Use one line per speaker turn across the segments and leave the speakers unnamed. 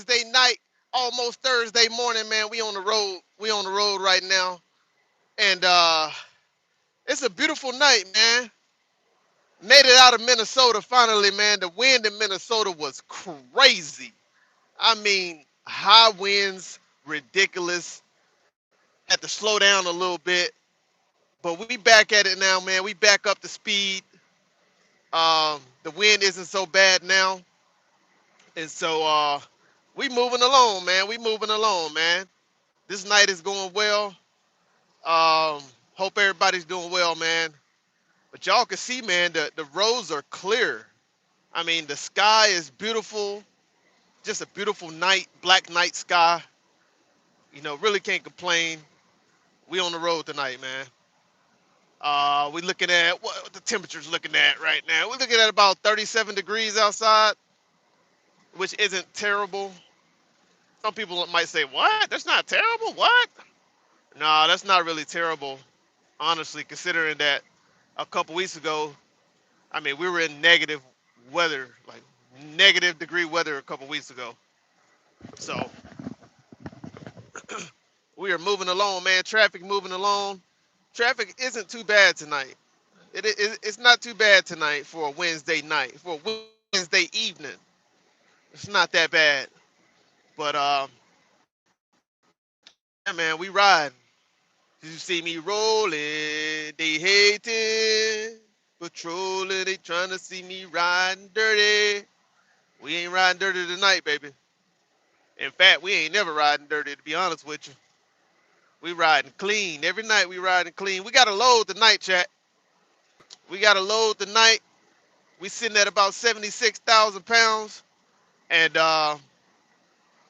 Wednesday night, almost Thursday morning, man. We on the road. We on the road right now. And it's a beautiful night, man. Made it out of Minnesota finally, man. The wind in Minnesota was crazy. I mean, high winds, ridiculous. Had to slow down a little bit. But we back at it now, man. We back up to speed. The wind isn't so bad now. And so we moving along, man. We moving along, man. This night is going well. Hope everybody's doing well, man. But y'all can see, man, the roads are clear. I mean, the sky is beautiful. Just a beautiful night, black night sky. You know, really can't complain. We on the road tonight, man. We looking at what the temperature's looking at right now. We're looking at about 37 degrees outside, which isn't terrible. Some people might say, "What? That's not terrible. What?" No, that's not really terrible, honestly, considering that a couple weeks ago, I mean, we were in negative weather, like negative degree weather a couple weeks ago. So we are moving along, man. Traffic moving along. Traffic isn't too bad tonight. It's not too bad tonight for a Wednesday night, for a Wednesday evening. It's not that bad. But yeah, man, we riding. You see me rolling, they hating, patrolling, they trying to see me riding dirty. We ain't riding dirty tonight, baby. In fact, we ain't never riding dirty, to be honest with you. We riding clean. Every night we riding clean. We got to load tonight, chat. We got to load tonight. We sitting at about 76,000 pounds, and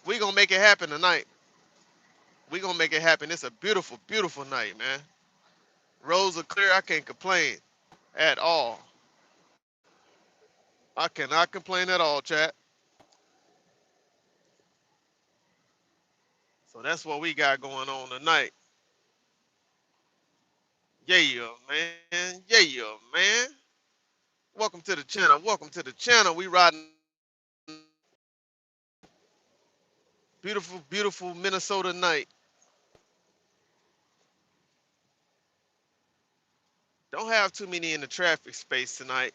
we going to make it happen tonight. We going to make it happen. It's a beautiful, beautiful night, man. Roads are clear. I can't complain at all. I cannot complain at all, chat. So that's what we got going on tonight. Yeah, man. Yeah, man. Welcome to the channel. Welcome to the channel. We riding beautiful, beautiful Minnesota night. Don't have too many in the traffic space tonight.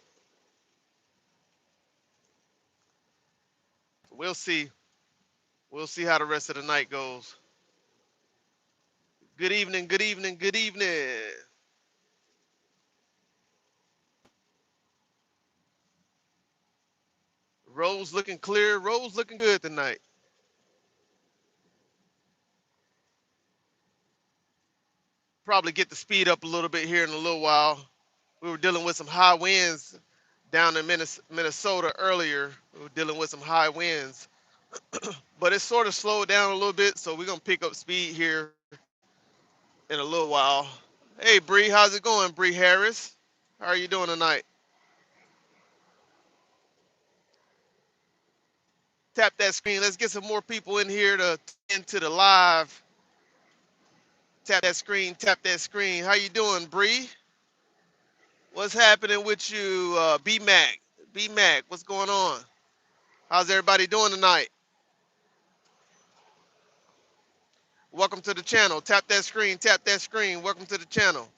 We'll see. We'll see how the rest of the night goes. Good evening, good evening, good evening. Roads looking clear. Roads looking good tonight. Probably get the speed up a little bit here in a little while. We were dealing with some high winds down in Minnesota earlier. We were dealing with some high winds, but it sort of slowed down a little bit. So we're gonna pick up speed here in a little while. Hey Bree, how's it going, Bree Harris? How are you doing tonight? Tap that screen. Let's get some more people in here to into the live. Tap that screen. Tap that screen. How you doing, Bree? What's happening with you, B Mac? B Mac, what's going on? How's everybody doing tonight? Welcome to the channel. Tap that screen. Tap that screen. Welcome to the channel.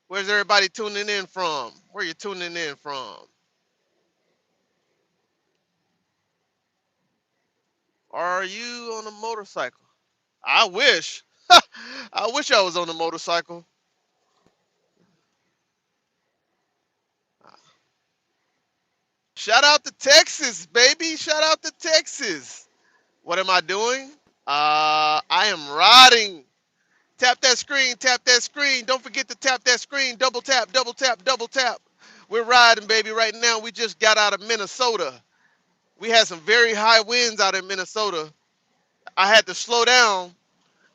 Where's everybody tuning in from? Where you tuning in from? Are you on a motorcycle? I wish. I wish I was on a motorcycle. Shout out to Texas, baby. Shout out to Texas. What am I doing? I am riding. Tap that screen. Tap that screen. Don't forget to tap that screen. Double tap, double tap, double tap. We're riding, baby, right now. We just got out of Minnesota. We had some very high winds out in Minnesota. I had to slow down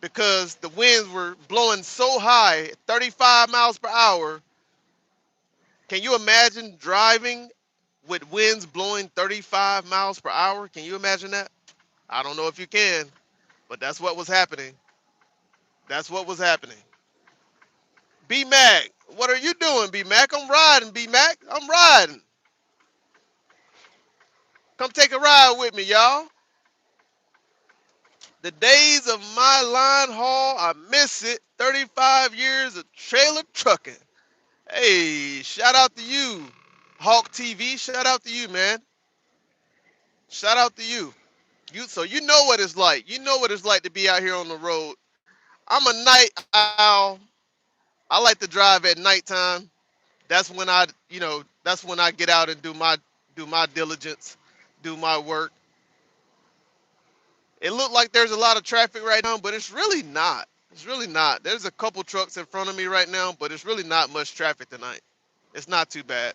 because the winds were blowing so high, 35 miles per hour. Can you imagine driving with winds blowing 35 miles per hour? Can you imagine that? I don't know if you can, but that's what was happening. That's what was happening. B Mac, what are you doing, B Mac? I'm riding, B Mac. I'm riding. Come take a ride with me, y'all. The days of my line haul, I miss it. 35 years of trailer trucking. Hey, shout out to you, Hawk TV. Shout out to you, man. Shout out to you. So you know what it's like. You know what it's like to be out here on the road. I'm a night owl. I like to drive at nighttime. That's when I get out and do my diligence, do my work. It looked like there's a lot of traffic right now, but it's really not. It's really not. There's a couple trucks in front of me right now, but it's really not much traffic tonight. It's not too bad.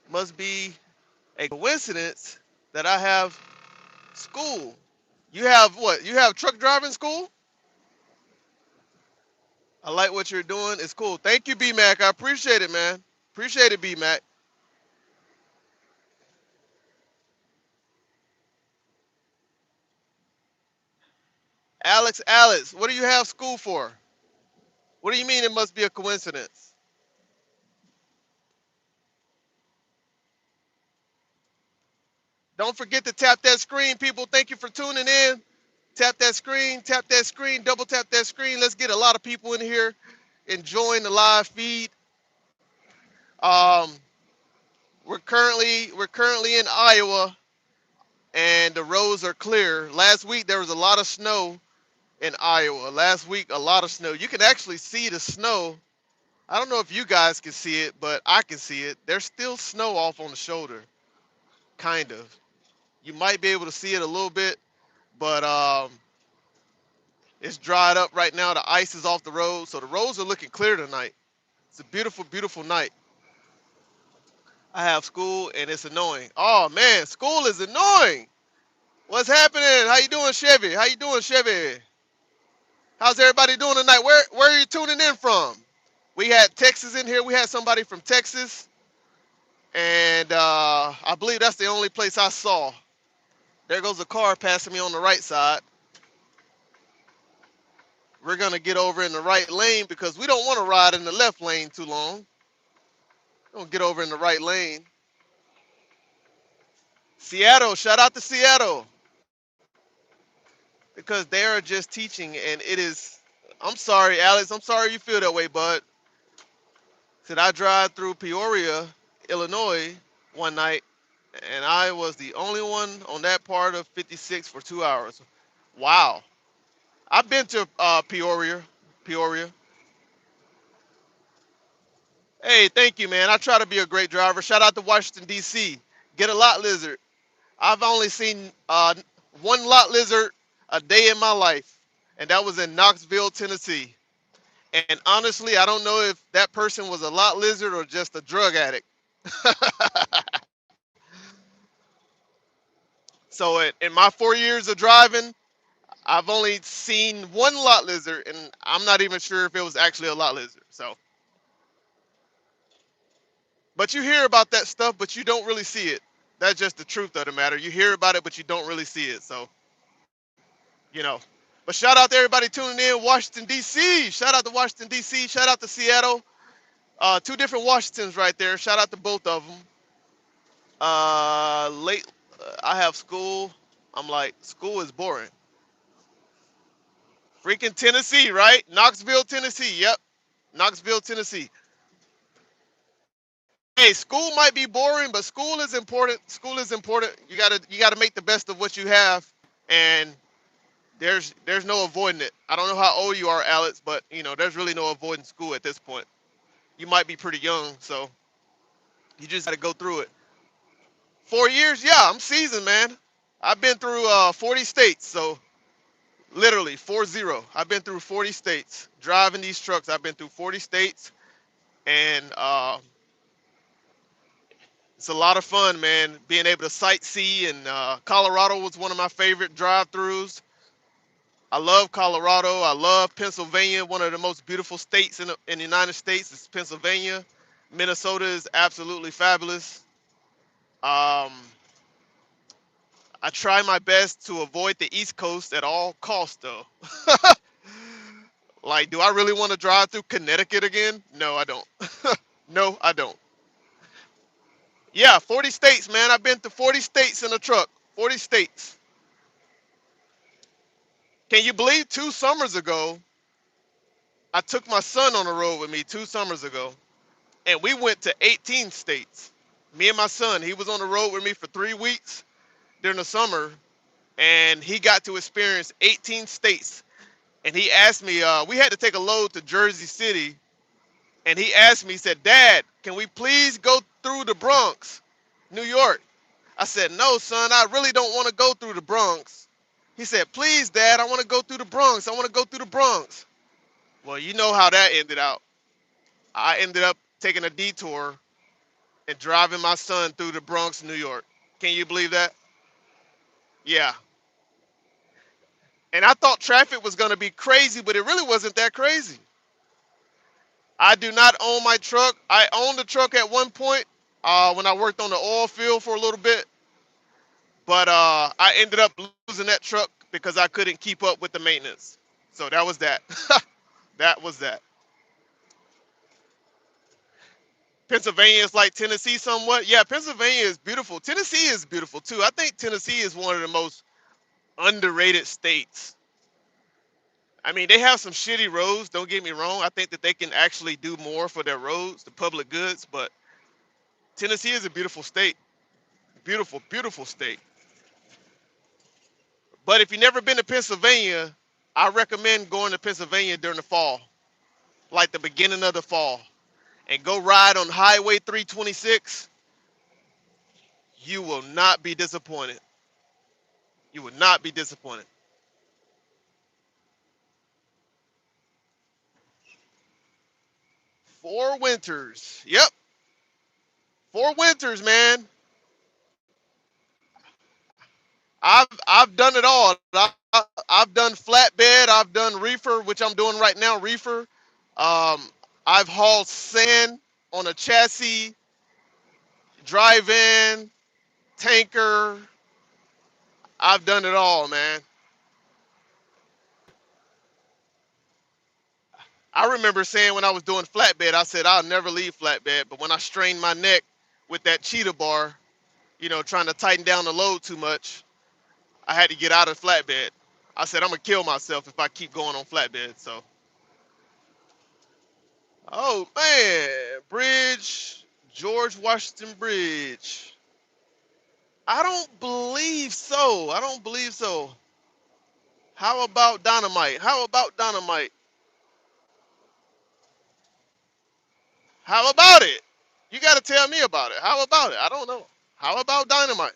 Must be a coincidence that I have school. You have what? You have truck driving school? I like what you're doing. It's cool. Thank you, B Mac. I appreciate it, man. Appreciate it, B Mac. Alex, what do you have school for? What do you mean it must be a coincidence? Don't forget to tap that screen, people. Thank you for tuning in. Tap that screen, double tap that screen. Let's get a lot of people in here enjoying the live feed. Um, we're currently in Iowa, and the roads are clear. Last week there was a lot of snow in Iowa. Last week a lot of snow. You can actually see the snow. I don't know if you guys can see it, but I can see it. There's still snow off on the shoulder, kind of. You might be able to see it a little bit, but it's dried up right now. The ice is off the road, so the roads are looking clear tonight. It's a beautiful, beautiful night. I have school and it's annoying. Oh man, school is annoying. What's happening? How you doing, Chevy? How you doing, Chevy? How's everybody doing tonight? Where are you tuning in from? We had Texas in here. We had somebody from Texas, and I believe that's the only place I saw. There goes a car passing me on the right side. We're gonna get over in the right lane because we don't want to ride in the left lane too long. We're gonna get over in the right lane. Seattle, shout out to Seattle because they are just teaching, and it is. I'm sorry, Alex. I'm sorry you feel that way, bud. Said I drive through Peoria, Illinois, one night, and I was the only one on that part of 56 for 2 hours. Wow. I've been to Peoria. Peoria. Hey, thank you, man. I try to be a great driver. Shout out to Washington D.C. Get a lot lizard. I've only seen one lot lizard a day in my life, and that was in Knoxville, Tennessee. And honestly, I don't know if that person was a lot lizard or just a drug addict. So in my 4 years of driving, I've only seen one lot lizard, and I'm not even sure if it was actually a lot lizard. So, but you hear about that stuff, but you don't really see it. That's just the truth of the matter. You hear about it, but you don't really see it. So, you know. But shout out to everybody tuning in, Washington D.C. Shout out to Washington D.C. Shout out to Seattle. Two different Washingtons right there. Shout out to both of them. Late, I have school. I'm like, school is boring. Freaking Tennessee, right? Knoxville, Tennessee. Yep, Knoxville, Tennessee. Hey, school might be boring, but school is important. School is important. You gotta make the best of what you have, and there's no avoiding it. I don't know how old you are, Alex, but there's really no avoiding school at this point. You might be pretty young, so you just gotta go through it. 4 years, yeah, I'm seasoned, man. I've been through 40 states, so literally 40. I've been through 40 states driving these trucks. I've been through 40 states, and it's a lot of fun, man. Being able to sightsee, and Colorado was one of my favorite drive-throughs. I love Colorado. I love Pennsylvania. One of the most beautiful states in the United States is Pennsylvania. Minnesota is absolutely fabulous. Um, I try my best to avoid the East Coast at all costs, though. Like, do I really want to drive through Connecticut again? No, I don't. No, I don't. Yeah, 40 states, man. I've been to 40 states in a truck. 40 states. Can you believe 2 summers ago, I took my son on the road with me 2 summers ago, and we went to 18 states. Me and my son, he was on the road with me for 3 weeks during the summer, and he got to experience 18 states. And he asked me, we had to take a load to Jersey City, and he asked me, he said, Dad, can we please go through the Bronx, New York? I said, no, son, I really don't want to go through the Bronx. He said, please, Dad, I want to go through the Bronx. I want to go through the Bronx. Well, you know how that ended out. I ended up taking a detour and driving my son through the Bronx, New York. Can you believe that? Yeah. And I thought traffic was going to be crazy, but it really wasn't that crazy. I do not own my truck. I owned the truck at one point when I worked on the oil field for a little bit, but I ended up losing that truck because I couldn't keep up with the maintenance. So that was that. That was that. Pennsylvania is like Tennessee somewhat. Yeah, Pennsylvania is beautiful. Tennessee is beautiful too. I think Tennessee is one of the most underrated states. I mean, they have some shitty roads, don't get me wrong. I think that they can actually do more for their roads, the public goods, but Tennessee is a beautiful state. Beautiful, beautiful state. But if you've never been to Pennsylvania, I recommend going to Pennsylvania during the fall, like the beginning of the fall, and go ride on Highway 326. You will not be disappointed. You will not be disappointed. Four winters. Yep, 4 winters, man. I've done it all. I've done flatbed. I've done reefer, which I'm doing right now. Reefer. Um, I've hauled sand on a chassis, drive-in, tanker. I've done it all, man. I remember saying when I was doing flatbed, I said I'll never leave flatbed. But when I strained my neck with that cheetah bar, trying to tighten down the load too much, I had to get out of flatbed. I said I'm gonna kill myself if I keep going on flatbed. So, oh man, bridge, George Washington Bridge. I don't believe so. I don't believe so. How about dynamite? How about dynamite? How about it? You got to tell me about it. How about it? I don't know. How about dynamite?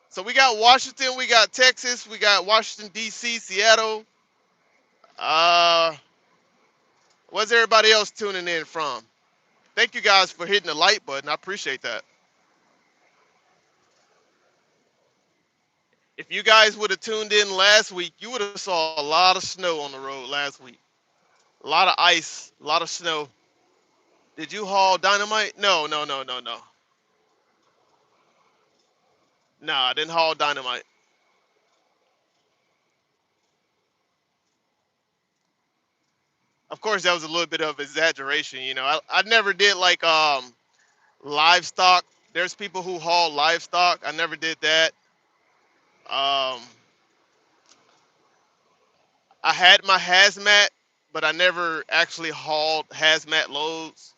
So we got Washington, we got Texas, we got Washington D.C., Seattle. Uh, where's everybody else tuning in from? Thank you guys for hitting the like button. I appreciate that. If you guys would have tuned in last week, you would have saw a lot of snow on the road last week. A lot of ice, a lot of snow. Did you haul dynamite? No, no, no, no, no. No, I didn't haul dynamite. Of course, that was a little bit of exaggeration. I never did like livestock. There's people who haul livestock. I never did that. Um, I had my hazmat, but I never actually hauled hazmat loads.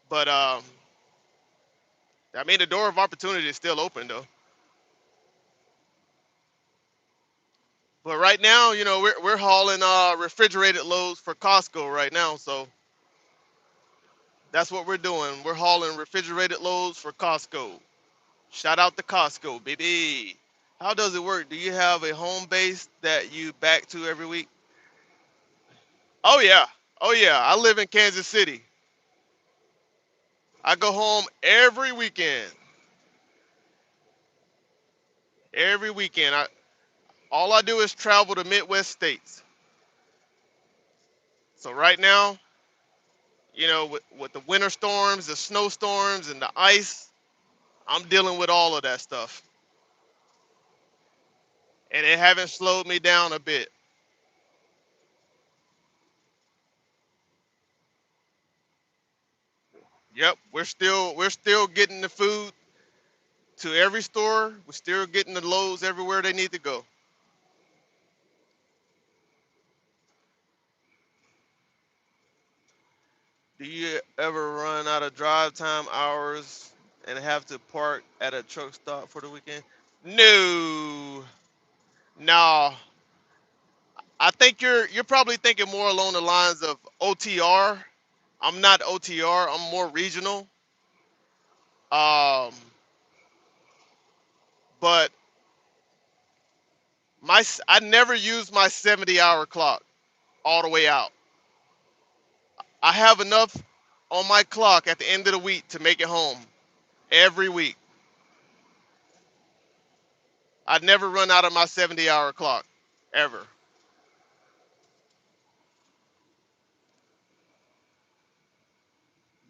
But I mean, the door of opportunity is still open though. But right now, we're hauling refrigerated loads for Costco right now, so that's what we're doing. We're hauling refrigerated loads for Costco. Shout out to Costco, baby. How does it work? Do you have a home base that you back to every week? Oh yeah. Oh yeah. I live in Kansas City. I go home every weekend. Every weekend. All I do is travel to Midwest states. So right now, with the winter storms, the snowstorms, and the ice, I'm dealing with all of that stuff. And it haven't slowed me down a bit. Yep, we're still getting the food to every store. We're still getting the loads everywhere they need to go. Do you ever run out of drive time hours and have to park at a truck stop for the weekend? No, no. I think you're probably thinking more along the lines of OTR. I'm not OTR. I'm more regional. Um, but I never use my 70-hour clock all the way out. I have enough on my clock at the end of the week to make it home every week. I never run out of my 70-hour clock ever.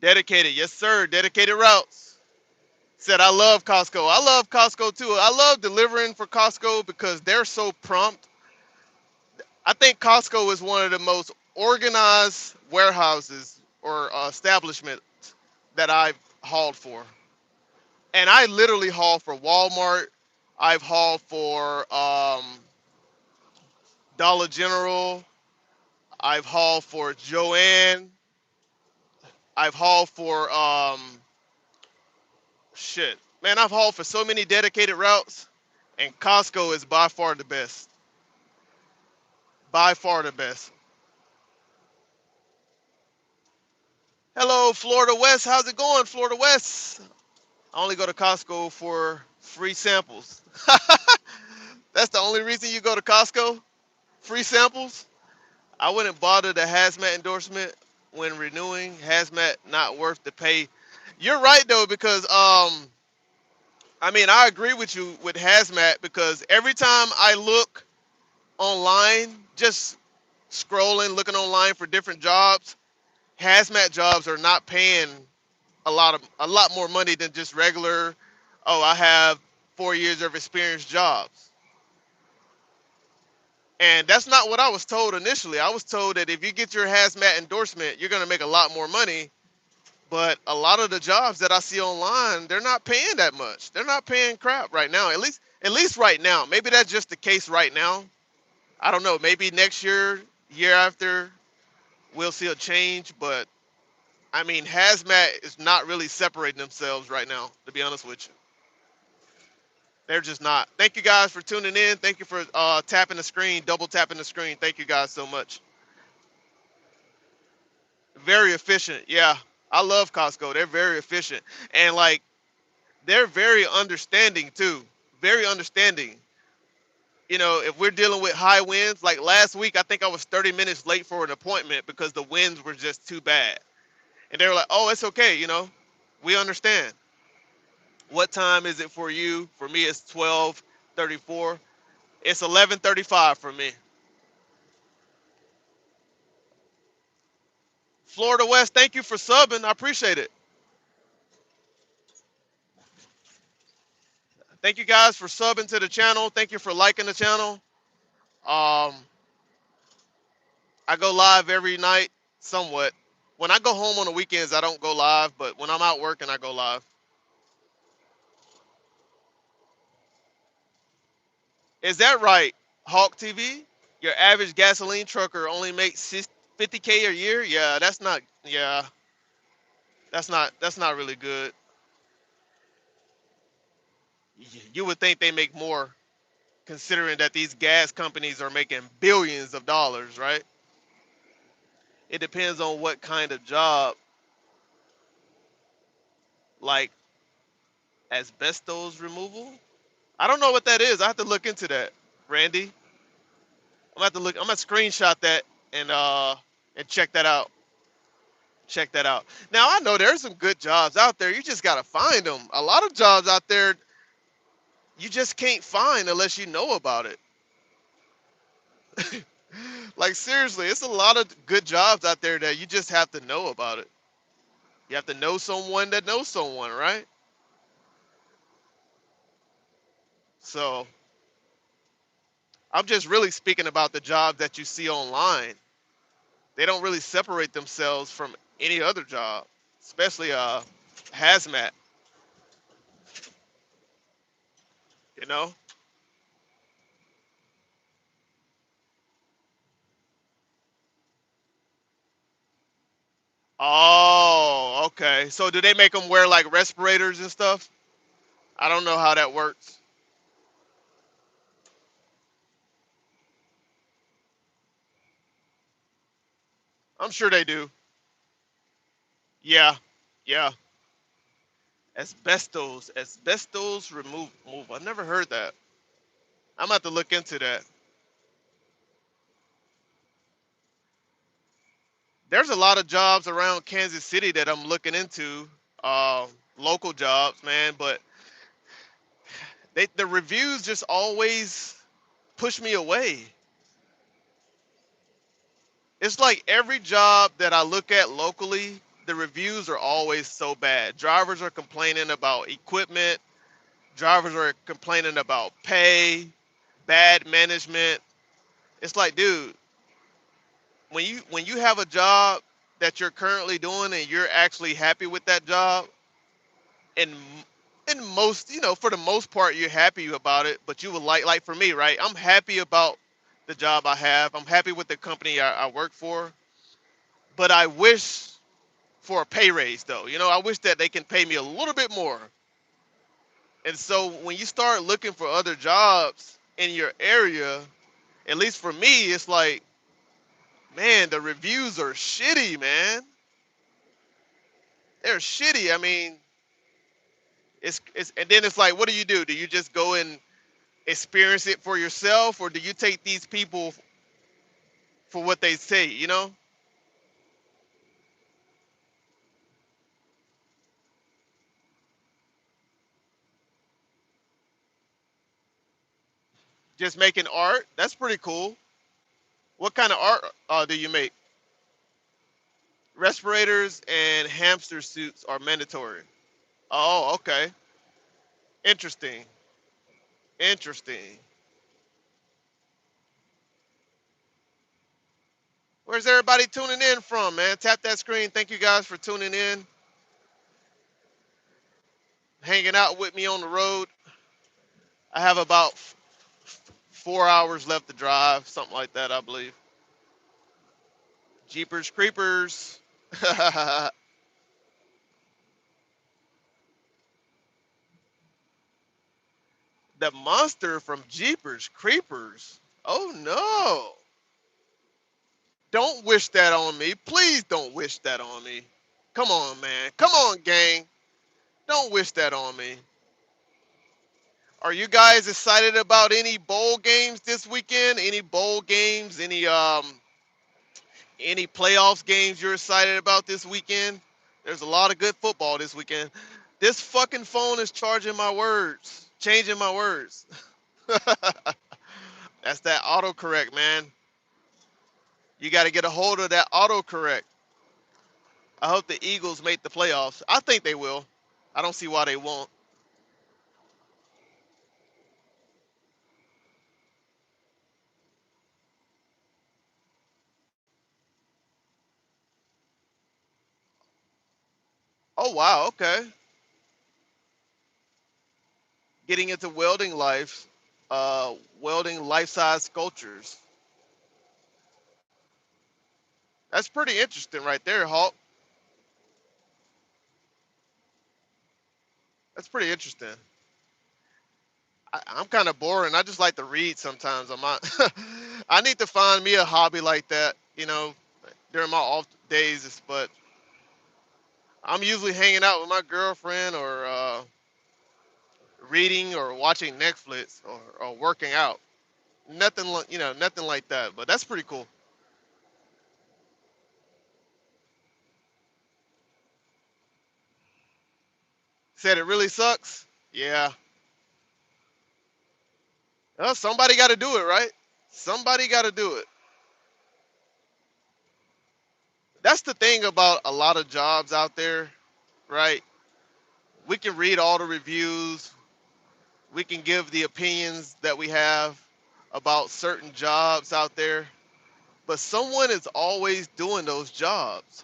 Dedicated, yes sir. Dedicated routes. Said I love Costco. I love Costco too. I love delivering for Costco because they're so prompt. I think Costco is one of the most organized warehouses or establishments that I've hauled for. And I literally haul for Walmart. I've hauled for Dollar General. I've hauled for Joanne. I've hauled for shit. Man, I've hauled for so many dedicated routes, and Costco is by far the best. By far the best. Hello, Florida West. How's it going, Florida West? I only go to Costco for free samples. That's the only reason you go to Costco? Free samples? I wouldn't bother the hazmat endorsement when renewing. Hazmat not worth the pay. You're right though, because I mean I agree with you with hazmat because every time I look online, just scrolling, looking online for different jobs, hazmat jobs are not paying a lot more money than just regular, oh, I have 4 years of experience jobs. And that's not what I was told initially. I was told that if you get your hazmat endorsement, you're gonna make a lot more money. But a lot of the jobs that I see online, they're not paying that much. They're not paying crap right now. At least right now. Maybe that's just the case right now. I don't know. Maybe next year, year after, we'll see a change. But I mean, hazmat is not really separating themselves right now. To be honest with you, they're just not. Thank you guys for tuning in. Thank you for tapping the screen, double tapping the screen. Thank you guys so much. Very efficient. Yeah, I love Costco. They're very efficient and like they're very understanding too. Very understanding. You know, if we're dealing with high winds, like last week, I think I was 30 minutes late for an appointment because the winds were just too bad. And they were like, "Oh, it's okay. We understand." What time is it for you? For me, it's 12:34. It's 11:35 for me. Florida West, thank you for subbing. I appreciate it. Thank you guys for subbing to the channel. Thank you for liking the channel. Um, I go live every night, somewhat. When I go home on the weekends, I don't go live, but when I'm out working, I go live. Is that right, Hawk TV? Your average gasoline trucker only makes 50K a year? Yeah, that's not. Yeah, that's not really good. You would think they make more, considering that these gas companies are making billions of dollars, right? It depends on what kind of job, like asbestos removal. I don't know what that is. I have to look into that, Randy. I'm gonna have to look. I'm gonna screenshot that and check that out. Check that out. Now I know there's some good jobs out there. You just gotta find them. A lot of jobs out there you just can't find unless you know about it. Like seriously, it's a lot of good jobs out there that you just have to know about it. You have to know someone that knows someone, right? So I'm just really speaking about the jobs that you see online. They don't really separate themselves from any other jobs. especially hazmat. You know. Oh, okay. So do they make them wear like respirators and stuff? I don't know how that works. I'm sure they do. Yeah, yeah. Asbestos remove move. I never heard that. I'm gonna have to look into that. There's a lot of jobs around Kansas City that I'm looking into, uh, local jobs, man. But the reviews just always push me away. It's like every job that I look at locally, the reviews are always so bad. Drivers are complaining about equipment. Drivers are complaining about pay, bad management. It's like, dude, when you have a job that you're currently doing and you're actually happy with that job, and in most, for the most part, you're happy about it, but you would like for me, right? I'm happy about the job I have. I'm happy with the company I work for, but I wish for a pay raise though. I wish that they can pay me a little bit more. And so when you start looking for other jobs in your area, at least for me, it's like, man, the reviews are shitty, man. They're shitty. I mean, it's and then it's like, what do you do? Do you just go and experience it for yourself, or do you take these people for what they say? Just making art. That's pretty cool. What kind of art do you make? Respirators and hamster suits are mandatory. Oh, okay. Interesting. Interesting. Where's everybody tuning in from, man? Tap that screen. Thank you guys for tuning in, hanging out with me on the road. I have about 4 hours left to drive, something like that, I believe. Jeepers Creepers. The monster from Jeepers Creepers. Oh no. Don't wish that on me. Please don't wish that on me. Come on, man. Come on, gang. Don't wish that on me. Are you guys excited about any bowl games this weekend? Any bowl games? Any playoffs games you're excited about this weekend? There's a lot of good football this weekend. This fucking phone is charging my words, changing my words. That's that autocorrect, man. You got to get a hold of that autocorrect. I hope the Eagles make the playoffs. I think they will. I don't see why they won't. Oh wow, okay. Getting into welding life-size sculptures. That's pretty interesting right there, Hulk. That's pretty interesting. I'm kind of boring. I just like to read sometimes. I'm not. I need to find me a hobby like that, during my off days. But I'm usually hanging out with my girlfriend, or reading, or watching Netflix, or working out. Nothing like nothing like that. But that's pretty cool. Said it really sucks. Yeah. Well, somebody got to do it, right? Somebody got to do it. That's the thing about a lot of jobs out there, right? We can read all the reviews, we can give the opinions that we have about certain jobs out there, but someone is always doing those jobs.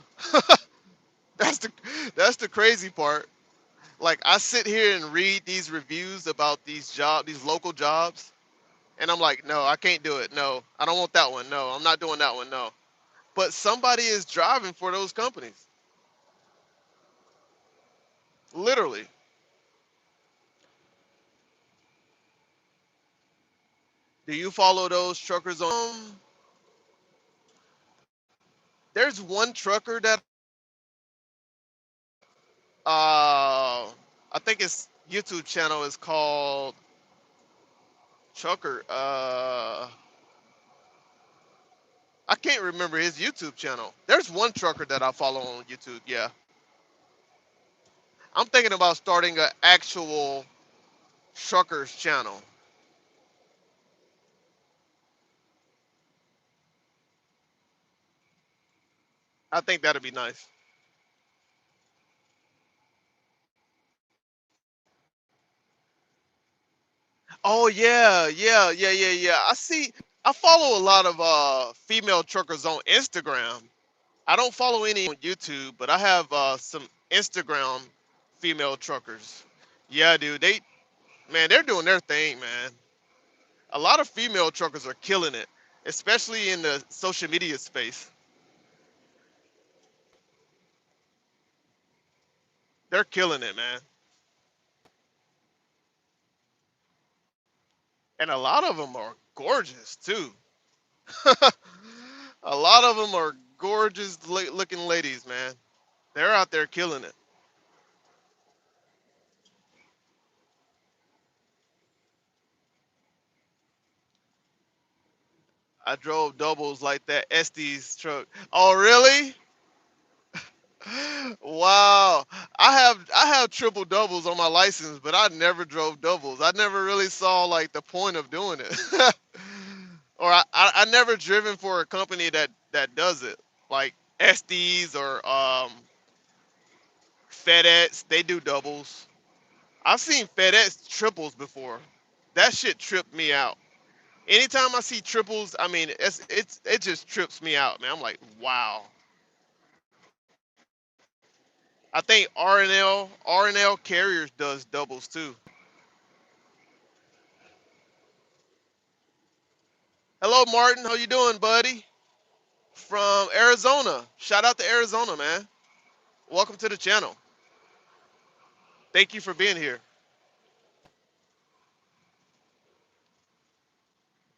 That's the that's the crazy part. Like I sit here and read these reviews about these local jobs, and I'm like, no, I can't do it. No, I don't want that one. No, I'm not doing that one. No. But somebody is driving for those companies. Literally. Do you follow those truckers on? There's one trucker that I think his YouTube channel is called Trucker. I can't remember his YouTube channel. There's one trucker that I follow on YouTube. Yeah, I'm thinking about starting an actual truckers channel. I think that'd be nice. Oh yeah, yeah. I see. I follow a lot of female truckers on Instagram. I don't follow any on YouTube, but I have some Instagram female truckers. Yeah, dude. They're doing their thing, man. A lot of female truckers are killing it, especially in the social media space. They're killing it, man. And a lot of them are gorgeous too. A lot of them are gorgeous looking ladies, man. They're out there killing it. I drove doubles like that Estes truck. Oh, really? Wow. I have triple doubles on my license, but I never drove doubles. I never really saw like the point of doing it. Or I never driven for a company that does it. Like Estes or FedEx, they do doubles. I've seen FedEx triples before. That shit tripped me out. Anytime I see triples, I mean, it just trips me out, man. I'm like, wow. I think R&L Carriers does doubles too. Hello, Martin. How you doing, buddy? From Arizona. Shout out to Arizona, man. Welcome to the channel. Thank you for being here.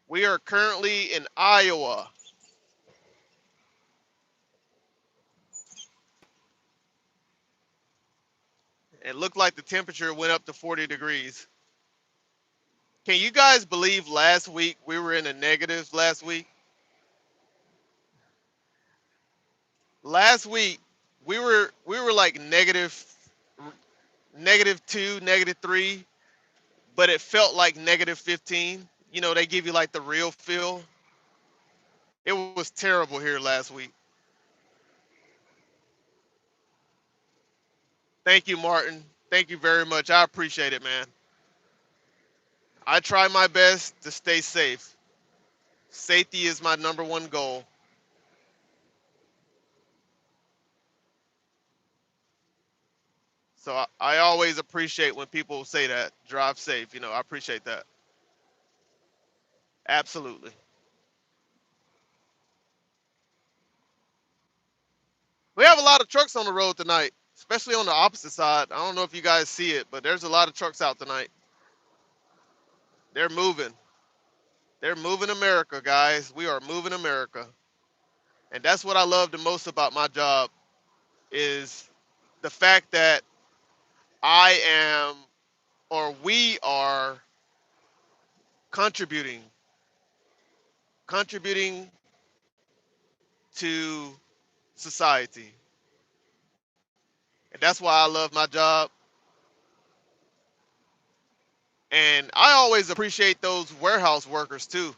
We are currently in Iowa. It looked like the temperature went up to 40 degrees. Can you guys believe last week we were in the negatives last week? Last week we were like -2, -3, but it felt like -15. You know, they give you like the real feel. It was terrible here last week. Thank you, Martin. Thank you very much. I appreciate it, man. I try my best to stay safe. Safety is my number one goal. So I always appreciate when people say that. Drive safe. You know, I appreciate that. Absolutely. We have a lot of trucks on the road tonight, especially on the opposite side. I don't know if you guys see it, but there's a lot of trucks out tonight. They're moving. They're moving America, guys. We are moving America. And that's what I love the most about my job is the fact that I am or we are contributing contributing to society. And that's why I love my job. And I always appreciate those warehouse workers too.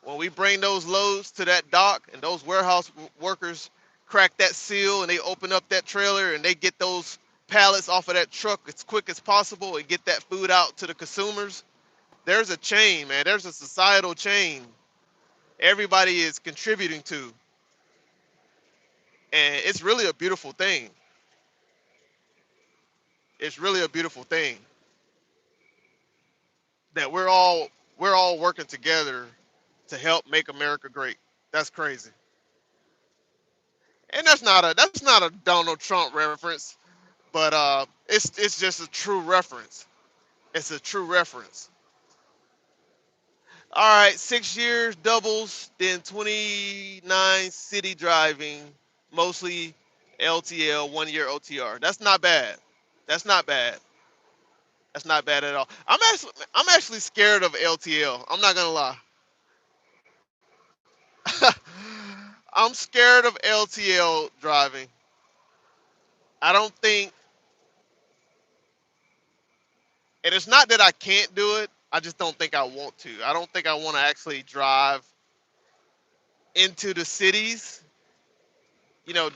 When we bring those loads to that dock and those warehouse workers crack that seal and they open up that trailer and they get those pallets off of that truck as quick as possible and get that food out to the consumers, there's a chain, man. There's a societal chain everybody is contributing to. and it's really a beautiful thing. It's really a beautiful thing that we're all working together to help make America great. That's crazy. And that's not a Donald Trump reference, but it's just a true reference. It's a true reference. All right, 6 years doubles, then 29 city driving, mostly LTL, 1 year OTR. That's not bad. That's not bad. That's not bad at all. I'm actually scared of LTL. I'm not gonna lie. I'm scared of LTL driving. I don't think, and it's not that I can't do it. I just don't think I want to. I don't think I want to actually drive into the cities. You know,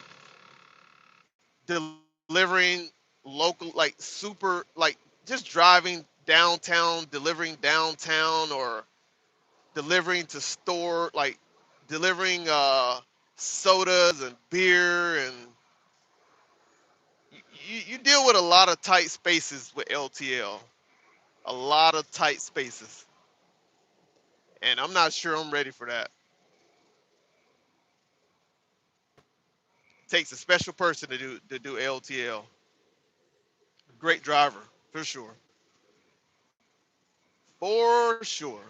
delivering local, like super, like just driving downtown, delivering downtown, or delivering to store, like delivering sodas and beer, and you deal with a lot of tight spaces with LTL, a lot of tight spaces, and I'm not sure I'm ready for that. Takes a special person to do LTL. Great driver for sure, for sure.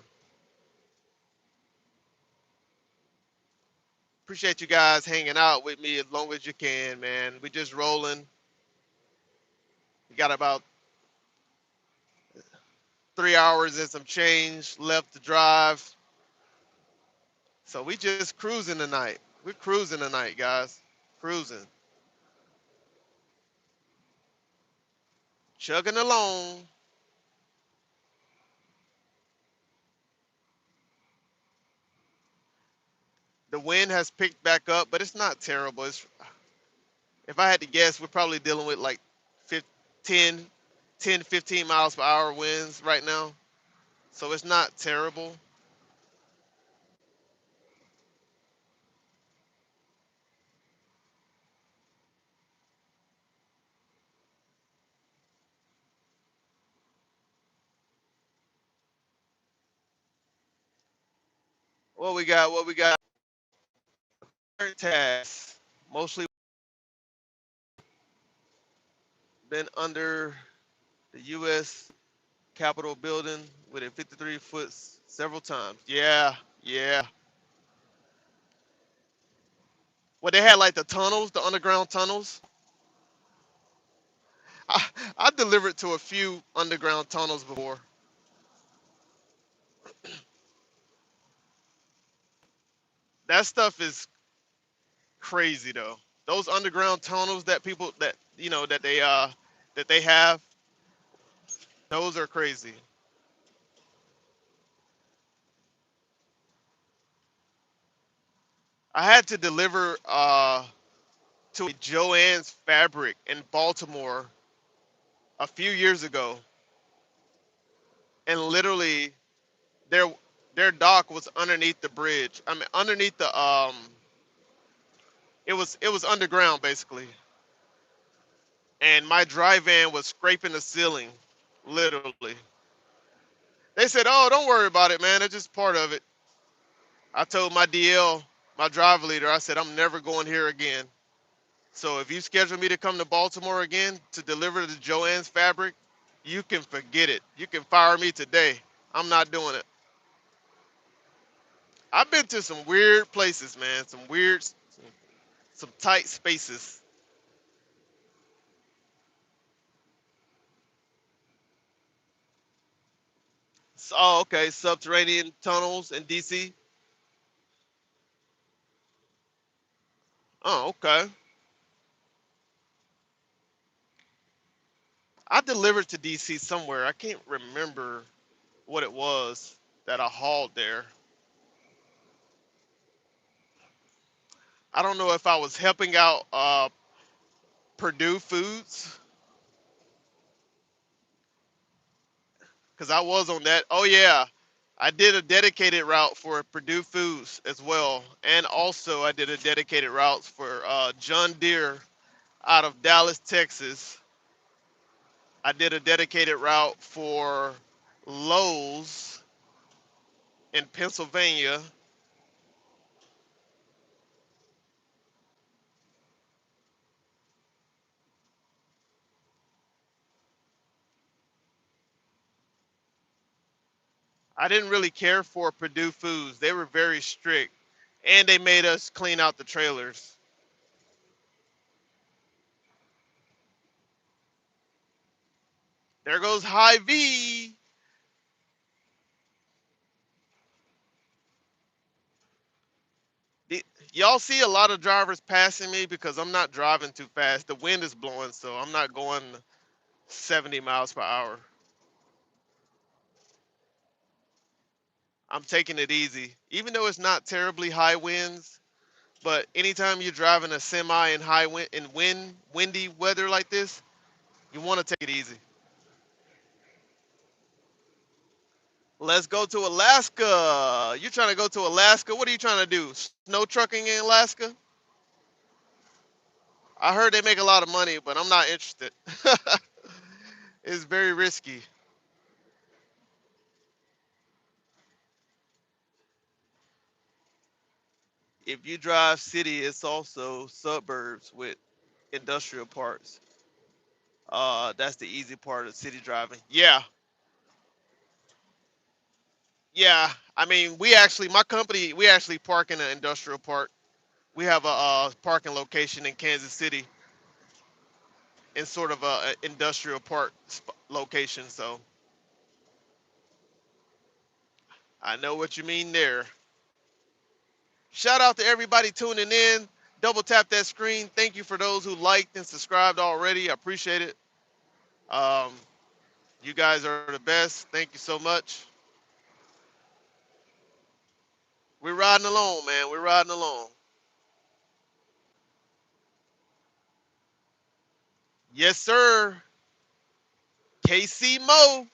Appreciate you guys hanging out with me as long as you can, man. We just rolling. We got about 3 hours and some change left to drive, so we just cruising tonight. We're cruising tonight, guys. Cruising, chugging along. The wind has picked back up, but it's not terrible. If I had to guess, we're probably dealing with like 10, 10, 15 miles per hour winds right now. So it's not terrible. What we got? What we got? Current tasks. Mostly been under the U.S. Capitol building with a 53-foot several times. Yeah, yeah. Well, they had like the tunnels, the underground tunnels. I, I delivered to a few underground tunnels before. That stuff is crazy though. Those underground tunnels that people that that they have, those are crazy. I had to deliver to a Joann's Fabric in Baltimore a few years ago, and literally their their dock was underneath the bridge. I mean, underneath the it was underground basically, and my dry van was scraping the ceiling, literally. They said, "Oh, don't worry about it, man. It's just part of it." I told my DL, my driver leader, I said, "I'm never going here again. So if you schedule me to come to Baltimore again to deliver the Joann's Fabric, you can forget it. You can fire me today. I'm not doing it." I've been to some weird places, man. Some tight spaces. So, oh, okay, subterranean tunnels in DC. Oh, okay. I delivered to DC somewhere. I can't remember what it was that I hauled there. I don't know if I was helping out Purdue Foods because I was on that. Oh yeah, I did a dedicated route for Purdue Foods as well, and also I did a dedicated route for John Deere out of Dallas, Texas. I did a dedicated route for Lowe's in Pennsylvania. I didn't really care for Purdue Foods. They were very strict, and they made us clean out the trailers. There goes High V. The- Y'all see a lot of drivers passing me because I'm not driving too fast. The wind is blowing, so I'm not going 70 miles per hour. I'm taking it easy, even though it's not terribly high winds. But anytime you're driving a semi in high wind in windy weather like this, you want to take it easy. Let's go to Alaska. You're trying to go to Alaska. What are you trying to do? Snow trucking in Alaska? I heard they make a lot of money, but I'm not interested. It's very risky. If you drive city, it's also suburbs with industrial parts. That's the easy part of city driving. Yeah, yeah. I mean, my company, we actually park in an industrial park. We have a parking location in Kansas City in sort of a industrial park location. So I know what you mean there. Shout out to everybody tuning in. Double tap that screen. Thank you for those who liked and subscribed already. I appreciate it. Um, you guys are the best. Thank you so much. We're riding along, man. We're riding along. Yes, sir. KC Mo.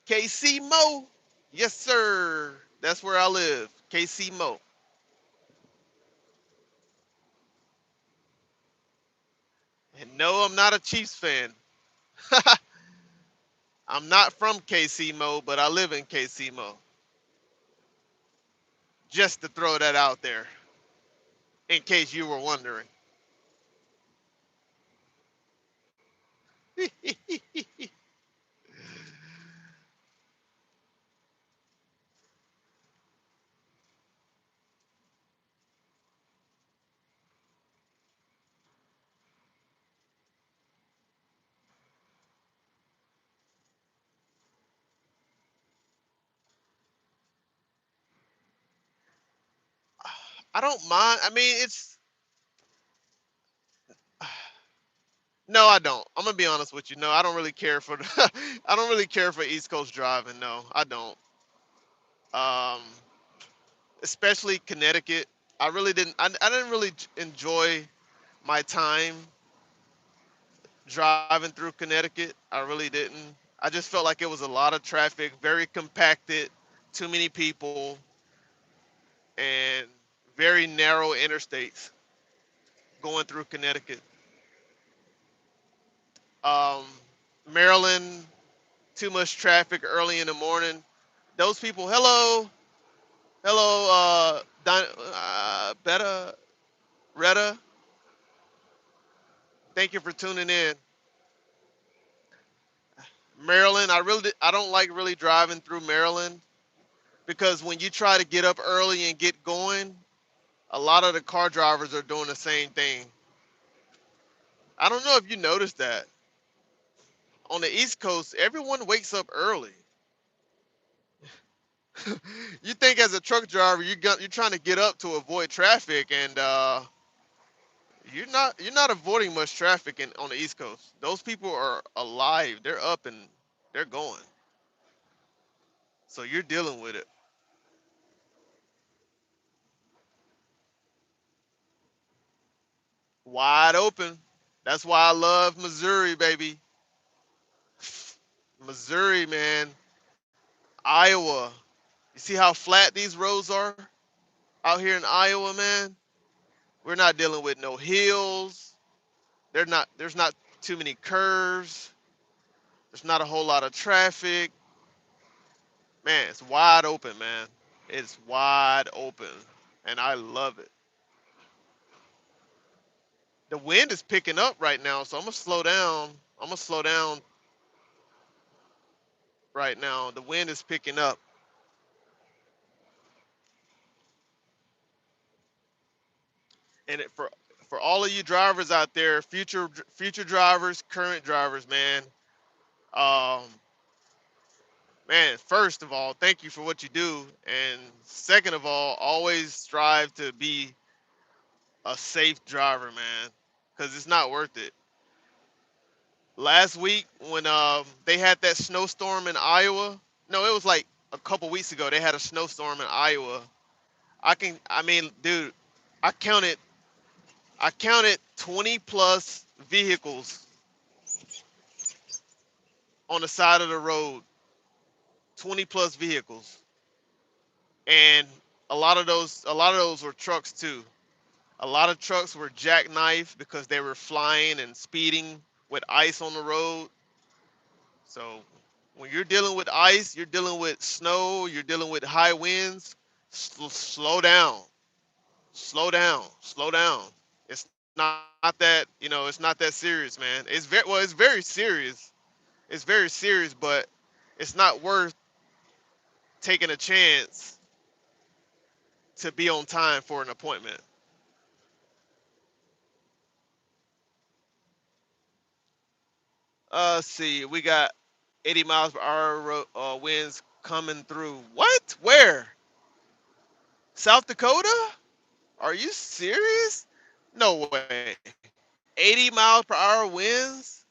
KC Mo. Yes, sir. That's where I live. KC Mo. And no, I'm not a Chiefs fan. I'm not from KC Mo, but I live in KC Mo. Just to throw that out there, in case you were wondering. I don't mind. I mean, it's no, I don't. I'm gonna be honest with you. No, I don't really care for the, I don't really care for East Coast driving. No, I don't. Um, especially Connecticut. I really didn't. I didn't really enjoy my time driving through Connecticut. I really didn't. I just felt like it was a lot of traffic, very compacted, too many people, and very narrow interstates going through Connecticut. Um, Maryland, too much traffic early in the morning. Those people, hello, hello, Betta, Retta, thank you for tuning in. Maryland, I don't like really driving through Maryland because when you try to get up early and get going, a lot of the car drivers are doing the same thing. I don't know if you noticed that. On the East Coast, everyone wakes up early. You think as a truck driver, you're trying to get up to avoid traffic, and you're not avoiding much traffic on the East Coast. Those people are alive. They're up and they're going. So you're dealing with it wide open. That's why I love Missouri, baby. Missouri, man. Iowa. You see how flat these roads are out here in Iowa, man? We're not dealing with no hills. There's not too many curves. There's not a whole lot of traffic. Man, it's wide open, man. It's wide open. And I love it. The wind is picking up right now, so I'm gonna slow down. I'm gonna slow down right now. The wind is picking up. And for all of you drivers out there, future drivers, current drivers, man. Um, man, first of all, thank you for what you do, and second of all, always strive to be a safe driver, man, because it's not worth it. Last week when they had that snowstorm in Iowa, no, it was like a couple weeks ago. They had a snowstorm in Iowa. I mean, dude, I counted, I counted 20 plus vehicles on the side of the road, 20 plus vehicles, and a lot of those were trucks too. A lot of trucks were jackknifed because they were flying and speeding with ice on the road. So when you're dealing with ice, you're dealing with snow, you're dealing with high winds. Slow down, slow down, slow down. It's not that it's not that serious, man. It's very serious. It's very serious, but it's not worth taking a chance to be on time for an appointment. Let's see, we got 80 miles per hour winds coming through. What? Where? South Dakota? Are you serious? No way. 80 miles per hour winds?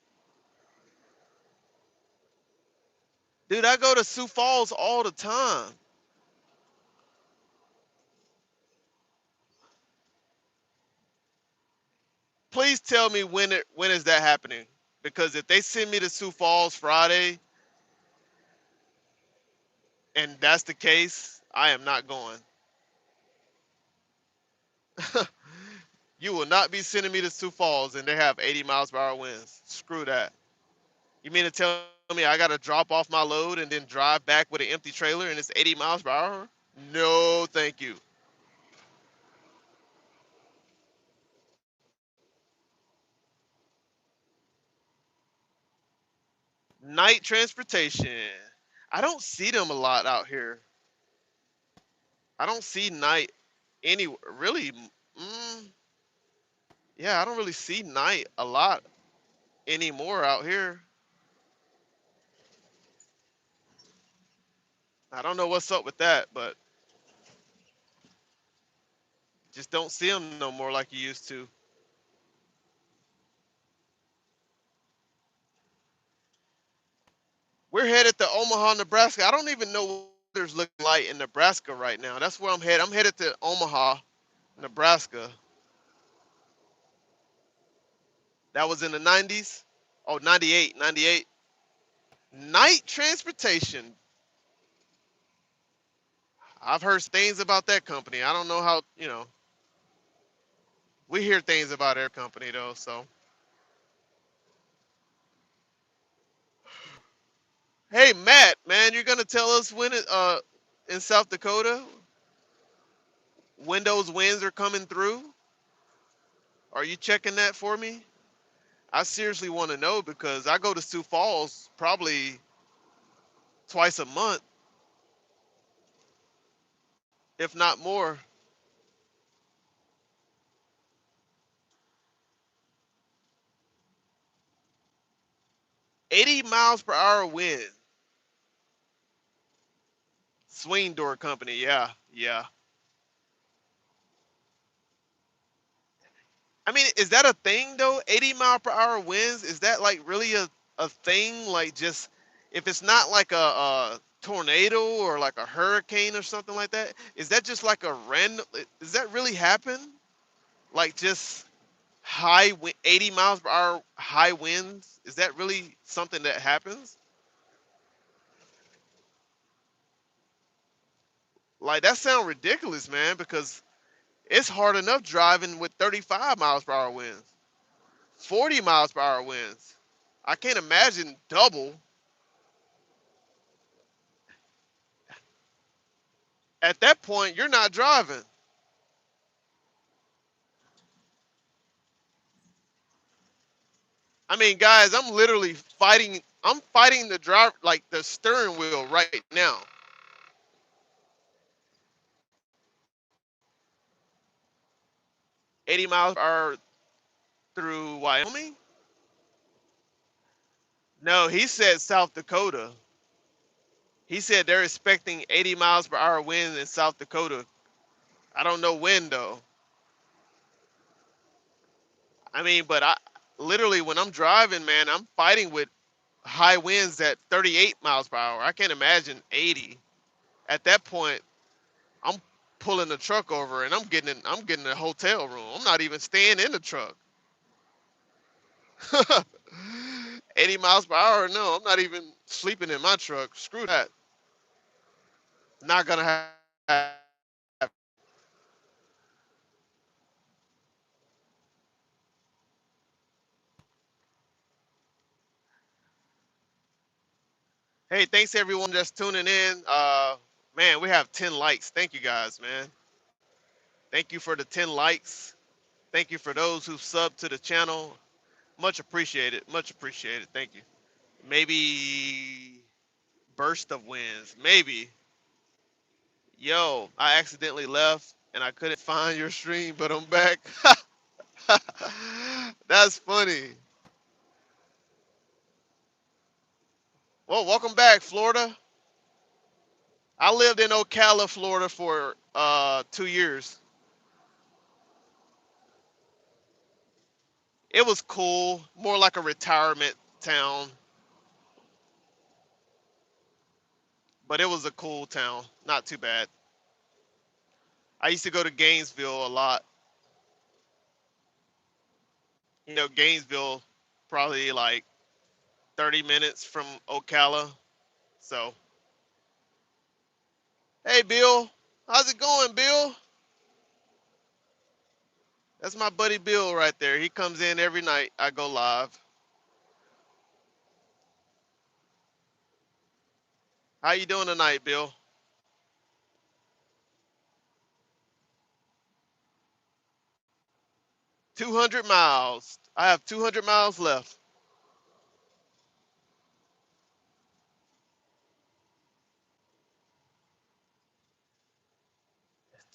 Dude, I go to Sioux Falls all the time. Please tell me when is that happening? Because if they send me to Sioux Falls Friday and that's the case, I am not going. You will not be sending me to Sioux Falls and they have 80 miles per hour winds. Screw that. You mean to tell me I got to drop off my load and then drive back with an empty trailer and it's 80 miles per hour? No, thank you. Night transportation. I don't see them a lot out here. I don't see night any really. Yeah, I don't really see night a lot anymore out here. I don't know what's up with that, but just don't see them no more like you used to. We're headed to Omaha, Nebraska. I don't even know what there's looking like in Nebraska right now. That's where I'm headed. I'm headed to Omaha, Nebraska. That was in the 90s. Oh, 98, 98. Night transportation. I've heard things about that company. I don't know how. We hear things about our company though. So, hey Matt, man, you're gonna tell us when it in South Dakota when those winds are coming through? Are you checking that for me? I seriously want to know because I go to Sioux Falls probably twice a month, if not more. 80 miles per hour wind. Swing door company, yeah, yeah. I mean, is that a thing though? 80 mile per hour winds? Is that like really a thing? Like just if it's not like a tornado or like a hurricane or something like that, is that just like a random? Does that really happen? Like just 80 miles per hour high winds? Is that really something that happens? Like that sound ridiculous, man, because it's hard enough driving with 35 miles per hour winds, 40 miles per hour winds. I can't imagine double. At that point, you're not driving. I mean, guys, I'm literally fighting. I'm fighting the drive, like the steering wheel right now. 80 miles per hour through Wyoming? No, he said South Dakota. He said they're expecting 80 miles per hour winds in South Dakota. I don't know when though. I mean, but I literally when I'm driving, man, I'm fighting with high winds at 38 miles per hour. I can't imagine 80. At that point, I'm pulling the truck over and I'm getting a hotel room. I'm not even staying in the truck. 80 miles per hour? No, I'm not even sleeping in my truck. Screw that. Not gonna have. Hey, thanks everyone that's tuning in. Man, we have 10 likes. Thank you guys, man. Thank you for the 10 likes. Thank you for those who subbed to the channel. Much appreciated. Much appreciated. Thank you. Maybe burst of winds. Maybe. Yo, I accidentally left and I couldn't find your stream, but I'm back. That's funny. Well, welcome back, Florida. I lived in Ocala, Florida for 2 years. It was cool, more like a retirement town, but it was a cool town. Not too bad. I used to go to Gainesville a lot. Gainesville, probably like 30 minutes from Ocala. So, hey, Bill, how's it going, Bill? That's my buddy Bill right there. He comes in every night. I go live. How you doing tonight, Bill? 200 miles. I have 200 miles left.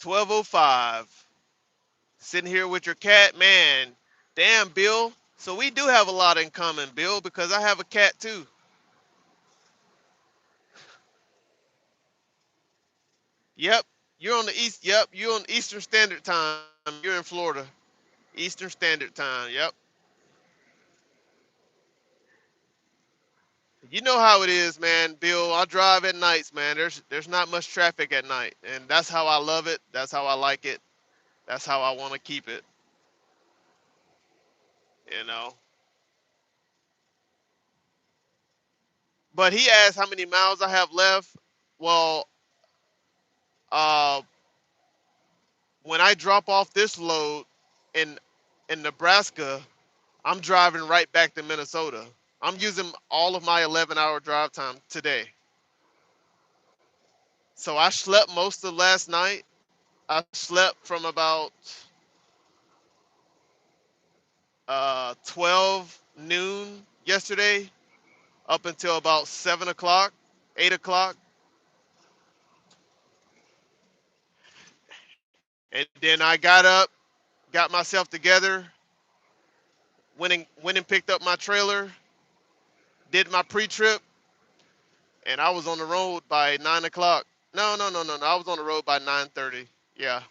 12:05. Sitting here with your cat, man. Damn, Bill. So we do have a lot in common, Bill, because I have a cat too. Yep. You're on the east. Yep. You're on Eastern Standard Time. You're in Florida. Eastern Standard Time. Yep. You know how it is, man, Bill. I drive at nights, man. There's not much traffic at night, and that's how I love it. That's how I like it. That's how I want to keep it. You know. But he asked how many miles I have left. Well, uh, when I drop off this load in Nebraska, I'm driving right back to Minnesota. I'm using all of my 11-hour drive time today. So I slept most of last night. I slept from about 12 noon yesterday up until about 7 o'clock, 8 o'clock. And then I got up, got myself together, went and picked up my trailer, did my pre-trip, and I was on the road by 9 o'clock. No, no, no, no, no. I was on the road by 9:30. Yeah.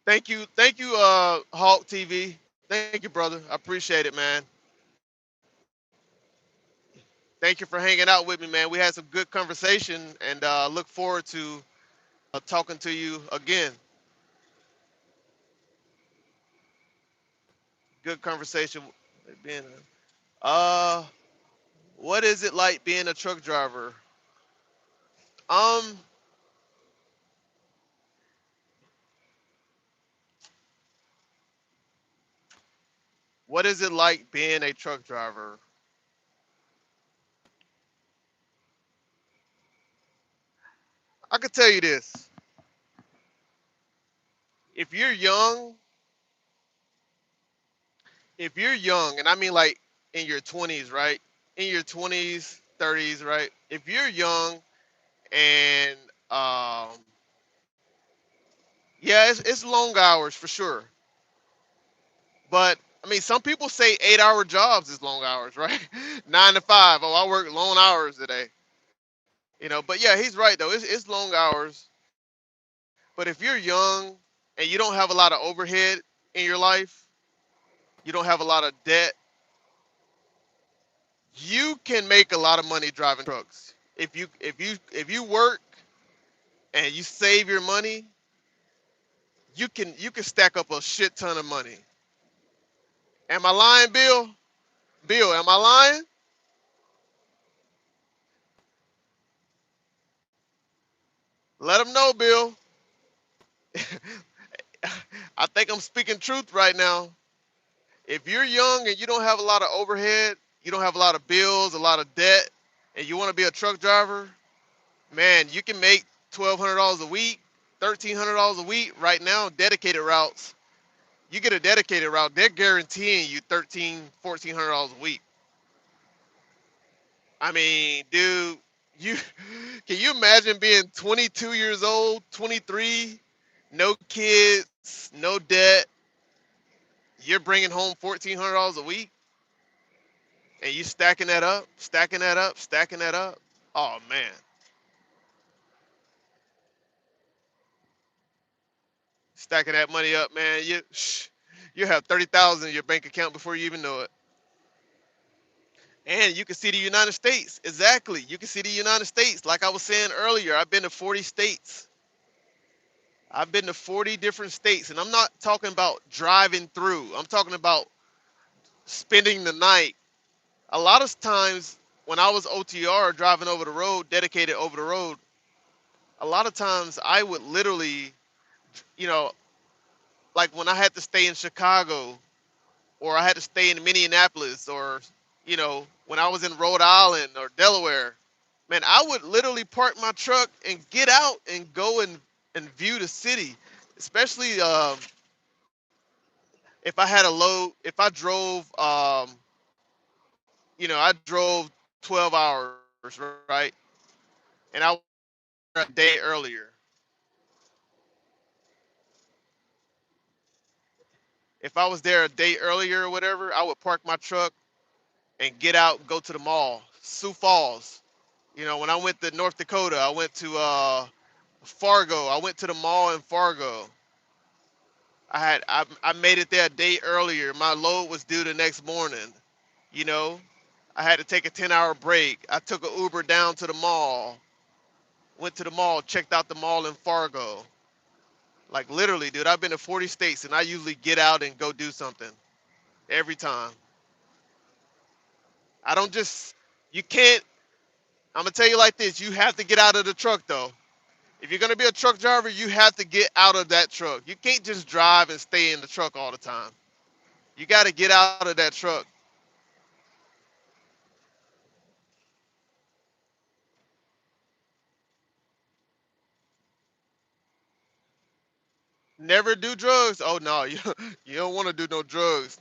Thank you, Hawk TV. Thank you, brother. I appreciate it, man. Thank you for hanging out with me, man. We had some good conversation, and look forward to talking to you again. Good conversation. Being uh, what is it like being a truck driver? Um, what is it like being a truck driver? I could tell you this: if you're young, if you're young, and I mean like in your 20s, right? In your 20s, 30s, right? If you're young and yeah, it's long hours for sure. But I mean, some people say 8 hour jobs is long hours, right? 9 to 5. Oh, I work long hours today. But yeah, he's right though. It's long hours. But if you're young and you don't have a lot of overhead in your life, you don't have a lot of debt, you can make a lot of money driving trucks. If you work and you save your money, you can stack up a shit ton of money. Am I lying, Bill? Bill, am I lying? Let him know, Bill. I think I'm speaking truth right now. If you're young and you don't have a lot of overhead, you don't have a lot of bills, a lot of debt, and you want to be a truck driver, man, you can make $1,200 a week, $1,300 a week right now. Dedicated routes, you get a dedicated route, they're guaranteeing you $1,300, $1,400 a week. I mean, dude, you can you imagine being 22 years old, 23, no kids, no debt, you're bringing home $1,400 a week, and you stacking that up, stacking that up, stacking that up. Oh man, stacking that money up, man. You have 30,000 in your bank account before you even know it. And you can see the United States. Exactly. You can see the United States. Like I was saying earlier, I've been to 40 states. I've been to 40 different states. And I'm not talking about driving through. I'm talking about spending the night. A lot of times when I was OTR driving over the road, dedicated over the road, a lot of times I would literally, you know, like when I had to stay in Chicago or I had to stay in Minneapolis or, when I was in Rhode Island or Delaware, man, I would literally park my truck and get out and go and view the city, especially if I had a load, if I drove, I drove 12 hours, right? And I was there a day earlier. If I was there a day earlier or whatever, I would park my truck and get out and go to the mall. Sioux Falls. When I went to North Dakota, I went to Fargo. I went to the mall in Fargo. I made it there a day earlier. My load was due the next morning. You know, I had to take a 10-hour break. I took an Uber down to the mall. Went to the mall, checked out the mall in Fargo. Like literally, dude, I've been to 40 states and I usually get out and go do something every time. I don't just you can't I'm gonna tell you like this, you have to get out of the truck though. If you're gonna be a truck driver, you have to get out of that truck. You can't just drive and stay in the truck all the time. You gotta get out of that truck. Never do drugs. Oh no, you don't want to do no drugs.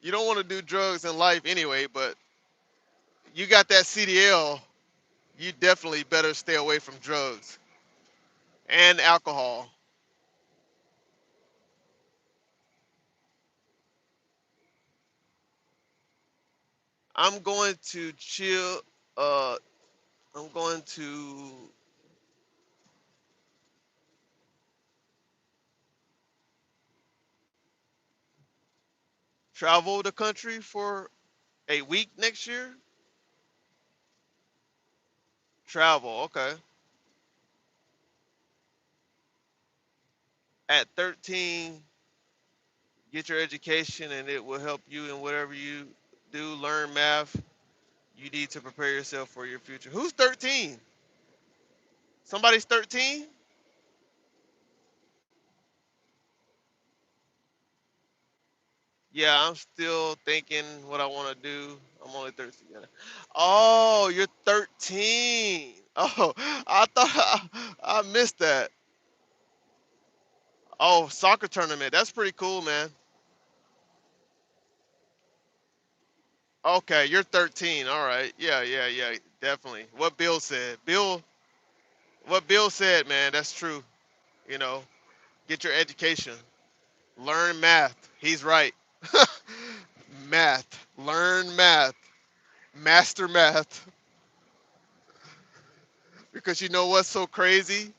You don't want to do drugs in life anyway. But you got that CDL. You definitely better stay away from drugs and alcohol. I'm going to chill. Uh, I'm going to travel the country for a week next year. Travel, okay. At 13, Get your education, and it will help you in whatever you do. Learn math. You need to prepare yourself for your future. Who's 13? Somebody's 13? Yeah, I'm still thinking what I want to do. I'm only 13. Oh, you're 13. Oh, I thought I missed that. Oh, soccer tournament. That's pretty cool, man. Okay, you're 13. All right. Yeah, yeah, yeah. Definitely. What Bill said. What Bill said, man, that's true. You know, get your education. Learn math. He's right. Math. Learn math. Master math. Because you know what's so crazy?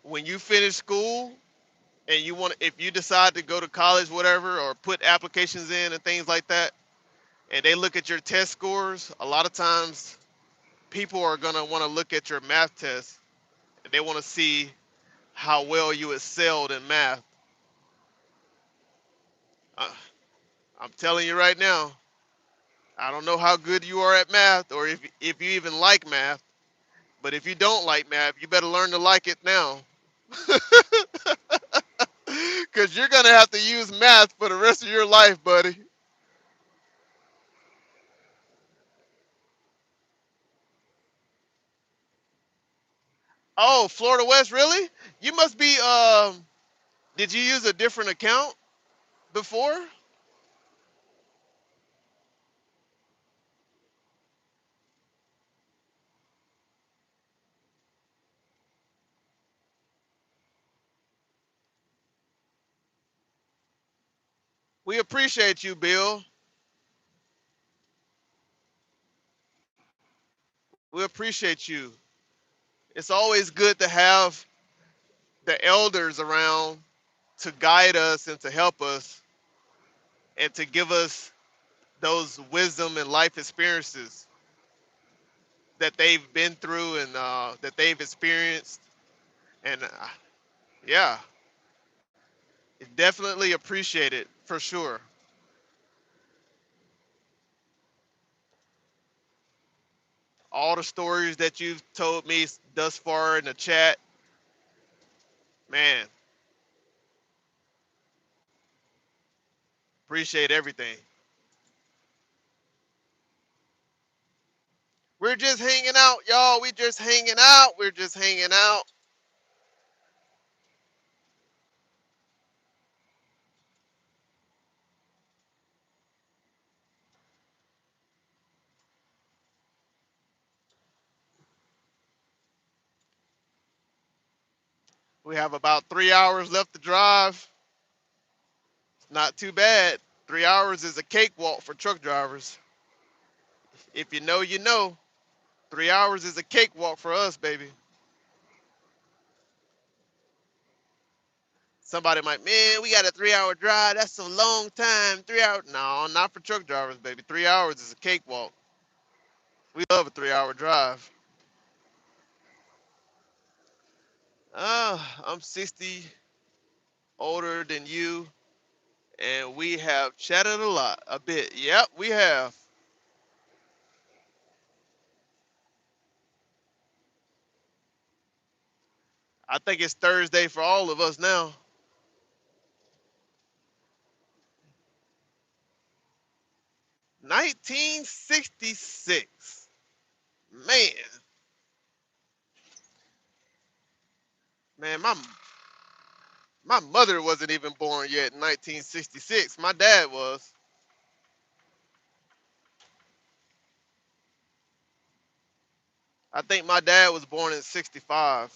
When you finish school and you want, if you decide to go to college, whatever, or put applications in and things like that, and they look at your test scores, a lot of times people are gonna want to look at your math test. And they want to see how well you excelled in math. Uh, I'm telling you right now, I don't know how good you are at math or if you even like math, but if you don't like math, you better learn to like it now. Because you're going to have to use math for the rest of your life, buddy. Oh, Florida West, really? You must be, did you use a different account before? We appreciate you, Bill. We appreciate you. It's always good to have the elders around to guide us and to help us and to give us those wisdom and life experiences that they've been through and that they've experienced. And yeah, definitely appreciate it for sure. All the stories that you've told me thus far in the chat, man, appreciate everything. We're just hanging out, y'all. We just hanging out. We're just hanging out. 'We have about 3 hours left to drive. Not too bad. 3 hours is a cakewalk for truck drivers. If you know, you know. 3 hours is a cakewalk for us, baby. Somebody might, man, we got a 3 hour drive. That's a long time. 3 hours. No, not for truck drivers, baby. 3 hours is a cakewalk. We love a 3 hour drive. I'm 60, older than you, and we have chatted a lot, a bit. Yep, we have. I think it's Thursday for all of us now. 1966. Man, man, my mother wasn't even born yet in 1966. My dad was. I think my dad was born in 65.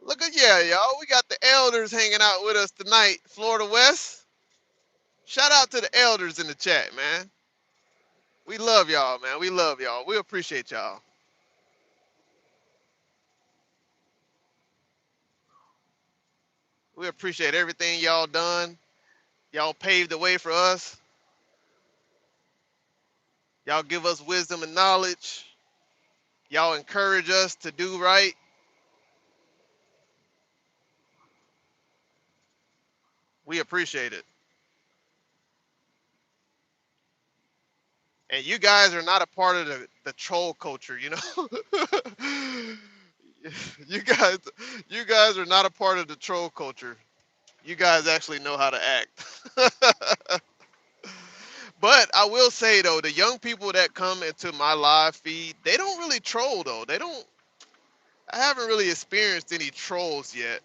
Look at, yeah, y'all. We got the elders hanging out with us tonight. Florida West. Shout out to the elders in the chat, man. We love y'all, man. We love y'all. We appreciate y'all. We appreciate everything y'all done. Y'all paved the way for us. Y'all give us wisdom and knowledge. Y'all encourage us to do right. We appreciate it. And you guys are not a part of the troll culture, you know. you guys you guys are not a part of the troll culture. You guys actually know how to act. But I will say though, the young people that come into my live feed, they don't really troll though. They don't. I haven't really experienced any trolls yet.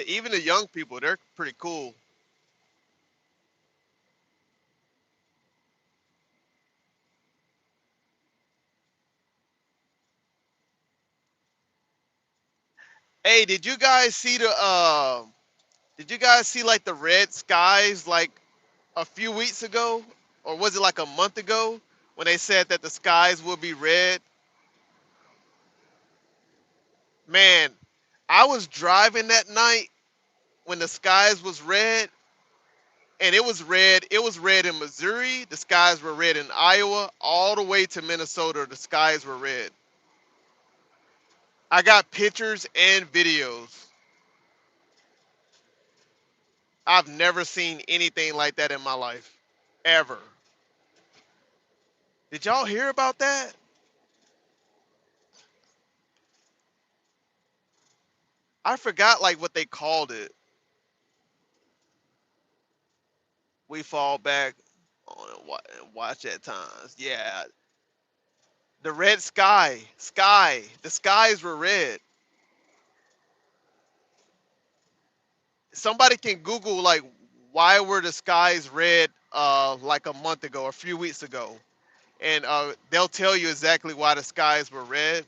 Even the young people, they're pretty cool. Hey, did you guys see the? Did you guys see like the red skies like a few weeks ago, or was it like a month ago when they said that the skies will be red? Man, I was driving that night when the skies was red, and it was red. It was red in Missouri. The skies were red in Iowa, all the way to Minnesota. The skies were red. I got pictures and videos. I've never seen anything like that in my life, ever. Did y'all hear about that? I forgot like what they called it. We fall back on and watch at times. Yeah, the red sky. The skies were red. Somebody can Google like why were the skies red like a month ago, a few weeks ago, and they'll tell you exactly why the skies were red.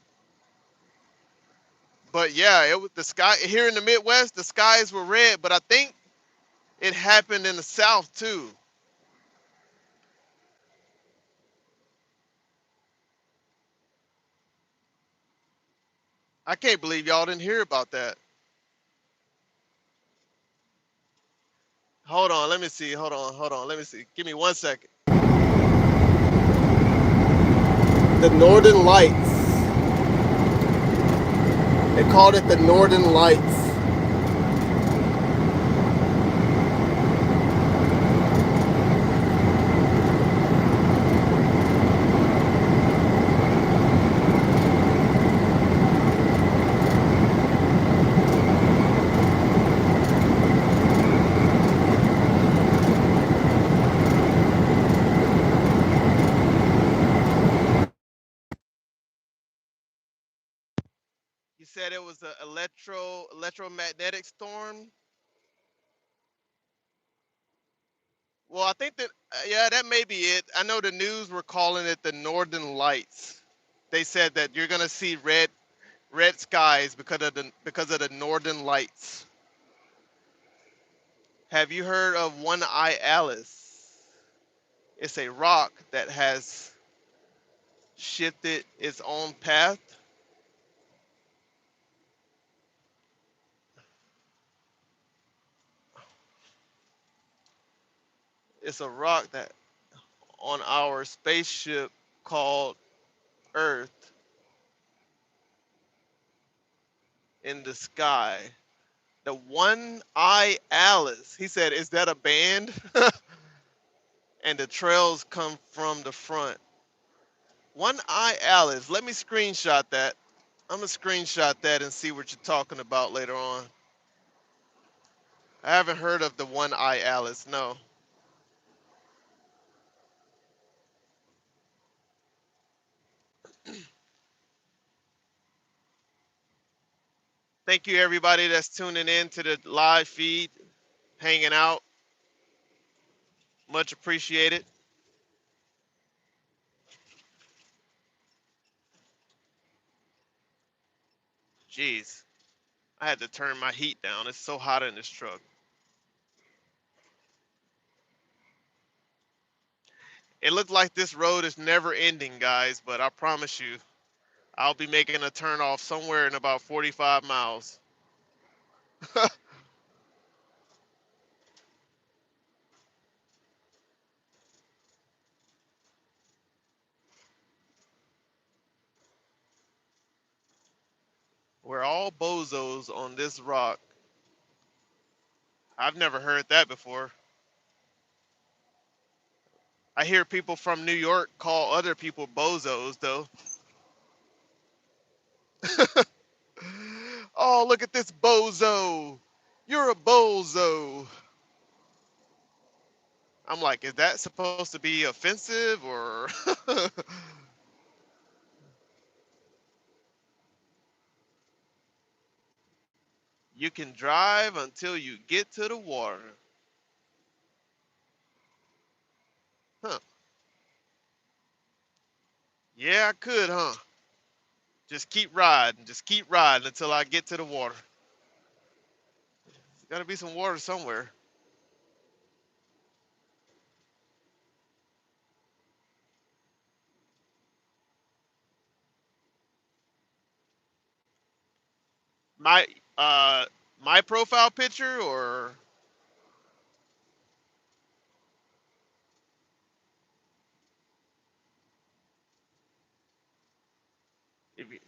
But yeah, it was the sky here in the Midwest. The skies were red, but I think it happened in the South too. I can't believe y'all didn't hear about that. Hold on, let me see. Hold on. Let me see. Give me 1 second. The Northern Lights. They called it the Northern Lights. You said it was an electromagnetic storm. Well, I think that yeah, that may be it. I know the news were calling it the Northern Lights. They said that you're gonna see red skies because of the Northern Lights. Have you heard of One Eye Alice? It's a rock that has shifted its own path. It's a rock that on our spaceship called Earth in the sky. The One Eye Alice. He said, "Is that a band?" And the trails come from the front. One Eye Alice. Let me screenshot that. I'm gonna screenshot that and see what you're talking about later on. I haven't heard of the One Eye Alice. No. Thank you everybody that's tuning in to the live feed, hanging out. Much appreciated. Jeez, I had to turn my heat down. It's so hot in this truck. It looked like this road is never ending, guys, but I promise you, I'll be making a turn off somewhere in about 45 miles. We're all bozos on this rock. I've never heard that before. I hear people from New York call other people bozos, though. Oh, look at this bozo. You're a bozo. I'm like, is that supposed to be offensive or? You can drive until you get to the water. Huh. Yeah, I could, huh? Just keep riding. Just keep riding until I get to the water. There's gotta be some water somewhere. My uh my profile picture or if you,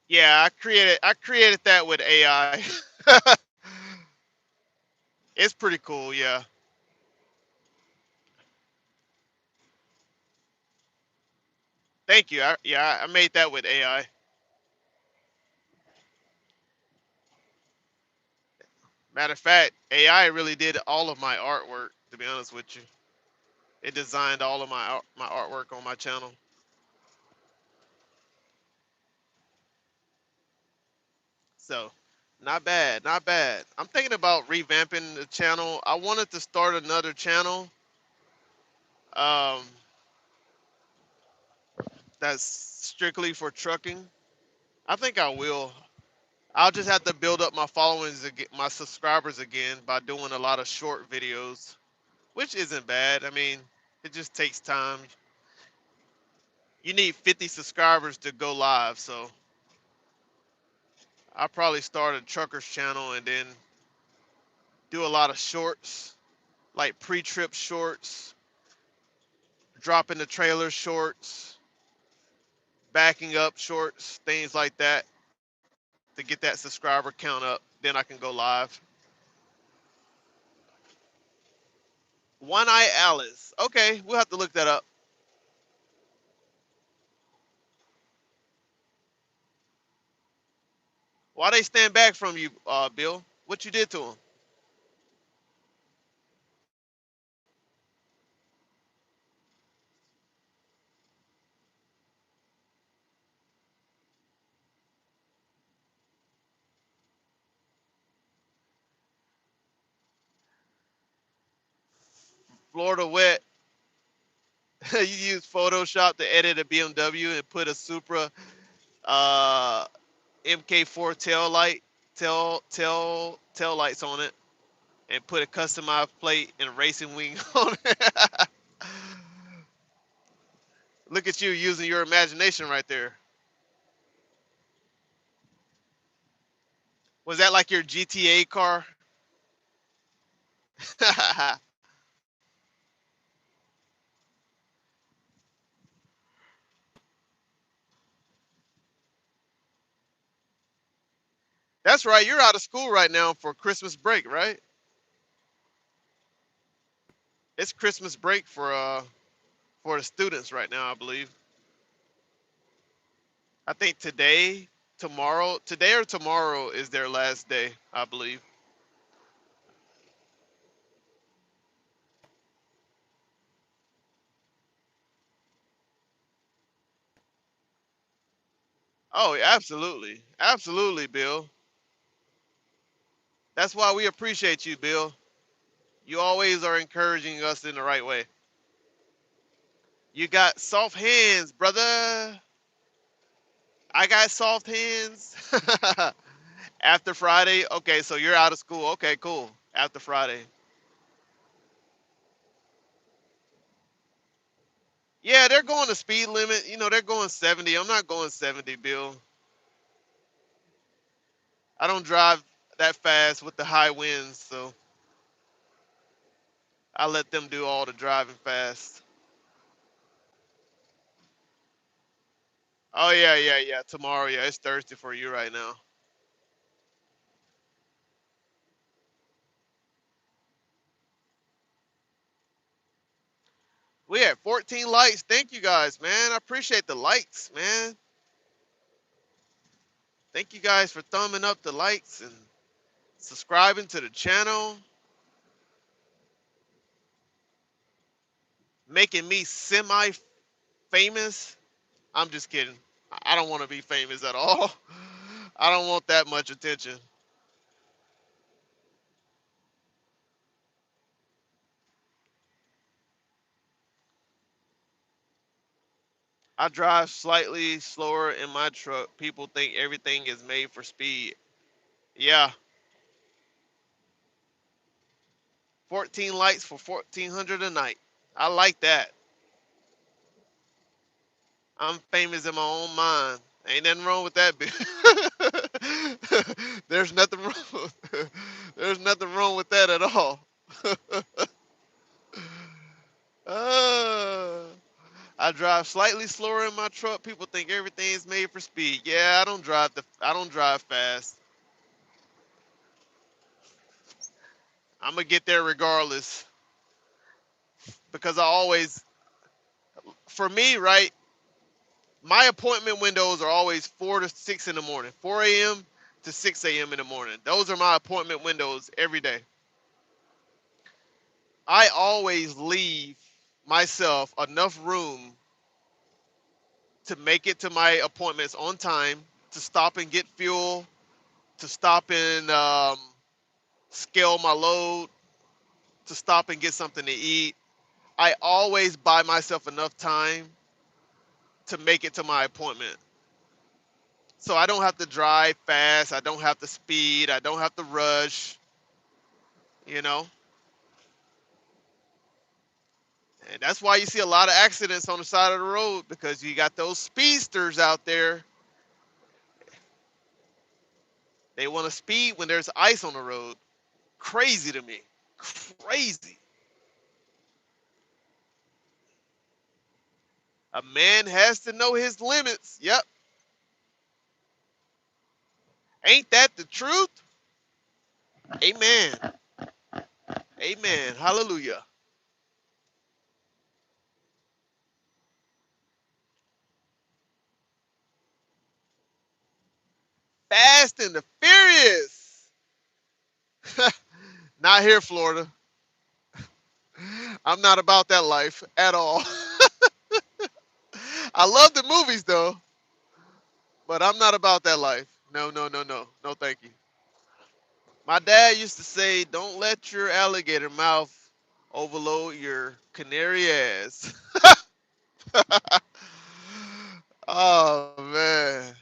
yeah, I created that with AI. It's pretty cool, yeah. Thank you. Yeah, I made that with AI. Matter of fact, AI really did all of my artwork. To be honest with you, it designed all of my artwork on my channel. So, not bad, not bad. I'm thinking about revamping the channel. I wanted to start another channel um, that's strictly for trucking. I think I will. I'll just have to build up my followings again, my subscribers again by doing a lot of short videos, which isn't bad. I mean, it just takes time. You need 50 subscribers to go live, so I'll probably start a truckers channel and then do a lot of shorts, like pre-trip shorts, dropping the trailer shorts, backing up shorts, things like that to get that subscriber count up. Then I can go live. One Eye Alice. Okay, we'll have to look that up. Why they stand back from you, Bill? What you did to them? Florida wet. You use Photoshop to edit a BMW and put a Supra uh, MK4 tail lights on it, and put a customized plate and racing wing on it. Look at you using your imagination right there. Was that like your GTA car? That's right. You're out of school right now for Christmas break, right? It's Christmas break for the students right now, I believe. I think today or tomorrow is their last day, I believe. Oh, absolutely. Absolutely, Bill. That's why we appreciate you, Bill. You always are encouraging us in the right way. You got soft hands, brother. I got soft hands. After Friday, okay, so you're out of school. Okay, cool. after Friday. Yeah, they're going the speed limit. You know, they're going 70. I'm not going 70, Bill. I don't drive that fast with the high winds, so I let them do all the driving fast. Oh yeah, yeah, yeah. Tomorrow, yeah, it's Thursday for you right now. We had 14 likes. Thank you guys, man. I appreciate the likes, man. Thank you guys for thumbing up the likes and subscribing to the channel, making me semi famous. I'm just kidding. I don't want to be famous at all. I don't want that much attention. I drive slightly slower in my truck. People think everything is made for speed. Yeah, 14 lights for 1400 a night. I like that. I'm famous in my own mind. Ain't nothing wrong with that, bitch. There's nothing wrong. There's nothing wrong with that at all. Uh, I drive slightly slower in my truck. People think everything is made for speed. Yeah, I don't drive fast. I'm gonna get there regardless because I always, for me, right? My appointment windows are always 4 to 6 in the morning, 4 a.m. to 6 a.m. in the morning. Those are my appointment windows every day. I always leave myself enough room to make it to my appointments on time, to stop and get fuel, to stop and scale my load, to stop and get something to eat. I always buy myself enough time to make it to my appointment. So I don't have to drive fast. I don't have to speed. I don't have to rush, you know? And that's why you see a lot of accidents on the side of the road because you got those speedsters out there. They want to speed when there's ice on the road. Crazy to me. Crazy. A man has to know his limits. Yep. Ain't that the truth? Amen. Amen. Hallelujah. Fast and the Furious. Not here, Florida. I'm not about that life at all. I love the movies though, but I'm not about that life. No, no, no, no. No, thank you. My dad used to say, don't let your alligator mouth overload your canary ass. Oh, man.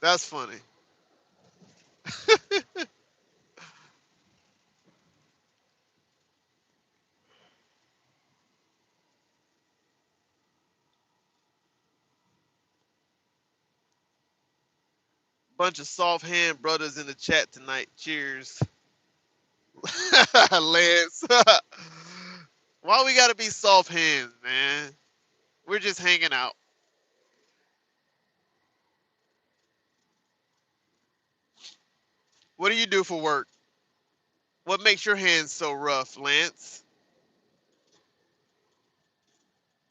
That's funny. Bunch of soft hand brothers in the chat tonight. Cheers. Lance. Why we gotta be soft hands, man? We're just hanging out. What do you do for work? What makes your hands so rough, Lance?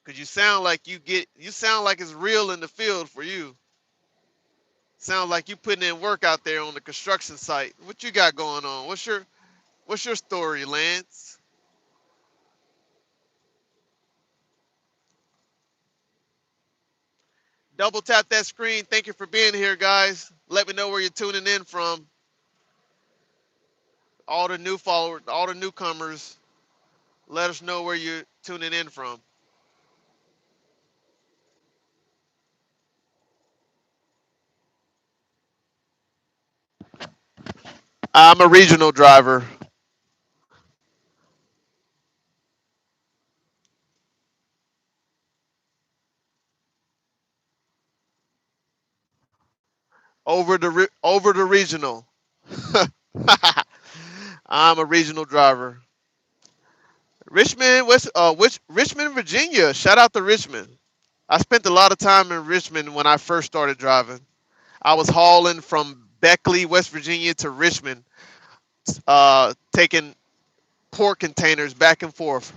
Cause you sound like it's real in the field for you. Sounds like you putting in work out there on the construction site. What you got going on? What's your story, Lance? Double tap that screen. Thank you for being here, guys. Let me know where you're tuning in from. All the new followers, all the newcomers, let us know where you're tuning in from. I'm a regional driver. Over the regional. I'm a regional driver. Richmond, Virginia. Shout out to Richmond. I spent a lot of time in Richmond when I first started driving. I was hauling from Beckley, West Virginia to Richmond, taking pork containers back and forth.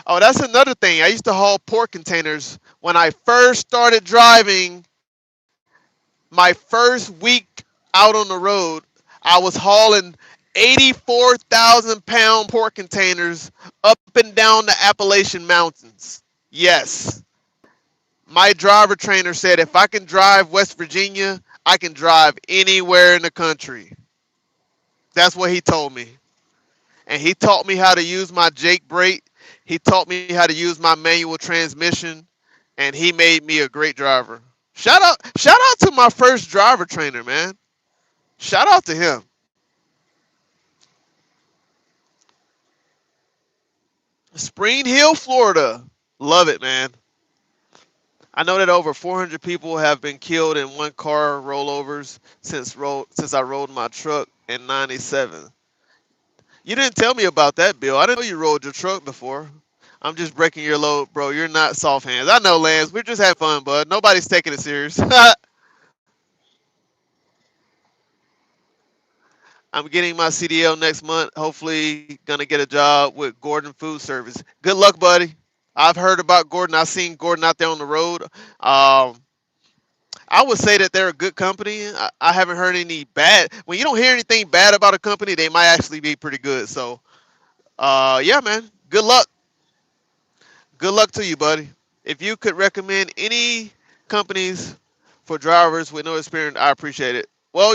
Oh, that's another thing. I used to haul pork containers when I first started driving. My first week out on the road, I was hauling 84,000 pound pork containers up and down the Appalachian Mountains. Yes. My driver trainer said if I can drive West Virginia, I can drive anywhere in the country. That's what he told me. And he taught me how to use my Jake brake. He taught me how to use my manual transmission, and he made me a great driver. Shout out to my first driver trainer, man. Shout out to him. Spring Hill, Florida. Love it, man. I know that over 400 people have been killed in one car rollovers since I rode my truck in '97. You didn't tell me about that, Bill. I didn't know you rode your truck before. I'm just breaking your load, bro. You're not soft hands. I know, Lance. We're just having fun, bud. Nobody's taking it serious. I'm getting my CDL next month. Hopefully, gonna get a job with Gordon Food Service. Good luck, buddy. I've heard about Gordon. I've seen Gordon out there on the road. I would say that they're a good company. I haven't heard any bad. When you don't hear anything bad about a company, they might actually be pretty good. So, yeah, man. Good luck. Good luck to you, buddy. If you could recommend any companies for drivers with no experience, I appreciate it. Well,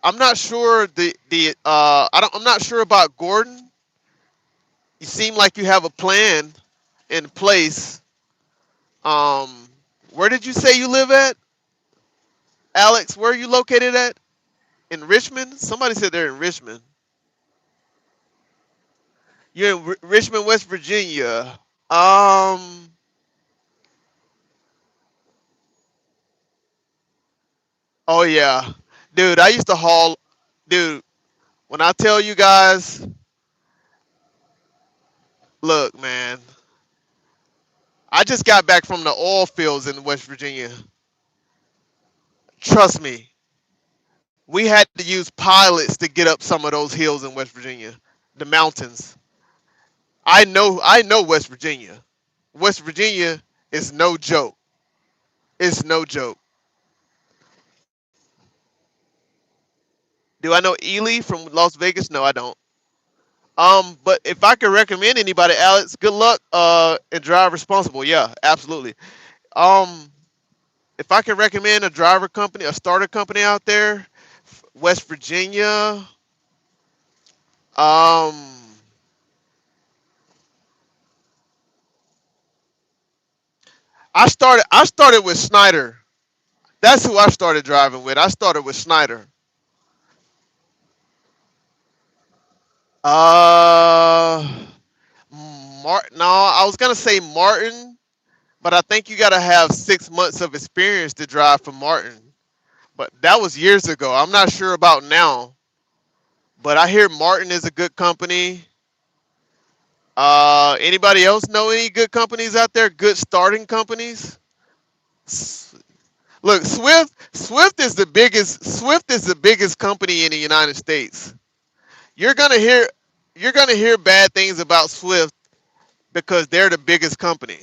I'm not sure I'm not sure about Gordon. You seem like you have a plan in place. Um, where did you say you live at, Alex? Where are you located at? In Richmond? Somebody said they're in Richmond. You're in Richmond, West Virginia. Um, oh yeah, dude. I used to haul, dude. When I tell you guys, look, man. I just got back from the oil fields in West Virginia. Trust me, we had to use pilots to get up some of those hills in West Virginia, the mountains. I know West Virginia. West Virginia is no joke. It's no joke. Do I know Ely from Las Vegas? No, I don't. But if I could recommend anybody, Alex, good luck. And drive responsible. Yeah, absolutely. Um, if I could recommend a driver company, a starter company out there, West Virginia. Um, I started with Snyder. That's who I started driving with. I started with Snyder. Uh, Martin. No, I was gonna say Martin, but I think you gotta have 6 months of experience to drive for Martin. But that was years ago. I'm not sure about now. But I hear Martin is a good company. Anybody else know any good companies out there? Good starting companies? S- Look, Swift is the biggest company in the United States. You're gonna hear you're gonna hear bad things about Swift because they're the biggest company.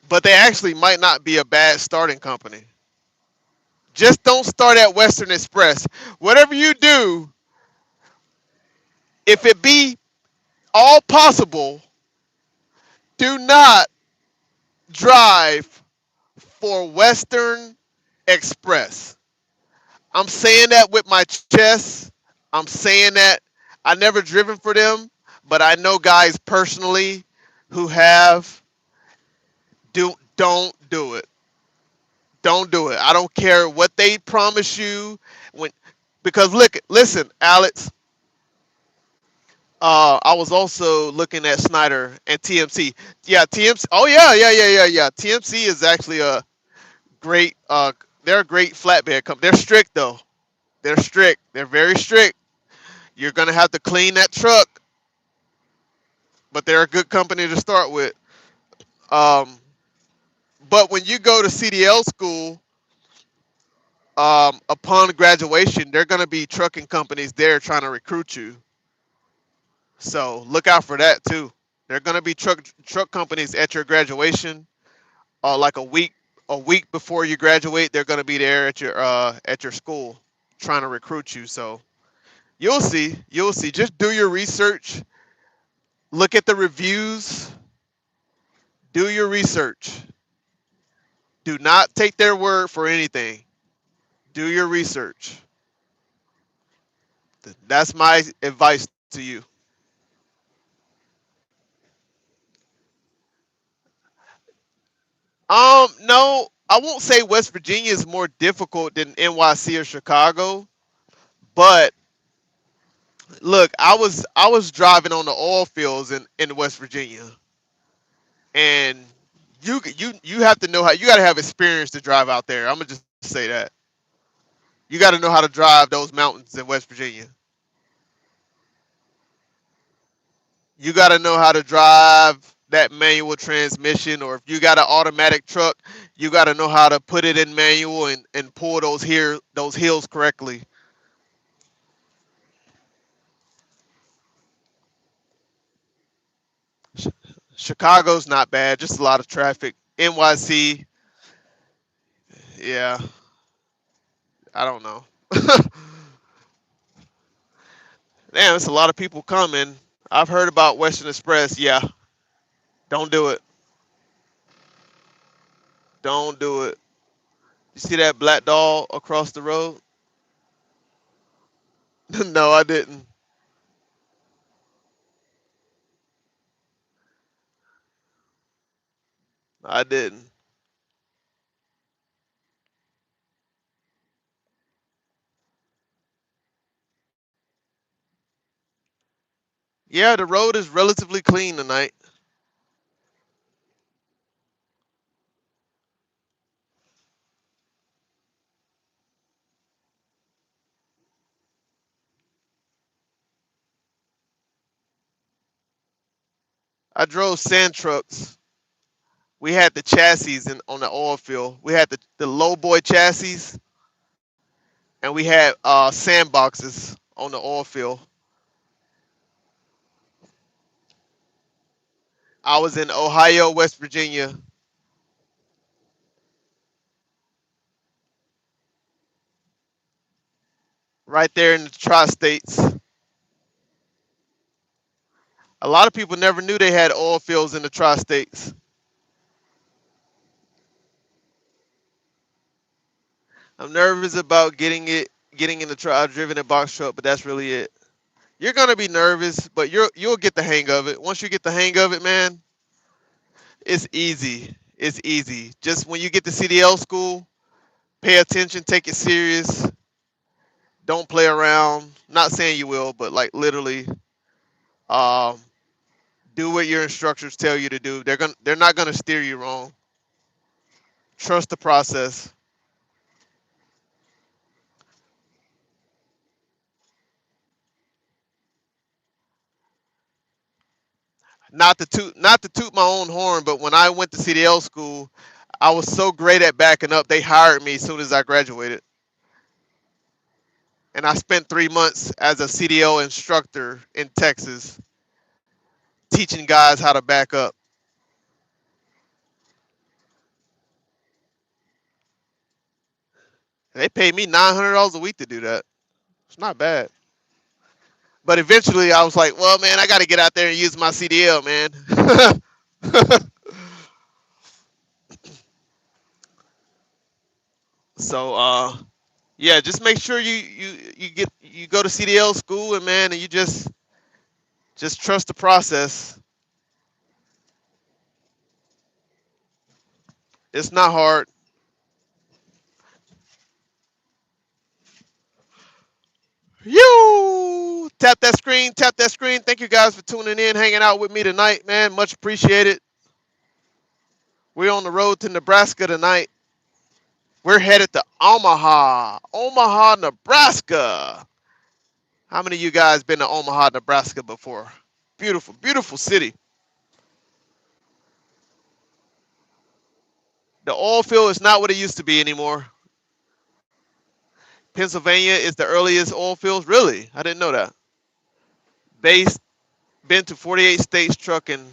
But they actually might not be a bad starting company. Just don't start at Western Express. Whatever you do, if it be all possible, do not drive for Western Express. I'm saying that with my chest. I'm saying that I never driven for them, but I know guys personally who have. Don't do it. Don't do it. I don't care what they promise you. When because look, listen, Alex. I was also looking at Snyder and TMC. Yeah, TMC. Oh yeah. TMC is actually a great. They're a great flatbed company. They're strict though. They're strict. They're very strict. You're gonna have to clean that truck, but they're a good company to start with. Um, but when you go to CDL school, upon graduation, they're gonna be trucking companies there trying to recruit you. So look out for that too. They're gonna be truck companies at your graduation, like a week before you graduate. They're gonna be there at your school trying to recruit you. So you'll see, you'll see. Just do your research. Look at the reviews. Do your research. Do not take their word for anything. Do your research. That's my advice to you. No, I won't say West Virginia is more difficult than NYC or Chicago, but look, I was driving on the oil fields in West Virginia, and you have to know how you got to have experience to drive out there. I'm gonna just say that you got to know how to drive those mountains in West Virginia. You got to know how to drive that manual transmission, or if you got an automatic truck, you got to know how to put it in manual and pull those hills correctly. Chicago's not bad, just a lot of traffic. NYC, yeah, I don't know. Damn, it's a lot of people coming. I've heard about Western Express. Yeah, don't do it. Don't do it. You see that black doll across the road? No, I didn't. I didn't. Yeah, the road is relatively clean tonight. I drove sand trucks. We had the chassis on the oil field. We had the low boy chassis, and we had sandboxes on the oil field. I was in Ohio, West Virginia, right there in the tri-states. A lot of people never knew they had oil fields in the tri-states. I'm nervous about getting in the truck. I've driven a box truck, but that's really it. You're gonna be nervous, but you'll get the hang of it. Once you get the hang of it, man, it's easy. It's easy. Just when you get to CDL school, pay attention, take it serious. Don't play around. Not saying you will, but like literally, um, do what your instructors tell you to do. They're not gonna steer you wrong. Trust the process. Not to toot my own horn, but when I went to CDL school, I was so great at backing up. They hired me as soon as I graduated, and I spent 3 months as a CDL instructor in Texas, teaching guys how to back up. They paid me $900 a week to do that. It's not bad. But eventually, I was like, well, man, I got to get out there and use my CDL, man. So, yeah, just make sure you go to CDL school, and man, and you just trust the process. It's not hard. You tap that screen, tap that screen. Thank you guys for tuning in, hanging out with me tonight, man. Much appreciated. We're on the road to Nebraska tonight. We're headed to Omaha, Nebraska. How many of you guys been to Omaha, Nebraska before? Beautiful, beautiful city. The oil field is not what it used to be anymore. Pennsylvania is the earliest oil fields. Really? I didn't know that. Based, been to 48 states trucking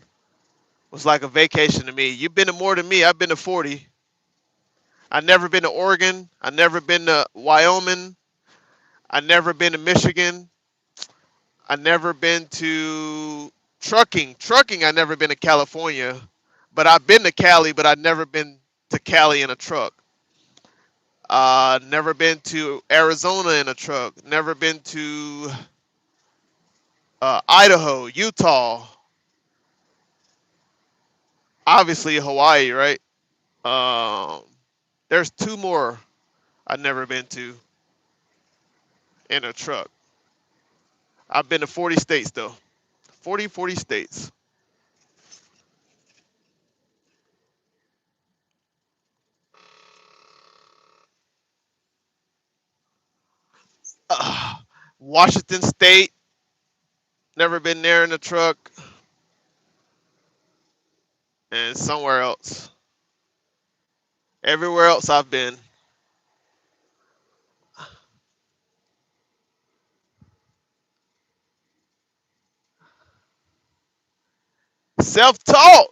was like a vacation to me. You've been to more than me. I've been to 40. I've never been to Oregon. I've never been to Wyoming. I've never been to Michigan. I've never been to trucking. Trucking, I've never been to California. But I've been to Cali, but I've never been to Cali in a truck. Never been to Arizona in a truck. Never been to Idaho, Utah, obviously Hawaii, right? Um, there's two more I've never been to in a truck. I've been to 40 states though. 40 states. Uh, Washington State, never been there in a truck, and somewhere else. Everywhere else I've been. Self-taught.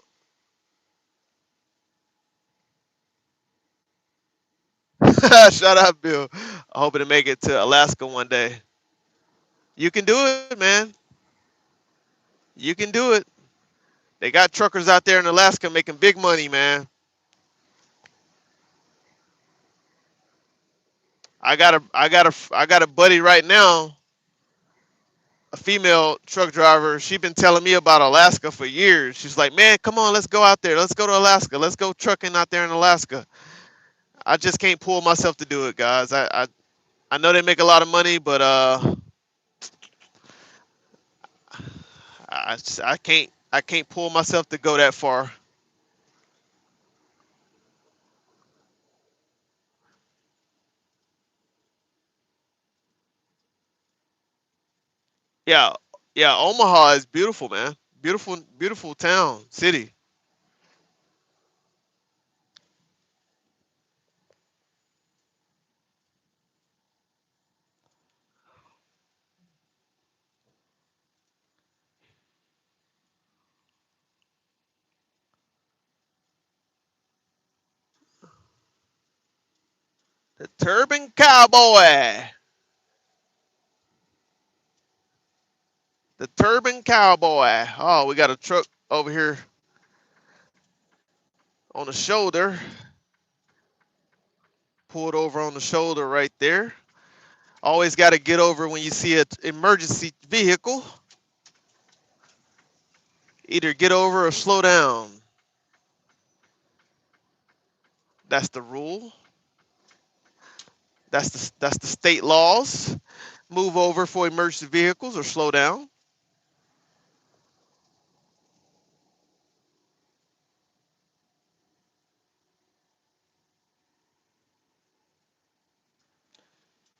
Shout out, Bill. I hope to make it to Alaska one day. You can do it, man. You can do it. They got truckers out there in Alaska making big money, man. I got a buddy right now, a female truck driver. She been telling me about Alaska for years. She's like, "Man, come on, let's go out there. Let's go to Alaska. Let's go trucking out there in Alaska." I just can't pull myself to do it, guys. I know they make a lot of money, but I can't pull myself to go that far. Yeah, yeah. Omaha is beautiful, man. Beautiful, beautiful town, city. The Turban Cowboy. The Turban Cowboy. Oh, we got a truck over here on the shoulder. Pulled over on the shoulder right there. Always got to get over when you see an emergency vehicle. Either get over or slow down. That's the rule. That's the state laws. Move over for emergency vehicles or slow down.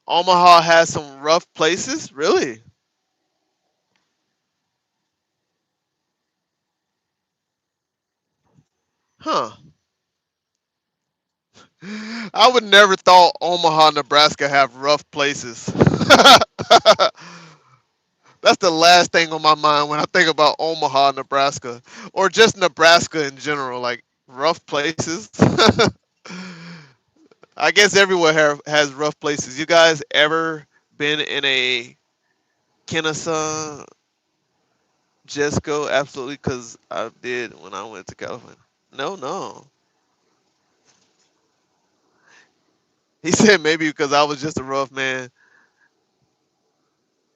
Omaha has some rough places, really. Huh. I would never thought Omaha, Nebraska have rough places. That's the last thing on my mind when I think about Omaha, Nebraska, or just Nebraska in general, like rough places. I guess everywhere has rough places. You guys ever been in a Kennesaw, Jesco? Absolutely, because I did when I went to California. No, no. He said maybe because I was just a rough man.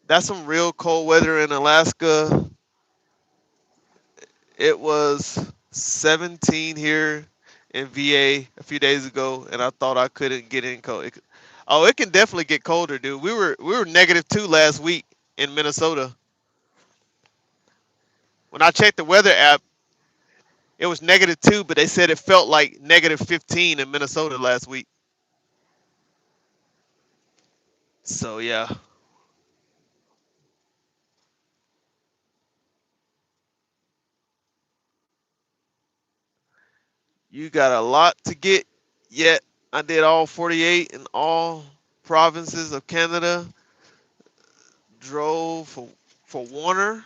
That's some real cold weather in Alaska. It was 17 here in VA a few days ago, and I thought I couldn't get in cold. Oh, it can definitely get colder, dude. We were -2 last week in Minnesota. When I checked the weather app, it was -2, but they said it felt like -15 in Minnesota last week. So yeah, you got a lot to get yet. I did all 48 in all provinces of Canada. Drove for Warner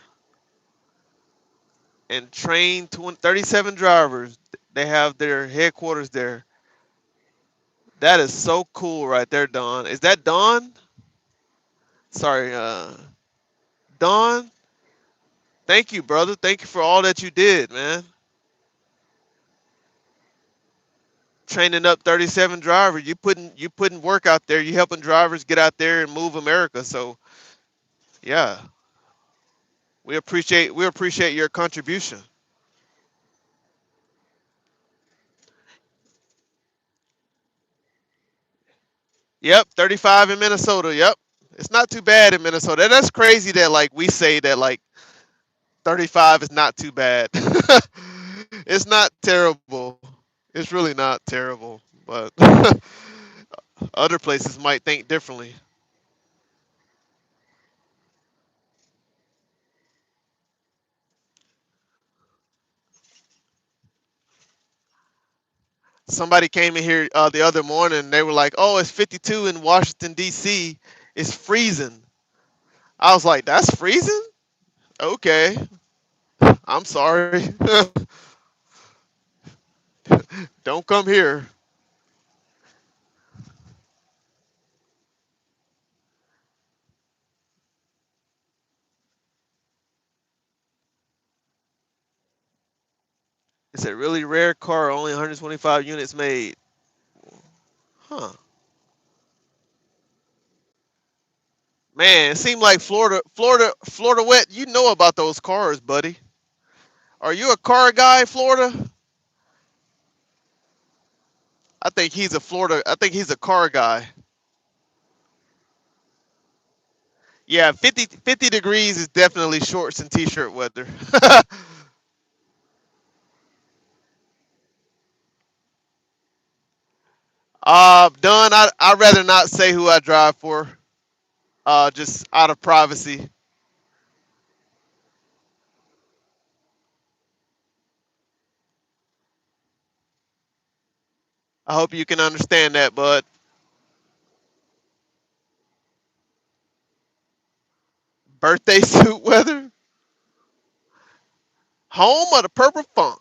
and trained 37 drivers. They have their headquarters there. That is so cool right there, Don. Is that Don? Sorry, Don. Thank you, brother. Thank you for all that you did, man. Training up 37 drivers. You putting work out there. You helping drivers get out there and move America. So yeah, we appreciate your contribution. Yep, 35 in Minnesota. Yep. It's not too bad in Minnesota. That's crazy that like we say that like 35 is not too bad. It's not terrible. It's really not terrible, but other places might think differently. Somebody came in here the other morning. They were like, "Oh, it's 52 in Washington D.C. It's freezing." I was like, "That's freezing? Okay, I'm sorry. Don't come here." It's a really rare car, only 125 units made. Huh? Man, it seemed like Florida wet. You know about those cars, buddy. Are you a car guy, Florida? I think he's a Florida. I think he's a car guy. Yeah, 50 degrees is definitely shorts and t-shirt weather. Done. I'd rather not say who I drive for. Just out of privacy. I hope you can understand that, bud. Birthday suit weather. Home of the purple funk.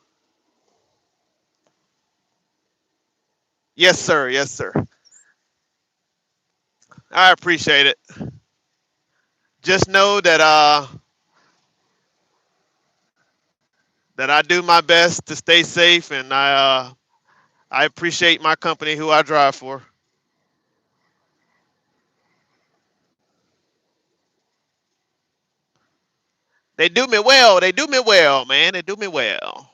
Yes, sir. Yes, sir. I appreciate it. Just know that I do my best to stay safe, and I appreciate my company, who I drive for. They do me well. They do me well, man. They do me well.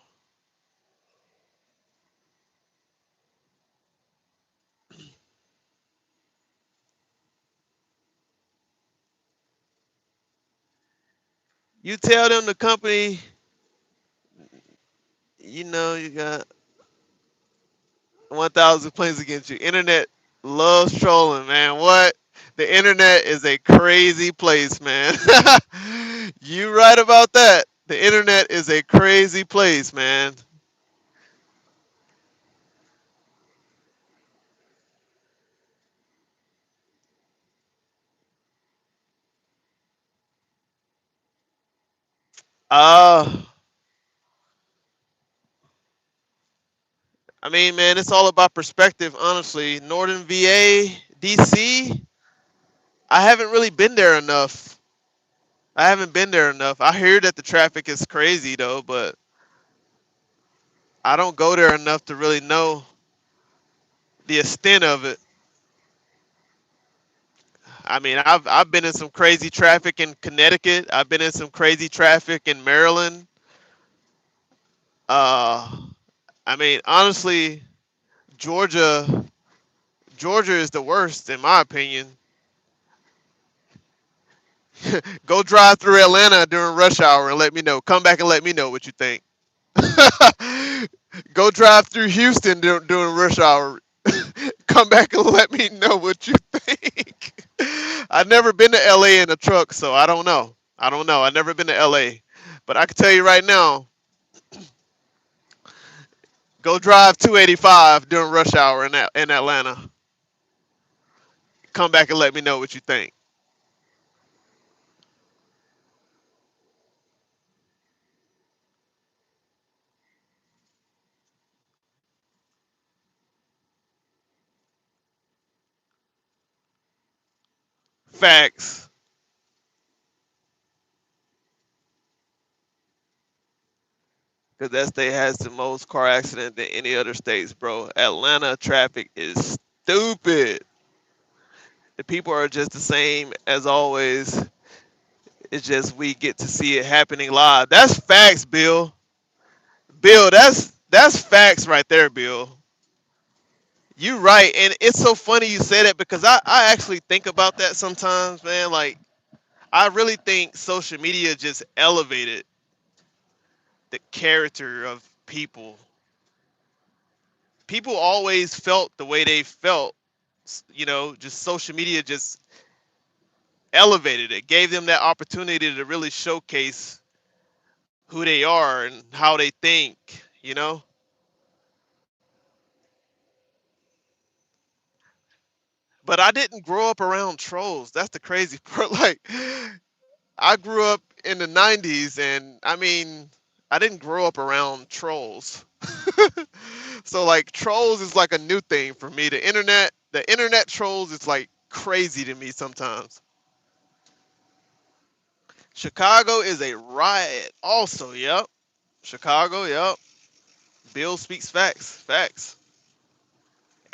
You tell them the company, you got 1,000 complaints against you. Internet loves trolling, man. What? The internet is a crazy place, man. You right about that. The internet is a crazy place, man. Uh, I mean, man, it's all about perspective, honestly. Northern VA, DC, I haven't really been there enough. I haven't been there enough. I hear that the traffic is crazy though, but I don't go there enough to really know the extent of it. I mean, I've been in some crazy traffic in Connecticut. I've been in some crazy traffic in Maryland. Uh, I mean, honestly, Georgia, Georgia is the worst, in my opinion. Go drive through Atlanta during rush hour and let me know. Come back and let me know what you think. Go drive through Houston during rush hour. Come back and let me know what you think. I've never been to LA in a truck, so I don't know. I don't know. I've never been to LA. But I can tell you right now, go drive 285 during rush hour in Atlanta. Come back and let me know what you think. Facts. Because that state has the most car accident than any other states, bro. Atlanta traffic is stupid. The people are just the same as always. It's just we get to see it happening live. That's facts, Bill. Bill, that's facts right there, Bill. You right, and it's so funny you say that because I actually think about that sometimes, man. Like I really think social media just elevated the character of people. People always felt the way they felt. Just social media just elevated it, gave them that opportunity to really showcase who they are and how they think. But I didn't grow up around trolls. That's the crazy part. Like, I grew up in the 90s, and I mean, I didn't grow up around trolls. So, like, trolls is like a new thing for me. The internet trolls is like crazy to me sometimes. Chicago is a riot, also. Yep. Chicago, yep. Bill speaks facts. Facts.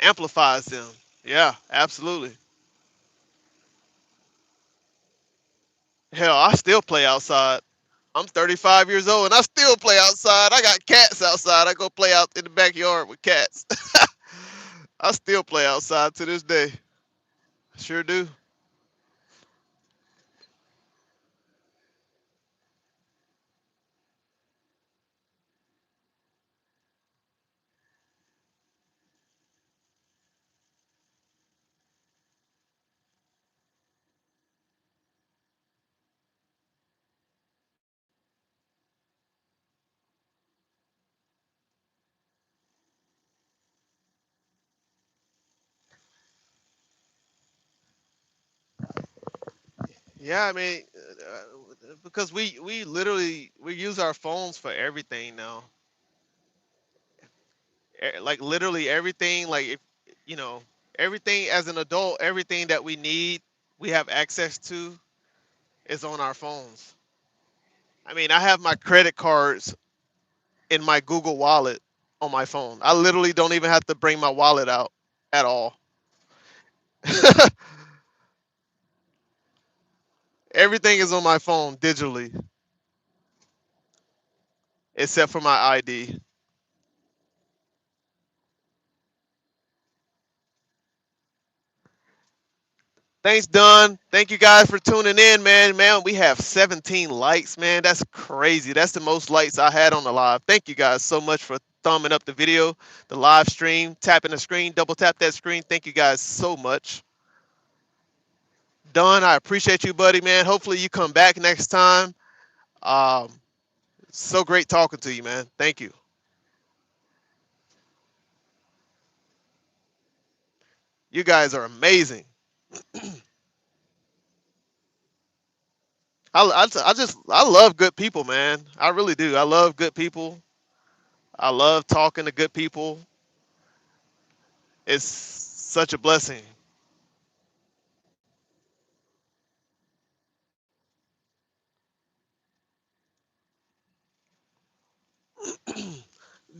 Amplifies them. Yeah, absolutely. Hell, I still play outside. I'm 35 years old and I still play outside. I got cats outside. I go play out in the backyard with cats. I still play outside to this day. Sure do. Yeah, I mean, because we literally we use our phones for everything now. Like literally everything. Like if you know everything as an adult, everything that we need, we have access to is on our phones. I mean, I have my credit cards in my Google Wallet on my phone. I literally don't even have to bring my wallet out at all. Everything is on my phone digitally, except for my ID. Thanks, Don. Thank you guys for tuning in, man. Man, we have 17 likes, man. That's crazy. That's the most likes I had on the live. Thank you guys so much for thumbing up the video, the live stream, tapping the screen, double tap that screen. Thank you guys so much. Don, I appreciate you, buddy, man. Hopefully you come back next time. Um, so great talking to you, man. Thank you. You guys are amazing. I love good people, man. I really do. I love good people. I love talking to good people. It's such a blessing.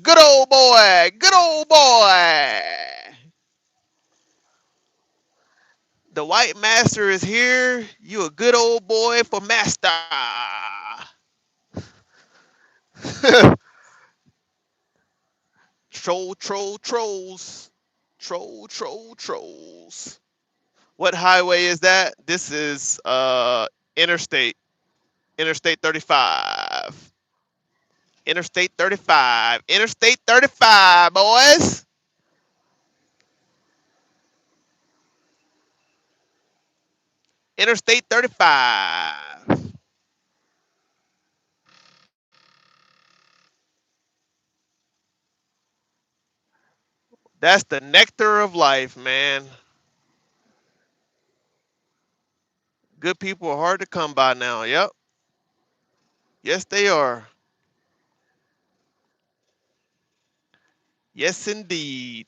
Good old boy. Good old boy. The white master is here. You a good old boy for master. Troll, troll, trolls. Trolls. What highway is that? This is Interstate. Interstate 35. Interstate 35. Interstate 35, boys. Interstate 35. That's the nectar of life, man. Good people are hard to come by now. Yep. Yes, they are. Yes, indeed.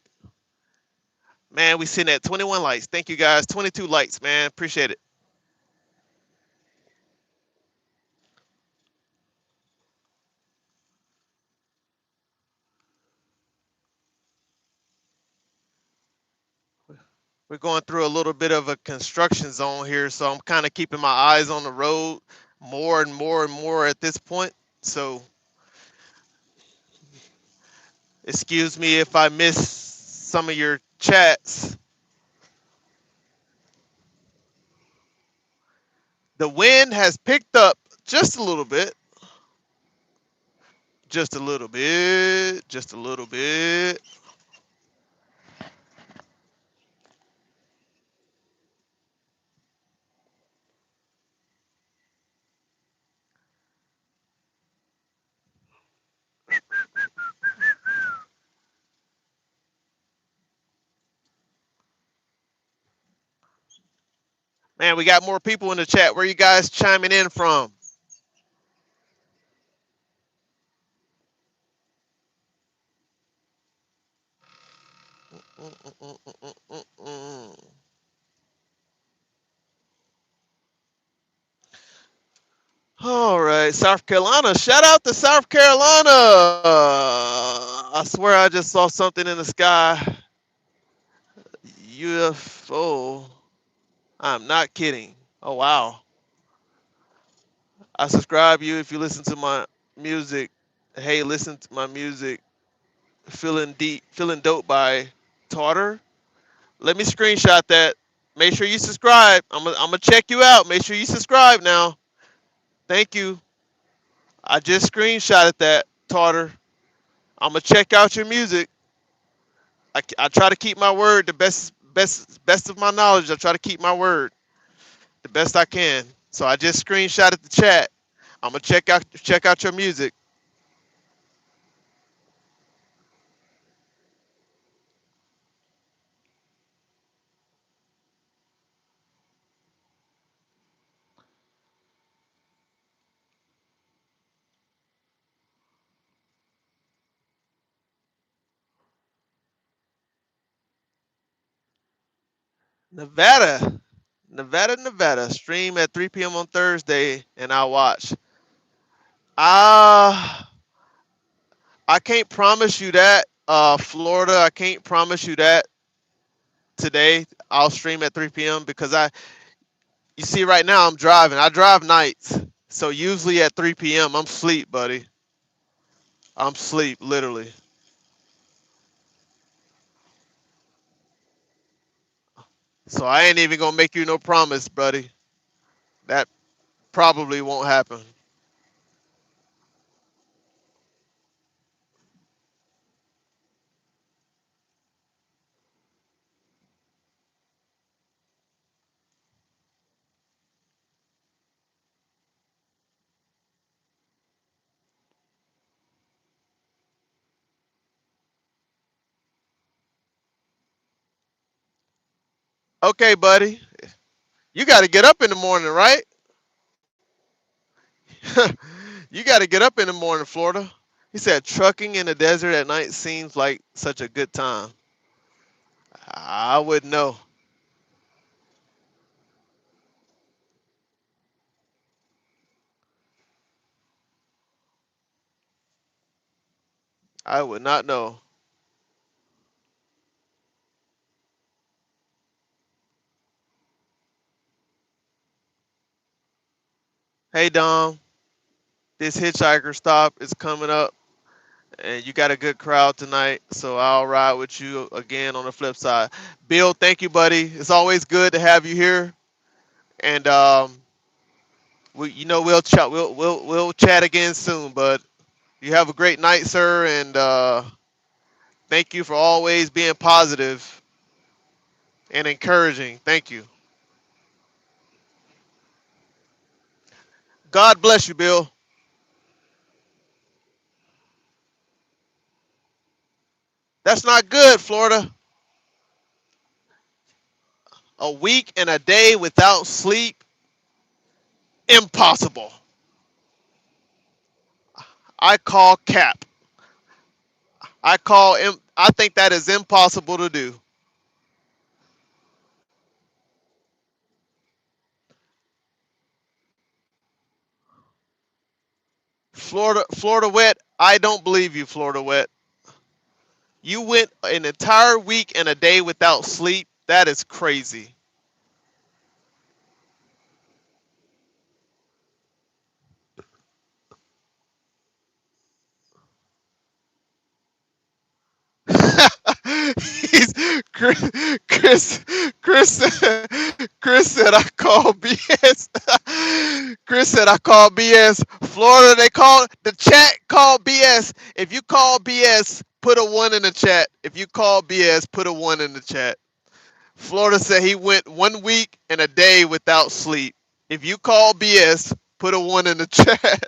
Man, we sitting at 21 likes. Thank you guys. 22 likes, man. Appreciate it. We're going through a little bit of a construction zone here, so I'm kind of keeping my eyes on the road more and more and more at this point. So, excuse me if I miss some of your chats. The wind has picked up just a little bit. Just a little bit. Just a little bit. Man, we got more people in the chat. Where you guys chiming in from? All right, South Carolina. Shout out to South Carolina. I swear I just saw something in the sky. UFO. I'm not kidding. Oh wow. I subscribe you if you listen to my music. Hey, listen to my music. Feeling deep, feeling dope by Tartar. Let me screenshot that. Make sure you subscribe. I'm gonna check you out. Make sure you subscribe now. Thank you. I just screenshotted that, Tartar. I'm gonna check out your music. I try to keep my word the best of my knowledge. I try to keep my word the best I can. So I just screenshotted the chat. I'm gonna check out your music. Nevada, Nevada. Stream at 3 p.m. on Thursday, and I'll watch. Ah, I can't promise you that. Florida, I can't promise you that today. I'll stream at 3 p.m. because you see, right now I'm driving. I drive nights, so usually at 3 p.m. I'm sleep, buddy. I'm sleep, literally. So I ain't even gonna make you no promise, buddy. That probably won't happen. Okay, buddy. You got to get up in the morning, right? You got to get up in the morning, Florida. He said trucking in the desert at night seems like such a good time. I wouldn't know. I would not know. Hey, Dom, this hitchhiker stop is coming up and you got a good crowd tonight. So I'll ride with you again on the flip side. Bill, thank you, buddy. It's always good to have you here, and we'll chat again soon. But you have a great night, sir, and thank you for always being positive and encouraging. Thank you. God bless you, Bill. That's not good, Florida. A week and a day without sleep, impossible. I call cap. I think that is impossible to do. Florida wet. I don't believe you, Florida wet. You went an entire week and a day without sleep. That is crazy. He's Chris. Chris. Chris said I call BS. Chris said I call BS. Florida, they call the chat call BS. If you call BS, put a one in the chat. If you call BS, put a one in the chat. Florida said he went 1 week and a day without sleep. If you call BS, put a one in the chat.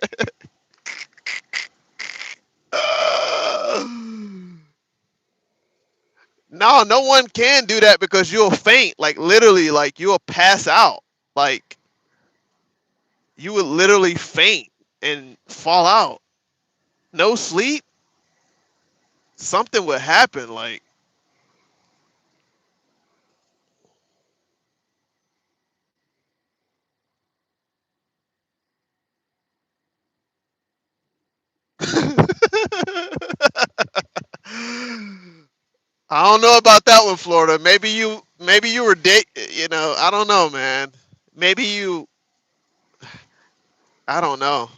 No, no one can do that because you'll faint. Like literally, like you'll pass out. Like you would literally faint and fall out. No sleep, something would happen. Like I don't know about that one, Florida. Maybe you were date. You know, I don't know, man. Maybe you. I don't know.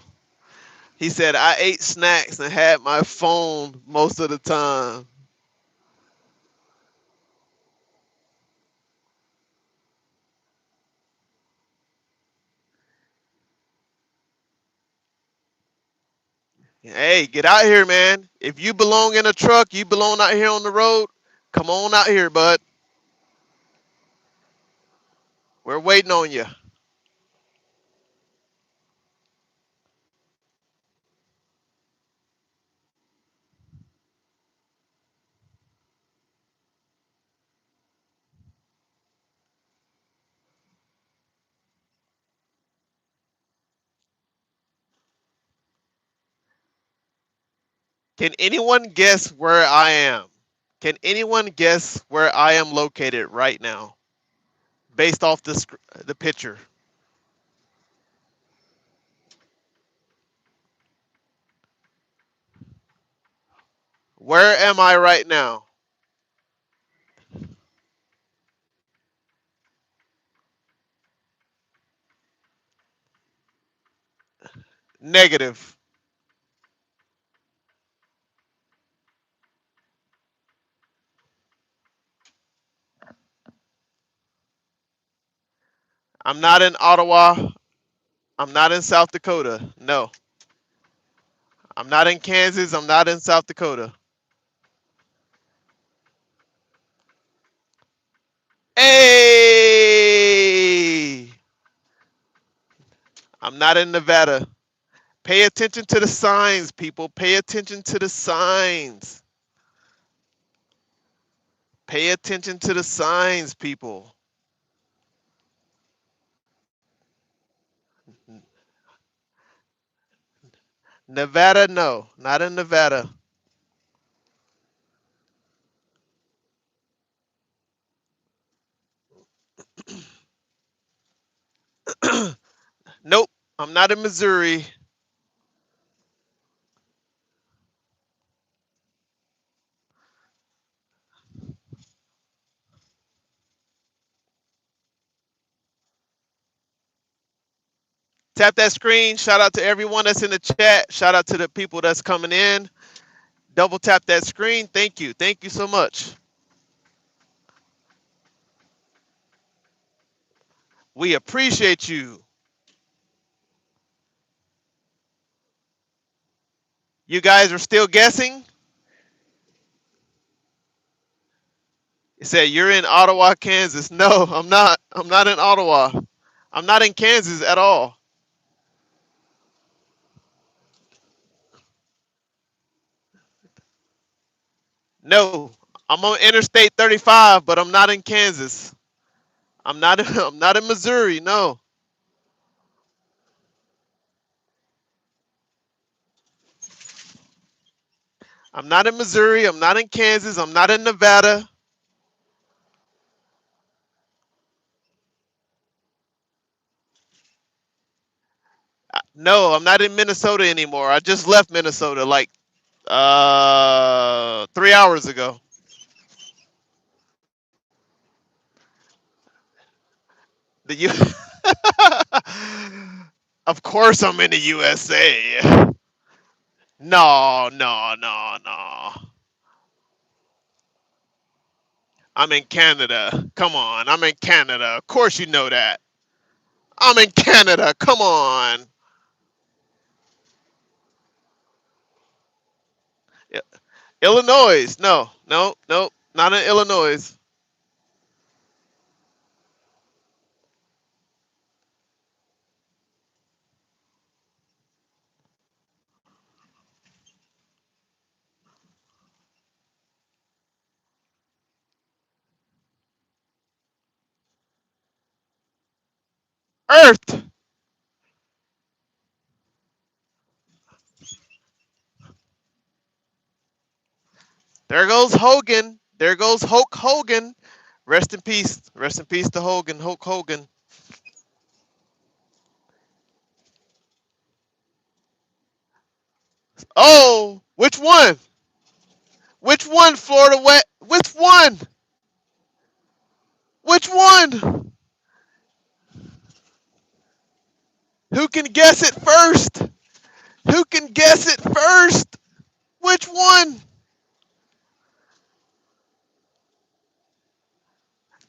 He said I ate snacks and had my phone most of the time. Hey, get out here, man. If you belong in a truck, you belong out here on the road. Come on out here, bud. We're waiting on you. Can anyone guess where I am? Can anyone guess where I am located right now, based off the picture? Where am I right now? Negative. I'm not in Ottawa. I'm not in South Dakota. No. I'm not in Kansas. I'm not in South Dakota. Hey! I'm not in Nevada. Pay attention to the signs, people. Pay attention to the signs. Pay attention to the signs, people. Nevada, no. Not in Nevada. Nope. I'm not in Missouri. Tap that screen. Shout out to everyone that's in the chat. Shout out to the people that's coming in. Double tap that screen. Thank you. Thank you so much. We appreciate you. You guys are still guessing? It said you're in Ottawa, Kansas. No, I'm not. I'm not in Ottawa. I'm not in Kansas at all. No, I'm on Interstate 35, but I'm not in Kansas. I'm not. I'm not in Missouri. No, I'm not in Missouri. I'm not in Kansas. I'm not in Nevada. No, I'm not in Minnesota anymore. I just left Minnesota like 3 hours ago. The U. Of course, I'm in the USA. No, no, no, no. I'm in Canada. Come on, I'm in Canada. Of course, you know that. I'm in Canada. Come on. I- Illinois. No, no, no. Not in Illinois. Earth. There goes Hogan. There goes Hulk Hogan. Rest in peace. Rest in peace to Hogan. Hulk Hogan. Oh, which one? Which one, Florida Wet? Which one? Which one? Who can guess it first? Who can guess it first? Which one?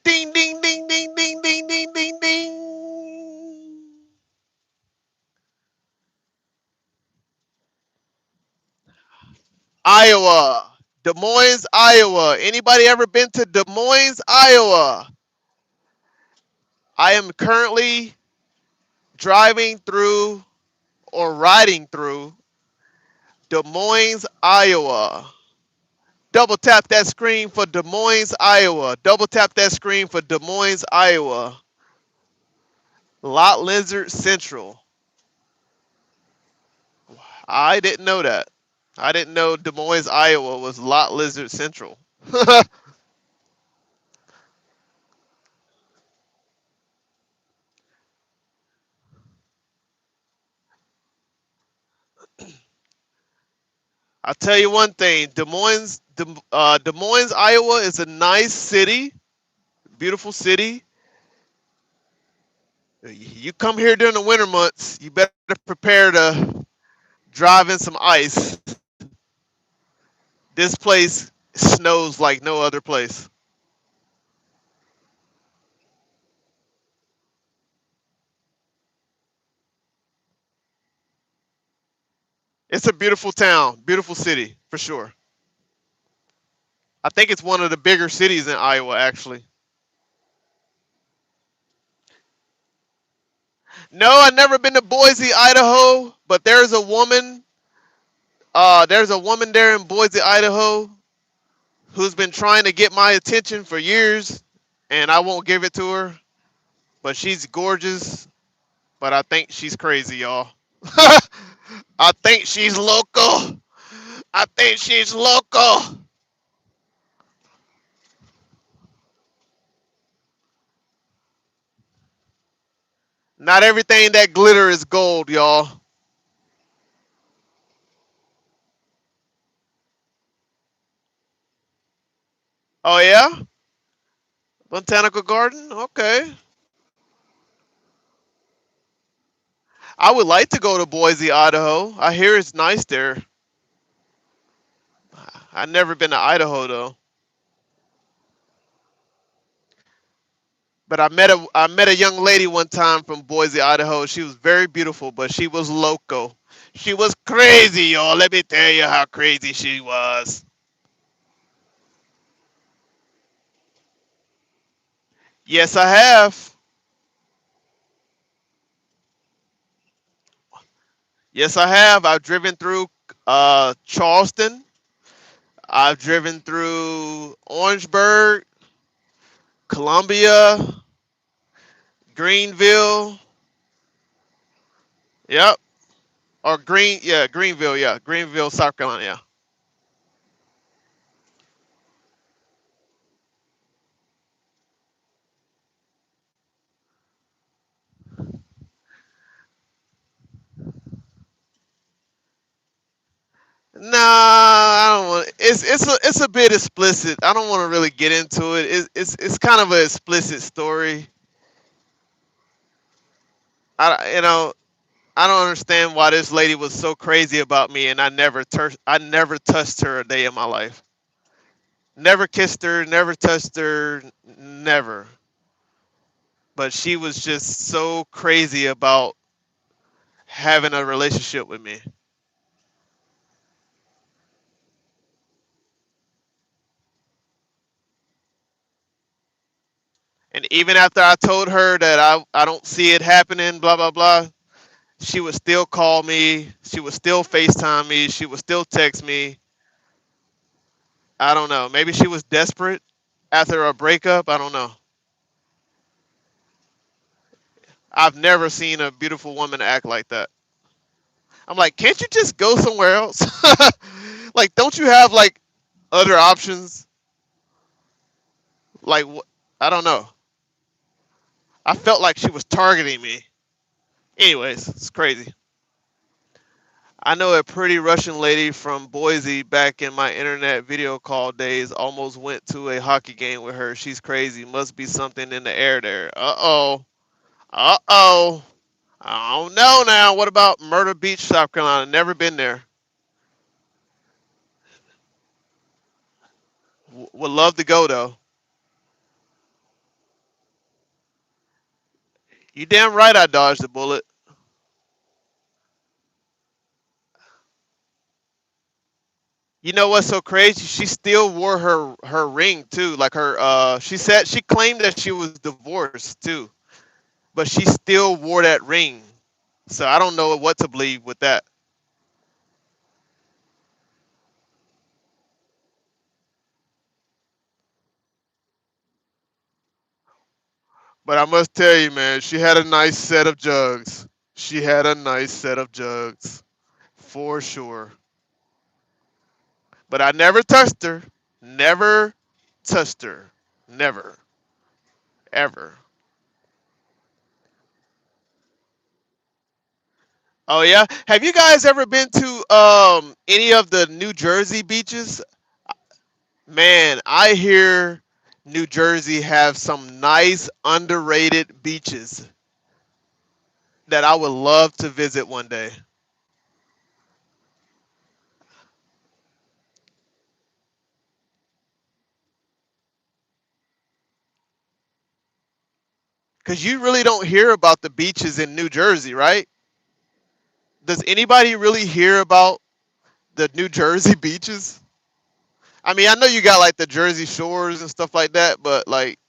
Ding, ding, ding, ding, ding, ding, ding, ding, ding. Iowa. Des Moines, Iowa. Anybody ever been to Des Moines, Iowa? I am currently driving through or riding through Des Moines, Iowa. Double tap that screen for Des Moines, Iowa. Double tap that screen for Des Moines, Iowa. Lot Lizard Central. I didn't know that. I didn't know Des Moines, Iowa was Lot Lizard Central. I'll tell you one thing: Des Moines, Iowa is a nice city, beautiful city. You come here during the winter months, you better prepare to drive in some ice. This place snows like no other place. It's a beautiful town, beautiful city for sure. I think it's one of the bigger cities in Iowa, actually. No, I've never been to Boise, Idaho, but there's a woman. There's a woman there in Boise, Idaho, who's been trying to get my attention for years, and I won't give it to her. But she's gorgeous, but I think she's crazy, y'all. I think she's local. I think she's local. Not everything that glitter is gold, y'all. Oh yeah, botanical garden. Okay, I would like to go to Boise, Idaho. I hear it's nice there. I never been to Idaho though. But I met a young lady one time from Boise, Idaho. She was very beautiful, but she was loco. She was crazy, y'all. Let me tell you how crazy she was. Yes, I have. Yes, I have. I've driven through Charleston. I've driven through Orangeburg, Columbia, Greenville. Yep. Or yeah, Greenville, yeah. Greenville, South Carolina, yeah. Nah, I don't want. It's a bit explicit. I don't want to really get into it. It's kind of an explicit story. I don't understand why this lady was so crazy about me, and I never touched her a day in my life. Never kissed her, never touched her, never. But she was just so crazy about having a relationship with me. And even after I told her that I don't see it happening, blah blah blah, she would still call me. She would still FaceTime me. She would still text me. I don't know. Maybe she was desperate after a breakup. I don't know. I've never seen a beautiful woman act like that. I'm like, can't you just go somewhere else? Like, don't you have like other options? Like, I don't know. I felt like she was targeting me. Anyways, it's crazy. I know a pretty Russian lady from Boise back in my internet video call days. Almost went to a hockey game with her. She's crazy. Must be something in the air there. Uh oh. Uh oh. I don't know now. What about Myrtle Beach, South Carolina? Never been there. Would love to go though. You damn right I dodged the bullet. You know what's so crazy? She still wore her ring too. Like she said she claimed that she was divorced too, but she still wore that ring. So I don't know what to believe with that. But I must tell you, man, she had a nice set of jugs. She had a nice set of jugs, for sure. But I never touched her. Never touched her. Never. Ever. Oh yeah. Have you guys ever been to any of the New Jersey beaches? Man, I hear New Jersey have some nice underrated beaches that I would love to visit one day. Cause you really don't hear about the beaches in New Jersey, right? Does anybody really hear about the New Jersey beaches? I mean, I know you got like the Jersey Shores and stuff like that, but like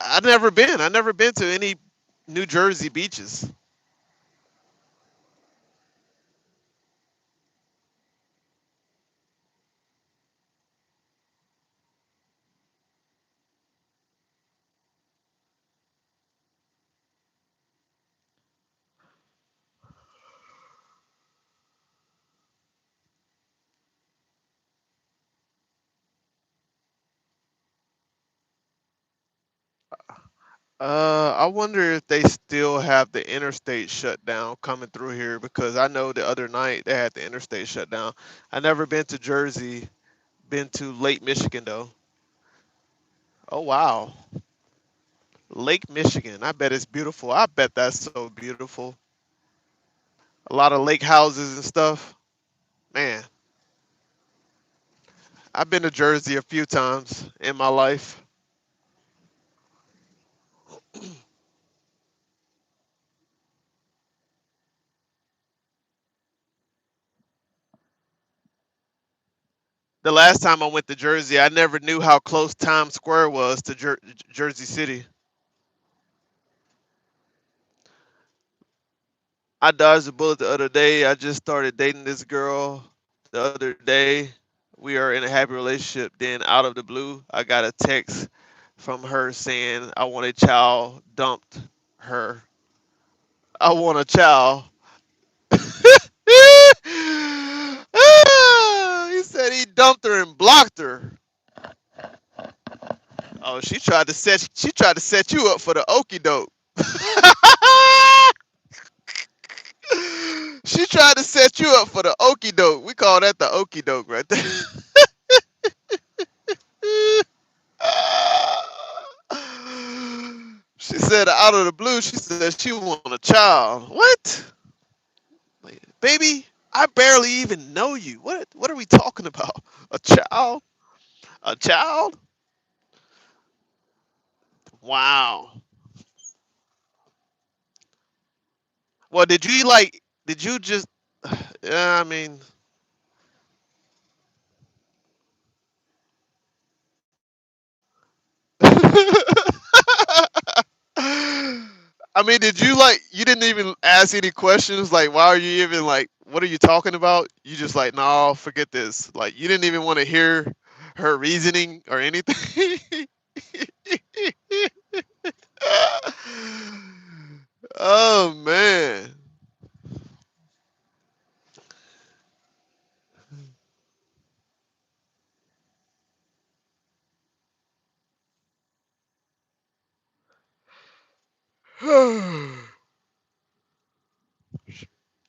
I've never been. I've never been to any New Jersey beaches. I wonder if they still have the interstate shut down coming through here because I know the other night they had the interstate shut down. I never been to Jersey, been to Lake Michigan though. Oh wow, Lake Michigan. I bet it's beautiful. I bet that's so beautiful. A lot of lake houses and stuff. Man. I've been to Jersey a few times in my life. The last time I went to Jersey, I never knew how close Times Square was to Jersey City. I dodged a bullet the other day. I just started dating this girl the other day. We are in a happy relationship. Then, out of the blue, I got a text from her saying, I want a child, dumped her. I want a child. He said he dumped her and blocked her. Oh, she tried to set you up for the okey doke. She tried to set you up for the okey doke. We call that the okey doke right there. She said out of the blue, she said she want a child. What? Like, baby, I barely even know you. What are we talking about? A child? A child? Wow. Well, did you just yeah, I mean I mean, did you you didn't even ask any questions? Like, why are you even what are you talking about? You just like, no, forget this. Like, you didn't even want to hear her reasoning or anything. Oh man.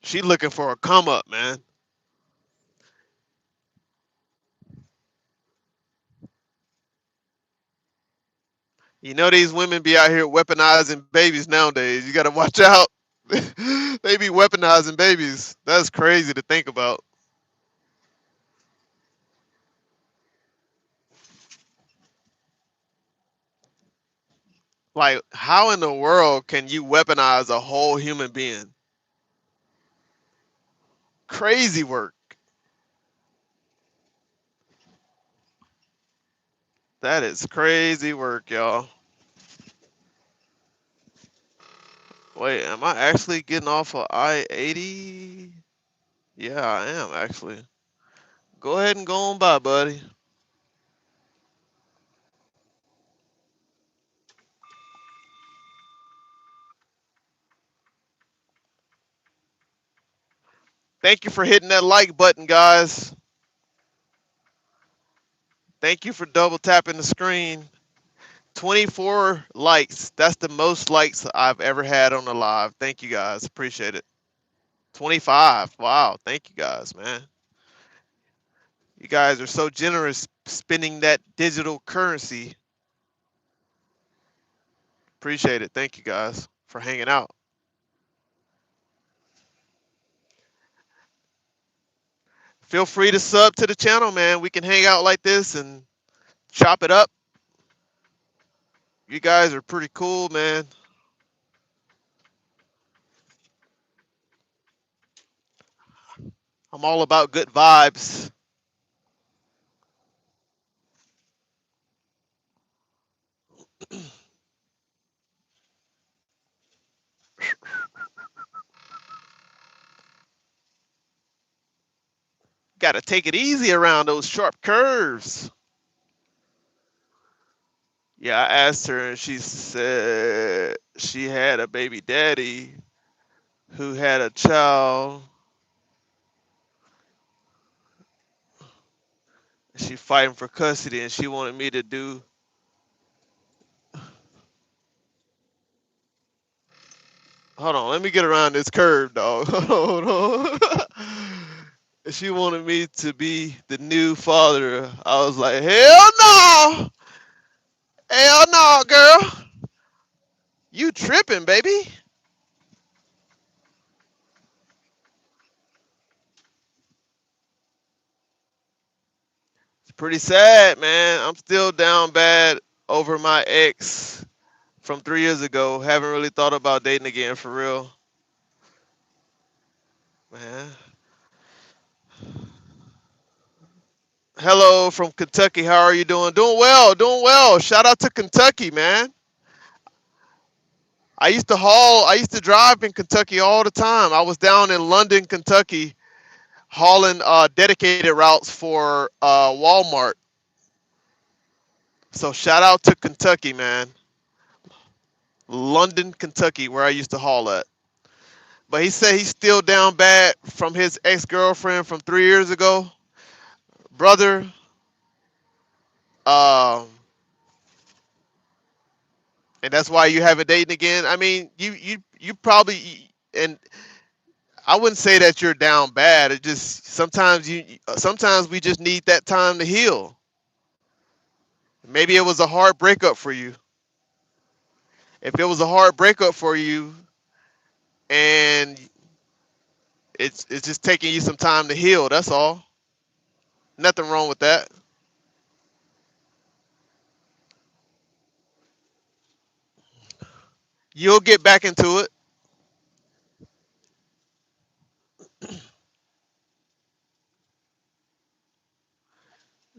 She looking for a come up, man. You know these women be out here weaponizing babies nowadays. You gotta watch out. They be weaponizing babies. That's crazy to think about. Like, how in the world can you weaponize a whole human being? Crazy work. That is crazy work, y'all. Wait, am I actually getting off of I-80? Yeah, I am actually. Go ahead and go on by, buddy. Thank you for hitting that like button, guys. Thank you for double tapping the screen. 24 likes. That's the most likes I've ever had on the live. Thank you guys. Appreciate it. 25. Wow. Thank you guys, man. You guys are so generous spending that digital currency. Appreciate it. Thank you guys for hanging out. Feel free to sub to the channel, man. We can hang out like this and chop it up. You guys are pretty cool, man. I'm all about good vibes. Got to take it easy around those sharp curves. Yeah, I asked her and she said she had a baby daddy who had a child. She fighting for custody and she wanted me to do. Hold on, let me get around this curve, dog. Hold on. She wanted me to be the new father. I was like, hell no, hell no, girl. You tripping, baby? It's Pretty sad, man. I'm still down bad over my ex from 3 years ago. Haven't really thought about dating again for real, man. Hello from Kentucky. How are you doing? Doing well, doing well. Shout out to Kentucky, man. I used to drive in Kentucky all the time. I was down in London, Kentucky, hauling dedicated routes for Walmart. So shout out to Kentucky, man. London, Kentucky, where I used to haul at. But he said he's still down bad from his ex-girlfriend from 3 years ago. Brother, um, and that's why you haven't dated again. I mean, you probably, and I wouldn't say that you're down bad. It just sometimes we just need that time to heal. Maybe it was a hard breakup for you. If it was a hard breakup for you and it's just taking you some time to heal, that's all. Nothing wrong with that. You'll get back into it.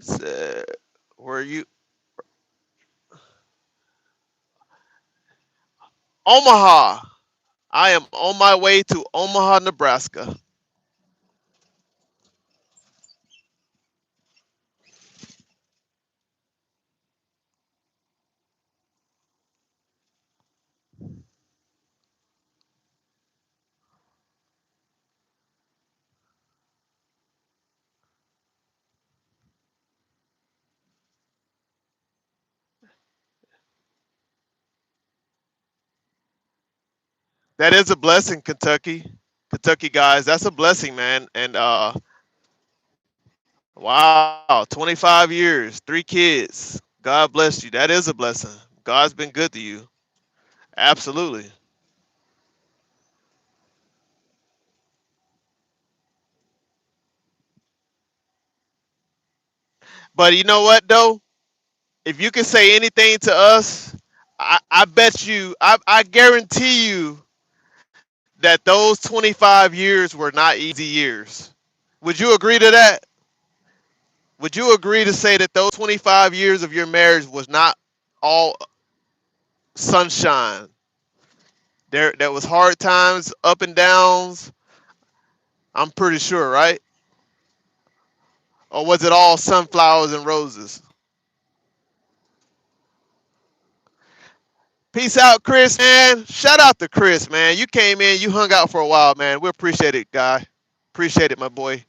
So, where you Omaha. I am on my way to Omaha, Nebraska. That is a blessing, Kentucky. Kentucky guys, that's a blessing, man. And wow, 25 years, 3 kids. God bless you. That is a blessing. God's been good to you. Absolutely. But you know what though? If you can say anything to us, I bet you, I guarantee you that those 25 years were not easy years. Would you agree to that? Would you agree to say that those 25 years of your marriage was not all sunshine? There was hard times, up and downs. I'm pretty sure, right? Or was it all sunflowers and roses? Peace out, Chris, man. Shout out to Chris, man. You came in, you hung out for a while, man. We appreciate it, guy. Appreciate it, my boy.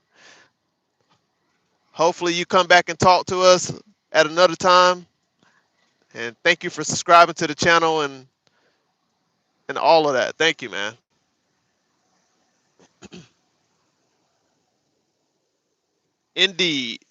Hopefully you come back and talk to us at another time. And thank you for subscribing to the channel and all of that. Thank you, man. Indeed.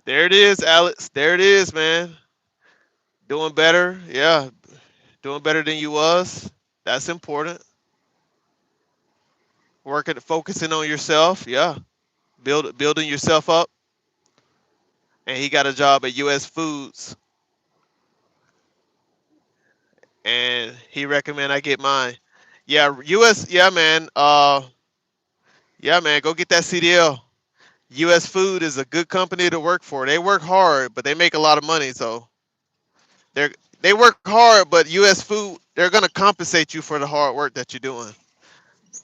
There it is, Alex. There it is, man. Doing better. Yeah. Doing better than you was. That's important. Working, focusing on yourself. Yeah. Building yourself up. And he got a job at US Foods. And he recommend I get mine. Yeah, US, yeah, man. Yeah, man, go get that CDL. US Food is a good company to work for. They work hard, but they make a lot of money, so they're they work hard, but US Food, they're gonna compensate you for the hard work that you're doing.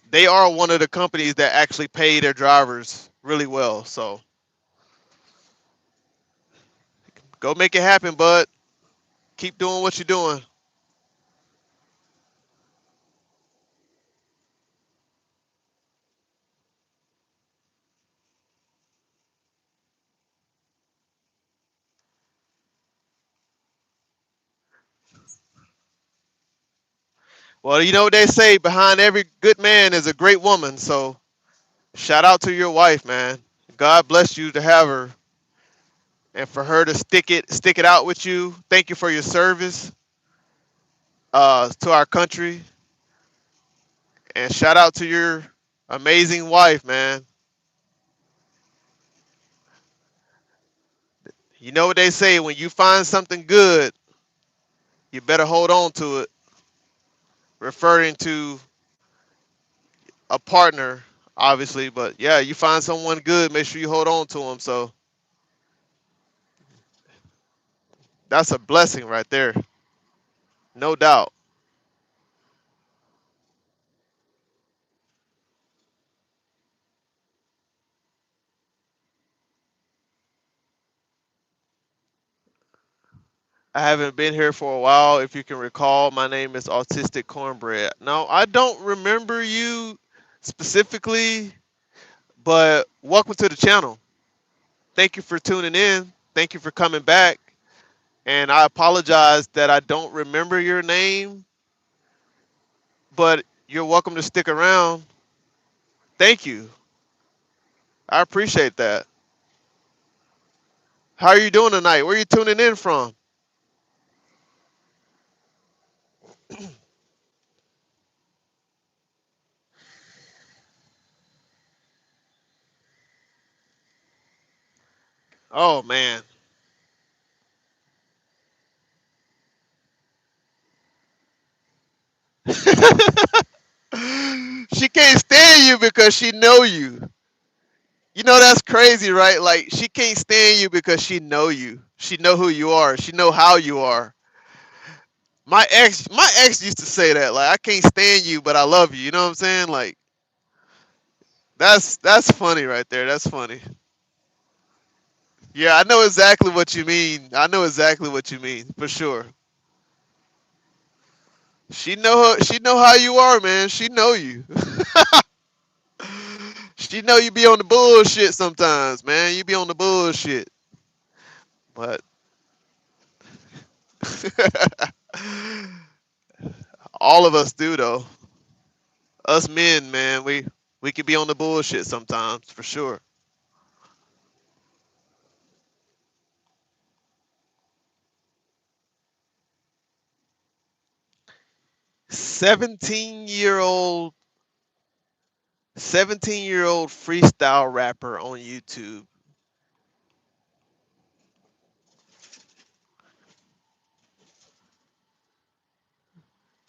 They are one of the companies that actually pay their drivers really well. So go make it happen, bud. Keep doing what you're doing. Well, you know what they say, behind every good man is a great woman. So shout out to your wife, man. God bless you to have her and for her to stick it out with you. Thank you for your service to our country, and shout out to your amazing wife, man. You know what they say, when you find something good, you better hold on to it, referring to a partner, obviously. But yeah, you find someone good, make sure you hold on to them. So that's a blessing right there, no doubt. I haven't been here for a while. If you can recall, my name is Autistic Cornbread. Now, I don't remember you specifically, but welcome to the channel. Thank you for tuning in. Thank you for coming back. And I apologize that I don't remember your name, but you're welcome to stick around. Thank you. I appreciate that. How are you doing tonight? Where are you tuning in from? Oh, man. She can't stand you because she know you. You know that's crazy, right? Like she can't stand you because she know you. She know who you are. She know how you are. My ex used to say that. Like I can't stand you, but I love you. You know what I'm saying? Like that's funny right there. That's funny. Yeah, I know exactly what you mean. I know exactly what you mean for sure. She know how you are, man. She know you. She know you be on the bullshit sometimes, man. You be on the bullshit. But all of us do though. Us men, man, we could be on the bullshit sometimes for sure. 17-year-old 17-year-old freestyle rapper on YouTube.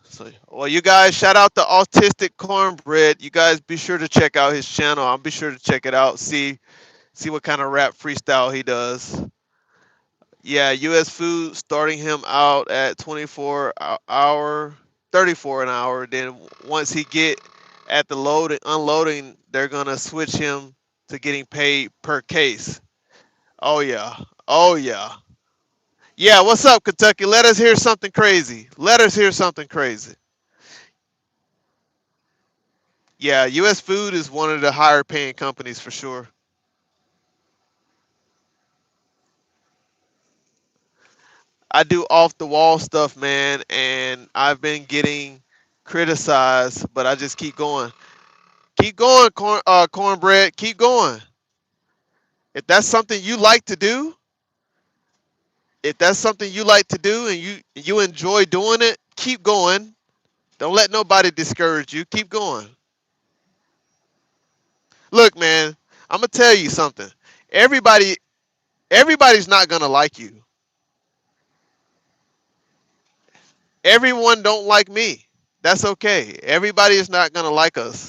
So, well, you guys, shout out to Autistic Cornbread. You guys be sure to check out his channel. I'll be sure to check it out. See what kind of rap freestyle he does. Yeah, U.S. Food starting him out at 24 hour, 34 an hour. Then once he get at the load and unloading, they're gonna switch him to getting paid per case. Oh yeah, oh yeah, yeah. What's up, Kentucky? Let us hear something crazy. Let us hear something crazy. Yeah, U.S. Food is one of the higher paying companies for sure. I do off the wall stuff, man, and I've been getting criticized, but I just keep going. Keep going, cornbread. Keep going. If that's something you like to do, if that's something you like to do, and you enjoy doing it, keep going. Don't let nobody discourage you. Keep going. Look, man, I'm gonna tell you something. Everybody, everybody's not gonna like you. Everyone don't like me. That's okay. Everybody is not gonna like us.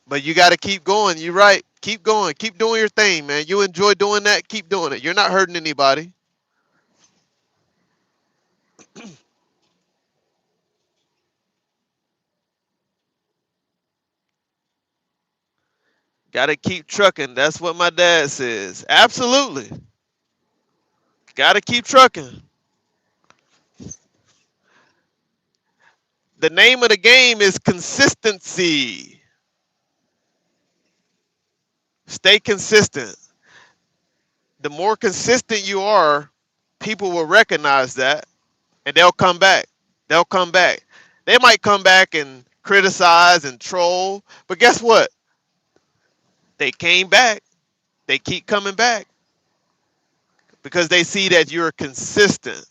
But you got to keep going. You're right. Keep going. Keep doing your thing, man. You enjoy doing that. Keep doing it. You're not hurting anybody. Got to keep trucking. That's what my dad says. Absolutely. Got to keep trucking. The name of the game is consistency. Stay consistent. The more consistent you are, people will recognize that and they'll come back. They'll come back. They might come back and criticize and troll, but guess what? They came back. They keep coming back because they see that you're consistent.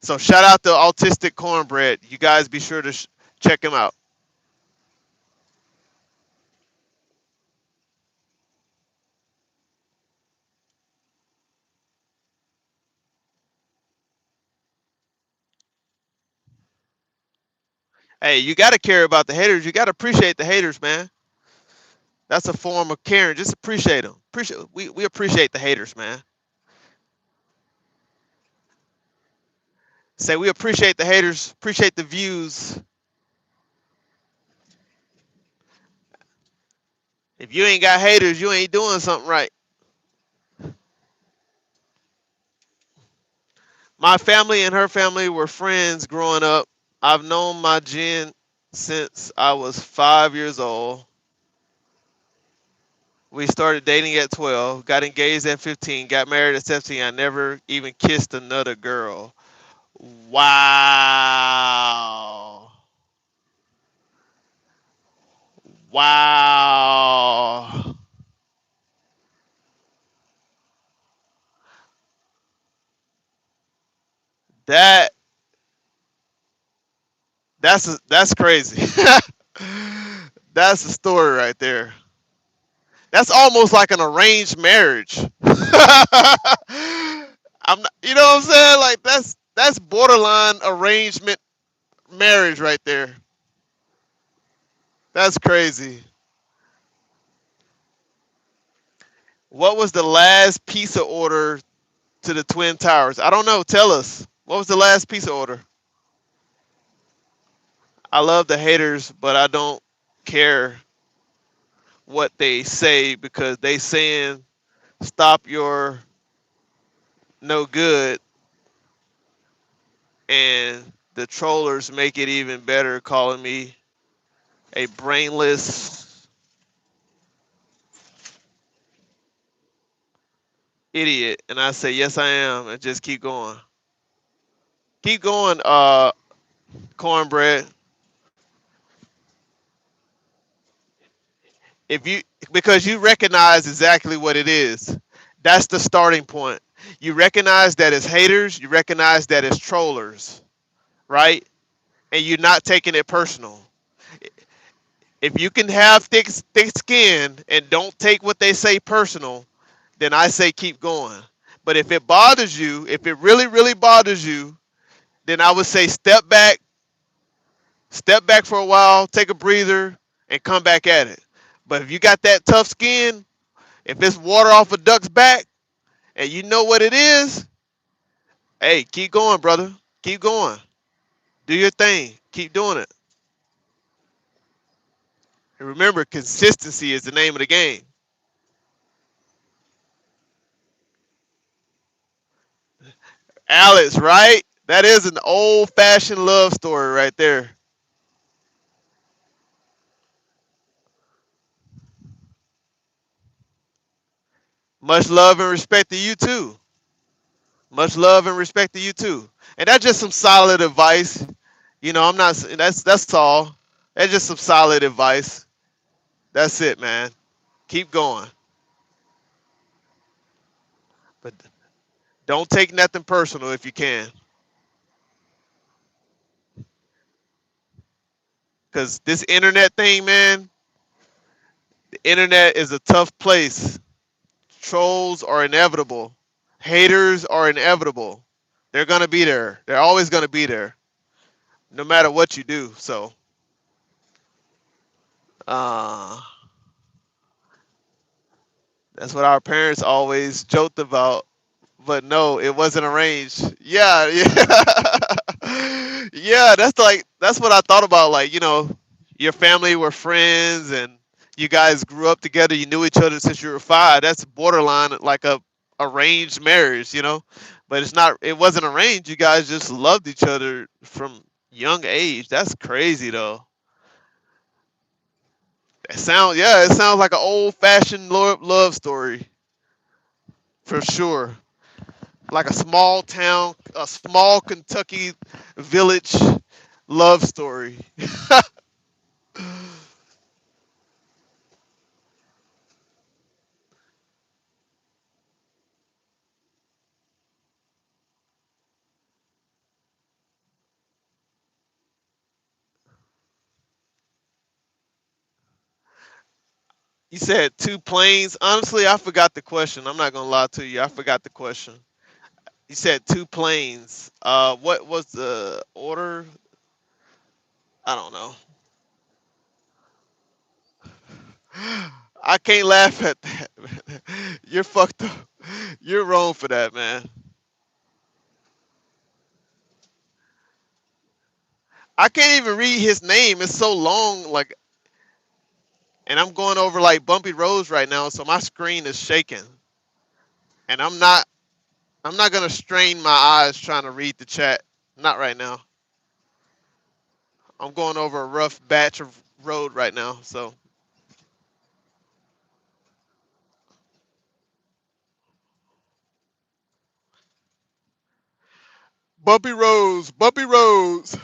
So shout out to Autistic Cornbread. You guys be sure to check him out. Hey, you got to care about the haters. You got to appreciate the haters, man. That's a form of caring. Just appreciate them. We appreciate the haters, man. Say we appreciate the haters, appreciate the views. If you ain't got haters, you ain't doing something right. My family and her family were friends growing up. I've known my Jen since I was 5 years old. We started dating at 12, got engaged at 15, got married at 17. I never even kissed another girl. Wow. Wow. That that's crazy. That's a story right there. That's almost like an arranged marriage. I'm not, you know what I'm saying? Like that's borderline arrangement marriage right there. That's crazy. What was the last pizza order to the Twin Towers? I don't know. Tell us. What was the last pizza order? I love the haters, but I don't care what they say because they saying stop your no good, and the trollers make it even better calling me a brainless idiot, and I say yes I am, and just keep going. Keep going, cornbread. If you Because you recognize exactly what it is. That's the starting point. You recognize that it's haters, you recognize that it's trollers, right? And you're not taking it personal. If you can have thick skin and don't take what they say personal, then I say keep going. But if it bothers you, if it really bothers you, then I would say step back for a while, take a breather, and come back at it. But if you got that tough skin, if it's water off a duck's back, and you know what it is, hey, keep going, brother. Keep going. Do your thing. Keep doing it. And remember, consistency is the name of the game. Alex, right? That is an old-fashioned love story right there. Much love and respect to you too. Much love and respect to you too. And that's just some solid advice. You know, I'm not. That's all. That's just some solid advice. That's it, man. Keep going, but don't take nothing personal if you can, because this internet thing, man. The internet is a tough place. Trolls are inevitable. Haters are inevitable. They're gonna be there. They're always gonna be there, no matter what you do. So, uh, that's what our parents always joked about. But no, it wasn't arranged. Yeah, yeah, yeah. That's what I thought about. Like, your family were friends and you guys grew up together. You knew each other since you were five. That's borderline like a arranged marriage, But it's not. It wasn't arranged. You guys just loved each other from young age. That's crazy though. It sounds like an old fashioned love story for sure. Like a small town, a small Kentucky village love story. You said two planes. Honestly, I forgot the question. I'm not gonna lie to you. I forgot the question. You said two planes. What was the order? I don't know. I can't laugh at that. You're fucked up. You're wrong for that, man. I can't even read his name. It's so long. Like, and I'm going over like bumpy roads right now, so my screen is shaking. And I'm not gonna strain my eyes trying to read the chat. Not right now. I'm going over a rough batch of road right now. So bumpy roads, bumpy roads.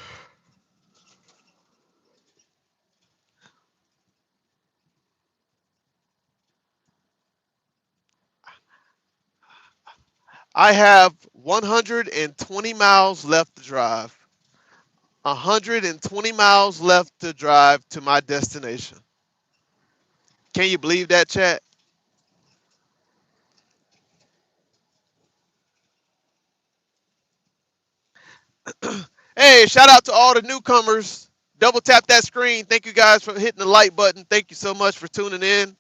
I have 120 miles left to drive. 120 miles left to drive to my destination. Can you believe that, chat? Hey, shout out to all the newcomers. Double tap that screen. Thank you guys for hitting the like button. Thank you so much for tuning in.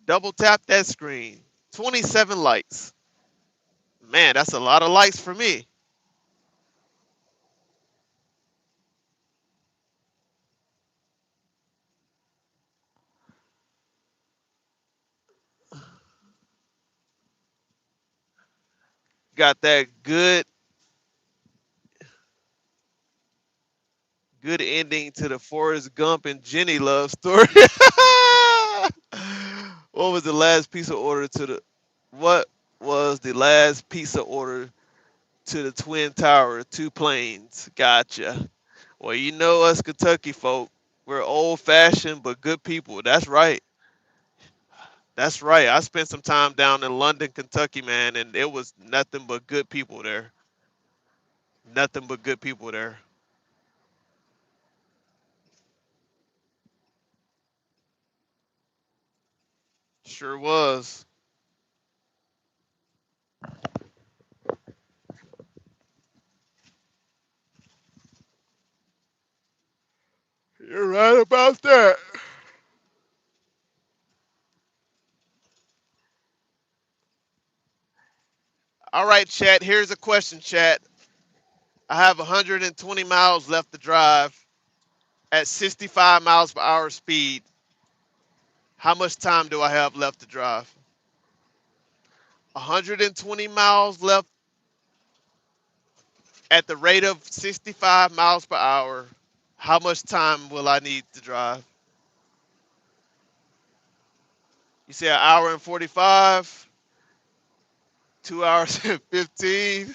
Double tap that screen. 27 likes. Man, that's a lot of likes for me. Got that good ending to the Forrest Gump and Jenny love story. what was the last piece of order to the what was the last piece of order to the Twin Tower? Two planes. Gotcha. Well, you know us Kentucky folk. We're old fashioned but good people. That's right. That's right. I spent some time down in London, Kentucky, man, and it was nothing but good people there. Nothing but good people there. Sure was. You're right about that. All right, chat. Here's a question, chat. I have 120 miles left to drive at 65 miles per hour speed. How much time do I have left to drive? 120 miles left at the rate of 65 miles per hour. How much time will I need to drive? You say an hour and 45, 2 hours and 15.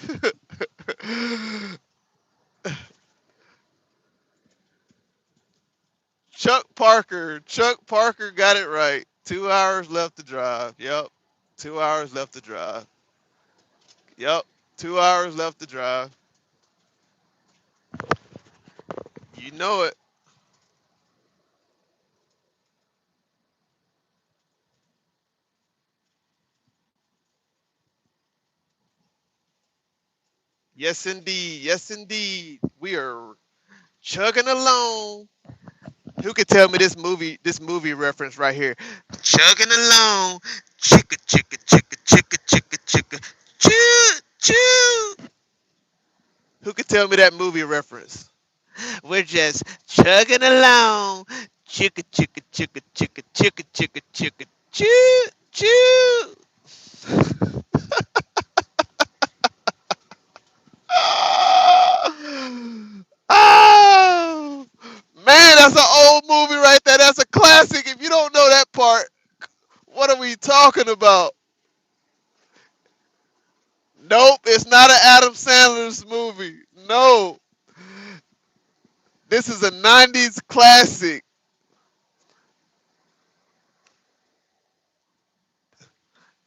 Chuck Parker got it right. 2 hours left to drive. Yep. 2 hours left to drive. Yep. 2 hours left to drive. You know it. Yes, indeed. Yes, indeed. We are chugging along. Who could tell me this movie reference right here? Chugging along. Chicka, chicka, chicka, chicka, chicka, chicka. Choo, choo. Who could tell me that movie reference? We're just chugging along. Chicka, chicka, chicka, chicka, chicka, chicka, chicka. Choo, choo. Oh man, that's an old movie right there. That's a classic. If you don't know that part, what are we talking about? Nope, it's not an Adam Sandler's movie. No, this is a '90s classic.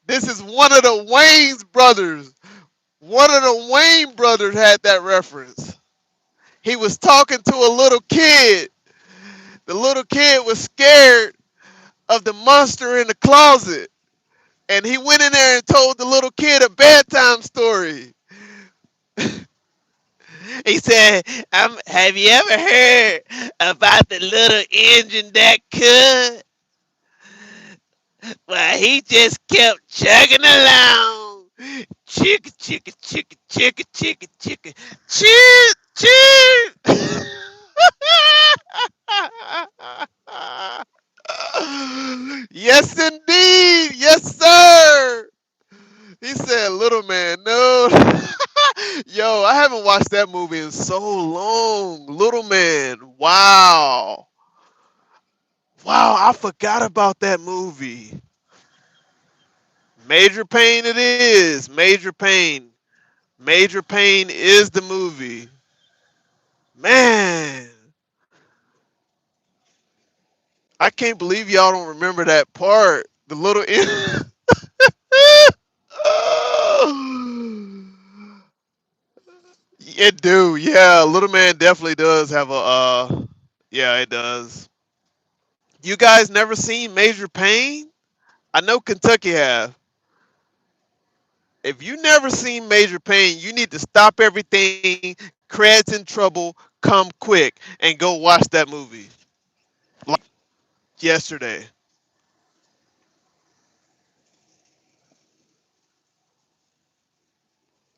This is one of the Wayne's brothers. One of the Wayne brothers had that reference. He was talking to a little kid. The little kid was scared of the monster in the closet. And he went in there and told the little kid a bedtime story. He said, have you ever heard about the little engine that could? Well, he just kept chugging along. Chicka, chicka, chicka, chicka, chicka, chicka, choo, choo. Yes, indeed. Yes, sir. He said, "Little man, no." Yo, I haven't watched that movie in so long. Little man, wow, wow, I forgot about that movie. Major Pain, it is. Major Pain. Major Pain is the movie. Man, I can't believe y'all don't remember that part. The little. It do, yeah. Little Man definitely does have a yeah, it does. You guys never seen Major Pain? I know Kentucky have. If you never seen Major Pain, you need to stop everything. Cred's in trouble, come quick, and go watch that movie. Like yesterday.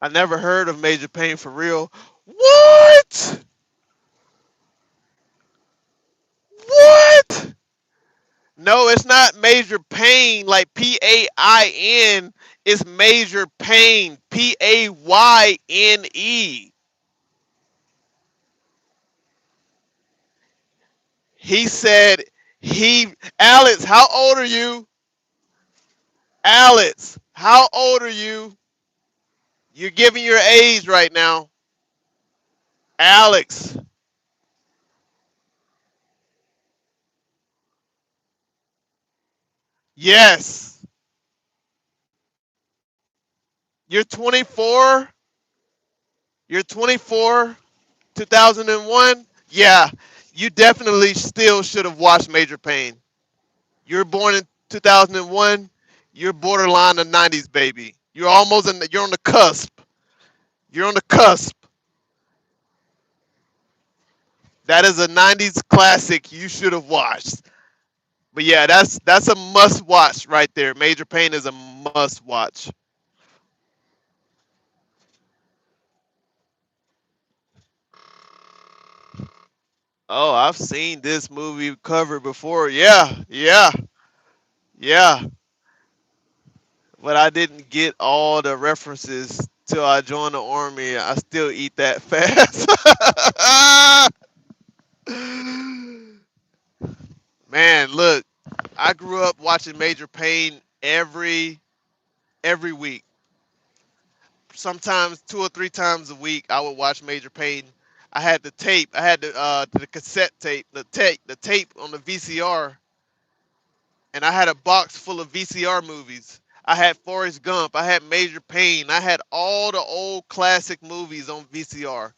I never heard of Major Pain for real. What? What? No, it's not Major Pain like Pain. It's Major Pain Payne. He said Alex, how old are you? Alex, how old are you? You're giving your age right now. Alex, yes. You're 24. You're 24. 2001. Yeah, you definitely still should have watched Major Pain. You were born in 2001. You're borderline a 90s baby. You're almost in you're on the cusp. You're on the cusp. That is a 90s classic you should have watched. But yeah, that's a must watch right there. Major Pain is a must watch. Oh, I've seen this movie cover before. Yeah, yeah, yeah. But I didn't get all the references till I joined the army. I still eat that fast. Man, look, I grew up watching Major Pain every week. Sometimes 2 or 3 times a week, I would watch Major Pain. I had the tape. I had the cassette tape, the tape on the VCR, and I had a box full of VCR movies. I had Forrest Gump. I had Major Pain. I had all the old classic movies on VCR,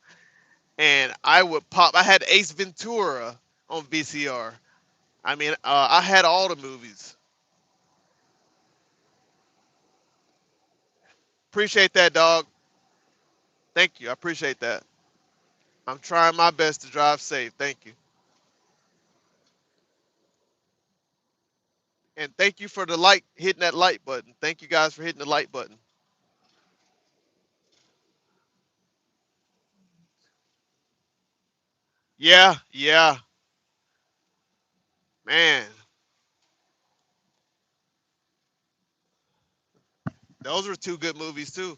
and I would pop. I had Ace Ventura on VCR. I mean, I had all the movies. Appreciate that, dog. Thank you. I appreciate that. I'm trying my best to drive safe. Thank you. And thank you for the like, hitting that like button. Thank you guys for hitting the like button. Yeah, yeah, man. Those were two good movies too.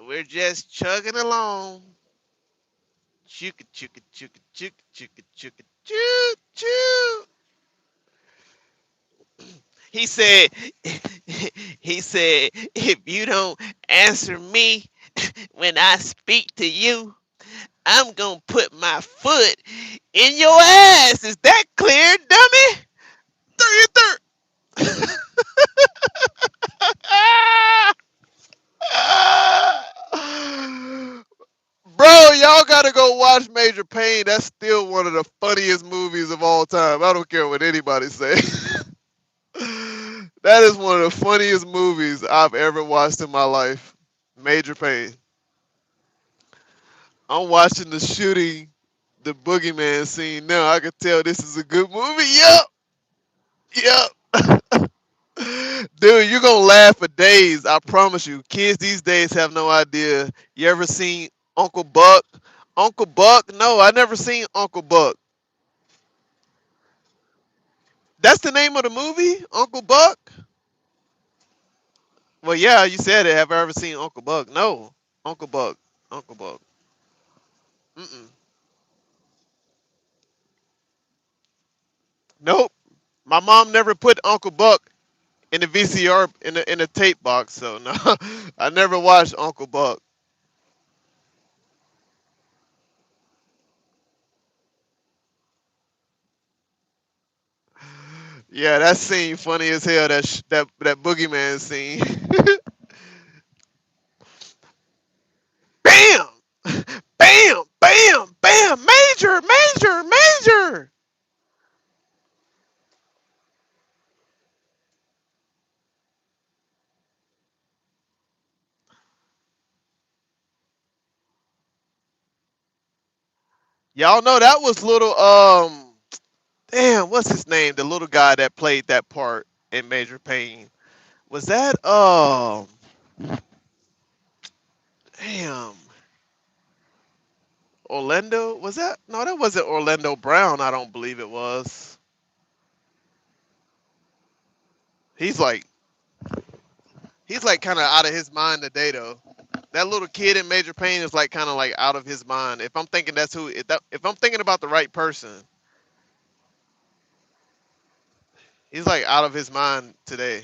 We're just chugging along. Chooka chooka chooka chooka chooka chooka choo choo. He said, he said, if you don't answer me when I speak to you, I'm gonna put my foot in your ass. Is that clear, dummy? Third. Bro, y'all gotta go watch Major Payne. That's still one of the funniest movies of all time. I don't care what anybody say. That is one of the funniest movies I've ever watched in my life. Major Payne. I'm watching the shooting, the boogeyman scene now. I can tell this is a good movie. Yep, yep. Dude, you're gonna laugh for days. I promise you. Kids these days have no idea. You ever seen Uncle Buck? Uncle Buck? No, I never seen Uncle Buck. That's the name of the movie, Uncle Buck. Well, yeah, you said it. Have I ever seen Uncle Buck? No, Uncle Buck. Uncle Buck. Mm-mm. Nope. My mom never put Uncle Buck in the VCR in the tape box, so no, I never watched Uncle Buck. Yeah, that scene funny as hell. That boogeyman scene. Bam, bam, bam, bam. Major, major, major. Y'all know that was little damn, what's his name? The little guy that played that part in Major Payne. Was that damn Orlando? Was that no? That wasn't Orlando Brown. I don't believe it was. He's like he's like kind of out of his mind today though. That little kid in Major Payne is like kind of like out of his mind. If I'm thinking that's who, if I'm thinking about the right person, he's like out of his mind today.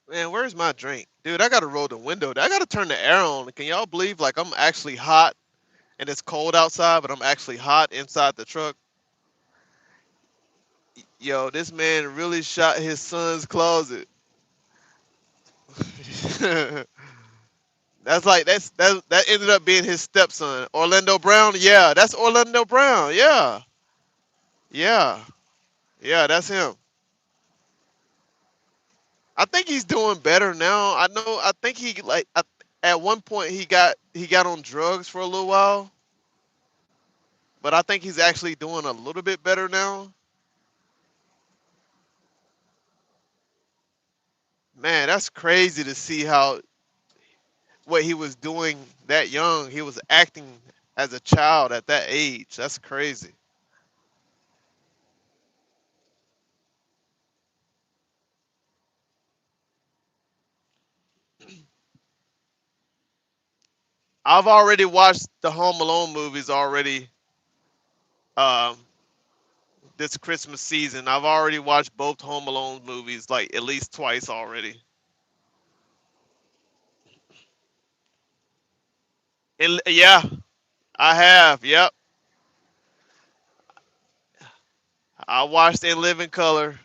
Man, where's my drink, dude? I gotta roll the window. I gotta turn the air on. Can y'all believe like I'm actually hot and it's cold outside, but I'm actually hot inside the truck? Yo, this man really shot his son's closet. That ended up being his stepson, Orlando Brown. Yeah, that's Orlando Brown. Yeah, yeah, yeah, that's him. I think he's doing better now. I know. I think he like at one point he got on drugs for a little while, but I think he's actually doing a little bit better now. Man, that's crazy to see how what he was doing that young. He was acting as a child at that age. That's crazy. I've already watched the Home Alone movies already. Um, this Christmas season, I've already watched both Home Alone movies like at least twice already. And yeah, I have. Yep, I watched In Living Color.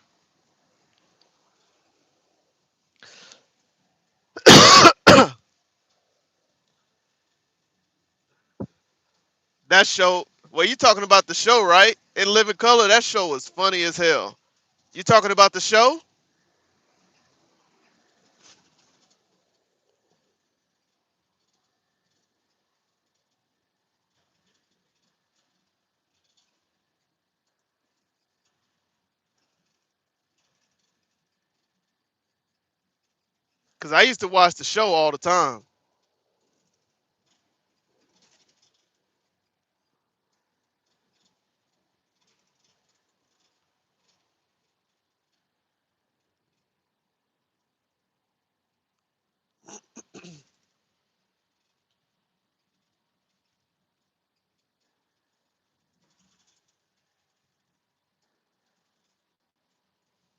That show. Well, you talking about the show, right? In Living Color. That show was funny as hell. You talking about the show? Cause I used to watch the show all the time.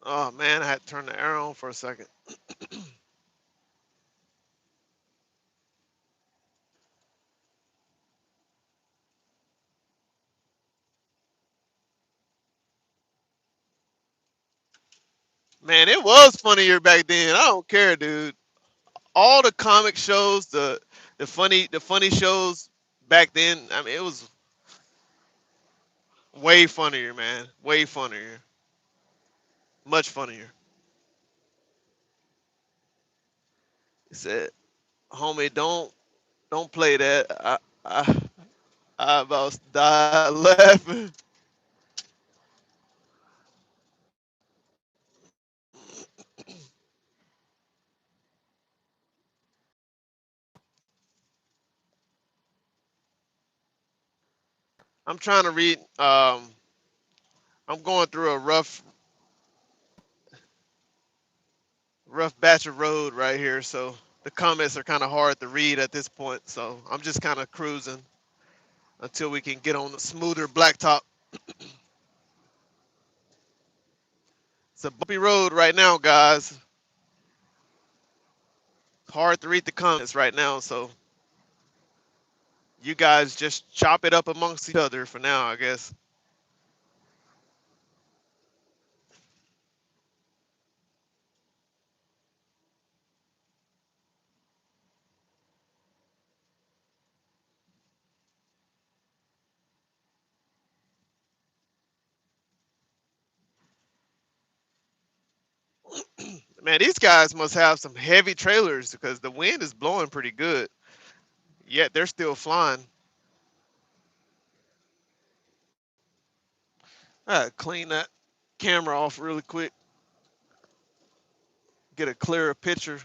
Oh man, I had to turn the air on for a second. Man, it was funnier back then. I don't care, dude. All the comic shows, the funny shows back then. I mean, it was way funnier, man. Way funnier. Much funnier. He said, "Homie, don't play that. I about died laughing." I'm trying to read. I'm going through a rough batch of road right here, so the comments are kind of hard to read at this point. So I'm just kind of cruising until we can get on the smoother blacktop. It's a bumpy road right now, guys. It's hard to read the comments right now, so you guys just chop it up amongst each other for now, I guess. Man, these guys must have some heavy trailers because the wind is blowing pretty good. Yet they're still flying. I gotta clean that camera off really quick, get a clearer picture.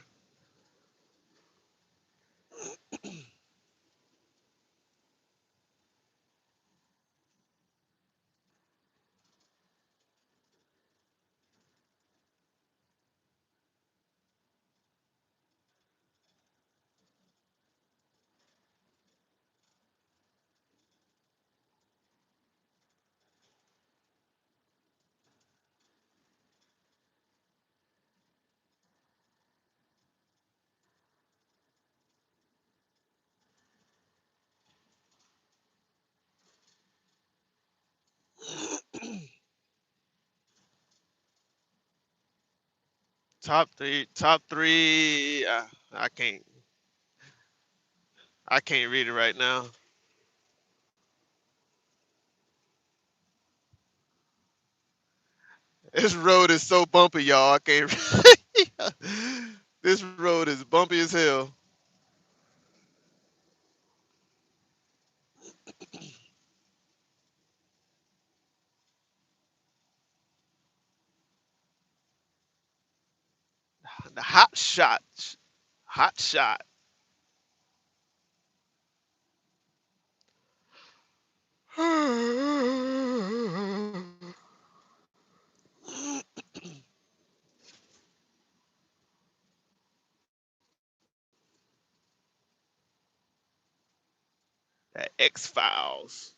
Top three. I can't, I can't read it right now. This road is so bumpy, y'all. I can't. This road is bumpy as hell. The hot shot, hot shot. That X Files.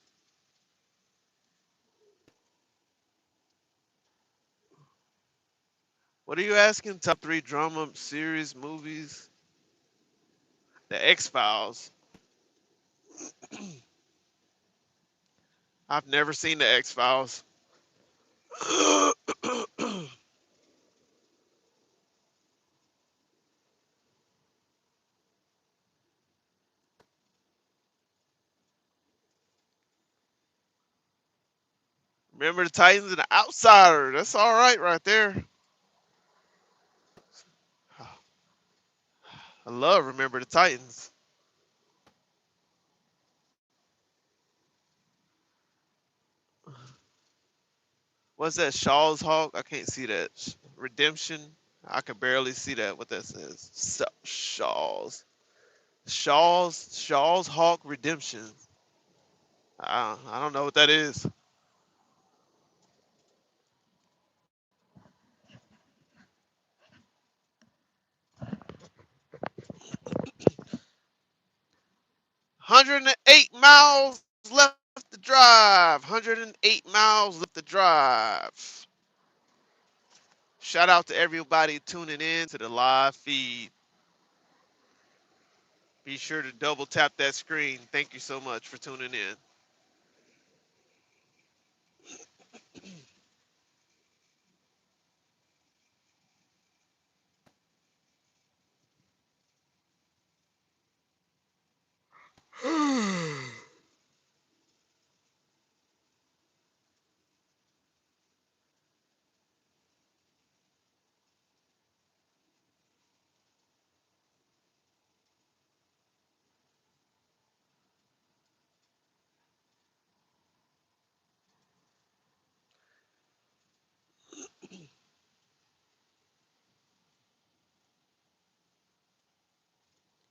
What are you asking? Top three drama series movies? The X Files. I've never seen the X Files. Remember the Titans and the Outsider. That's all right, right there. I love Remember the Titans. What's that? Shaw's Hawk? I can't see that. Redemption? I can barely see that. What that says? Shaw's Hawk Redemption. I don't know what that is. 108 miles left to drive. 108 miles left to drive. Shout out to everybody tuning in to the live feed. Be sure to double tap that screen. Thank you so much for tuning in.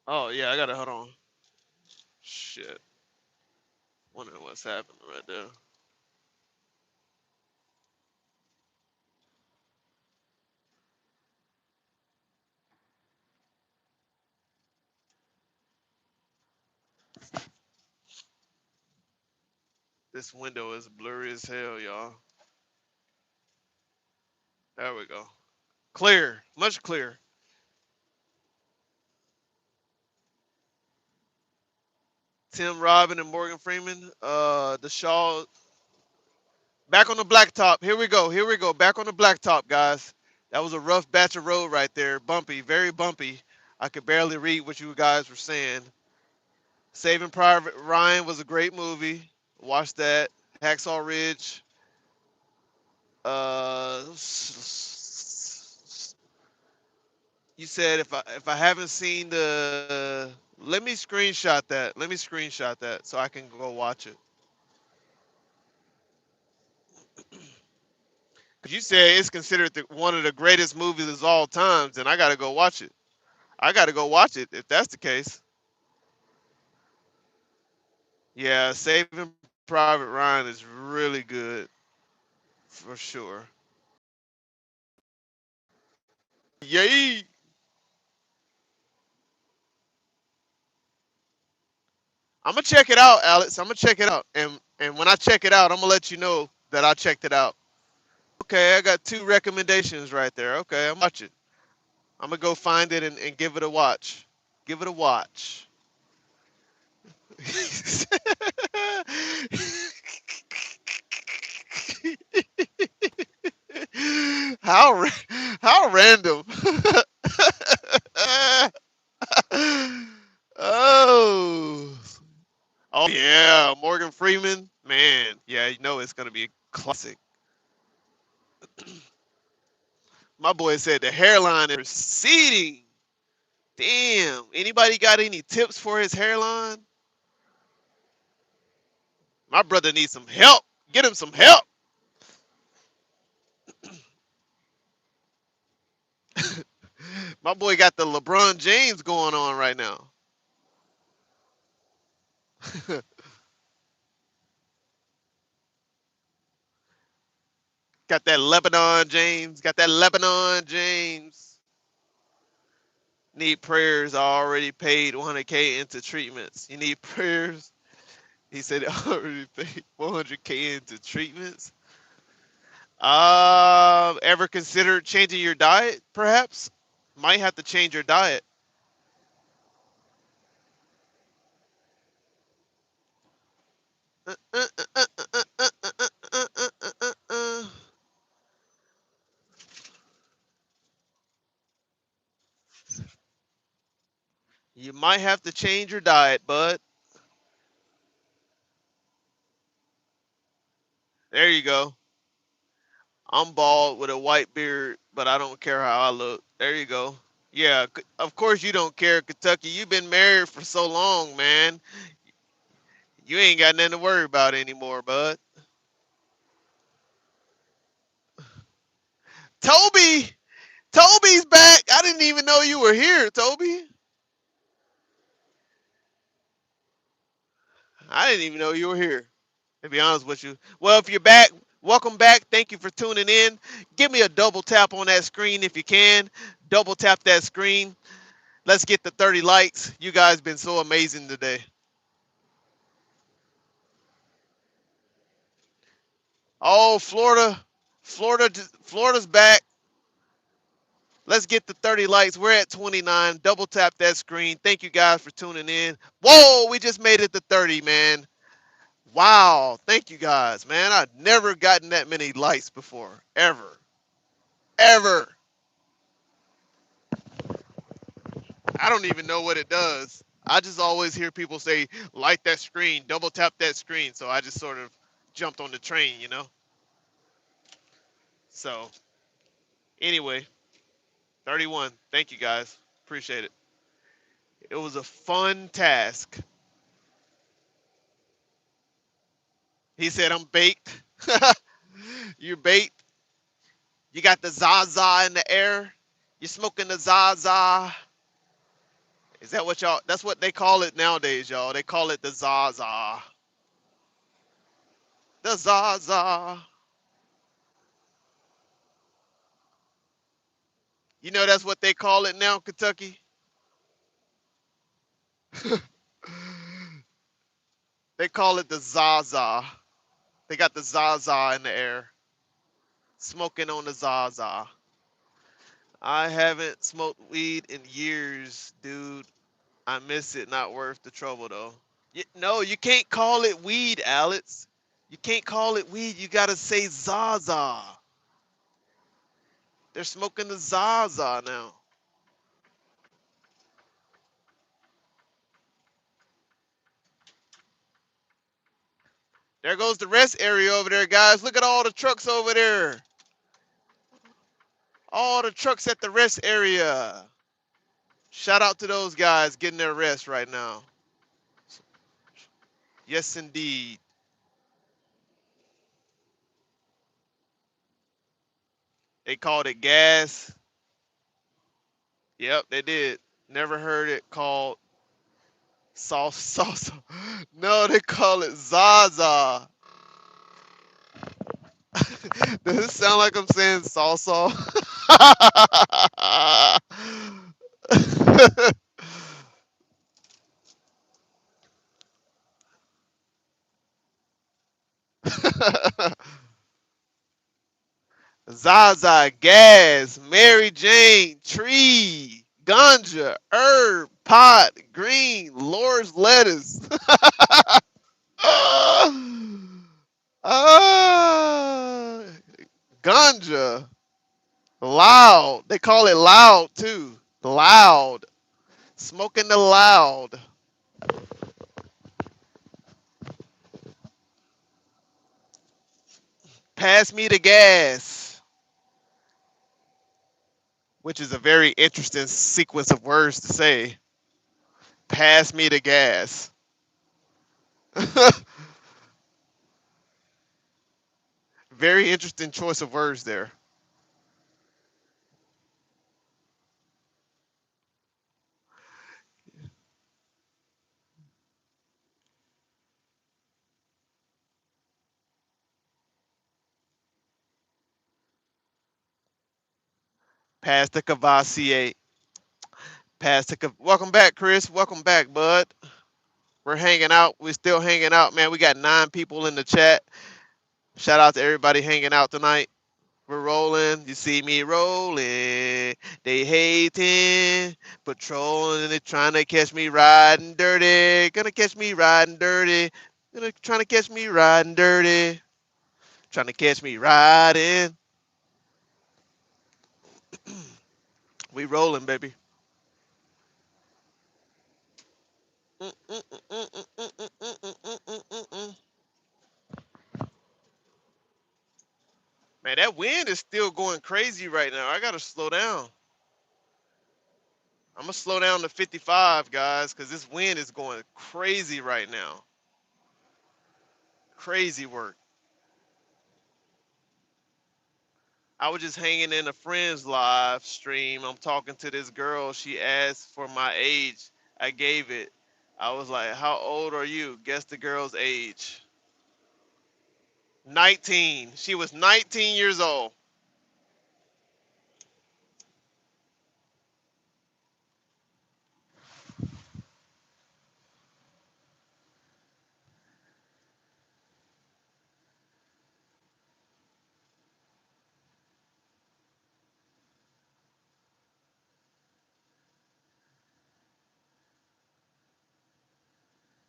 Oh yeah, I gotta hold on. Shit, wondering what's happening right there. This window is blurry as hell, y'all. There we go. Clear, much clearer. Tim Robin and Morgan Freeman. The Shaw back on the blacktop. Here we go. Here we go. Back on the blacktop, guys. That was a rough batch of road right there. Bumpy, very bumpy. I could barely read what you guys were saying. Saving Private Ryan was a great movie. Watch that. Hacksaw Ridge. Uh, you said if I haven't seen the, let me screenshot that. Let me screenshot that so I can go watch it. Cause you said it's considered one of the greatest movies of all times, and I gotta go watch it. I gotta go watch it if that's the case. Yeah, Saving Private Ryan is really good for sure. Yay! I'm gonna check it out, Alex. I'm gonna check it out, and when I check it out, I'm gonna let you know that I checked it out. Okay, I got two recommendations right there. Okay, I'm watching. I'm gonna go find it and give it a watch. Give it a watch. how how random. oh. Oh yeah, Morgan Freeman. Man, yeah, you know it's gonna be a classic. My boy said the hairline is receding. Damn. Anybody got any tips for his hairline? My brother needs some help. Get him some help. My boy got the LeBron James going on right now. Got that Lebanon James. Got that Lebanon James. Need prayers. I already paid 100K into treatments. You need prayers. He said I already paid 100K into treatments. Ever considered changing your diet? Perhaps. Might have to change your diet. You might have to change your diet, bud. There you go. I'm bald with a white beard, but I don't care how I look. There you go. Yeah, of course you don't care, Kentucky. You've been married for so long, man. You ain't got nothing to worry about anymore, bud. Toby, Toby's back. I didn't even know you were here, Toby. I didn't even know you were here, to be honest with you. Well, if you're back, welcome back. Thank you for tuning in. Give me a double tap on that screen if you can. Double tap that screen. Let's get the 30 likes. You guys been so amazing today. Oh, Florida, Florida's back. Let's get the 30 likes. We're at 29. Double tap that screen. Thank you guys for tuning in. Whoa, we just made it to 30, man. Wow. Thank you guys, man. I've never gotten that many likes before. Ever. Ever. I don't even know what it does. I just always hear people say, like that screen, double tap that screen. So I just sort of jumped on the train, you know? So, anyway, 31. Thank you guys. Appreciate it. It was a fun task. He said, I'm baked. You're baked. You got the Zaza in the air. You're smoking the Zaza. Is that what y'all, that's what they call it nowadays, y'all. They call it the Zaza. The Zaza. You know that's what they call it now, Kentucky? They call it the Zaza. They got the Zaza in the air. Smoking on the Zaza. I haven't smoked weed in years, dude. I miss it. Not worth the trouble, though. No, you can't call it weed, Alex. You can't call it weed. You gotta say Zaza. They're smoking the Zaza now. There goes the rest area over there, guys. Look at all the trucks over there. All the trucks at the rest area. Shout out to those guys getting their rest right now. Yes, indeed. They called it gas. Yep, they did. Never heard it called salsa. No, they call it Zaza. Does it sound like I'm saying salsa? Zaza, gas, Mary Jane, tree, ganja, herb, pot, green, Lord's lettuce. Ah, ganja, loud. They call it loud too. Loud. Smoking the loud. Pass me the gas, which is a very interesting sequence of words to say. Pass me the gas. Very interesting choice of words there. Pastor Cavassier. Welcome back, Chris. Welcome back, bud. We're hanging out. We're still hanging out, man. We got 9 people in the chat. Shout out to everybody hanging out tonight. We're rolling. You see me rolling. They hating, patrolling. They trying to catch me riding dirty. Gonna catch me riding dirty. Trying to catch me riding dirty. Trying to catch me riding. We rolling, baby. Mm, mm, mm, mm, mm, mm, mm, mm, mm, mm, mm, mm. Man, that wind is still going crazy right now. I gotta slow down. I'm gonna slow down to 55, guys, because this wind is going crazy right now. Crazy work. I was just hanging in a friend's live stream. I'm talking to this girl. She asked for my age. I gave it. I was like, "How old are you?" Guess the girl's age. 19. She was 19 years old.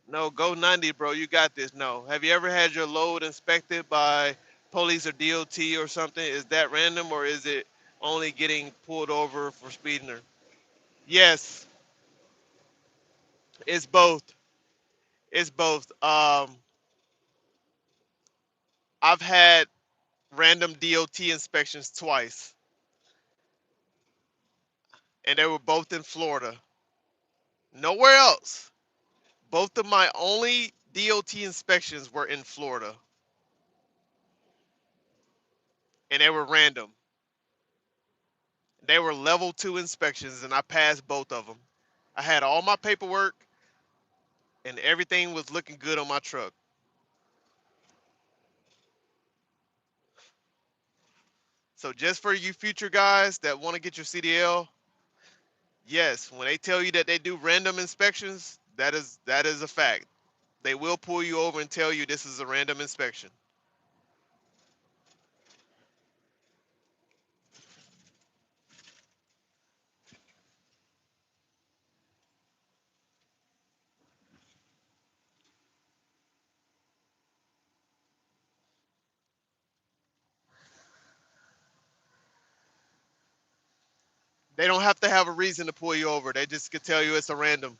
No, go 90, bro. You got this. No. Have you ever had your load inspected by police or DOT or something? Is that random or is it only getting pulled over for speeding? Yes, it's both. It's both. I've had random DOT inspections twice, and they were both in Florida. Nowhere else. Both of my only DOT inspections were in Florida, and they were random. They were level two inspections, and I passed both of them. I had all my paperwork, and everything was looking good on my truck. So just for you future guys that want to get your CDL, yes, when they tell you that they do random inspections, that is a fact. They will pull you over and tell you this is a random inspection. They don't have to have a reason to pull you over. They just could tell you it's a random.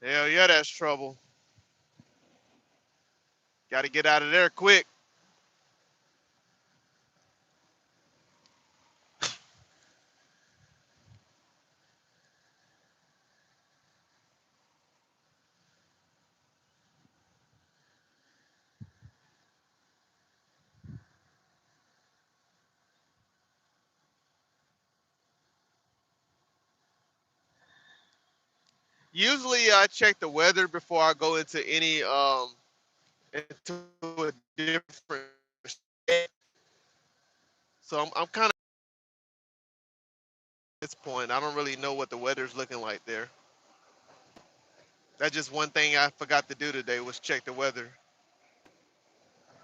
Hell yeah, that's trouble. Got to get out of there quick. Usually I check the weather before I go into any into a different state. So I'm kind of at this point. I don't really know what the weather's looking like there. That's just one thing I forgot to do today was check the weather.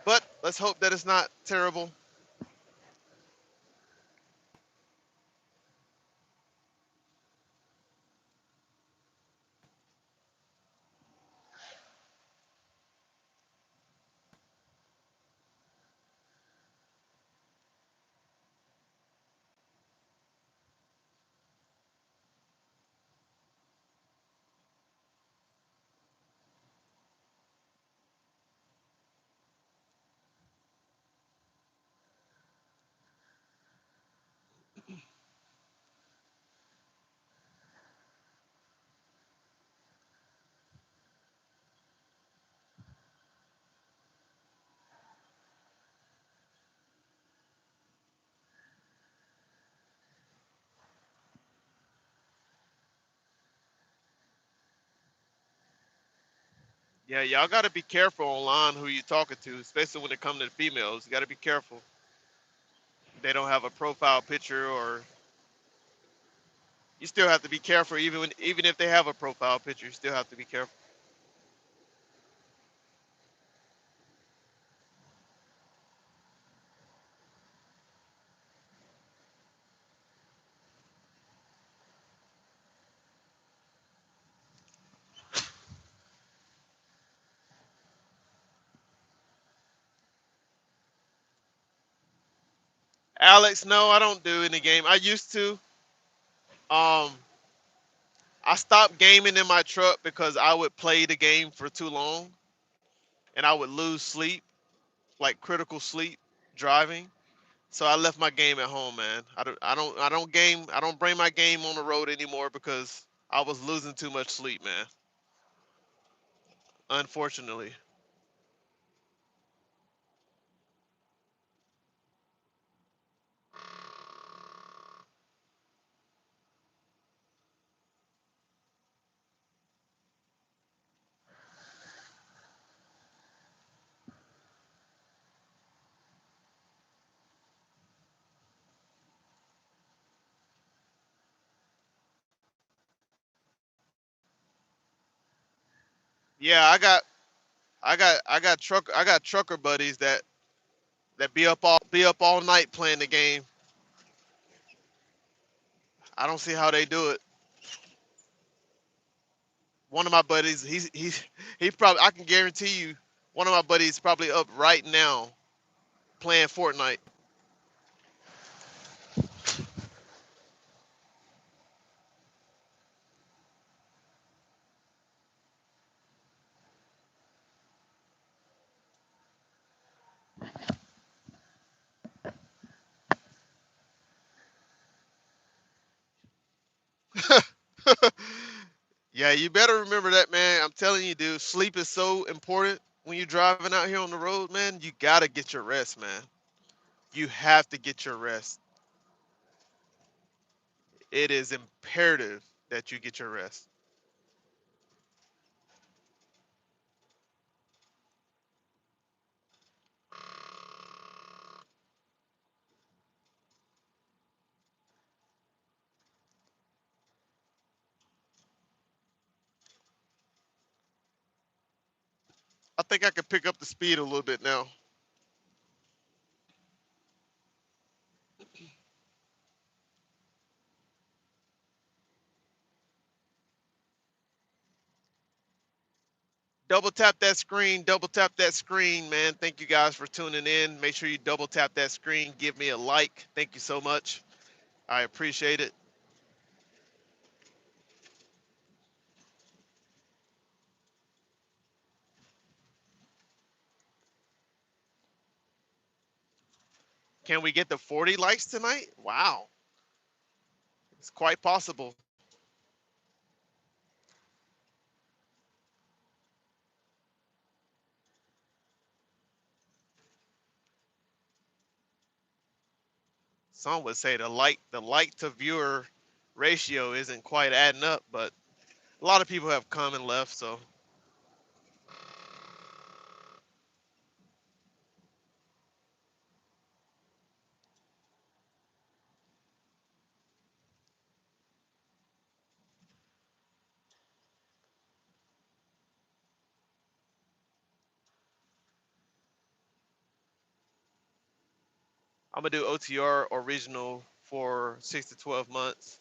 But let's hope that it's not terrible. Yeah, y'all got to be careful online who you talking to, especially when it comes to females. You got to be careful. They don't have a profile picture, or you still have to be careful. Even if they have a profile picture, you still have to be careful. Alex, no, I don't do any game. I used to. Um, I stopped gaming in my truck because I would play the game for too long, and I would lose sleep, like critical sleep, driving. So I left my game at home, man. I don't game. I don't bring my game on the road anymore because I was losing too much sleep, man. Unfortunately. Yeah, I got trucker buddies that be up all night playing the game. I don't see how they do it. One of my buddies, he probably I can guarantee you, one of my buddies probably up right now playing Fortnite. Yeah, you better remember that, man. I'm telling you, dude, sleep is so important when you're driving out here on the road, man. You gotta get your rest, man. You have to get your rest. It is imperative that you get your rest. I think I can pick up the speed a little bit now. Double tap that screen, man. Thank you guys for tuning in. Make sure you double tap that screen. Give me a like. Thank you so much. I appreciate it. Can we get the 40 likes tonight? Wow, it's quite possible. Some would say the like to viewer ratio isn't quite adding up, but a lot of people have come and left, so I'm gonna do OTR original for 6 to 12 months.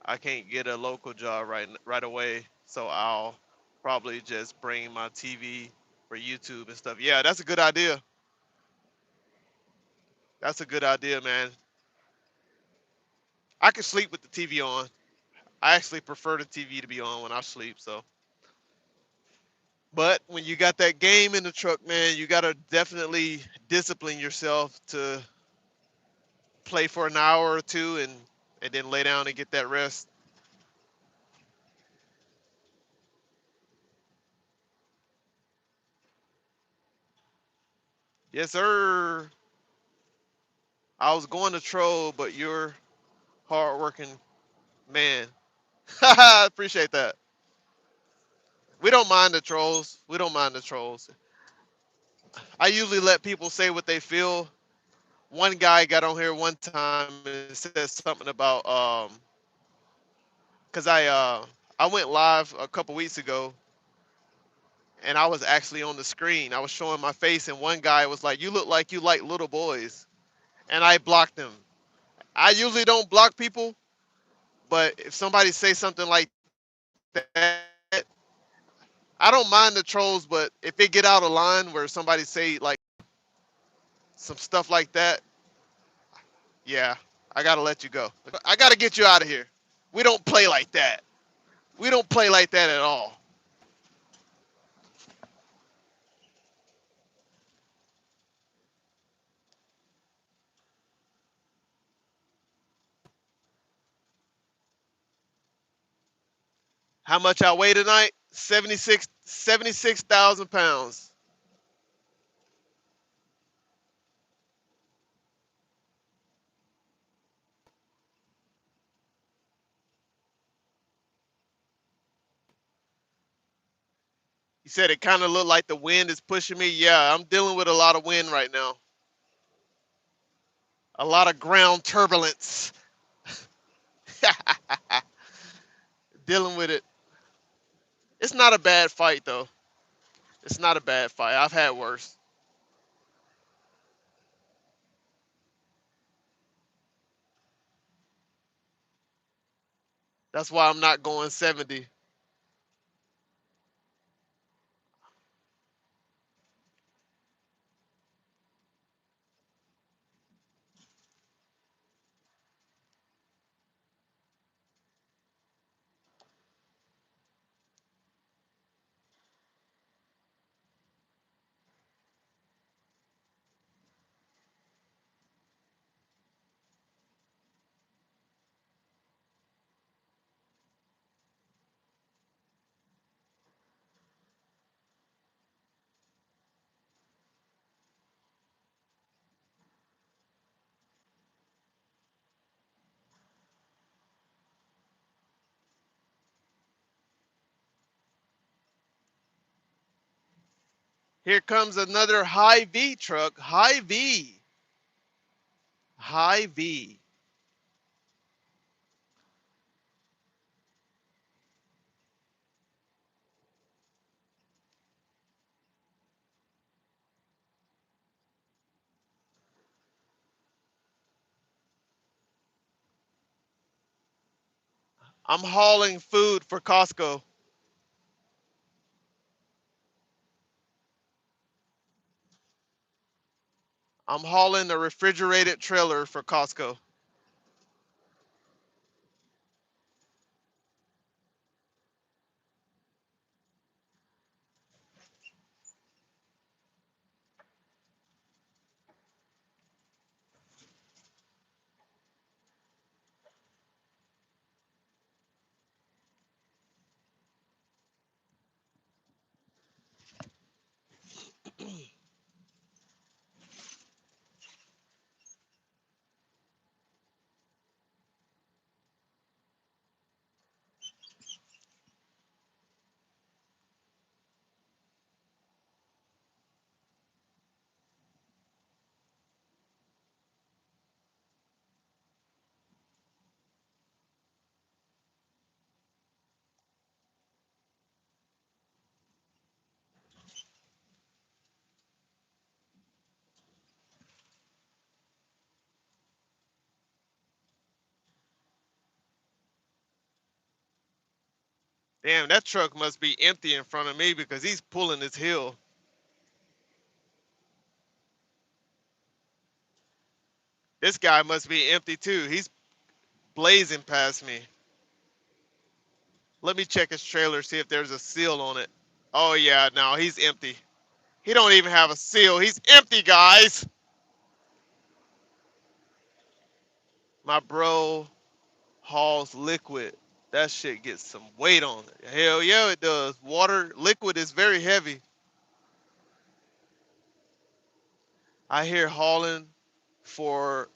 I can't get a local job right away, so I'll probably just bring my TV for YouTube and stuff. Yeah, that's a good idea. That's a good idea, man. I can sleep with the TV on. I actually prefer the TV to be on when I sleep, so. But when you got that game in the truck, man, you gotta definitely discipline yourself to play for an hour or two and then lay down and get that rest. Yes, sir. I was going to troll, but you're hardworking man. Appreciate that. We don't mind the trolls. We don't mind the trolls. I usually let people say what they feel. One guy got on here one time and said something about cuz I went live a couple weeks ago and I was actually on the screen. I was showing my face and one guy was like, "You look like you like little boys." And I blocked him. I usually don't block people, but if somebody say something like that, I don't mind the trolls, but if it get out of line where somebody say like some stuff like that, yeah, I gotta let you go. I gotta get you out of here. We don't play like that. We don't play like that at all. How much I weigh tonight? 76,000 pounds. You said it kind of looked like the wind is pushing me. Yeah, I'm dealing with a lot of wind right now. A lot of ground turbulence. Dealing with it. It's not a bad fight though. It's not a bad fight. I've had worse. That's why I'm not going 70. Here comes another high V truck. High V. High V. I'm hauling food for Costco. I'm hauling a refrigerated trailer for Costco. Damn, that truck must be empty in front of me because he's pulling his hill. This guy must be empty too. He's blazing past me. Let me check his trailer, see if there's a seal on it. Oh yeah, no, he's empty. He don't even have a seal. He's empty, guys. My bro hauls liquid. That shit gets some weight on it. Hell yeah, it does. Water, liquid is very heavy. I hear hauling fuel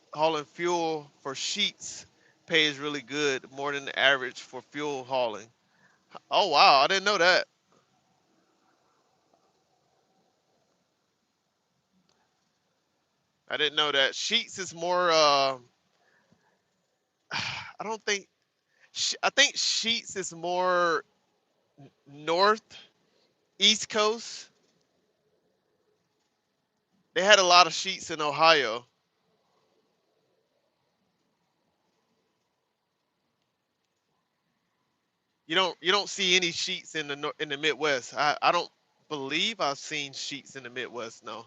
for sheets pays really good, more than the average for fuel hauling. Oh wow, I didn't know that. I didn't know that. Sheets is more. I don't think. I think Sheets is more north, east coast. They had a lot of Sheets in Ohio. You don't see any Sheets in in the Midwest. I don't believe I've seen Sheets in the Midwest. No.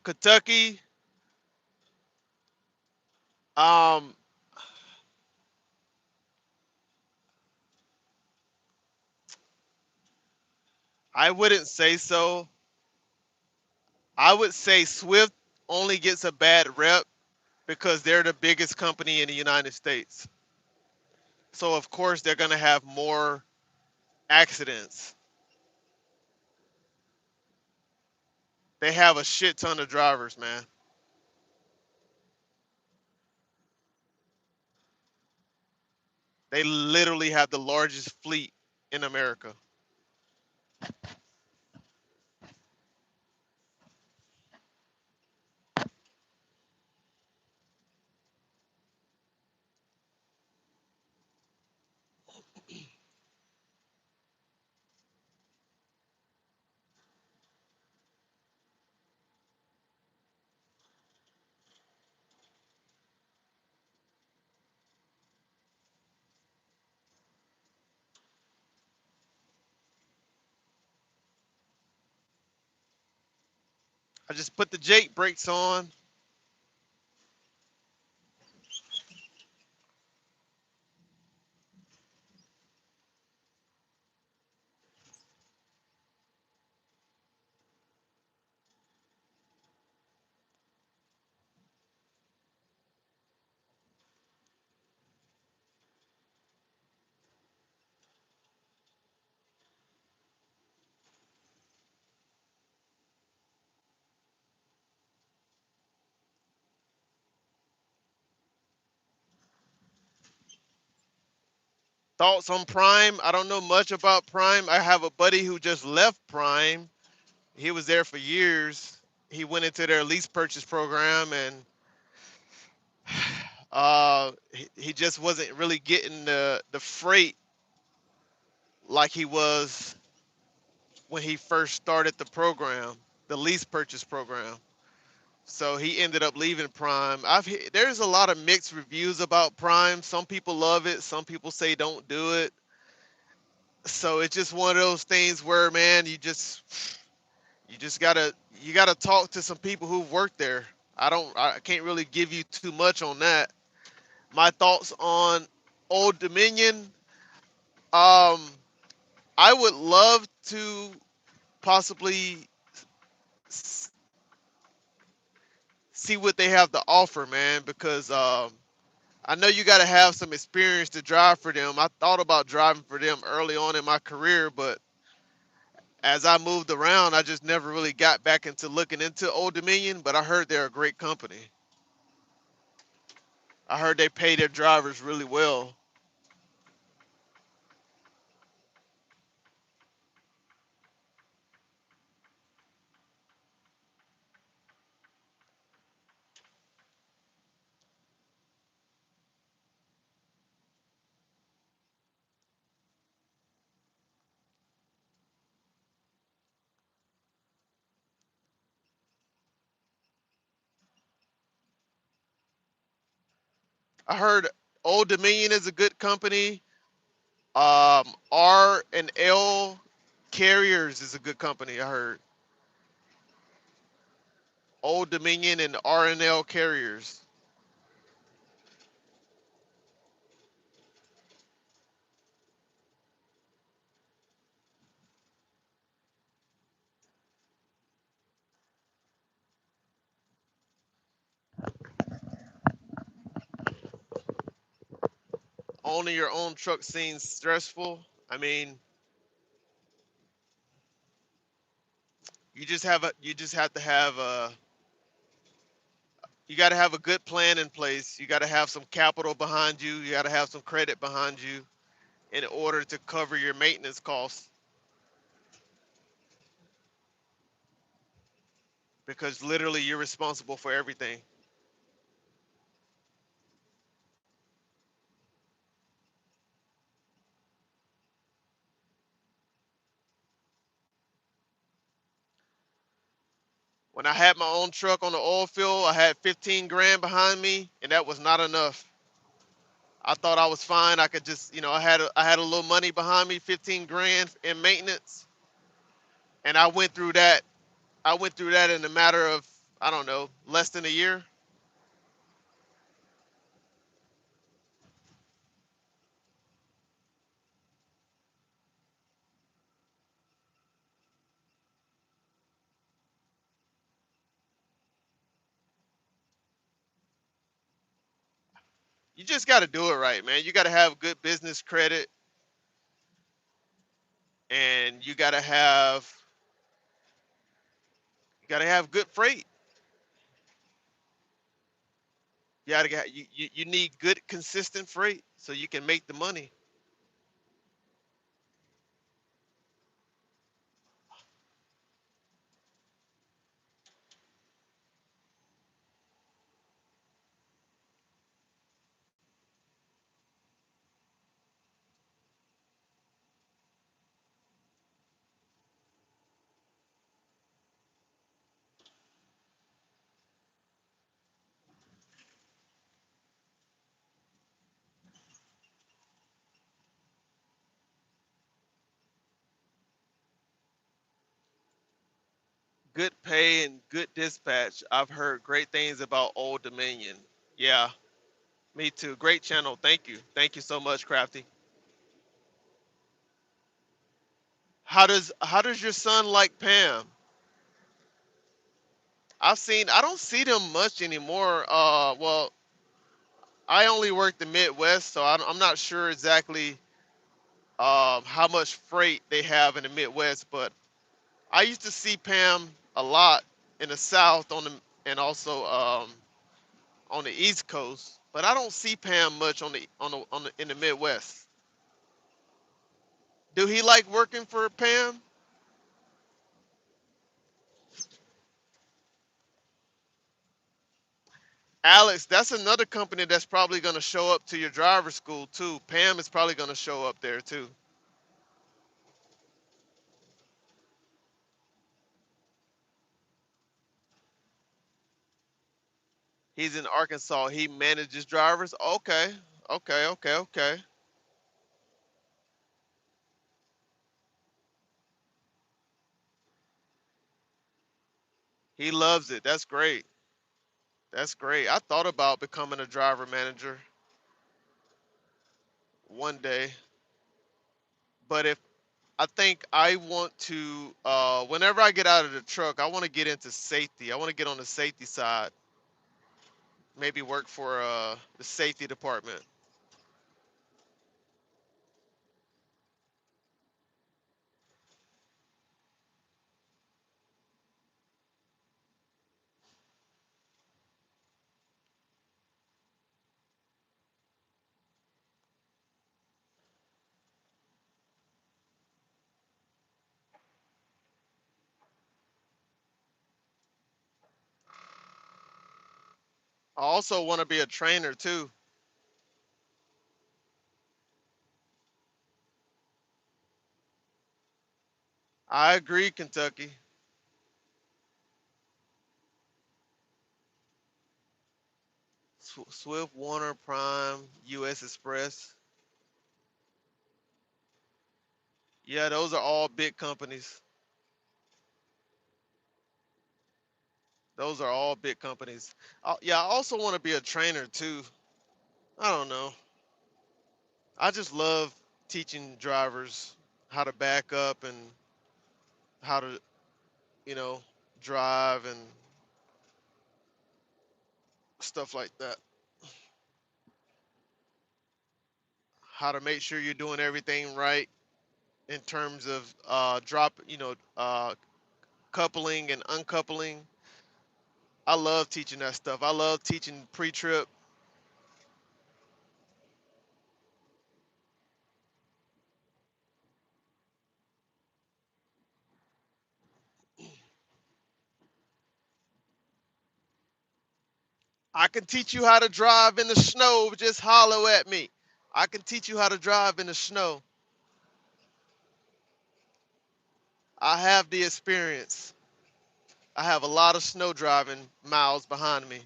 Kentucky. Um, I wouldn't say so. I would say Swift only gets a bad rep because they're the biggest company in the United States. So of course they're gonna have more accidents. They have a shit ton of drivers, man. They literally have the largest fleet in America. I just put the Jake brakes on. Thoughts on Prime? I don't know much about Prime. I have a buddy who just left Prime. He was there for years. He went into their lease purchase program, and he just wasn't really getting the freight like he was when he first started the program, the lease purchase program. So he ended up leaving Prime. There's a lot of mixed reviews about Prime. Some people love it, some people say don't do it. So it's just one of those things where, man, you just gotta talk to some people who've worked there. I can't really give you too much on that. My thoughts on Old Dominion. Um, I would love to possibly see what they have to offer, man, because I know you got to have some experience to drive for them. I thought about driving for them early on in my career, but as I moved around, I just never really got back into looking into Old Dominion. But I heard they're a great company. I heard they pay their drivers really well. I heard Old Dominion is a good company. R and L Carriers is a good company. I heard Old Dominion and R and L Carriers. Owning your own truck seems stressful. I mean, you just have to have a you got to have a good plan in place. You got to have some capital behind you. You got to have some credit behind you in order to cover your maintenance costs because literally you're responsible for everything. When I had my own truck on the oil field, I had 15 grand behind me, and that was not enough. I thought I was fine. I could just, I had a little money behind me, 15 grand in maintenance, and I went through that. I went through that in a matter of, I don't know, less than a year. You just got to do it right, man. You got to have good business credit, and you got to have You gotta have good freight. You need good consistent freight so you can make the money. Good pay and good dispatch. I've heard great things about Old Dominion. Yeah, me too. Great channel. Thank you. Thank you so much, Crafty. How does your son like Pam? I don't see them much anymore. Well, I only work the Midwest, so I'm not sure exactly how much freight they have in the Midwest, but I used to see Pam a lot in the South and also on the East Coast, but I don't see Pam much in the Midwest. Do he like working for Pam? Alex, that's another company that's probably going to show up to your driver school too. Pam is probably going to show up there too. He's in Arkansas. He manages drivers. Okay, okay, okay, okay. He loves it. That's great. That's great. I thought about becoming a driver manager one day, but if I think I want to, whenever I get out of the truck, I want to get into safety. I want to get on the safety side. Maybe work for the safety department. I also want to be a trainer too. I agree, Kentucky. Swift, Warner, Prime, U.S. Express. Yeah, those are all big companies. Those are all big companies. Yeah, I also want to be a trainer too. I don't know. I just love teaching drivers how to back up and how to, you know, drive and stuff like that. How to make sure you're doing everything right in terms of coupling and uncoupling. I love teaching that stuff. I love teaching pre-trip. I can teach you how to drive in the snow. Just hollow at me. I can teach you how to drive in the snow. I have the experience. I have a lot of snow driving miles behind me.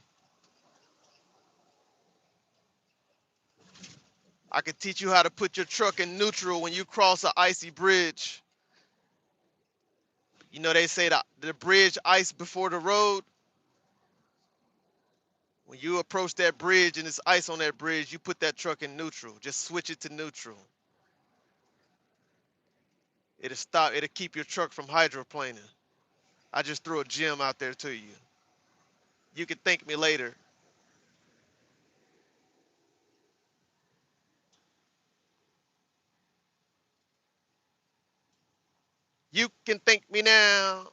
I can teach you how to put your truck in neutral when you cross an icy bridge. You know they say the bridge ice before the road. When you approach that bridge and there's ice on that bridge, you put that truck in neutral. Just switch it to neutral. It'll stop. It'll keep your truck from hydroplaning. I just threw a gem out there to you. You can thank me later. You can thank me now.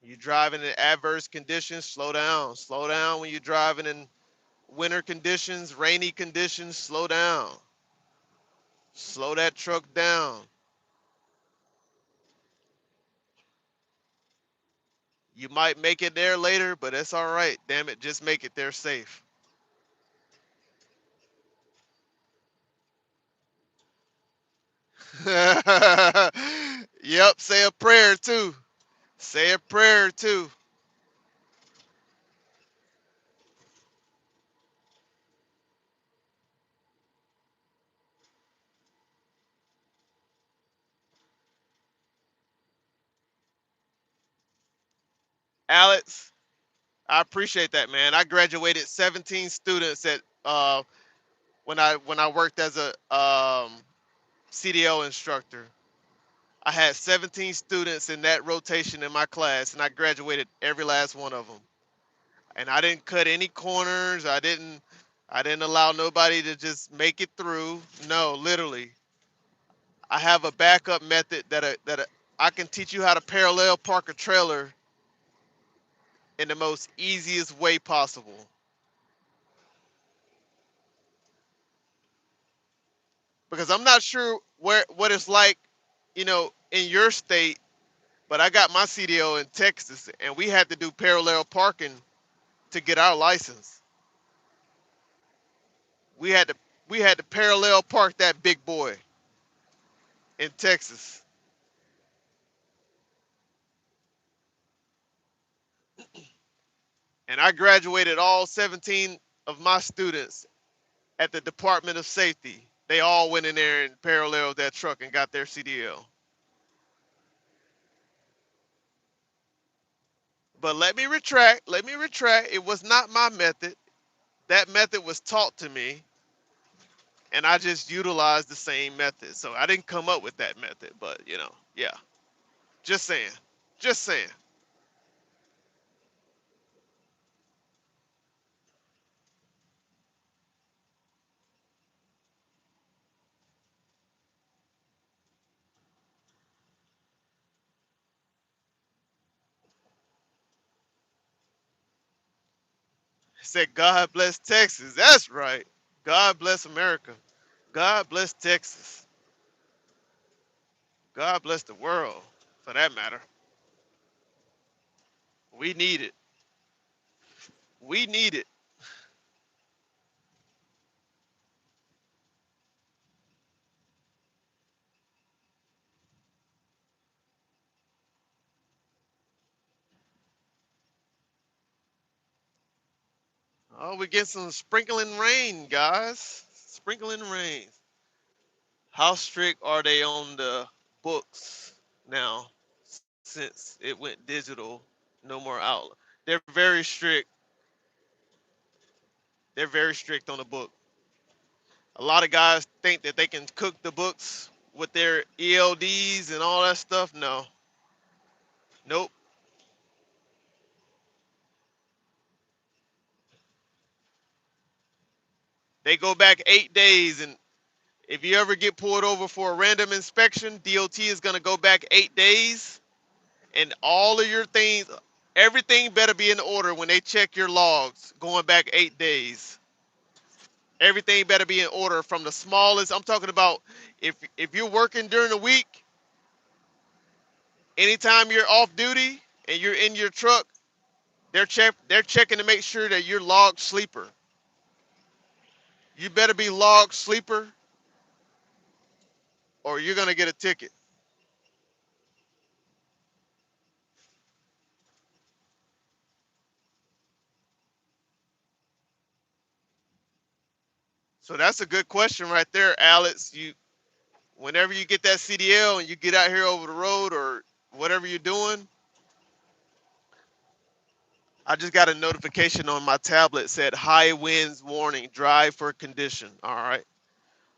You driving in adverse conditions, slow down. Slow down when you're driving in winter conditions, rainy conditions, slow down. Slow that truck down. You might make it there later, but it's all right. Damn it, just make it there safe. Yep, say a prayer too. Say a prayer too. Alex, I appreciate that, man. I graduated 17 students at when I worked as a CDO instructor. I had 17 students in that rotation in my class, and I graduated every last one of them. And I didn't cut any corners. I didn't allow nobody to just make it through. No, literally, I have a backup method I can teach you how to parallel park a trailer in the most easiest way possible. Because I'm not sure what it's like, in your state, but I got my CDO in Texas, and we had to do parallel parking to get our license. We had to we had to parallel park that big boy in Texas. And I graduated all 17 of my students at the Department of Safety. They all went in there and paralleled that truck and got their CDL. But let me retract. It was not my method. That method was taught to me, and I just utilized the same method. So I didn't come up with that method, but yeah. Just saying. Just saying. Said God bless Texas. That's right. God bless America. God bless Texas. God bless the world, for that matter. We need it. We need it. Oh, we get some sprinkling rain, guys. Sprinkling rain. How strict are they on the books now since it went digital? No more outlet. They're very strict. They're very strict on the book. A lot of guys think that they can cook the books with their ELDs and all that stuff. No, nope. They go back 8 days, and if you ever get pulled over for a random inspection, DOT is gonna go back 8 days, and all of your things, everything better be in order when they check your logs. Going back 8 days, everything better be in order from the smallest. I'm talking about if you're working during the week, anytime you're off duty and you're in your truck, they're checking to make sure that you're logged sleeper. You better be logged sleeper, or you're gonna get a ticket. So that's a good question right there, Alex. Whenever you get that CDL and you get out here over the road or whatever you're doing, I just got a notification on my tablet said high winds warning, drive for condition. All right.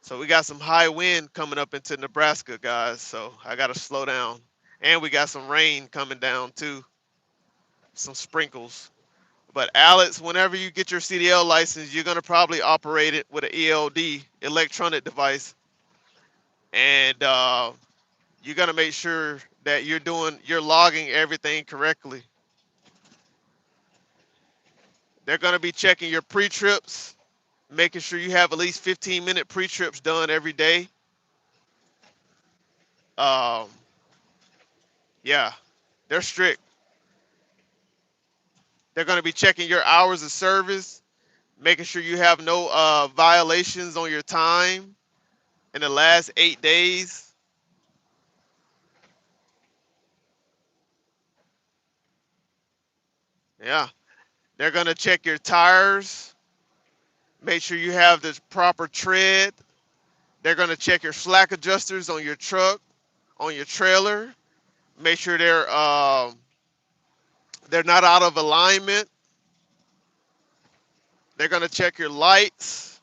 So we got some high wind coming up into Nebraska, guys. So I got to slow down. And we got some rain coming down too, some sprinkles. But Alex, whenever you get your CDL license, you're going to probably operate it with an ELD, electronic device. And you're going to make sure that you're logging everything correctly. They're going to be checking your pre-trips, making sure you have at least 15-minute pre-trips done every day. Um, yeah, they're strict. They're going to be checking your hours of service, making sure you have no violations on your time in the last 8 days. Yeah, they're going to check your tires, make sure you have the proper tread. They're going to check your slack adjusters on your truck, on your trailer, make sure they're not out of alignment. They're going to check your lights.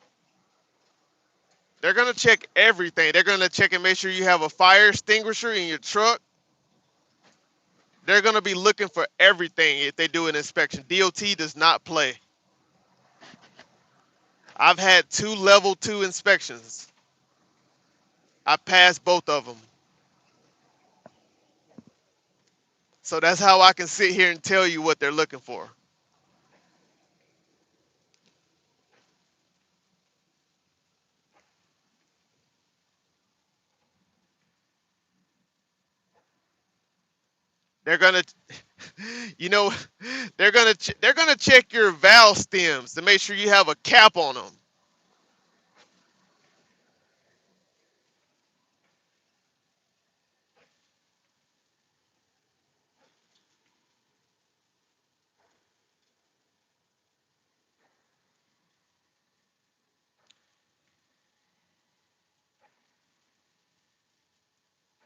They're going to check everything. They're going to check and make sure you have a fire extinguisher in your truck. They're going to be looking for everything if they do an inspection. DOT does not play. I've had two level 2 inspections. I passed both of them. So that's how I can sit here and tell you what they're looking for. They're gonna, you know, they're gonna check your valve stems to make sure you have a cap on them.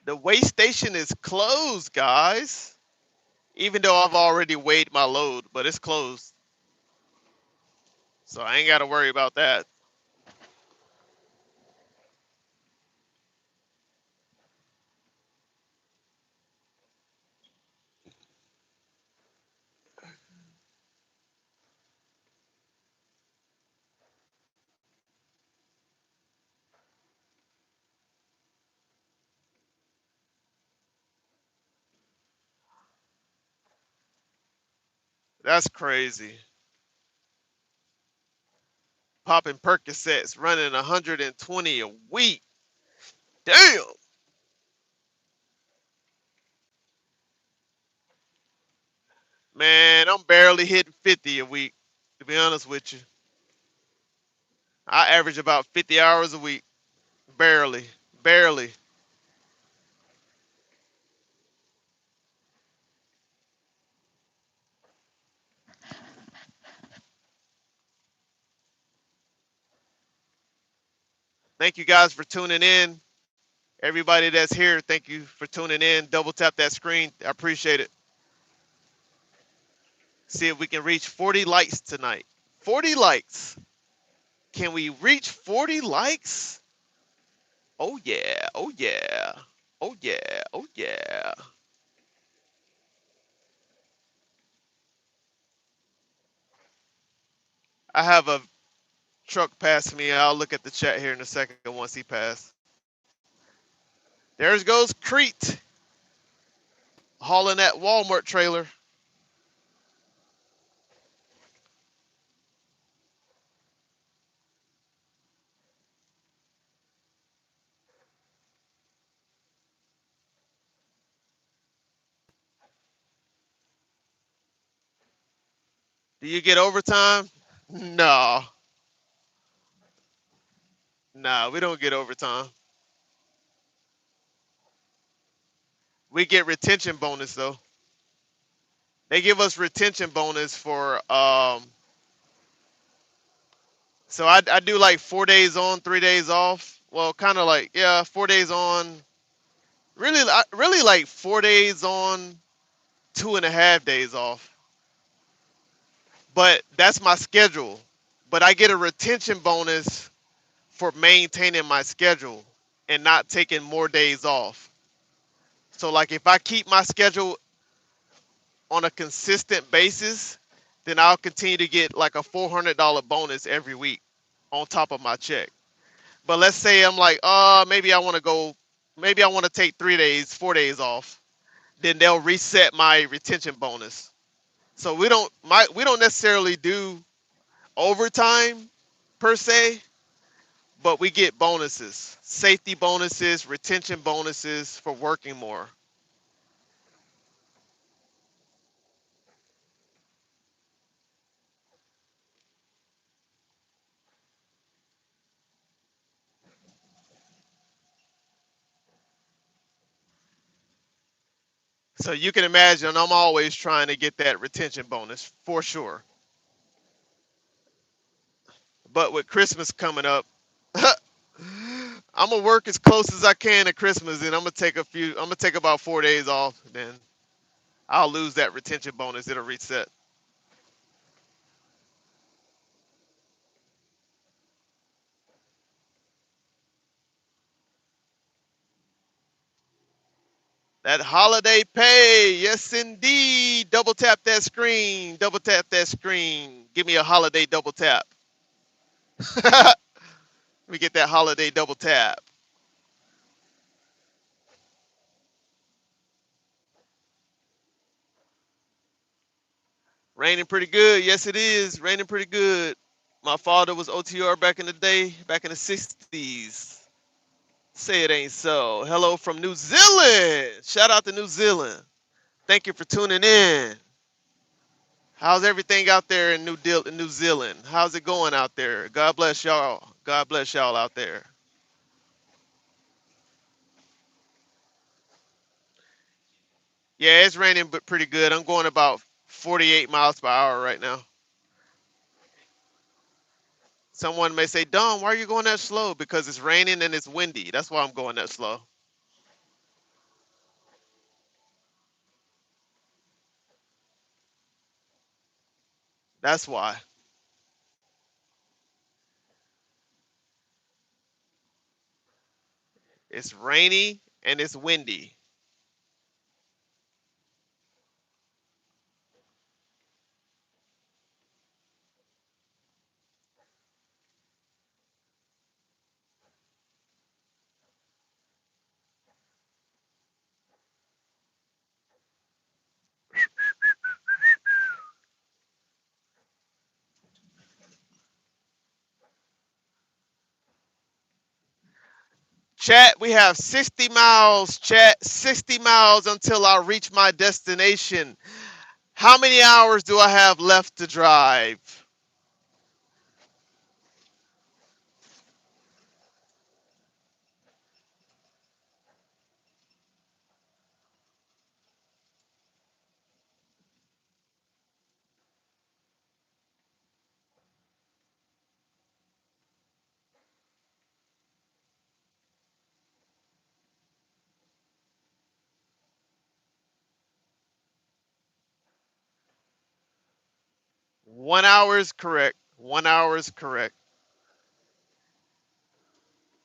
The weigh station is closed, guys. Even though I've already weighed my load, but it's closed, so I ain't got to worry about that. That's crazy. Popping Percocets, running 120 a week. Damn, man, I'm barely hitting 50 a week. To be honest with you, I average about 50 hours a week. Barely, barely. Thank you guys for tuning in. Everybody that's here, thank you for tuning in. Double tap that screen. I appreciate it. See if we can reach 40 likes tonight. 40 likes. Can we reach 40 likes? Oh yeah. Oh yeah. Oh yeah. Oh yeah. I have a truck passing me. I'll look at the chat here in a second once he passes. There goes Crete hauling that Walmart trailer. Do you get overtime? No. No, we don't get overtime. We get retention bonus though. They give us retention bonus for so I do like 4 days on, 3 days off. Well, kind of like, yeah, 4 days on. Really, really like 4 days on, 2.5 days off. But that's my schedule. But I get a retention bonus for maintaining my schedule and not taking more days off. So like if I keep my schedule on a consistent basis, then I'll continue to get like a $400 bonus every week on top of my check. But let's say I'm like, maybe I want to go, maybe I want to take 3 days, 4 days off. Then they'll reset my retention bonus. So we don't necessarily do overtime per se, but we get bonuses, safety bonuses, retention bonuses for working more. So you can imagine I'm always trying to get that retention bonus for sure. But with Christmas coming up, I'm gonna work as close as I can to Christmas, and I'm gonna take about 4 days off. Then I'll lose that retention bonus. It'll reset. That holiday pay, yes indeed. Double tap that screen. Double tap that screen. Give me a holiday double tap. Let me get that holiday double tap. Raining pretty good. Yes, it is. Raining pretty good. My father was OTR back in the day, back in the 60s. Say it ain't so. Hello from New Zealand. Shout out to New Zealand. Thank you for tuning in. How's everything out there in New Zealand? How's it going out there? God bless y'all. God bless y'all out there. Yeah, it's raining but pretty good. I'm going about 48 miles per hour right now. Someone may say, Don, why are you going that slow? Because it's raining and it's windy. That's why I'm going that slow. That's why. It's rainy and it's windy. Chat, we have 60 miles, chat, 60 miles until I reach my destination. How many hours do I have left to drive? One hour is correct. 1 hour is correct.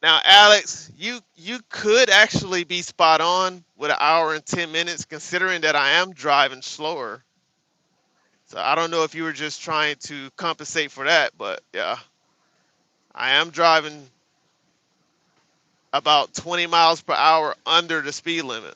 Now, Alex, you could actually be spot on with 1 hour and 10 minutes, considering that I am driving slower. So I don't know if you were just trying to compensate for that, but yeah, I am driving about 20 miles per hour under the speed limit.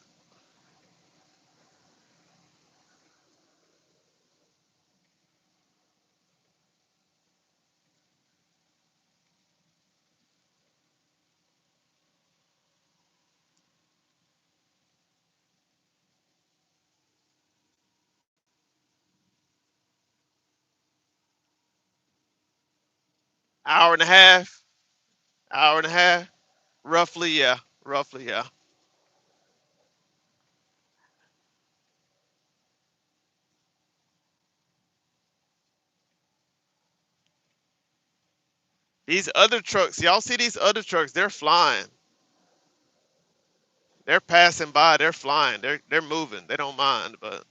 Hour and a half, hour and a half, roughly, yeah, roughly, yeah. These other trucks, y'all see these other trucks? They're flying. They're passing by. They're flying. They're moving. They don't mind. But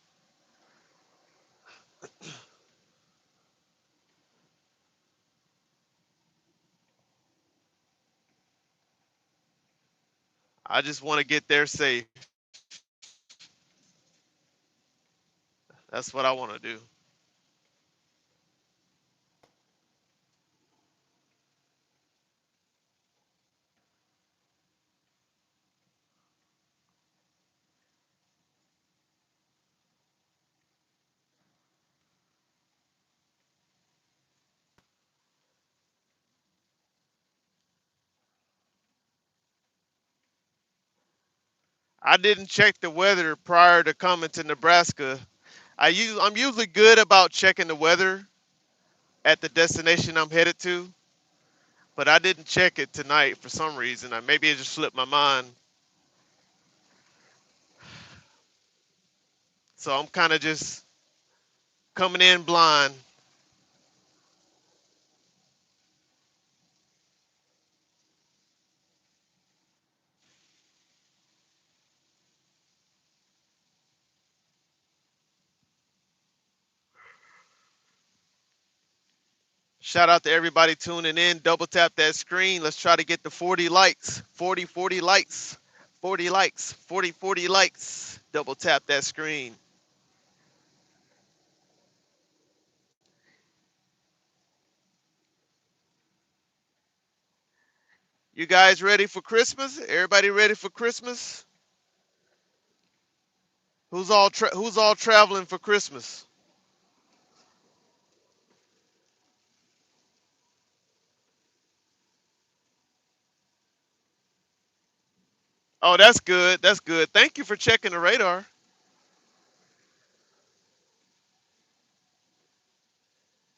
I just want to get there safe. That's what I want to do. I didn't check the weather prior to coming to Nebraska. I'm usually good about checking the weather at the destination I'm headed to, but I didn't check it tonight for some reason. Maybe it just slipped my mind. So I'm kind of just coming in blind. Shout out to everybody tuning in. Double tap that screen. Let's try to get to 40 likes. 40 likes. 40 likes. 40 likes. Double tap that screen. You guys ready for Christmas? Everybody ready for Christmas? Who's all traveling for Christmas? Oh, that's good. That's good. Thank you for checking the radar.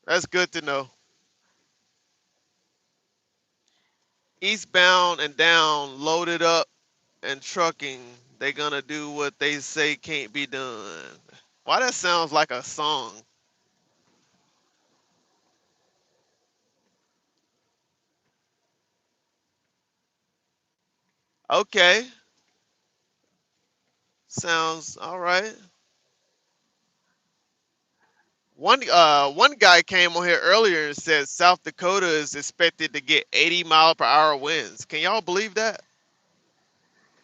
That's good to know. Eastbound and down, loaded up and trucking. They gonna do what they say can't be done. Why that sounds like a song? Okay, sounds all right. One guy came on here earlier and said South Dakota is expected to get 80-mile-per-hour winds. Can y'all believe that?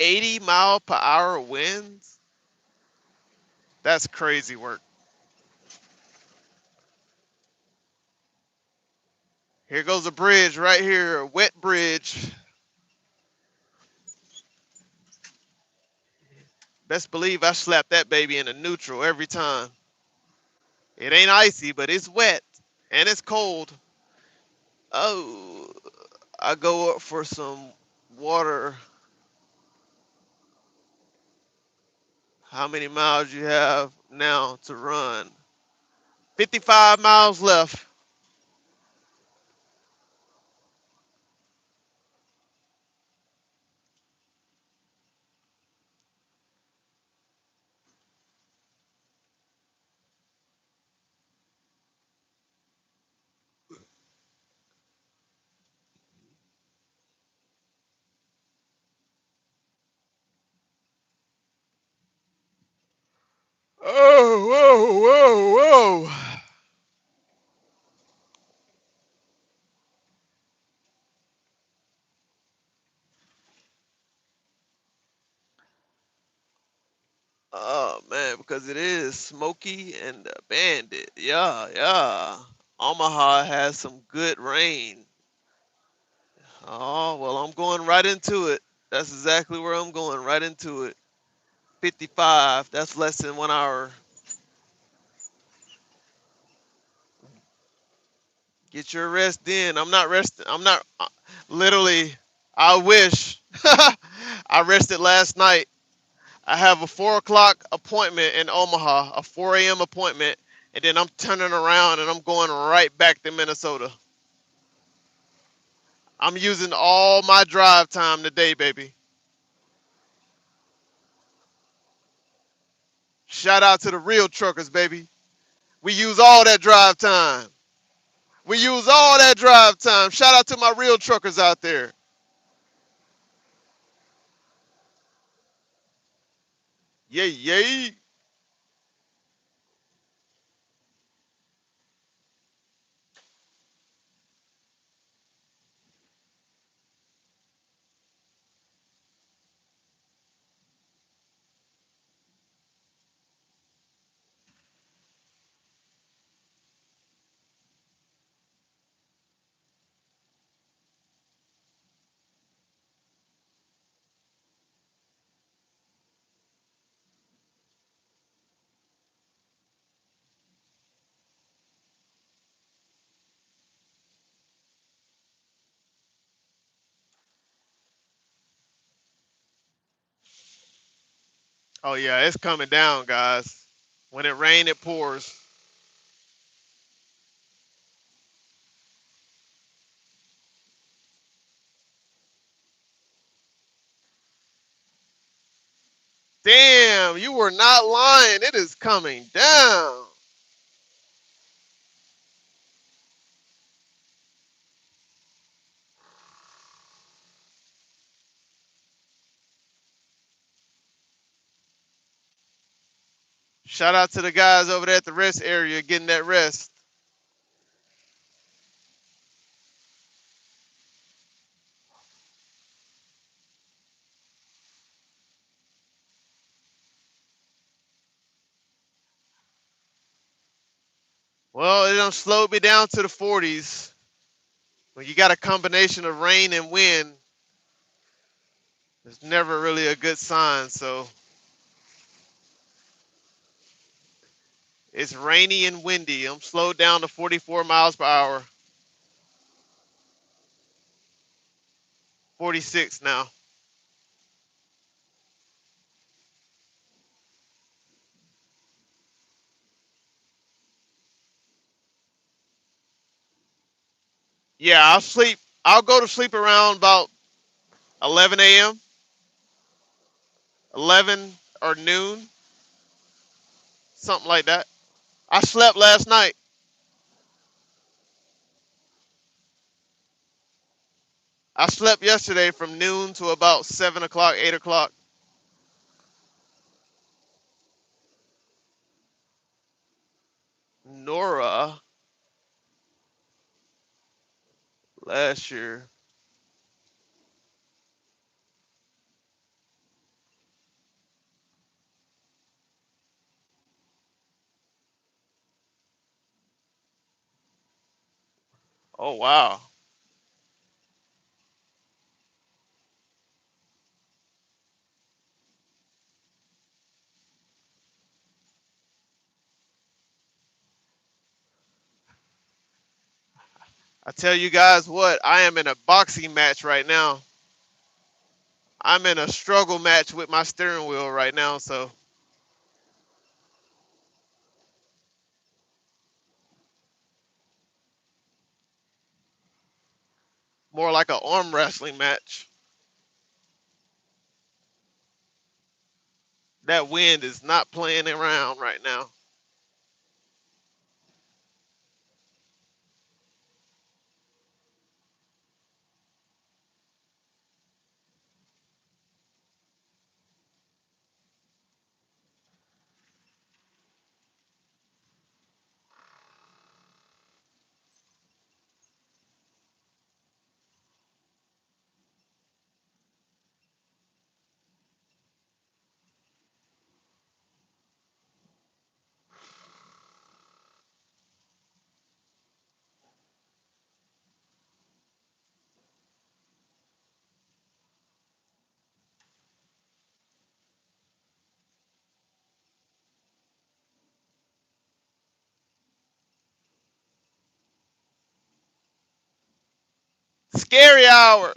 80-mile-per-hour winds? That's crazy work. Here goes a bridge right here, a wet bridge. Best believe I slap that baby in a neutral every time. It ain't icy, but it's wet and it's cold. Oh, I go up for some water. How many miles you have now to run? 55 miles left. Oh, whoa, whoa, whoa. Oh man, because it is Smokey and the Bandit. Yeah, yeah. Omaha has some good rain. Oh, well, I'm going right into it. That's exactly where I'm going, right into it. 55, that's less than 1 hour. Get your rest in. I'm not resting. I'm not, literally, I wish. I rested last night. I have a 4 o'clock appointment in Omaha, a 4 a.m. appointment, and then I'm turning around and I'm going right back to Minnesota. I'm using all my drive time today, baby. Shout out to the real truckers, baby. We use all that drive time. We use all that drive time. Shout out to my real truckers out there. Yay, yay. Oh yeah, it's coming down, guys. When it rains, it pours. Damn, you were not lying. It is coming down. Shout out to the guys over there at the rest area getting that rest. Well, it done slowed me down to the 40s. When you got a combination of rain and wind, it's never really a good sign. So it's rainy and windy. I'm slowed down to 44 miles per hour. 46 now. Yeah, I'll sleep. I'll go to sleep around about 11 a.m., 11 or noon, something like that. I slept last night. I slept yesterday from noon to about 7 o'clock, 8 o'clock. Nora last year. Oh, wow. I tell you guys what, I am in a boxing match right now. I'm in a struggle match with my steering wheel right now. So more like an arm wrestling match. That wind is not playing around right now. Scary hour.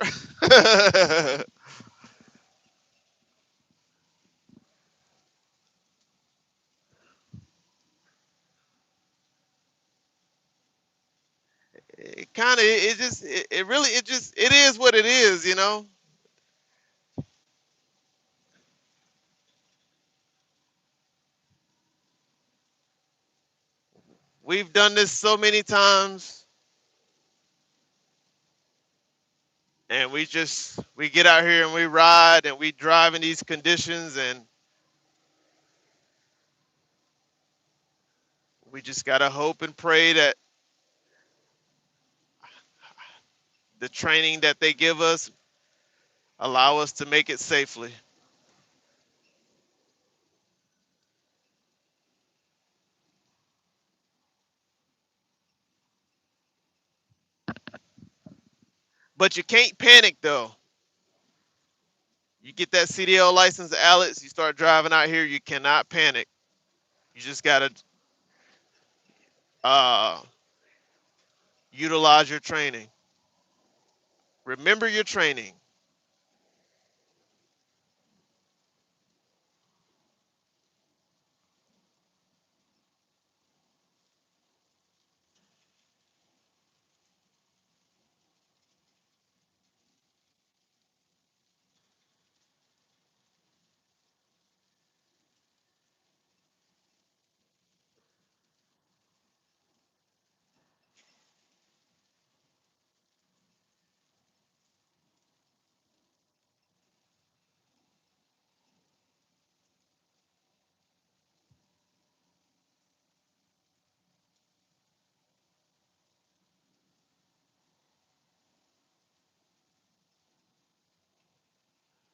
It kind of, it just, it really, it just, it is what it is, you know? We've done this so many times, and we get out here and we ride and we drive in these conditions, and we just got to hope and pray that the training that they give us allow us to make it safely. But you can't panic though. You get that CDL license, Alex, you start driving out here, you cannot panic. You just got to uh, utilize your training. Remember your training.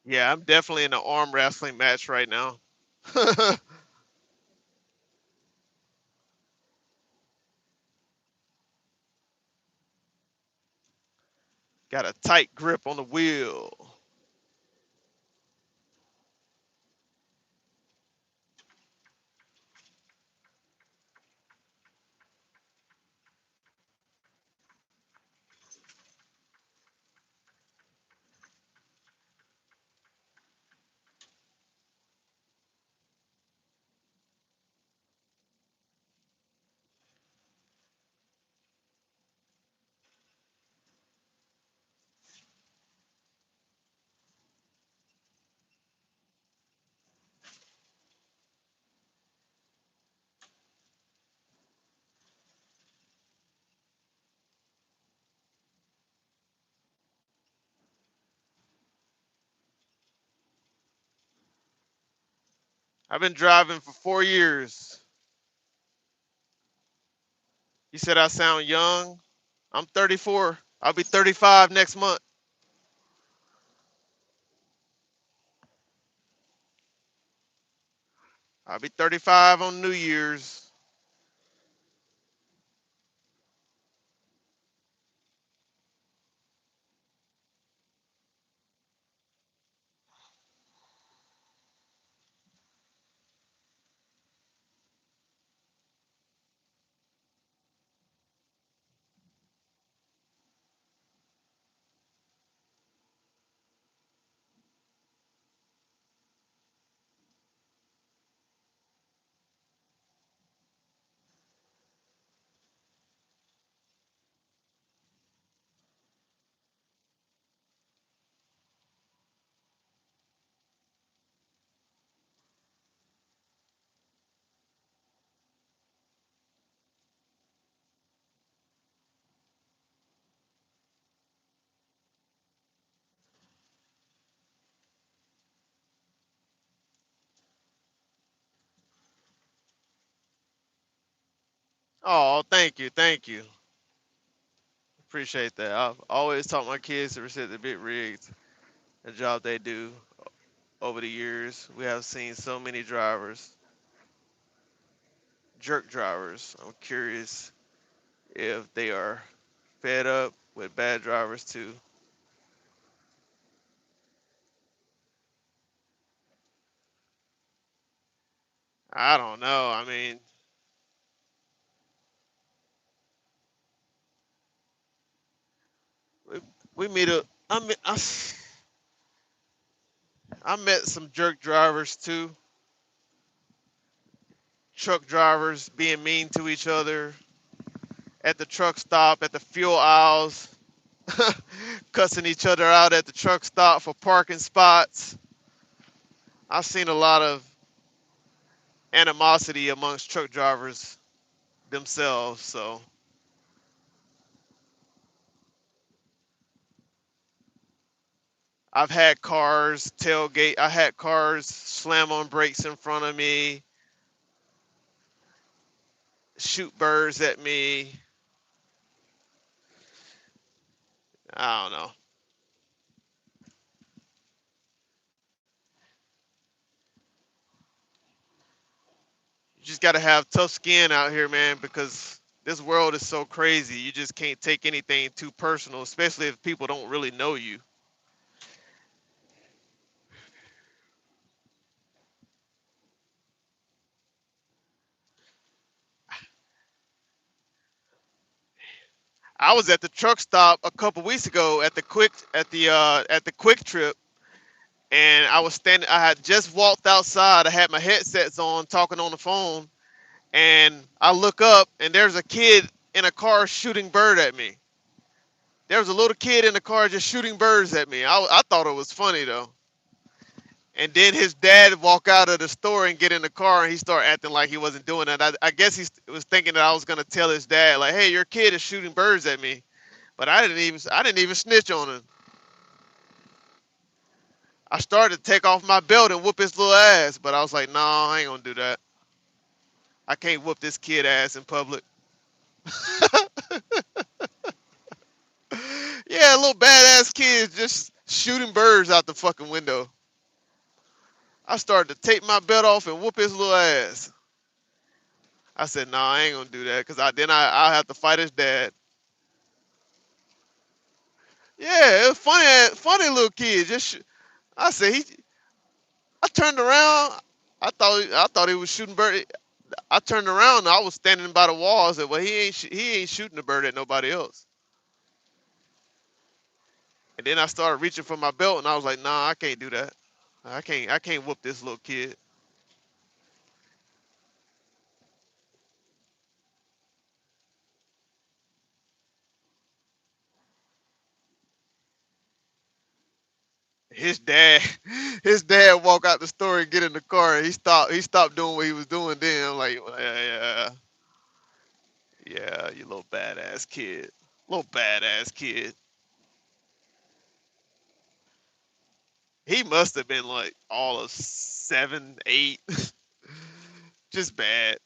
Yeah, I'm definitely in an arm wrestling match right now. Got a tight grip on the wheel. I've been driving for 4 years. You said I sound young. I'm 34. I'll be 35 next month. I'll be 35 on New Year's. Oh, thank you, thank you. Appreciate that. I've always taught my kids to respect the big rigs, the job they do. Over the years, we have seen so many drivers, jerk drivers. I'm curious if they are fed up with bad drivers too. I don't know. I mean, we, we meet up. I met some jerk drivers too. Truck drivers being mean to each other at the truck stop, at the fuel aisles, cussing each other out at the truck stop for parking spots. I've seen a lot of animosity amongst truck drivers themselves. So I've had cars tailgate. I had cars slam on brakes in front of me, shoot birds at me. I don't know. You just got to have tough skin out here, man, because this world is so crazy. You just can't take anything too personal, especially if people don't really know you. I was at the truck stop a couple weeks ago at the quick trip, and I was standing. I had just walked outside. I had my headsets on, talking on the phone, and I look up, and there's a kid in a car shooting bird at me. There was a little kid in the car just shooting birds at me. I thought it was funny though. And then his dad walk out of the store and get in the car, and he start acting like he wasn't doing that. I guess was thinking that I was gonna tell his dad like, "Hey, your kid is shooting birds at me," but I didn't even snitch on him. I started to take off my belt and whoop his little ass, but I was like, "No, I ain't gonna do that. I can't whoop this kid ass in public." Yeah, little badass kids just shooting birds out the fucking window. I started to take my belt off and whoop his little ass. I said, "Nah, I ain't gonna do that, cause I'll have to fight his dad." Yeah, it was funny, funny little kid. I said he. I turned around. I thought he was shooting bird. I turned around. And I was standing by the wall. I said, "Well, he ain't shooting the bird at nobody else." And then I started reaching for my belt, and I was like, "Nah, I can't do that. I can't whoop this little kid." His dad, his dad walk out the store and get in the car, and he stopped doing what he was doing. Then I'm like, "Well, yeah, yeah, you little badass kid, little badass kid." He must have been like all of 7, 8, just bad.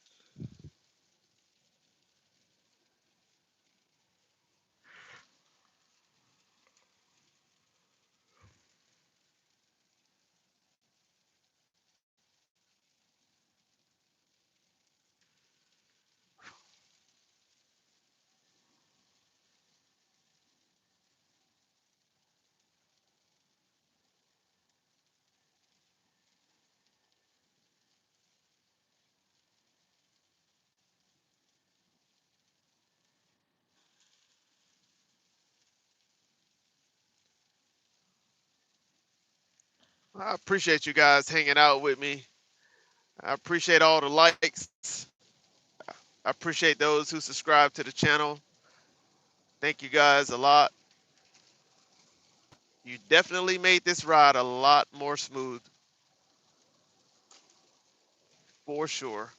I appreciate you guys hanging out with me. I appreciate all the likes. I appreciate those who subscribe to the channel. Thank you guys a lot. You definitely made this ride a lot more smooth, for sure.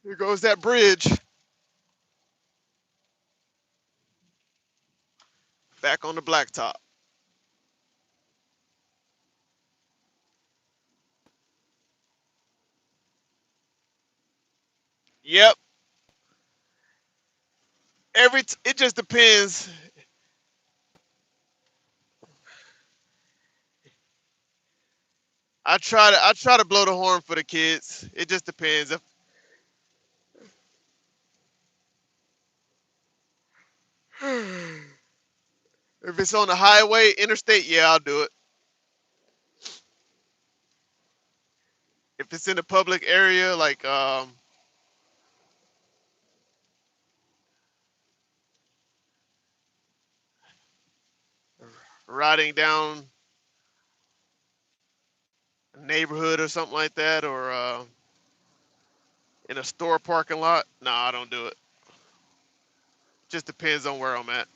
Here goes that bridge. Back on the blacktop. Yep. It just depends. I try to blow the horn for the kids. It just depends. If it's on the highway, interstate, yeah, I'll do it. If it's in a public area, like riding down a neighborhood or something like that, or in a store parking lot, nah, I don't do it. Just depends on where I'm at.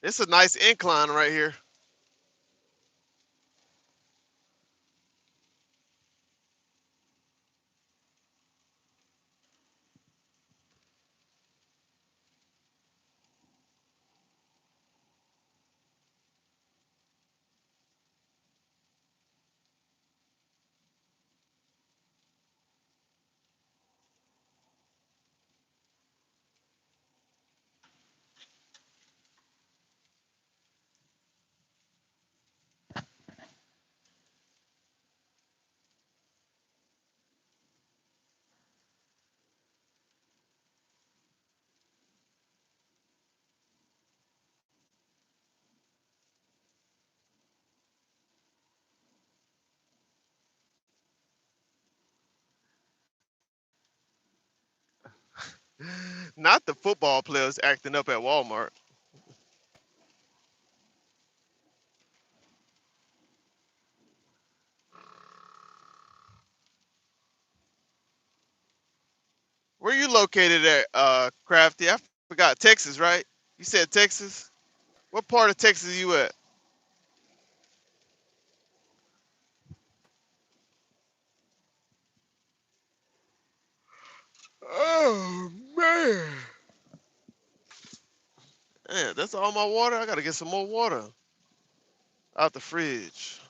It's a nice incline right here. Not the football players acting up at Walmart. Where you located at, Crafty? I forgot. Texas, right? You said Texas. What part of Texas you at? Oh man. Man, that's all my water. I gotta get some more water. Out the fridge.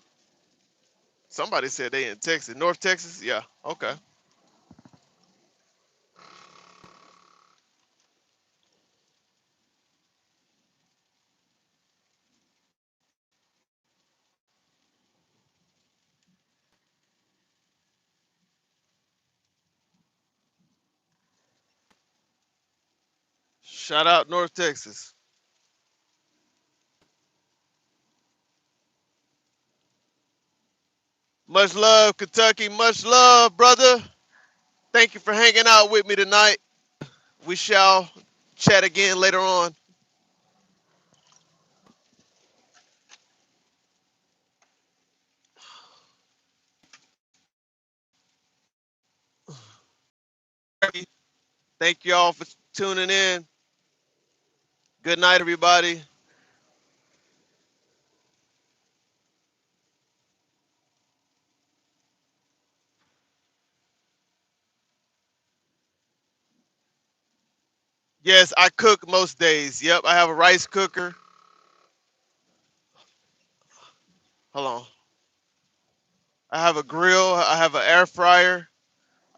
Somebody said they in Texas. North Texas? Yeah. Okay. Shout out North Texas. Much love, Kentucky. Much love, brother. Thank you for hanging out with me tonight. We shall chat again later on. Thank you all for tuning in. Good night, everybody. Yes, I cook most days. Yep, I have a rice cooker. Hold on. I have a grill. I have an air fryer.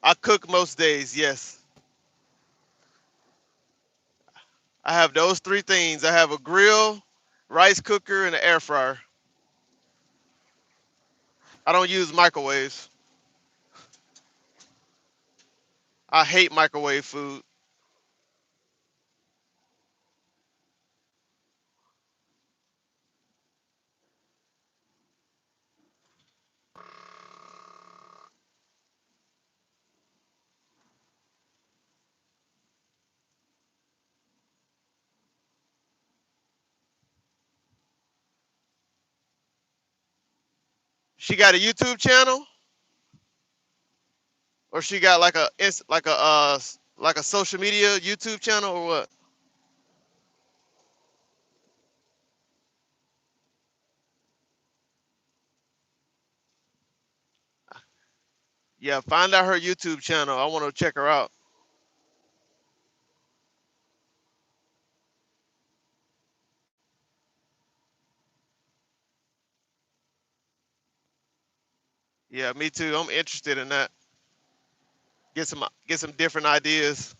I cook most days. Yes. I have those three things. I have a grill, rice cooker, and an air fryer. I don't use microwaves. I hate microwave food. She got a YouTube channel, or she got like like a social media YouTube channel, or what? Yeah, find out her YouTube channel. I want to check her out. Yeah, me too. I'm interested in that. Get some different ideas.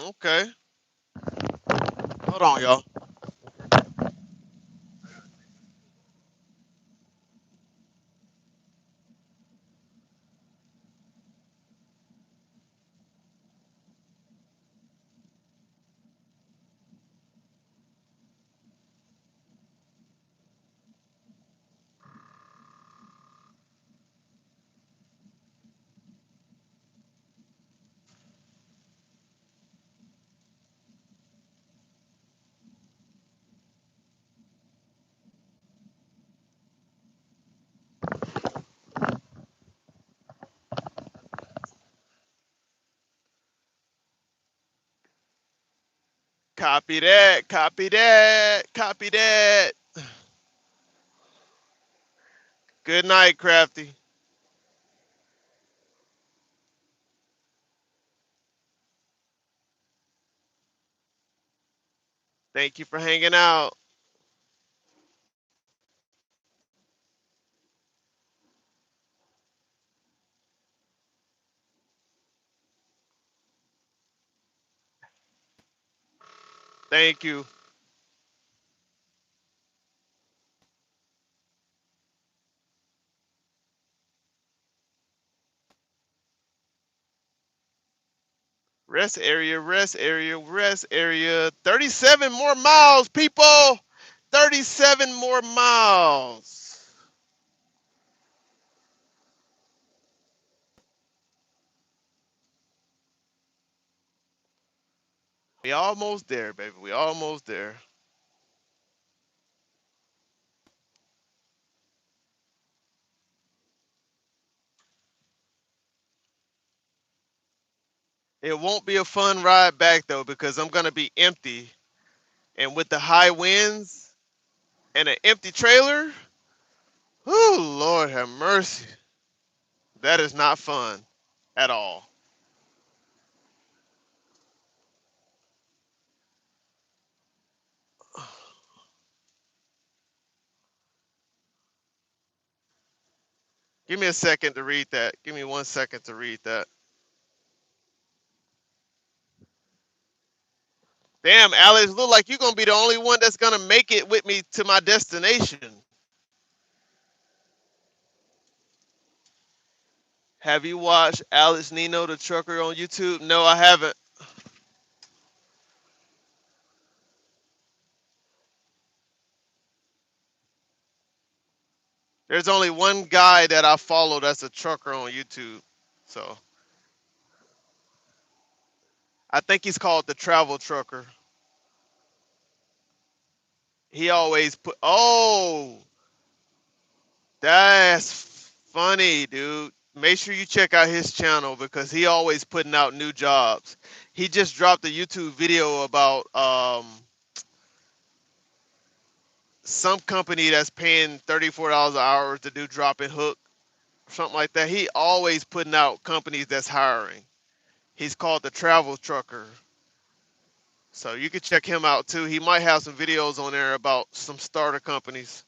Okay. Hold on, y'all. Copy that. Copy that. Copy that. Good night, Crafty. Thank you for hanging out. Thank you. Rest area, rest area, rest area. 37 more miles, people. 37 more miles. We almost there, baby. We almost there. It won't be a fun ride back though because I'm gonna be empty, and with the high winds and an empty trailer, oh Lord have mercy. That is not fun. at all. Give me a second to read that. Give me 1 second to read that. Damn, Alex, look like you're gonna be the only one that's gonna make it with me to my destination. Have you watched Alex Nino the trucker on YouTube? No, I haven't. There's only one guy that I follow that's a trucker on YouTube. So I think he's called the Travel Trucker. He always put, oh, that's funny, dude. Make sure you check out his channel because he always putting out new jobs. He just dropped a YouTube video about some company that's paying $34 an hour to do drop and hook, something like that. He always putting out companies that's hiring. He's called the Travel Trucker. So you can check him out too. He might have some videos on there about some starter companies.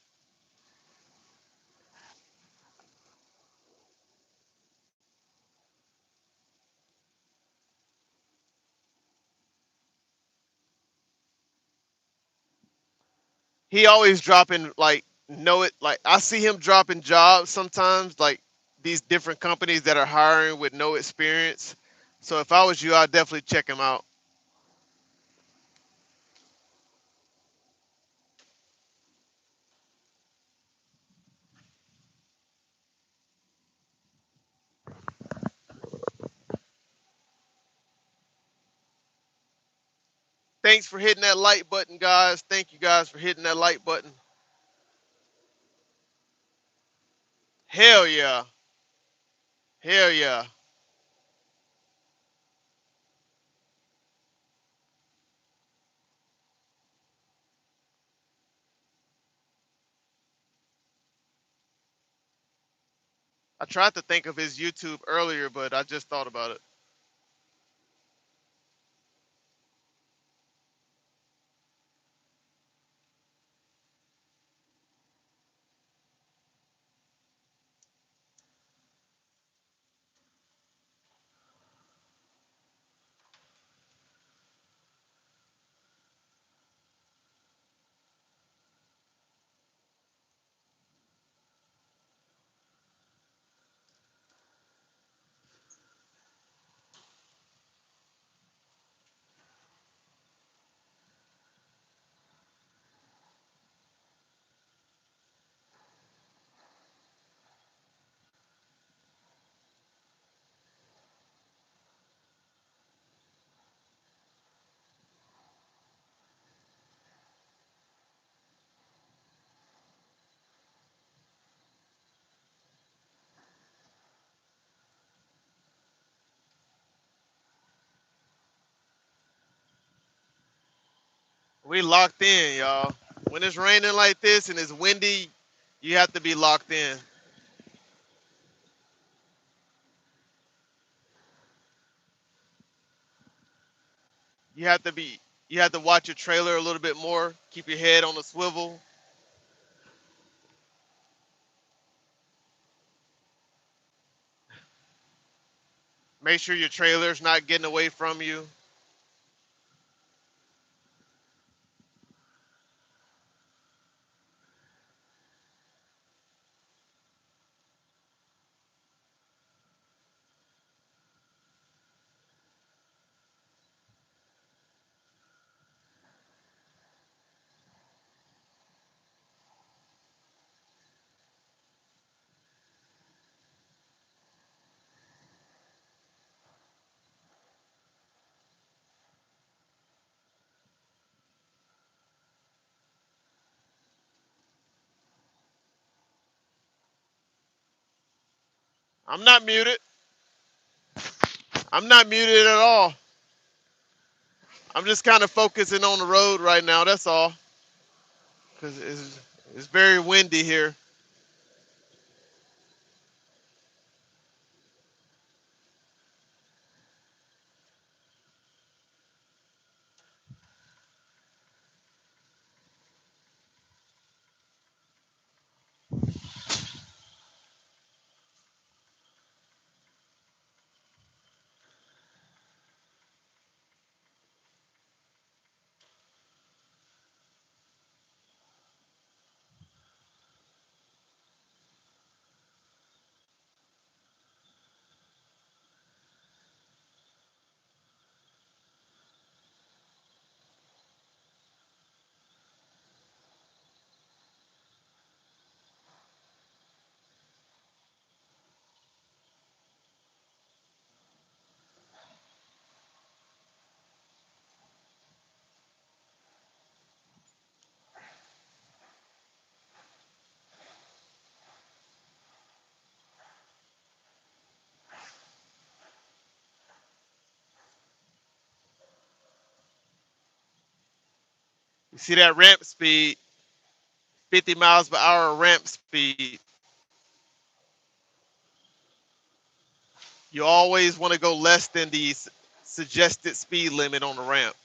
He always dropping like know it like I see him dropping jobs sometimes like these different companies that are hiring with no experience. So if I was you, I'd definitely check him out. Thanks for hitting that like button, guys. Thank you guys for hitting that like button. Hell yeah. Hell yeah. I tried to think of his YouTube earlier, but I just thought about it. We locked in, y'all. When it's raining like this and it's windy, you have to be locked in. You have to be you have to watch your trailer a little bit more. Keep your head on the swivel. Make sure your trailer's not getting away from you. I'm not muted. I'm not muted at all. I'm just kind of focusing on the road right now. That's all. Cause it's very windy here. You see that ramp speed, 50 miles per hour ramp speed. You always want to go less than the suggested speed limit on the ramp.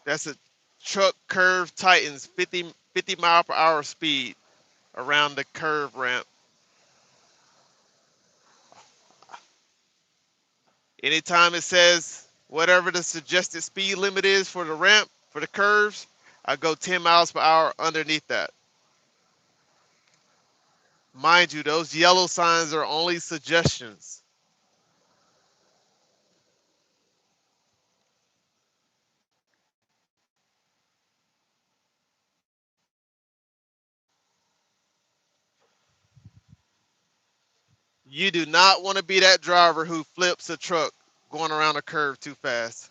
That's a truck curve tightens 50 mile per hour speed around the curve ramp. Anytime it says whatever the suggested speed limit is for the ramp, for the curves, I go 10 miles per hour underneath that. Mind you, those yellow signs are only suggestions. You do not want to be that driver who flips a truck going around a curve too fast.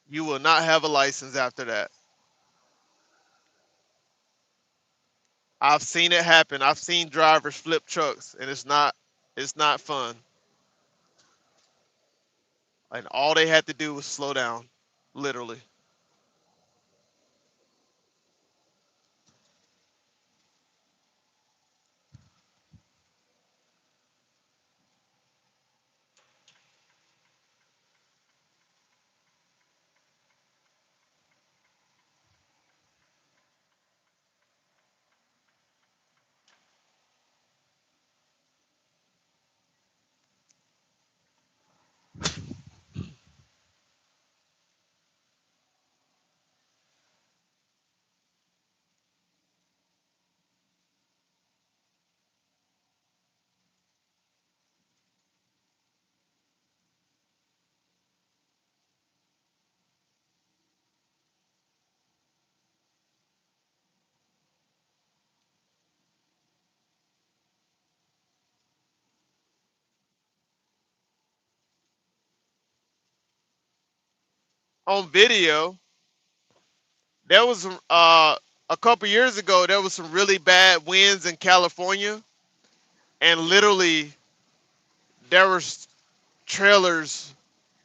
You will not have a license after that. I've seen it happen. I've seen drivers flip trucks and it's not fun. And all they had to do was slow down, literally. On video, there was a couple years ago there was some really bad winds in California, and literally there was trailers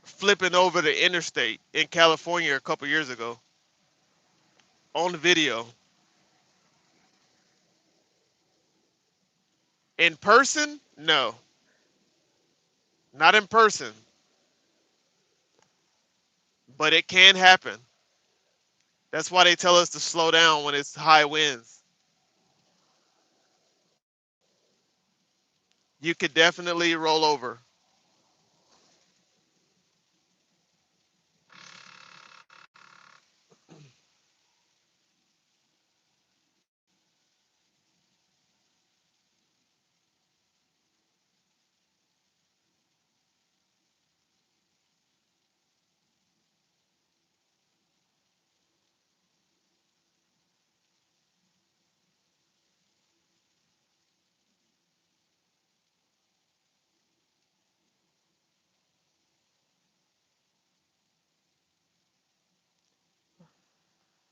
flipping over the interstate in California a couple years ago on the video. In person, no, not in person, but it can happen. That's why they tell us to slow down when it's high winds. You could definitely roll over.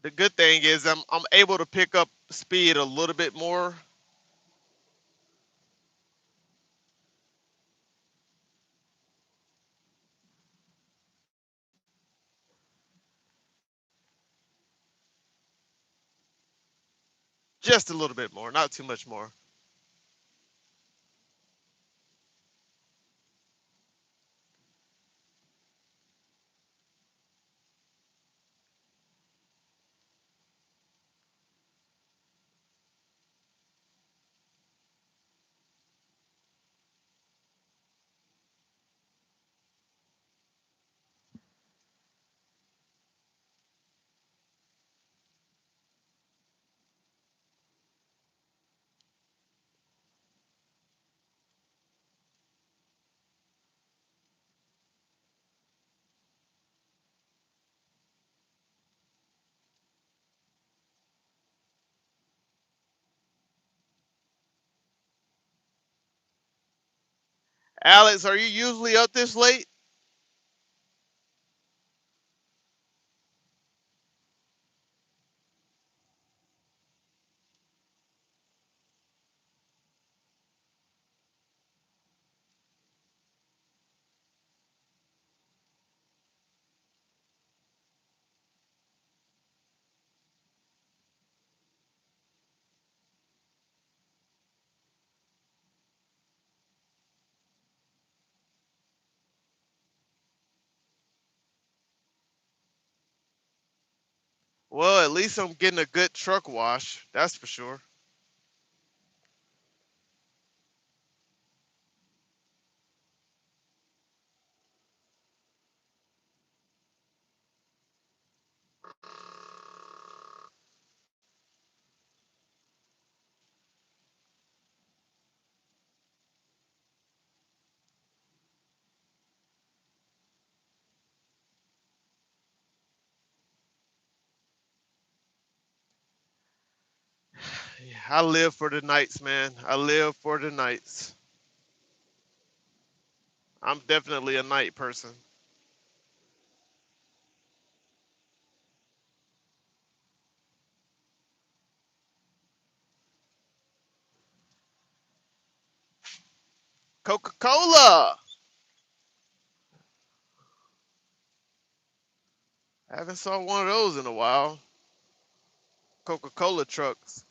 The good thing is I'm able to pick up speed a little bit more, just a little bit more, not too much more. Alex, are you usually up this late? Well, at least I'm getting a good truck wash. That's for sure. Yeah, I live for the nights, man. I live for the nights. I'm definitely a night person. Coca-Cola. I haven't saw one of those in a while. Coca-Cola trucks.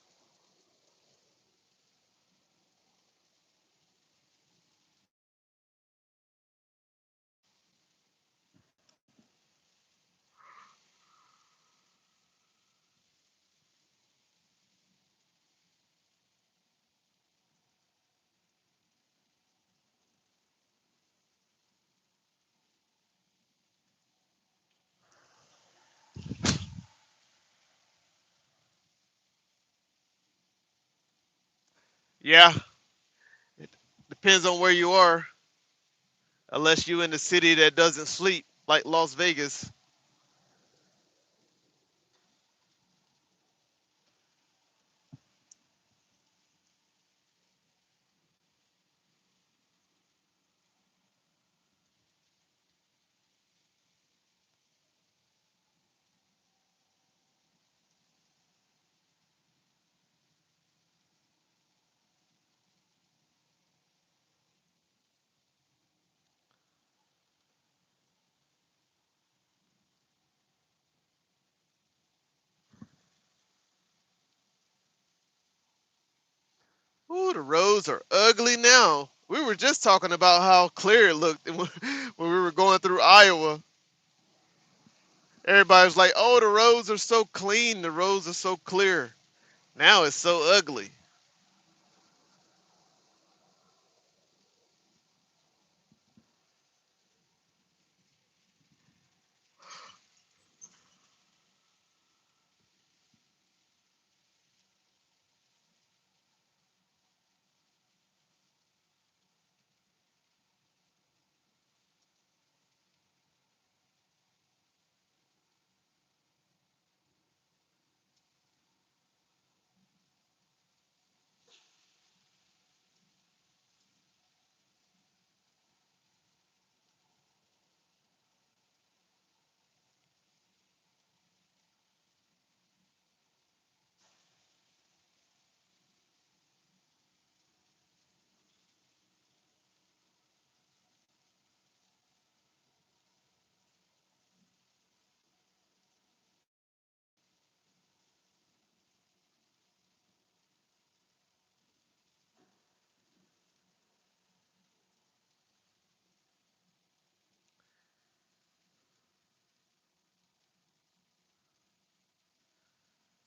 Yeah, it depends on where you are. Unless you in the city that doesn't sleep, like Las Vegas. Ooh, the roads are ugly now. We were just talking about how clear it looked when we were going through Iowa. Everybody was like, "Oh, the roads are so clean. The roads are so clear." Now it's so ugly.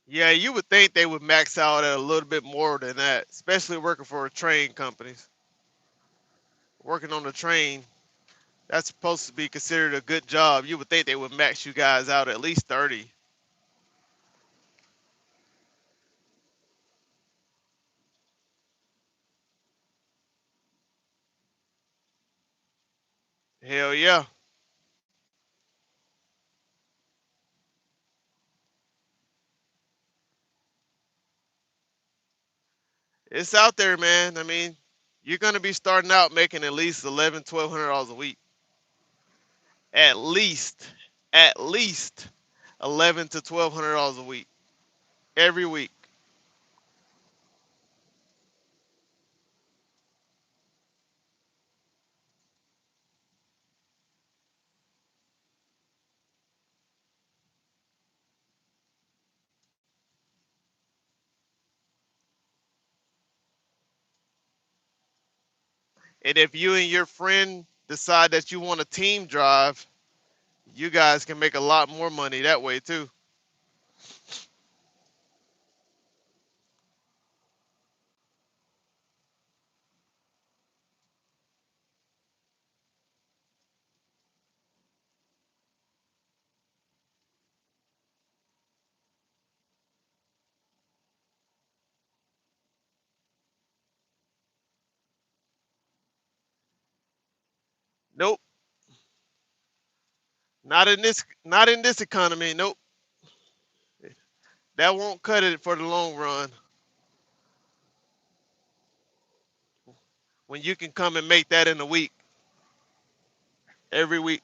Yeah, you would think they would max out at a little bit more than that, especially working for a train companies. Working on the train, that's supposed to be considered a good job. You would think they would max you guys out at least 30. Hell yeah. It's out there, man. I mean, you're gonna be starting out making at least 11, $1,200 a week. At least, at least 11 to $1,200 a week every week. And if you and your friend decide that you want a team drive, you guys can make a lot more money that way too. Nope. Not in this economy. Nope. That won't cut it for the long run. When you can come and make that in a week, every week.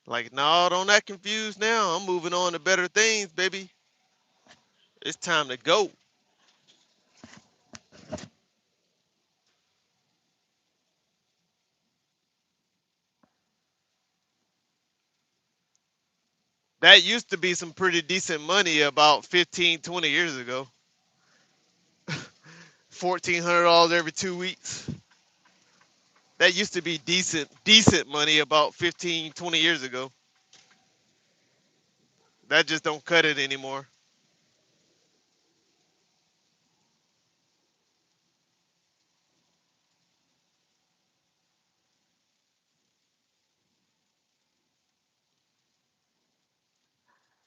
Like, no, don't act confused now. I'm moving on to better things, baby. It's time to go. That used to be some pretty decent money about 15, 20 years ago. $1,400 every 2 weeks. That used to be decent money about 15, 20 years ago. That just don't cut it anymore.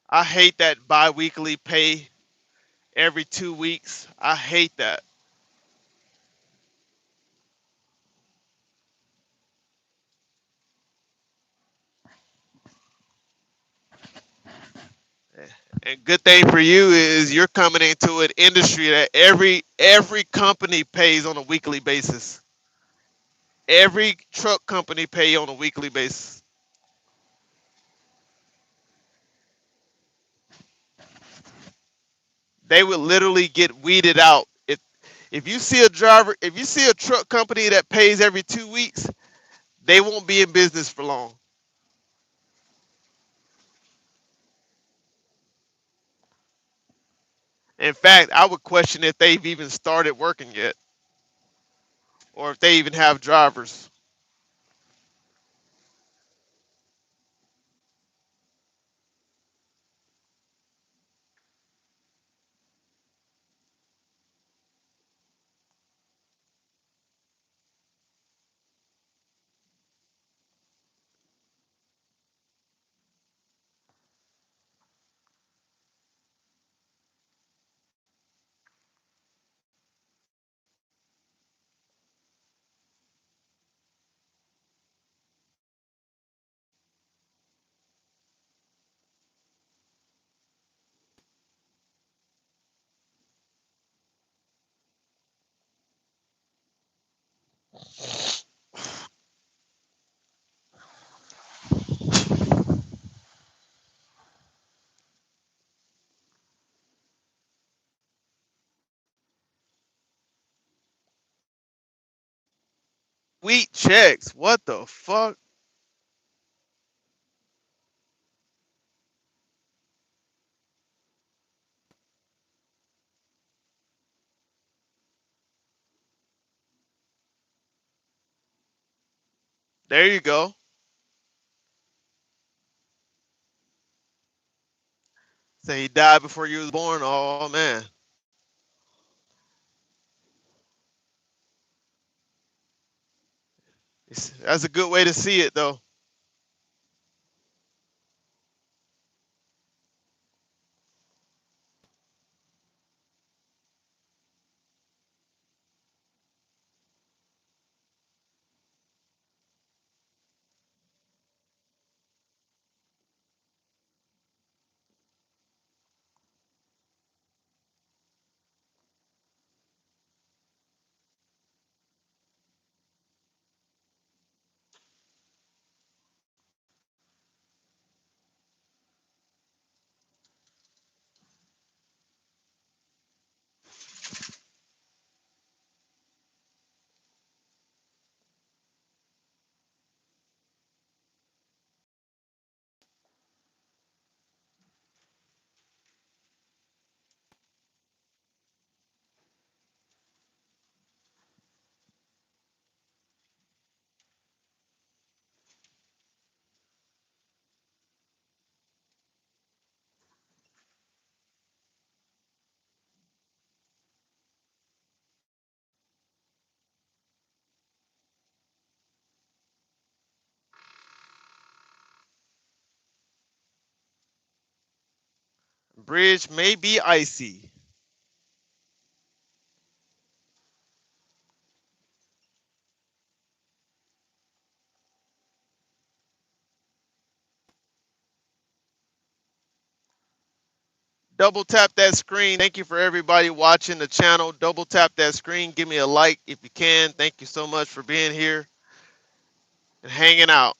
I hate that bi-weekly pay every 2 weeks. I hate that. And good thing for you is you're coming into an industry that every company pays on a weekly basis. Every truck company pay on a weekly basis. They would literally get weeded out. If you see a driver, if you see a truck company that pays every 2 weeks, they won't be in business for long. In fact, I would question if they've even started working yet, or if they even have drivers. Wheat checks. What the fuck? There you go. Say he died before you was born. Oh man, that's a good way to see it, though. bridge may be icy. Double tap that screen. Thank you for everybody watching the channel. Double tap that screen. Give me a like if you can. Thank you so much for being here and hanging out.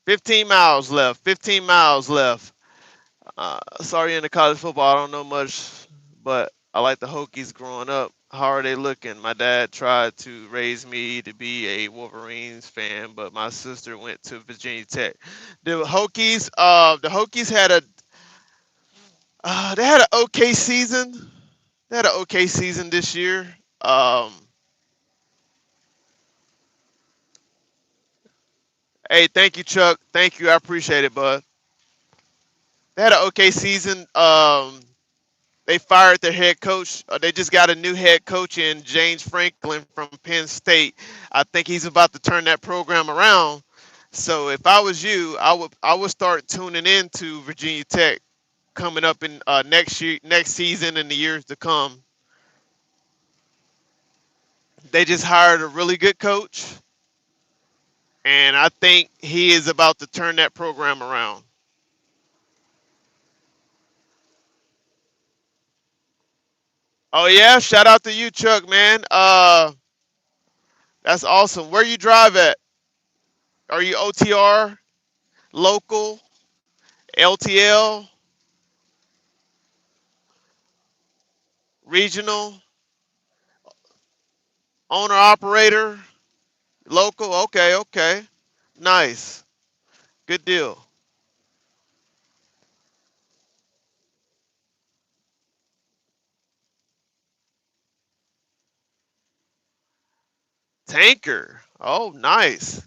15 miles left. 15 miles left. Sorry, in the college football, I don't know much, but I like the Hokies growing up. How are they looking? My dad tried to raise me to be a Wolverines fan, but my sister went to Virginia Tech. The Hokies had an okay season. They had an okay season this year. Um, hey, thank you, Chuck. Thank you. I appreciate it, bud. They had an okay season. They fired their head coach. They just got a new head coach in James Franklin from Penn State. I think he's about to turn that program around. So if I was you, I would start tuning in to Virginia Tech coming up in next season and the years to come. They just hired a really good coach, and I think he is about to turn that program around. Oh yeah, shout out to you, Chuck, man. That's awesome. Where you drive at? Are you OTR, local, LTL, regional, owner operator, local? Okay, okay. Nice. Good deal. Tanker. Oh, nice.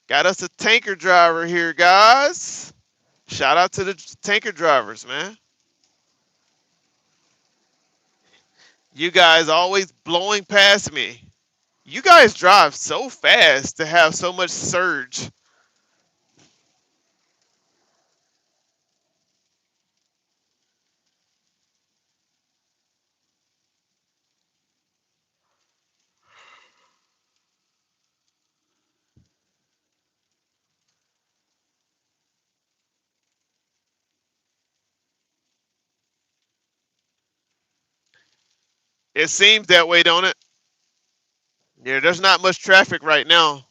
Got us a tanker driver here, guys. Shout out to the tanker drivers, man. You guys always blowing past me. You guys drive so fast to have so much surge. It seems that way, don't it? Yeah, there's not much traffic right now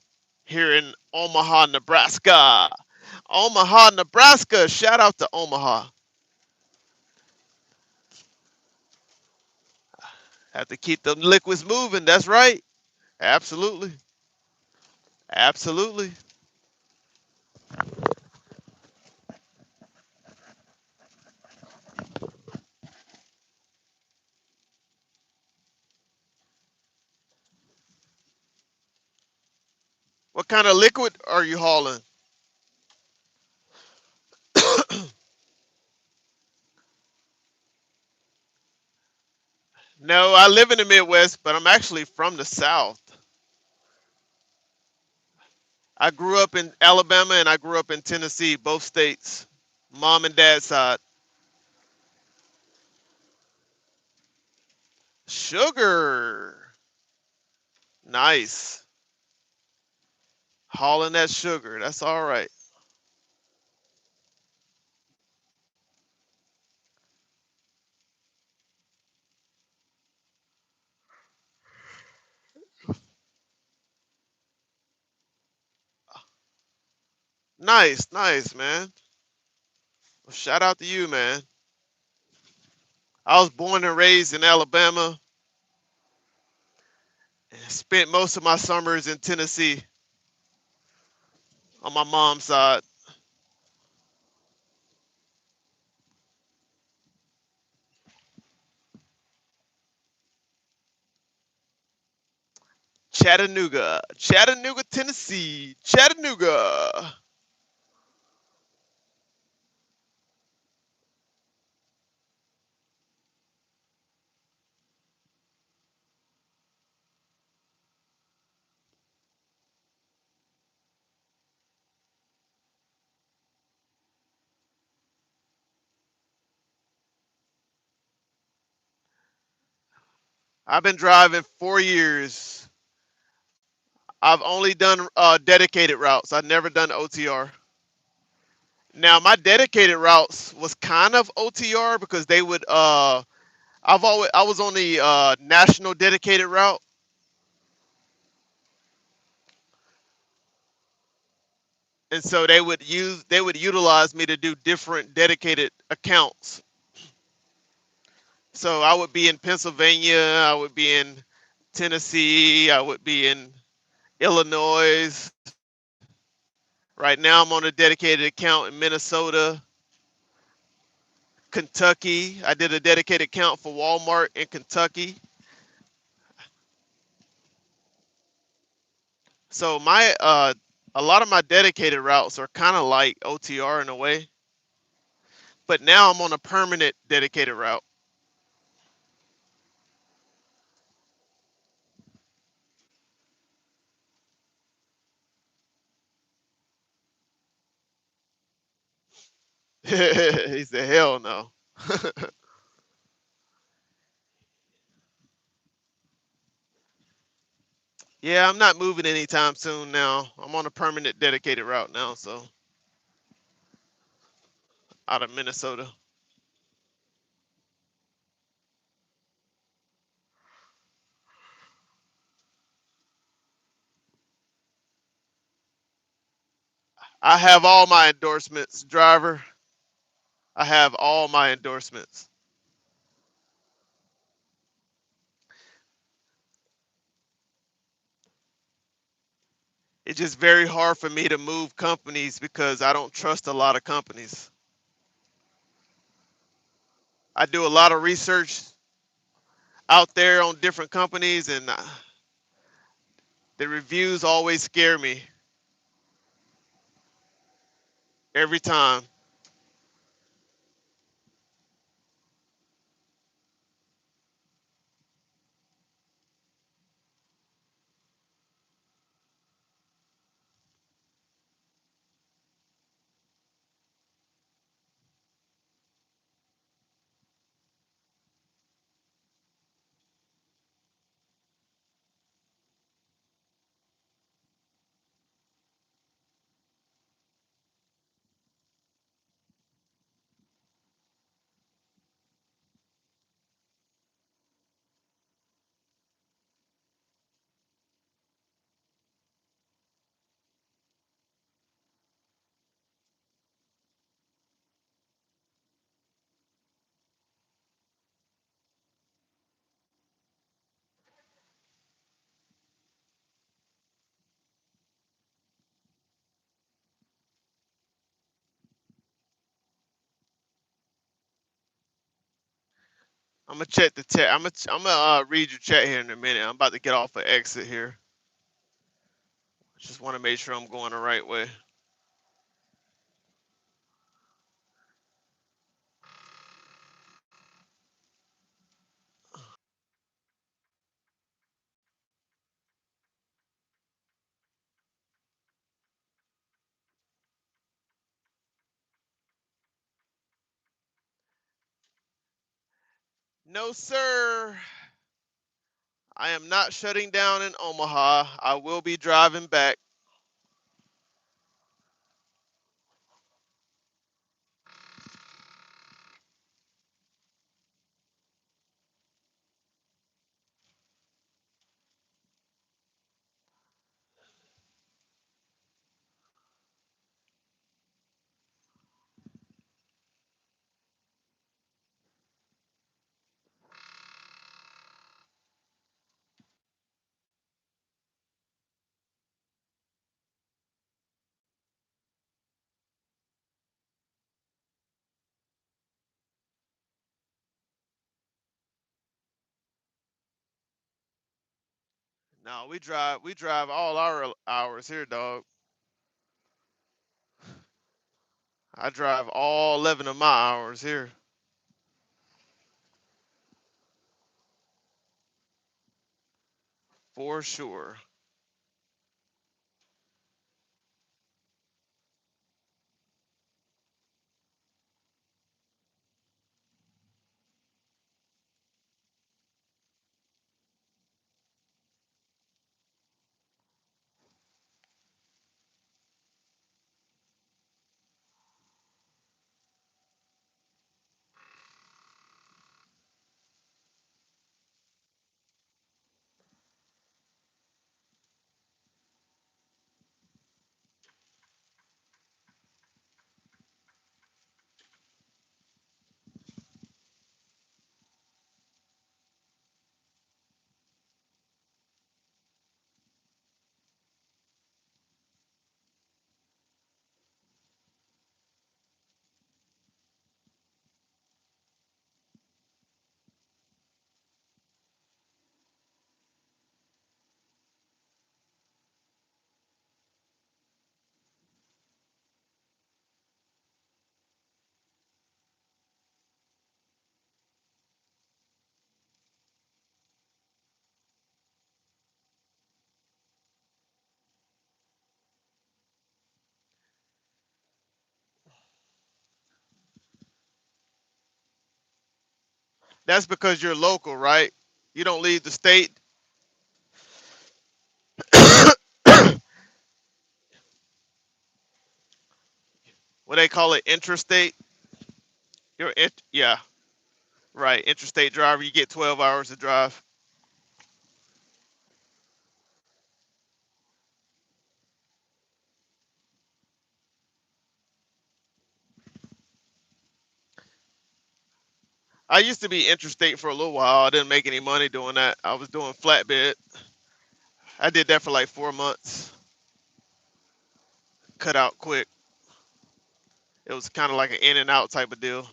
here in Omaha, Nebraska. Omaha, Nebraska. Shout out to Omaha. Have to keep them liquids moving. That's right. Absolutely. Absolutely. What kind of liquid are you hauling? No, I live in the Midwest, but I'm actually from the South. I grew up in Alabama and I grew up in Tennessee, both states. Mom and dad side. Sugar. Nice. Hauling that sugar. That's all right. Nice, nice, man. Well, shout out to you, man. I was born and raised in Alabama and spent most of my summers in Tennessee on my mom's side. Chattanooga, Chattanooga, Tennessee, Chattanooga. I've been driving 4 years. I've only done dedicated routes. I've never done OTR. Now my dedicated routes was kind of OTR because they would I was on the national dedicated route, and so they would utilize me to do different dedicated accounts. So I would be in Pennsylvania, I would be in Tennessee, I would be in Illinois. Right now I'm on a dedicated account in Minnesota, Kentucky. I did a dedicated account for Walmart in Kentucky. So my a lot of my dedicated routes are kind of like OTR in a way, but now I'm on a permanent dedicated route. He said, "Hell no." Yeah, I'm not moving anytime soon now. I'm on a permanent dedicated route now, so out of Minnesota. I have all my endorsements, driver. I have all my endorsements. It's just very hard for me to move companies because I don't trust a lot of companies. I do a lot of research out there on different companies, and the reviews always scare me every time. I'm gonna check the chat. I'm gonna read your chat here in a minute. I'm about to get off an exit here. Just want to make sure I'm going the right way. No, sir. I am not shutting down in Omaha. I will be driving back. No, we drive all our hours here, dog. I drive all 11 of my hours here for sure. That's because you're local, right? You don't leave the state. What they call it, intrastate. Yeah, right. Interstate driver. You get 12 hours to drive. I used to be interstate for a little while. I didn't make any money doing that. I was doing flatbed. I did that for like 4 months. Cut out quick. It was kind of like an in and out type of deal.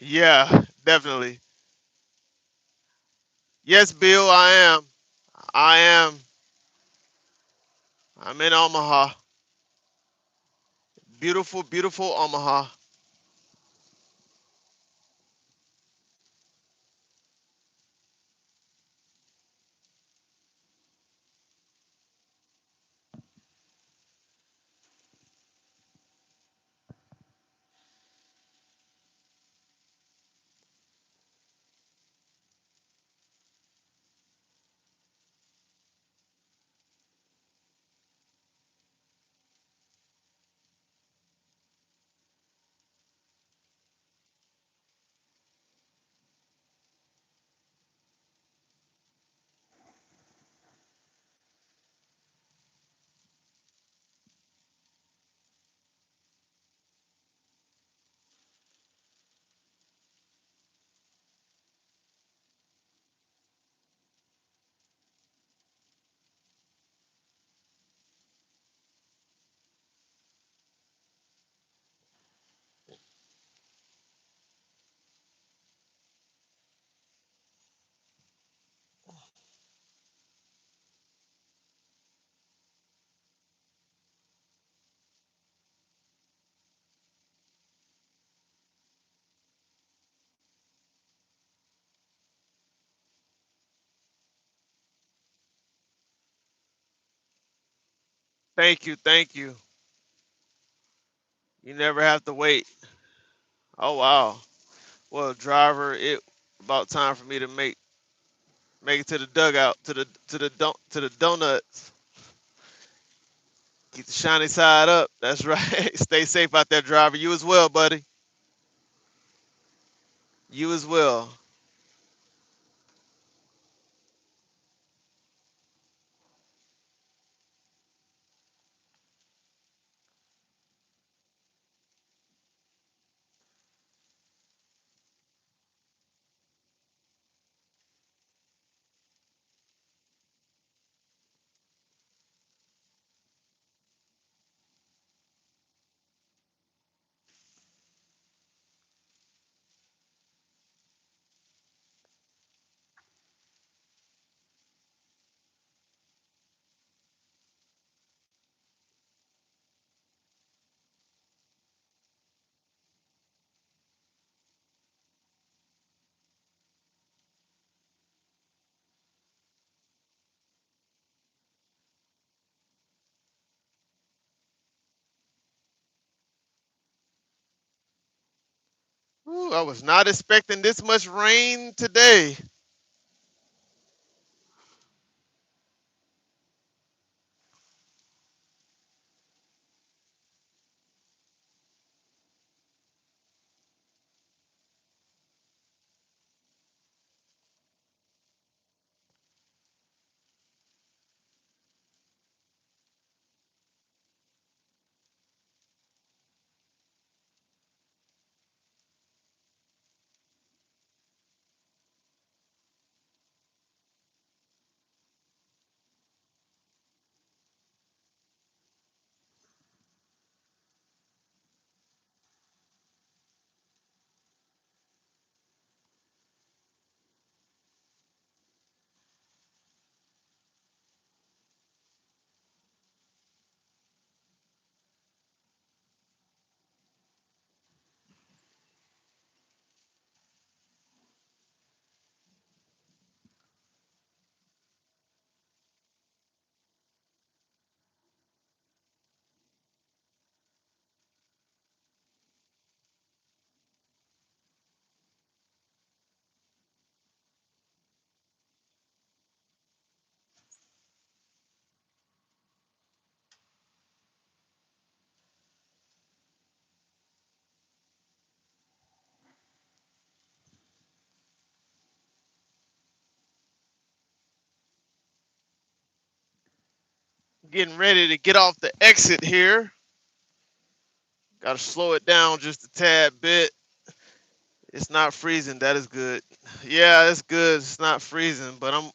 Yeah, definitely. Yes, Bill, I am. I am. I'm in Omaha. Beautiful, beautiful Omaha. Thank you, thank you. You never have to wait. Oh wow. Well, driver, it about time for me to make it to the dugout, to the donuts. Keep the shiny side up. That's right. Stay safe out there, driver. You as well, buddy. You as well. Ooh, I was not expecting this much rain today. Getting ready to get off the exit here. Got to slow it down just a tad bit. It's not freezing. That is good. Yeah, it's good. It's not freezing, but I'm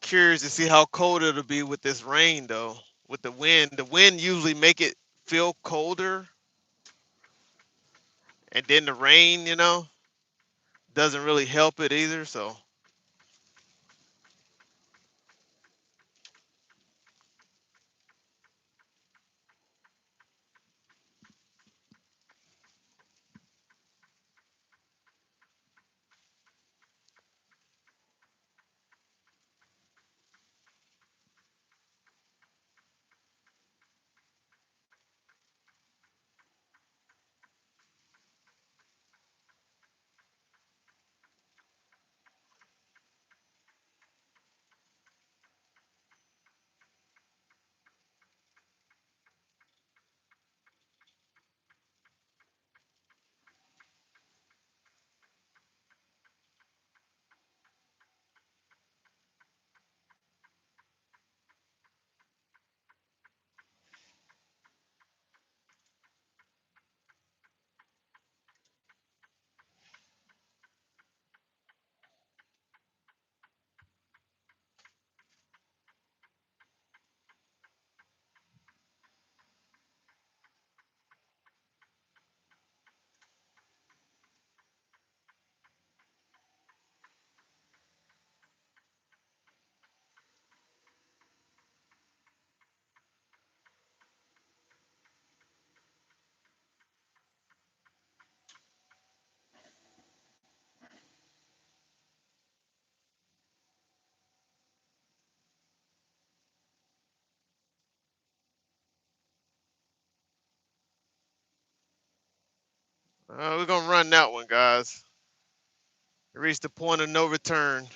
curious to see how cold it'll be with this rain, though. With the wind, the wind usually make it feel colder, and then the rain, doesn't really help it either. So, We're gonna run that one, guys. Reach the point of no return.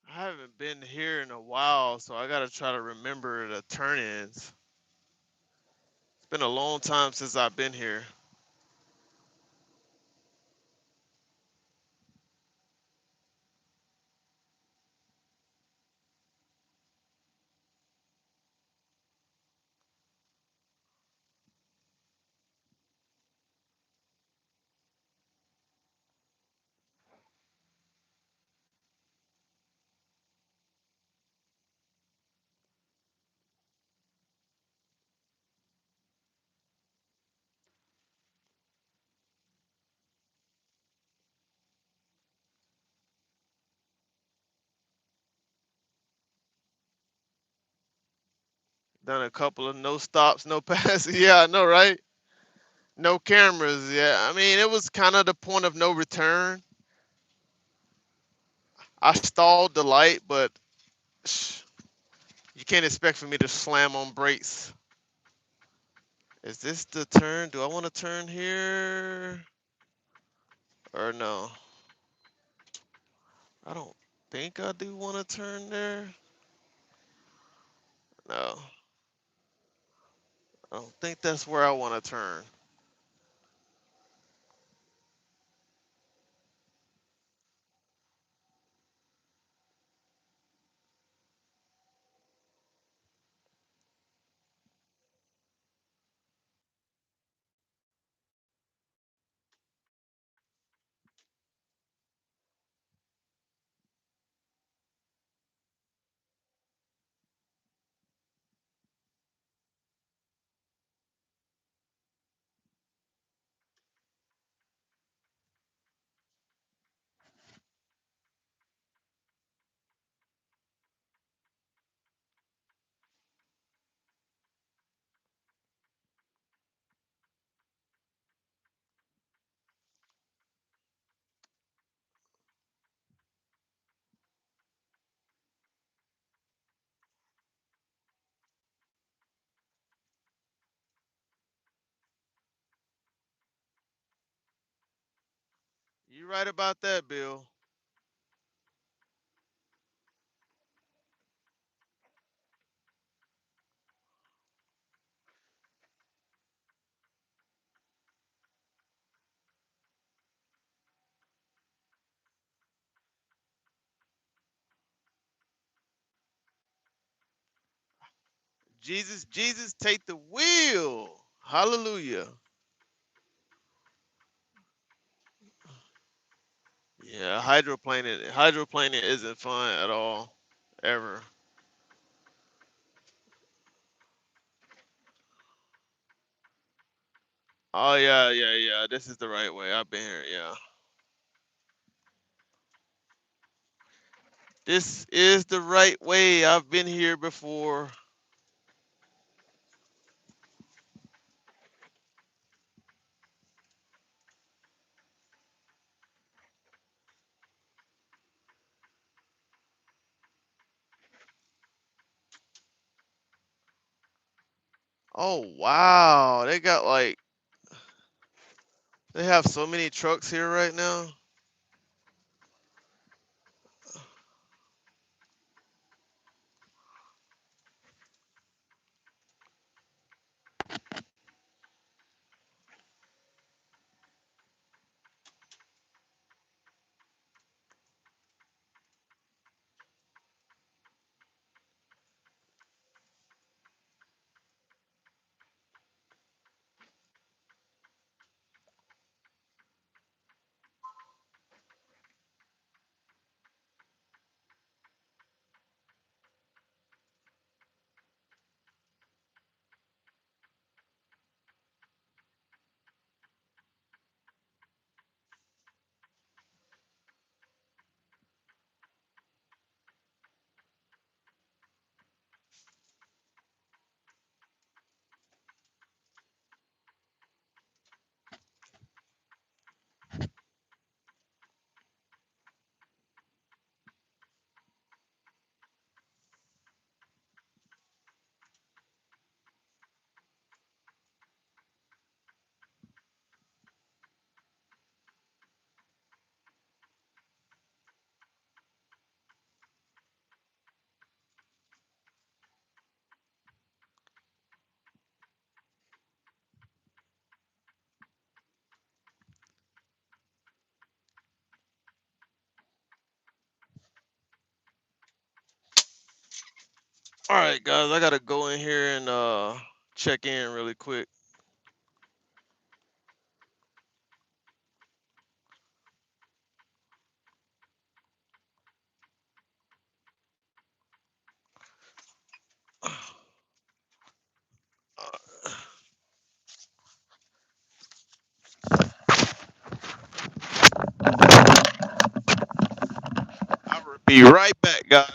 I haven't been here in a while, so I gotta try to remember the turn-ins. It's been a long time since I've been here. Done a couple of no stops, no passes. Yeah, I know, right? No cameras. Yeah, I mean, it was kind of the point of no return. I stalled the light, but you can't expect for me to slam on brakes. Is this the turn? Do I want to turn here or no? I don't think I do want to turn there. No, I don't think that's where I want to turn. You right about that, Bill. Jesus, Jesus, take the wheel. Hallelujah. Yeah, hydroplaning isn't fun at all, ever. Oh yeah, yeah, yeah. This is the right way. I've been here. Yeah. This is the right way. I've been here before. Oh wow, they got like they have so many trucks here right now. All right, guys, I gotta go in here and check in really quick. I'll be right back, guys.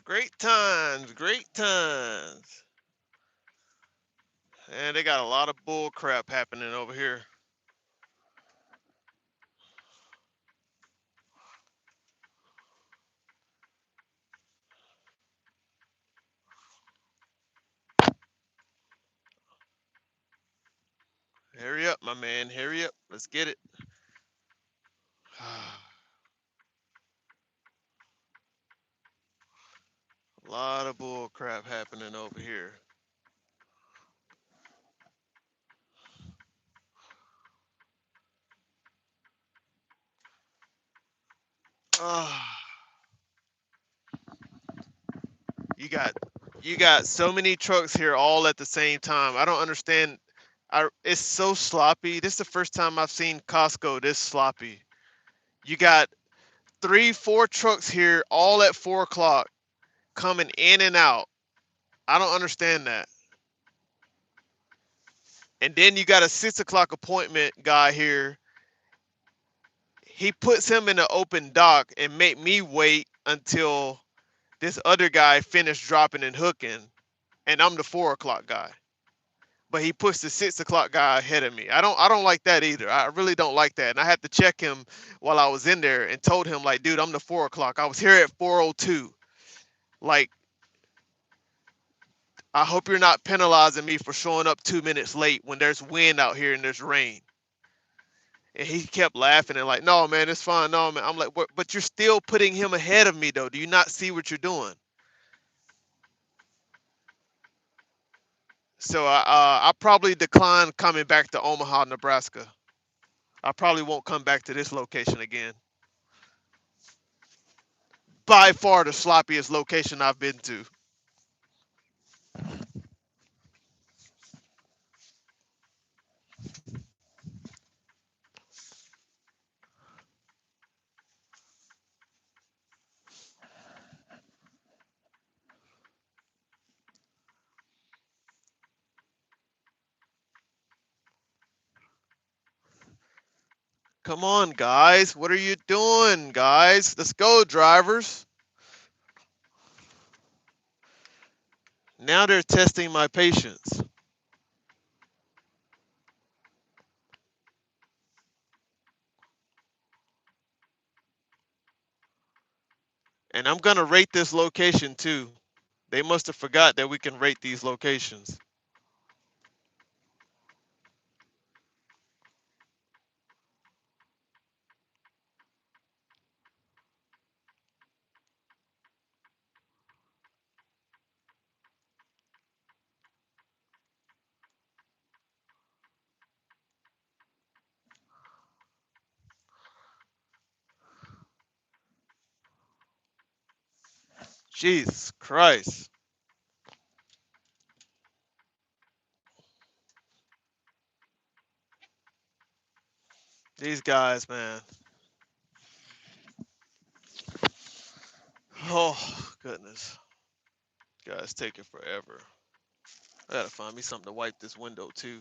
Great times, great times. And they got a lot of bull crap happening over here. Hurry up, my man. Hurry up. Let's get it. A lot of bull crap happening over here. Ah, you got you got so many trucks here all at the same time. I don't understand. It's so sloppy. This is the first time I've seen Costco this sloppy. You got three, four trucks here all at 4 o'clock coming in and out. I don't understand that. And then you got a 6 o'clock appointment guy here. He puts him in the open dock and make me wait until this other guy finished dropping and hooking, and I'm the 4 o'clock guy. But he puts the 6 o'clock guy ahead of me. I don't like that either. I really don't like that. And I had to check him while I was in there and told him like, dude, I'm the 4 o'clock. I was here at 4:02. Like, I hope you're not penalizing me for showing up 2 minutes late when there's wind out here and there's rain. And he kept laughing and like, no, man, it's fine. No, man. I'm like, what? But you're still putting him ahead of me, though. Do you not see what you're doing? So I probably decline coming back to Omaha, Nebraska. I probably won't come back to this location again. By far the sloppiest location I've been to. Come on, guys. What are you doing, guys? Let's go, drivers. Now they're testing my patience. And I'm going to rate this location too. They must have forgot that we can rate these locations. Jesus Christ. These guys, man. Oh, goodness. Guys taking forever. I gotta find me something to wipe this window too.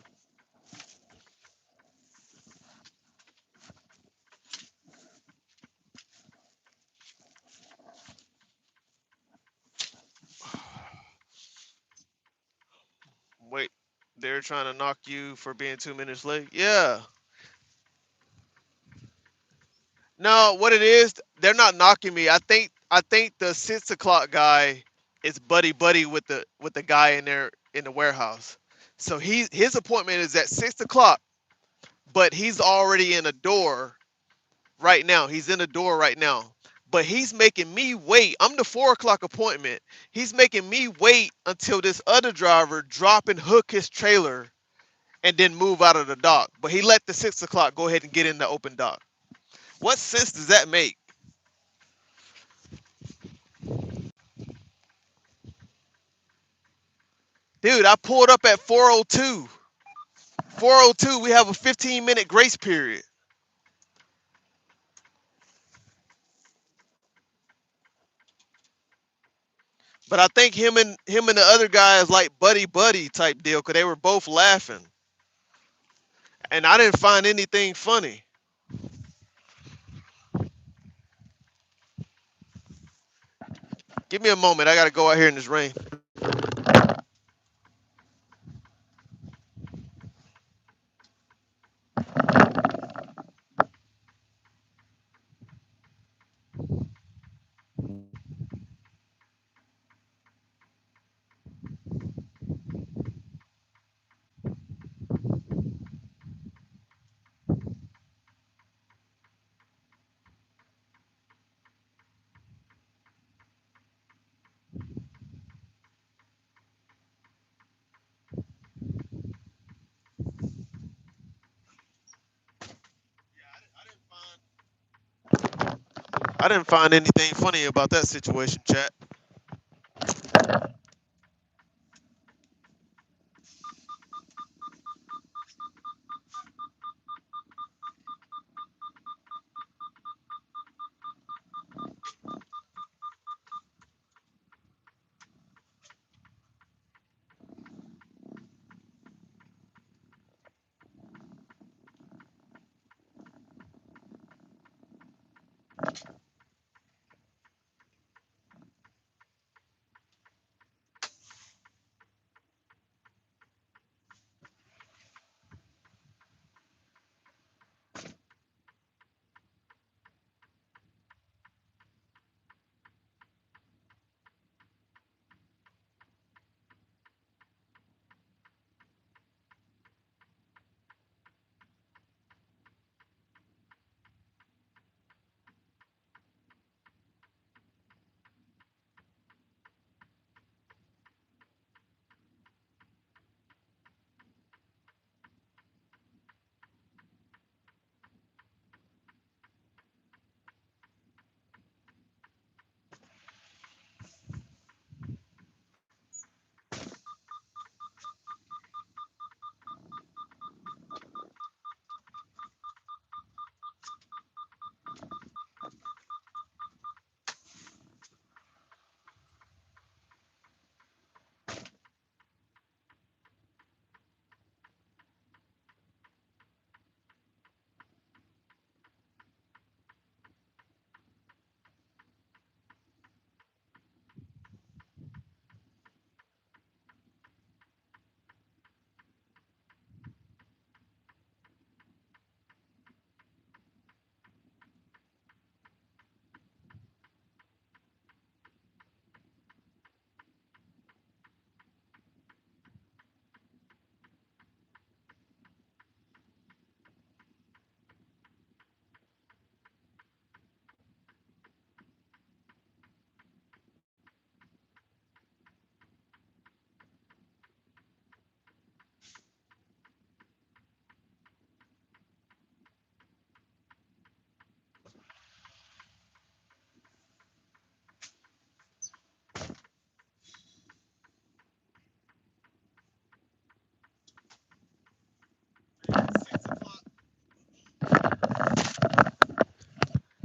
Wait, they're trying to knock you for being 2 minutes late? Yeah. No, what it is, they're not knocking me. I think the 6 o'clock guy is buddy buddy with the guy in there in the warehouse. So his appointment is at 6 o'clock, but he's already in a door right now. He's in the door right now. But he's making me wait. I'm the 4 o'clock appointment. He's making me wait until this other driver drop and hook his trailer and then move out of the dock. But he let the 6 o'clock go ahead and get in the open dock. What sense does that make? Dude, I pulled up at 4:02. 4:02, we have a 15-minute grace period. But I think him and the other guy is like buddy buddy type deal because they were both laughing. And I didn't find anything funny. Give me a moment. I gotta go out here in this rain. I didn't find anything funny about that situation, chat.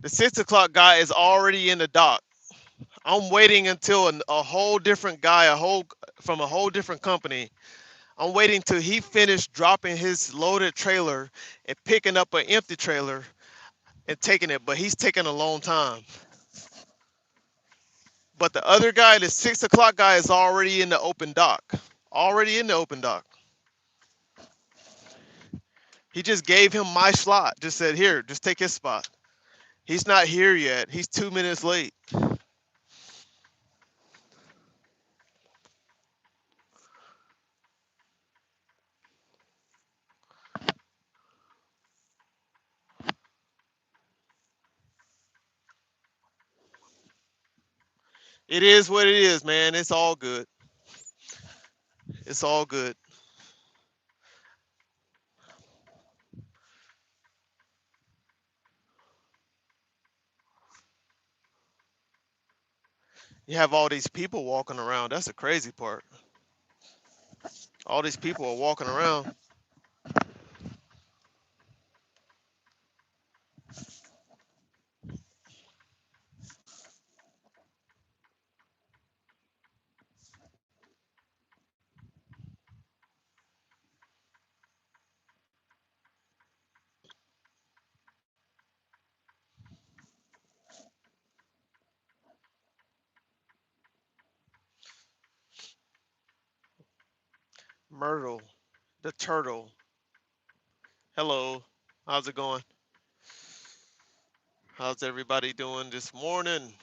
The 6 o'clock guy is already in the dock. I'm waiting until a whole different guy, a whole from a whole different company. I'm waiting till he finished dropping his loaded trailer and picking up an empty trailer and taking it, but he's taking a long time. But the other guy, the 6 o'clock guy, is already in the open dock. Already in the open dock. He just gave him my slot. Just said, here, just take his spot. He's not here yet. He's 2 minutes late. It is what it is, man. It's all good. It's all good. You have all these people walking around. That's the crazy part. All these people are walking around. Myrtle, the turtle. Hello. How's it going? How's everybody doing this morning?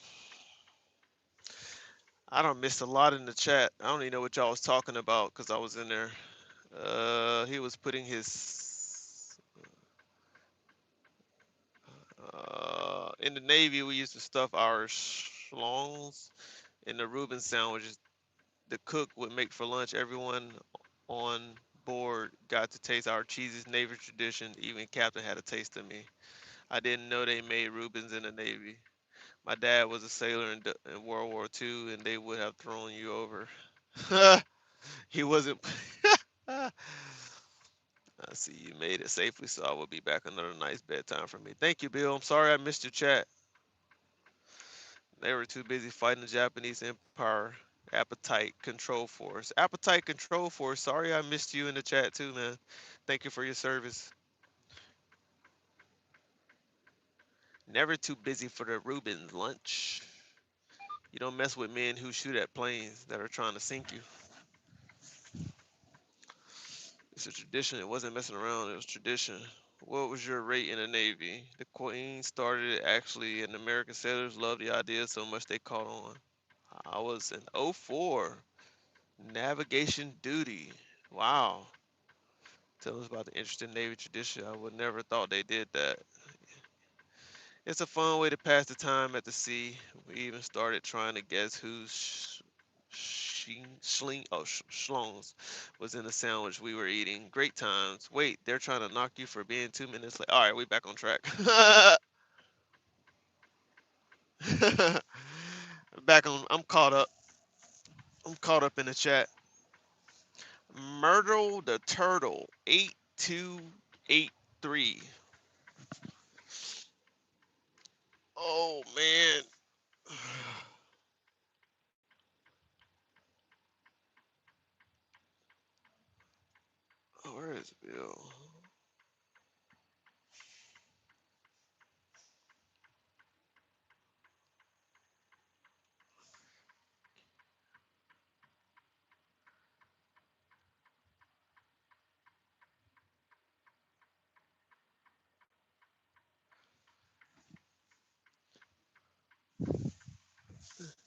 I don't missed a lot in the chat. I don't even know what y'all was talking about because I was in there. He was putting his in the Navy. We used to stuff our schlongs in the Reuben sandwiches. The cook would make for lunch. Everyone on board got to taste our cheesy's Navy tradition. Even Captain had a taste of me. I didn't know they made Reubens in the Navy. My dad was a sailor in World War II, and they would have thrown you over. He wasn't. I see you made it safely, so I will be back. Another nice bedtime for me. Thank you, Bill. I'm sorry I missed your chat. They were too busy fighting the Japanese Empire. Appetite Control Force. Appetite Control Force. Sorry I missed you in the chat too, man. Thank you for your service. Never too busy for the Rubens lunch. You don't mess with men who shoot at planes that are trying to sink you. It's a tradition. It wasn't messing around. It was tradition. What was your rate in the Navy? The Queen started it actually, and American sailors loved the idea so much they caught on. I was in '04. Navigation duty. Wow. Tell us about the interesting Navy tradition. I would never thought they did that. It's a fun way to pass the time at the sea. We even started trying to guess whose schlongs was in the sandwich we were eating. Great times. Wait, they're trying to knock you for being 2 minutes late. All right, we back on track. Back on. I'm caught up. I'm caught up in the chat. Myrtle the Turtle 8283. Oh man. Oh, where is Bill?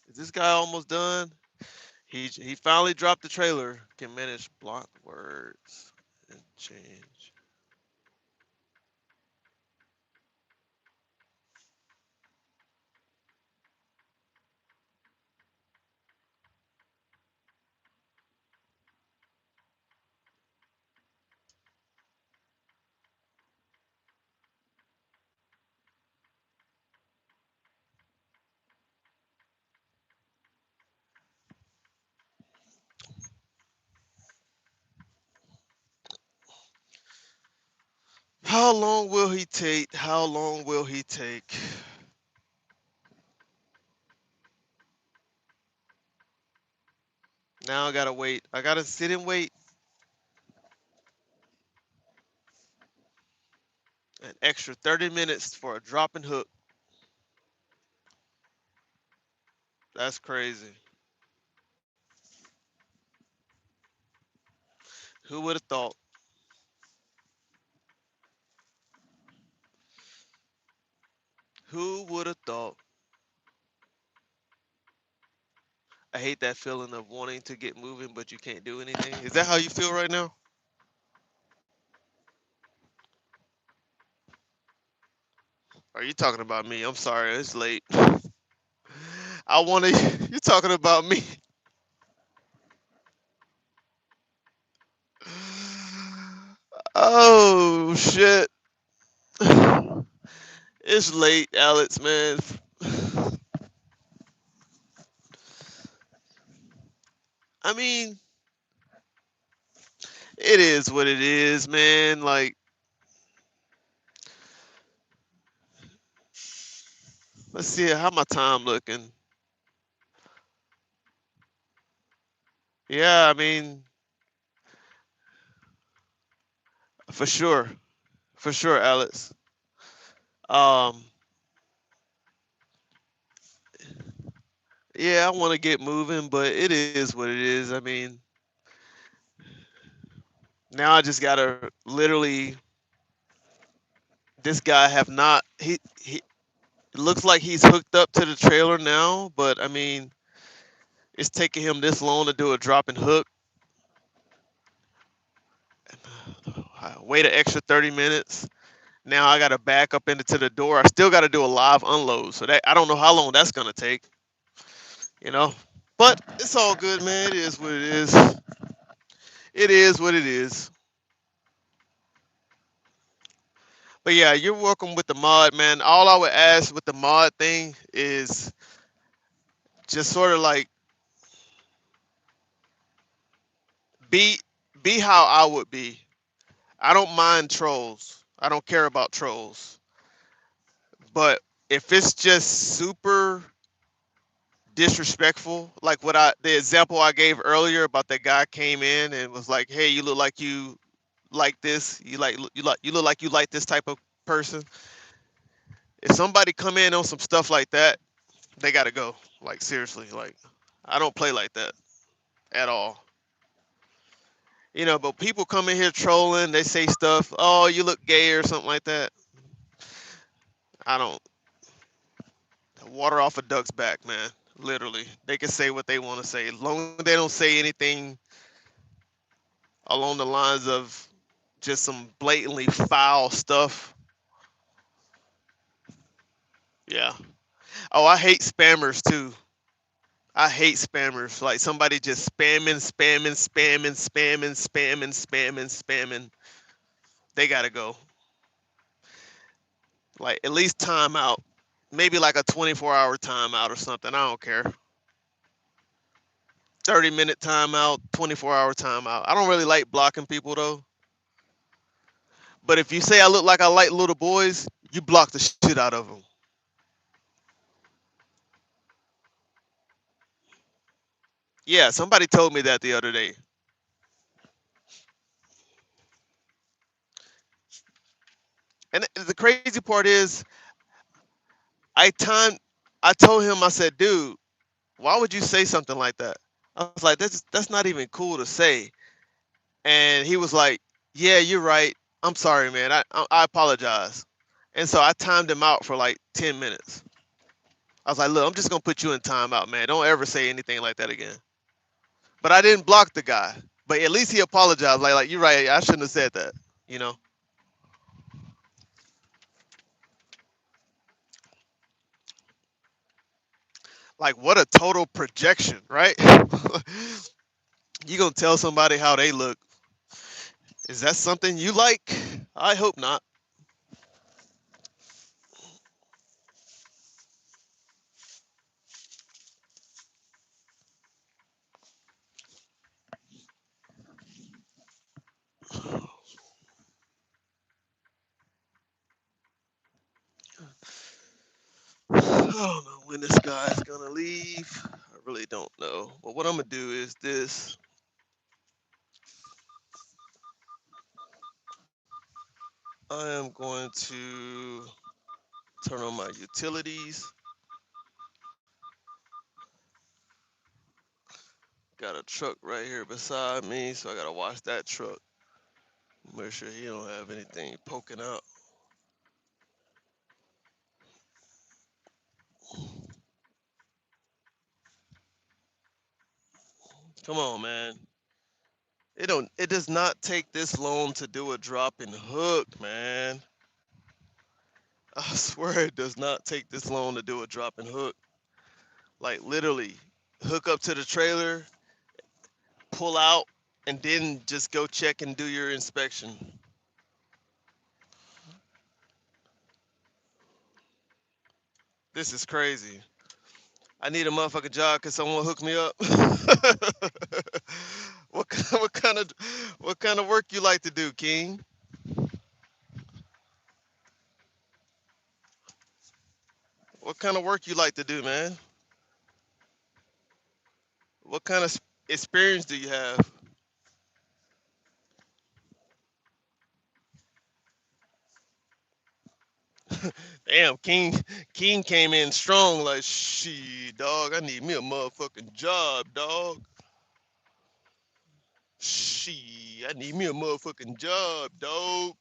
Is this guy almost done? He finally dropped the trailer. Can manage block words and change. How long will he take? How long will he take? Now I gotta wait. I gotta sit and wait an extra 30 minutes for a dropping hook. That's crazy. Who would have thought? Who would have thought? I hate that feeling of wanting to get moving, but you can't do anything. Is that how you feel right now? Are you talking about me? I'm sorry, it's late. I want to. You're talking about me. Oh shit! It's late, Alex, man. I mean, it is what it is, man. Like, let's see how my time looking. Yeah, I mean, for sure, for sure, Alex. Um, yeah, I want to get moving, but it is what it is. I mean, Now I just gotta literally. This guy have not. He it looks like he's hooked up to the trailer now, but I mean, it's taking him this long to do a drop and hook. Wait an extra 30 minutes. Now I gotta back up into the door. I still gotta do a live unload, so that I don't know how long that's gonna take. You know, but it's all good, man. It is what it is. It is what it is. But yeah, you're welcome with the mod, man. All I would ask with the mod thing is just sort of like be be how I would be. I don't mind trolls. I don't care about trolls. But if it's just super disrespectful, like what I the example I gave earlier about that guy came in and was like, "Hey, you look like you like this. You look like you like this type of person." If somebody come in on some stuff like that, they got to go. Like seriously, like I don't play like that at all. But people come in here trolling, they say stuff, "Oh, you look gay" or something like that. I don't water off a duck's back, man. Literally. They can say what they want to say. As long as they don't say anything along the lines of just some blatantly foul stuff. Yeah. Oh, I hate spammers too. I hate spammers. Like somebody just spamming, spamming, spamming, spamming, spamming, spamming, spamming. They gotta go. Like at least timeout. Maybe like a 24-hour timeout or something. I don't care. 30-minute timeout, 24-hour timeout. I don't really like blocking people though. But if you say I look like I like little boys, you block the shit out of them. Yeah, somebody told me that the other day. And the crazy part is, I timed. I told him, I said, dude, why would you say something like that? I was like, that's not even cool to say. And he was like, yeah, you're right. I'm sorry, man. I apologize. And so I timed him out for like 10 minutes. I was like, look, I'm just gonna put you in timeout, man. Don't ever say anything like that again. But I didn't block the guy. But at least he apologized. Like you're right. I shouldn't have said that. You know, like what a total projection, right? You gonna tell somebody how they look? Is that something you like? I hope not. I don't know when this guy's gonna leave. I really don't know. But what I'm gonna do is this. I am going to turn on my utilities. Got a truck right here beside me, so I gotta watch that truck. Make sure he don't have anything poking out. Come on, man. It does not take this long to do a drop and hook, man. I swear it does not take this long to do a drop and hook. Like literally, hook up to the trailer, pull out, and then just go check and do your inspection. This is crazy. I need a motherfucking job. Cause someone hook me up? what what kind of what kind of work you like to do, King? What kind of work you like to do, man? What kind of experience do you have? Damn, King came in strong like shit, dog. I need me a motherfucking job, dog. Shit, I need me a motherfucking job, dog.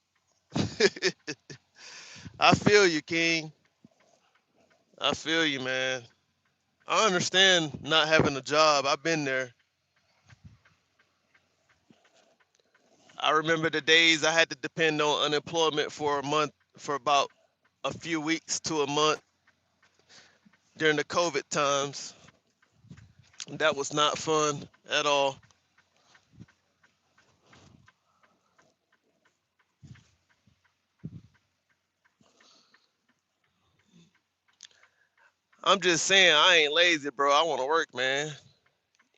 I feel you, King. I feel you, man. I understand not having a job. I've been there. I remember the days I had to depend on unemployment for a month, for about a few weeks to a month during the COVID times. That was not fun at all. I'm just saying, I ain't lazy, bro. I want to work, man.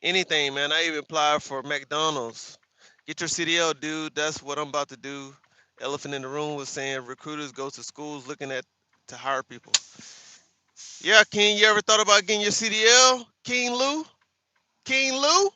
Anything, man. I even applied for McDonald's. Get your CDL, dude. That's what I'm about to do. Elephant in the room was saying recruiters go to schools looking at to hire people. Yeah, King, you ever thought about getting your CDL? King Lou? King Lou?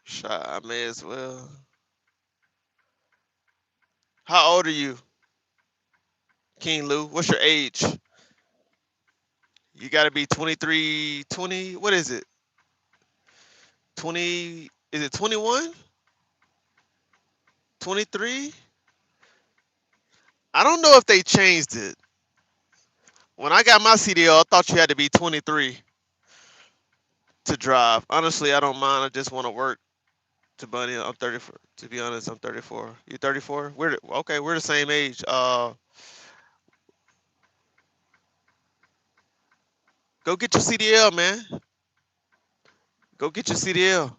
Shot, I may as well. How old are you, King Lou? What's your age? You got to be 23, 20. What is it? 20, is it 21? 23? I don't know if they changed it. When I got my CDL, I thought you had to be 23 to drive. Honestly, I don't mind. I just want to work. To Bunny, I'm 34. To be honest, I'm 34. You 34? Okay. We're the same age. Go get your CDL, man. Go get your CDL.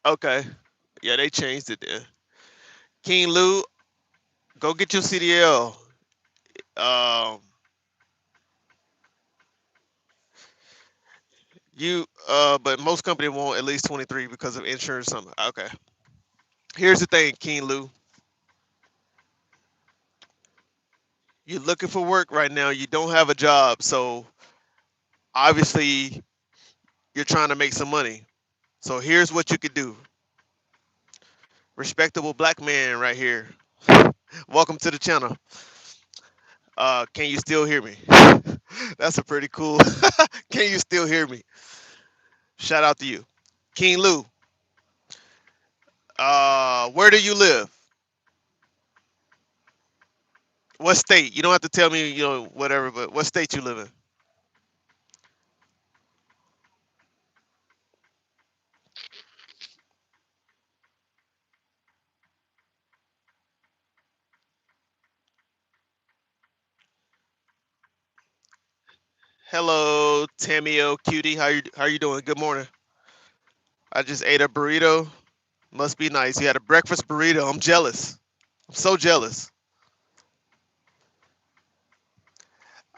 Okay. Yeah, they changed it then. King Lou, go get your CDL. Um, but most companies want at least 23 because of insurance. Something. Okay. Here's the thing, King Lou. You're looking for work right now. You don't have a job, so obviously you're trying to make some money. So here's what you could do. Respectable black man right here. Welcome to the channel. Can you still hear me? That's a pretty cool. Can you still hear me? Shout out to you, King Lou. Where do you live? What state? You don't have to tell me, whatever, but what state you live in? Hello, Tamio Cutie. How you doing? Good morning. I just ate a burrito. Must be nice. You had a breakfast burrito. I'm jealous. I'm so jealous.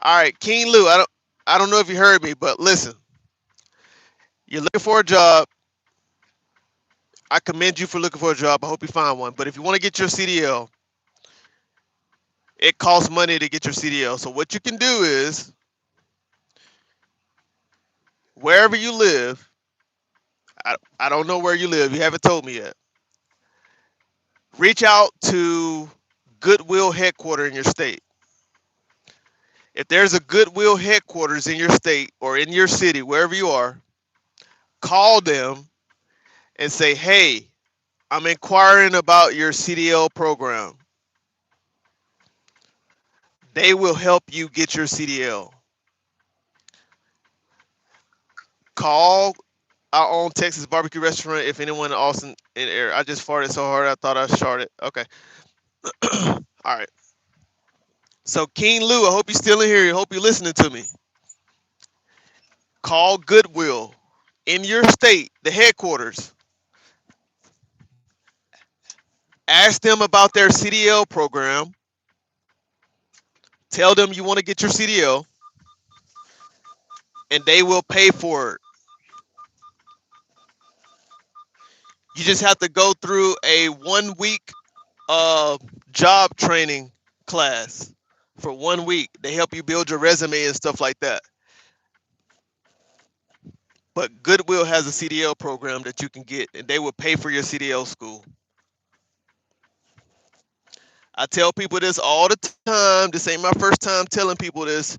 All right, King Lou. I don't know if you heard me, but listen. You're looking for a job. I commend you for looking for a job. I hope you find one. But if you want to get your CDL, it costs money to get your CDL. So what you can do is, wherever you live, I don't know where you live. You haven't told me yet. Reach out to Goodwill headquarters in your state. If there's a Goodwill headquarters in your state or in your city, wherever you are, call them and say, hey, I'm inquiring about your CDL program. They will help you get your CDL. Call our own Texas barbecue restaurant if anyone in Austin in air. I just farted so hard I thought I sharted. Okay. All right. So King Lou, I hope you're still in here. I hope you're listening to me. Call Goodwill in your state, the headquarters. Ask them about their CDL program. Tell them you want to get your CDL, and they will pay for it. You just have to go through a 1 week uh, job training class for 1 week. They help you build your resume and stuff like that. But Goodwill has a CDL program that you can get, and they will pay for your CDL school. I tell people this all the time. This ain't my first time telling people this.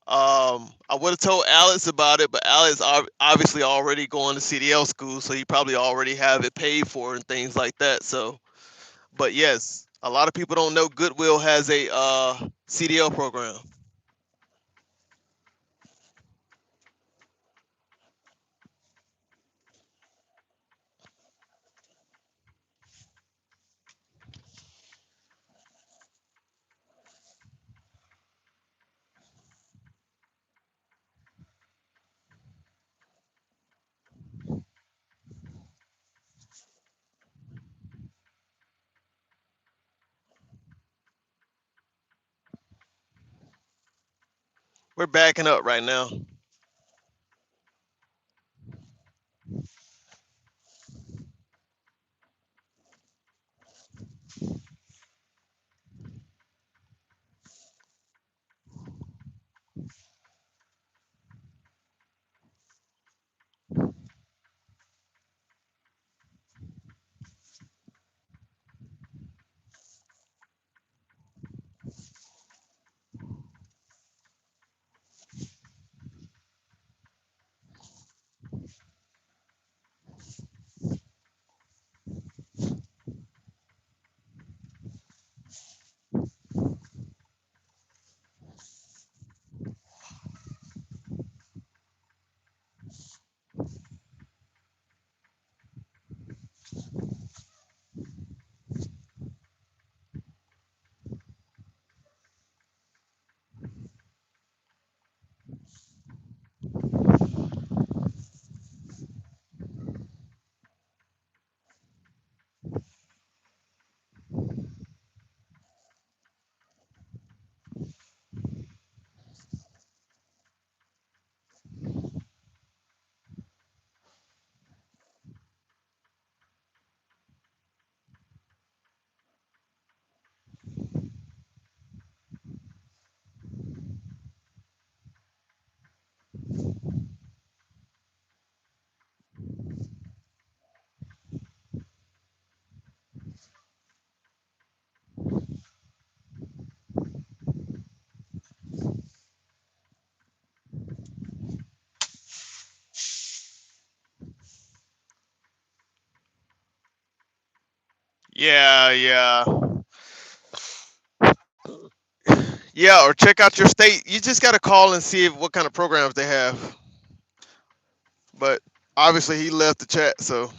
I would have told Alex about it, but Alex obviously already going to CDL school, so he probably already have it paid for and things like that. So, but yes, a lot of people don't know Goodwill has a CDL program. We're backing up right now. Yeah, yeah, yeah. Or check out your state. You just got to call and see what kind of programs they have. But obviously, he left the chat, so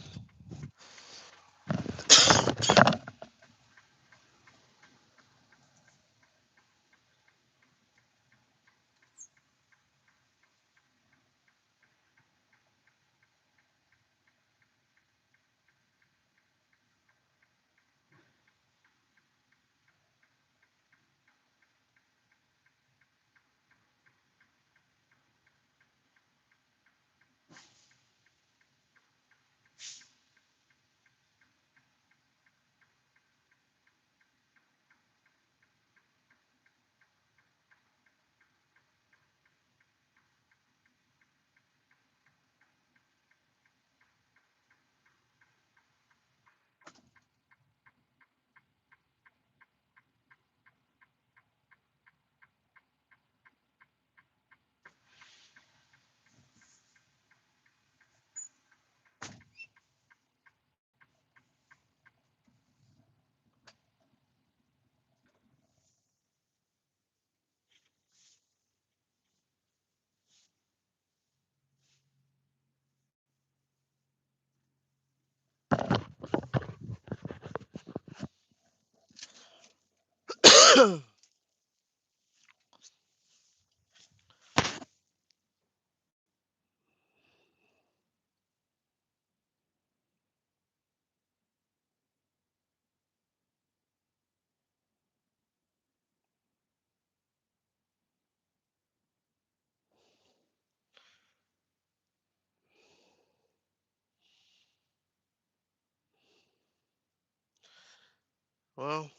well,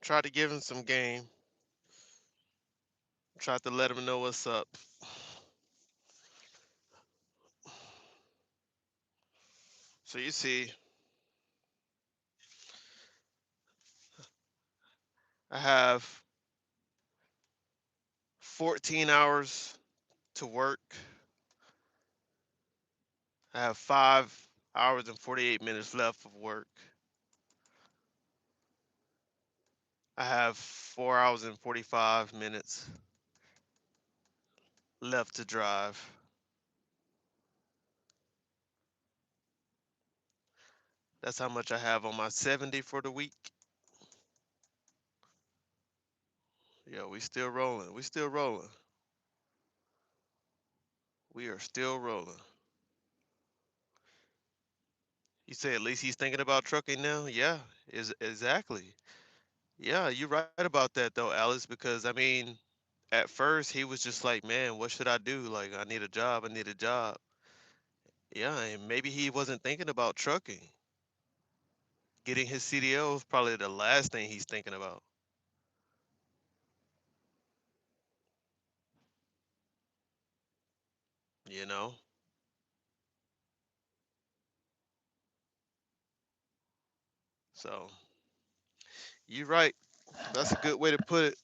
try to give him some game. Tried to let him know what's up. So you see, I have 14 hours to work. I have 5 hours and 48 minutes left of work. I have 4 hours and 45 minutes left to drive. That's how much I have on my 70 for the week. Yeah, we still rolling. We still rolling. We are still rolling. You say at least he's thinking about trucking now? Yeah, is exactly. Yeah, you're right about that though, Alice, because I mean, at first he was just like, "Man, what should I do? Like I need a job, I need a job." Yeah, and maybe he wasn't thinking about trucking. Getting his CDL is probably the last thing he's thinking about, you know? So, you're right. That's a good way to put it.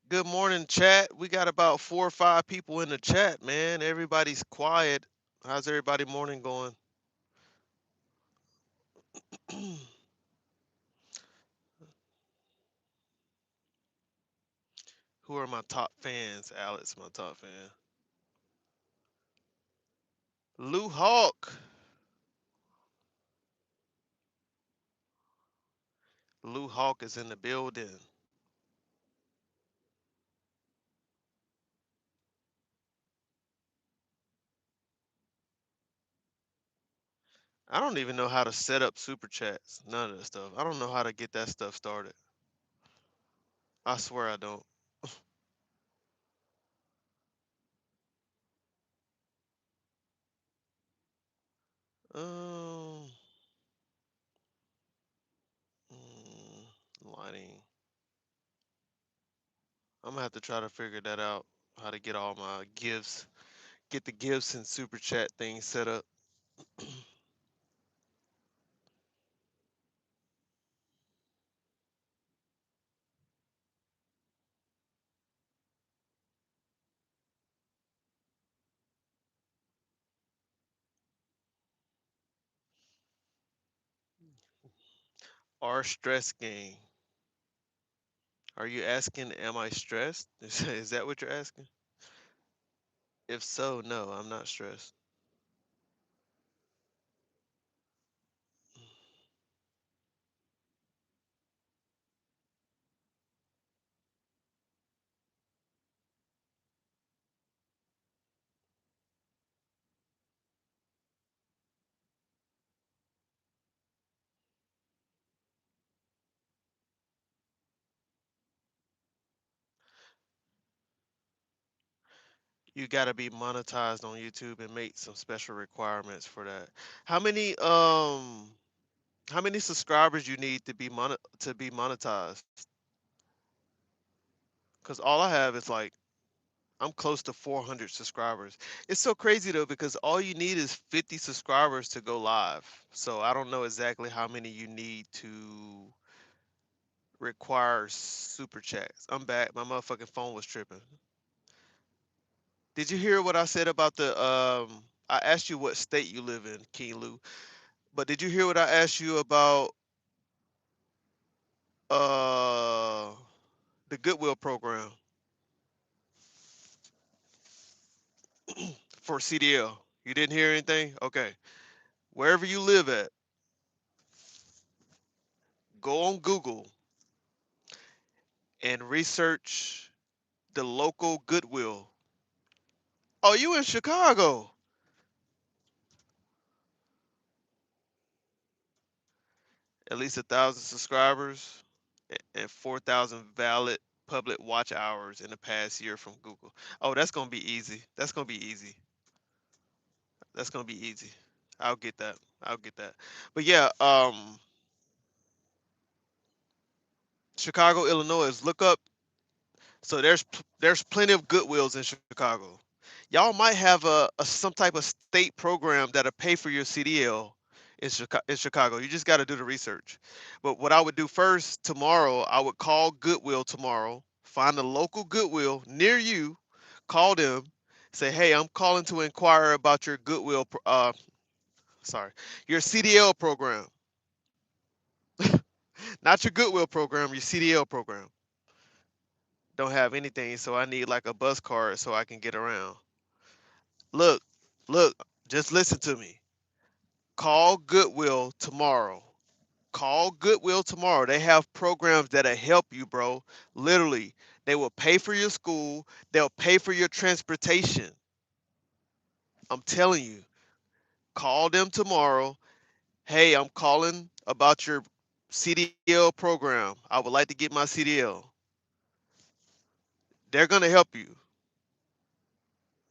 Good morning, chat. We got about 4 or 5 people in the chat, man. Everybody's quiet. How's everybody morning going? Who are my top fans? Alex, my top fan. Lou Hawk. Lou Hawk is in the building. I don't even know how to set up super chats. None of that stuff. I don't know how to get that stuff started. I swear I don't. Um, lighting. I'm gonna have to try to figure that out. How to get all my gifts, get the gifts and super chat things set up. Our stress game. Are you asking, am I stressed? Is that what you're asking? If so, no, I'm not stressed. You gotta be monetized on YouTube and make some special requirements for that. How many how many subscribers you need to be monetized? Cause all I have is like I'm close to 400 subscribers. It's so crazy though because all you need is 50 subscribers to go live. So I don't know exactly how many you need to require super chats. I'm back. My motherfucking phone was tripping. Did you hear what I said about the I asked you what state you live in, King Lou. But did you hear what I asked you about uh the Goodwill program for CDL? You didn't hear anything? Okay. Wherever you live at, go on Google and research the local Goodwill. Oh, you in Chicago. at least 1,000 subscribers, and 4,000 valid public watch hours in the past year from Google. Oh, that's gonna be easy. That's gonna be easy. That's gonna be easy. I'll get that. I'll get that. But yeah, Chicago, Illinois. Look up. So there's plenty of Goodwills in Chicago. Y'all might have a some type of state program that'll pay for your CDL in Chicago. You just got to do the research. But what I would do first tomorrow, I would call Goodwill tomorrow, find a local Goodwill near you, call them, say, hey, I'm calling to inquire about your sorry, your CDL program, not your Goodwill program, your CDL program. Don't have anything, so I need like a bus card so I can get around. Look, look, just listen to me. Call Goodwill tomorrow. Call Goodwill tomorrow. They have programs that'll help you, bro. Literally, they will pay for your school, they'll pay for your transportation. I'm telling you, call them tomorrow. Hey, I'm calling about your CDL program. I would like to get my CDL. They're going to help you,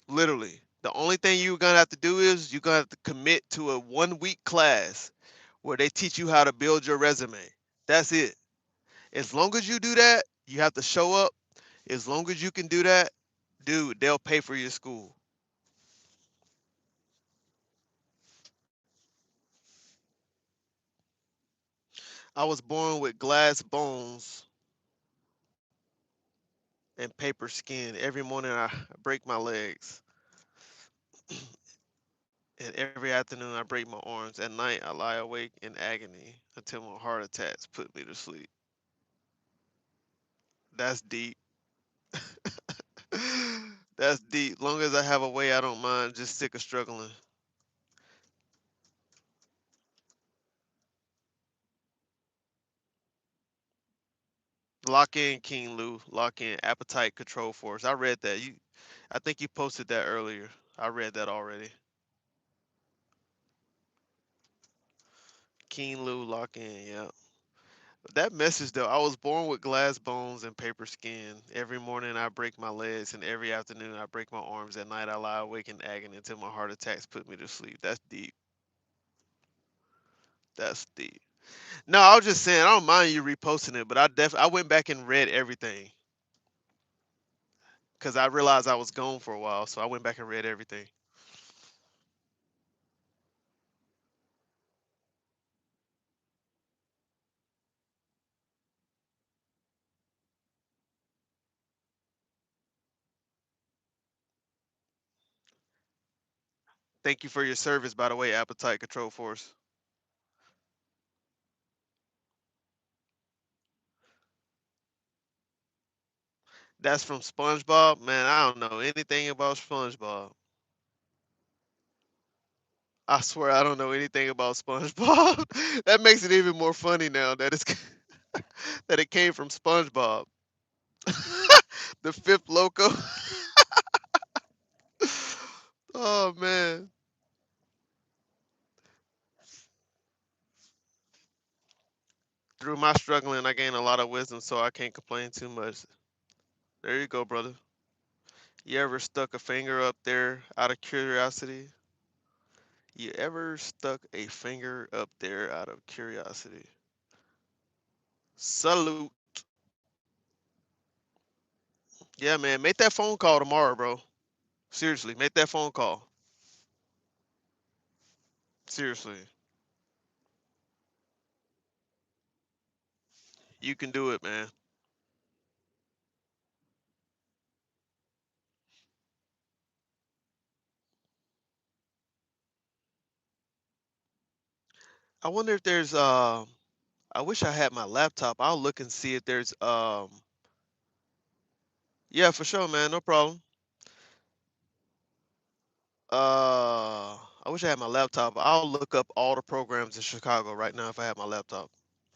literally. The only thing you're going to have to do is you're going to have to commit to a 1 week class where they teach you how to build your resume. That's it. As long as you do that, you have to show up. As long as you can do that, dude, they'll pay for your school. I was born with glass bones and paper skin. Every morning I break my legs, and every afternoon I break my arms. At night I lie awake in agony until my heart attacks put me to sleep. That's deep. That's deep. Long as I have a way, I don't mind. Just sick of struggling. Lock in King Lou. Lock in Appetite Control Force. I read that. I think you posted that earlier. I read that already. King Lou, lock in. Yeah. That message though. I was born with glass bones and paper skin. Every morning I break my legs, and every afternoon I break my arms. At night I lie awake in agony until my heart attacks put me to sleep. That's deep. That's deep. No, I was just saying I don't mind you reposting it, but I went back and read everything because I realized I was gone for a while, so I went back and read everything. Thank you for your service, by the way, Appetite Control Force. That's from SpongeBob. Man, I don't know anything about SpongeBob. I swear I don't know anything about SpongeBob. That makes it even more funny now that it's that it came from SpongeBob. The fifth loco. Oh man. Through my struggling, I gained a lot of wisdom, so I can't complain too much. There you go, brother. You ever stuck a finger up there out of curiosity? You ever stuck a finger up there out of curiosity? Salute. Yeah, man. Make that phone call tomorrow, bro. Seriously, make that phone call. Seriously. You can do it, man. I wonder if there's I wish I had my laptop. I'll look and see if there's yeah, for sure, man. No problem. I wish I had my laptop. I'll look up all the programs in Chicago right now if I had my laptop.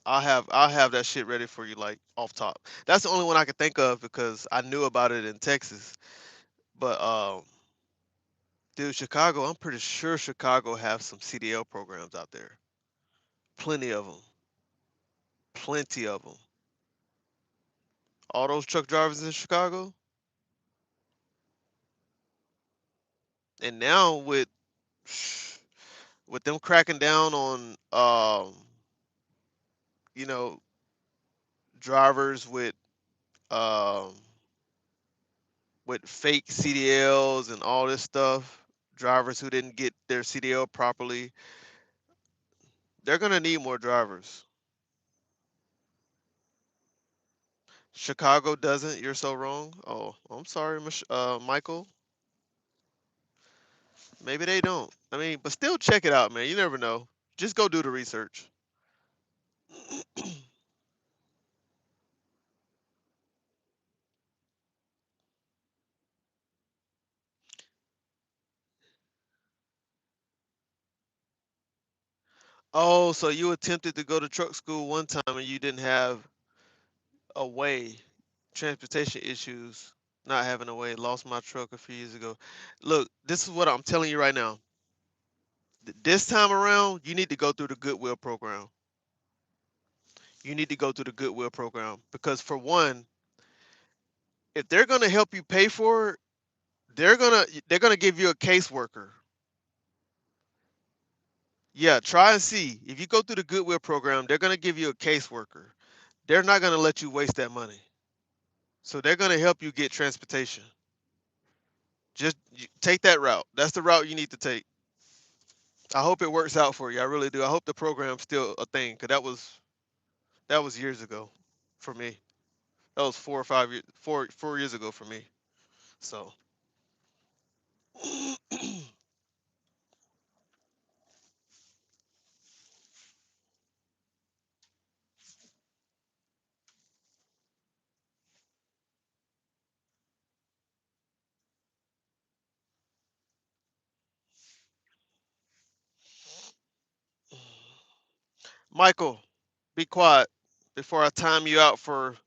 I'll have that shit ready for you like off top. That's the only one I can think of because I knew about it in Texas. But dude, Chicago, I'm pretty sure Chicago have some CDL programs out there. Plenty of them. Plenty of them. All those truck drivers in Chicago, and now with them cracking down on you know drivers um with fake CDLs and all this stuff, drivers who didn't get their CDL properly, they're gonna need more drivers. Chicago doesn't. You're so wrong. Oh, I'm sorry, Michael. Maybe they don't. I mean, but still check it out, man. You never know. Just go do the research. Oh, so you attempted to go to truck school one time and you didn't have a way, transportation issues, not having a way, lost my truck a few years ago. Look, this is what I'm telling you right now. This time around, you need to go through the Goodwill program. You need to go through the Goodwill program because for one, if they're gonna help you pay for it, they're gonna give you a caseworker. Yeah, try and see. If you go through the Goodwill program, they're gonna give you a caseworker. They're not gonna let you waste that money. So they're gonna help you get transportation. Just take that route. That's the route you need to take. I hope it works out for you. I really do. I hope the program's still a thing, cause that was years ago for me. That was 4 or 5 years, 4 years ago for me. So Michael, be quiet before I time you out for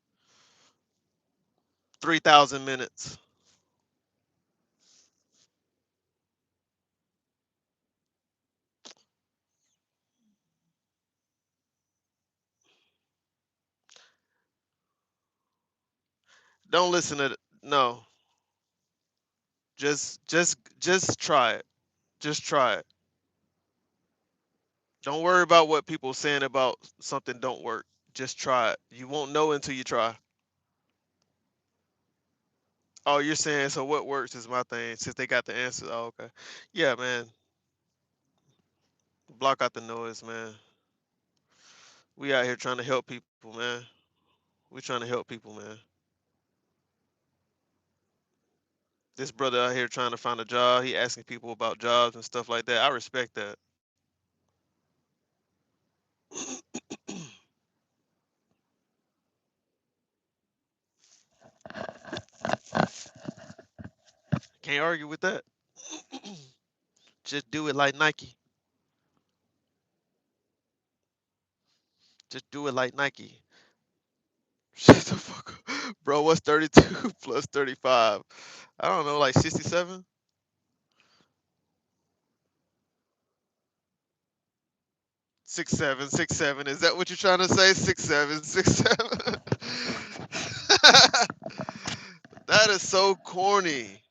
3,000 minutes. Don't listen to no. Just try it. Just try it. Don't worry about what people saying about something don't work. Just try it. You won't know until you try. Oh, you're saying so what works is my thing since they got the answer. Oh, okay. Yeah, man. Block out the noise, man. We out here trying to help people, man. We trying to help people, man. This brother out here trying to find a job. He asking people about jobs and stuff like that. I respect that. Can't argue with that. Just do it like Nike. Just do it like Nike. Shut the fuck up. Bro, what's 32 plus 35? I don't know, like 67? 6'7", 6'7". Is that what you're trying to say? 6'7", 6'7". That is so corny.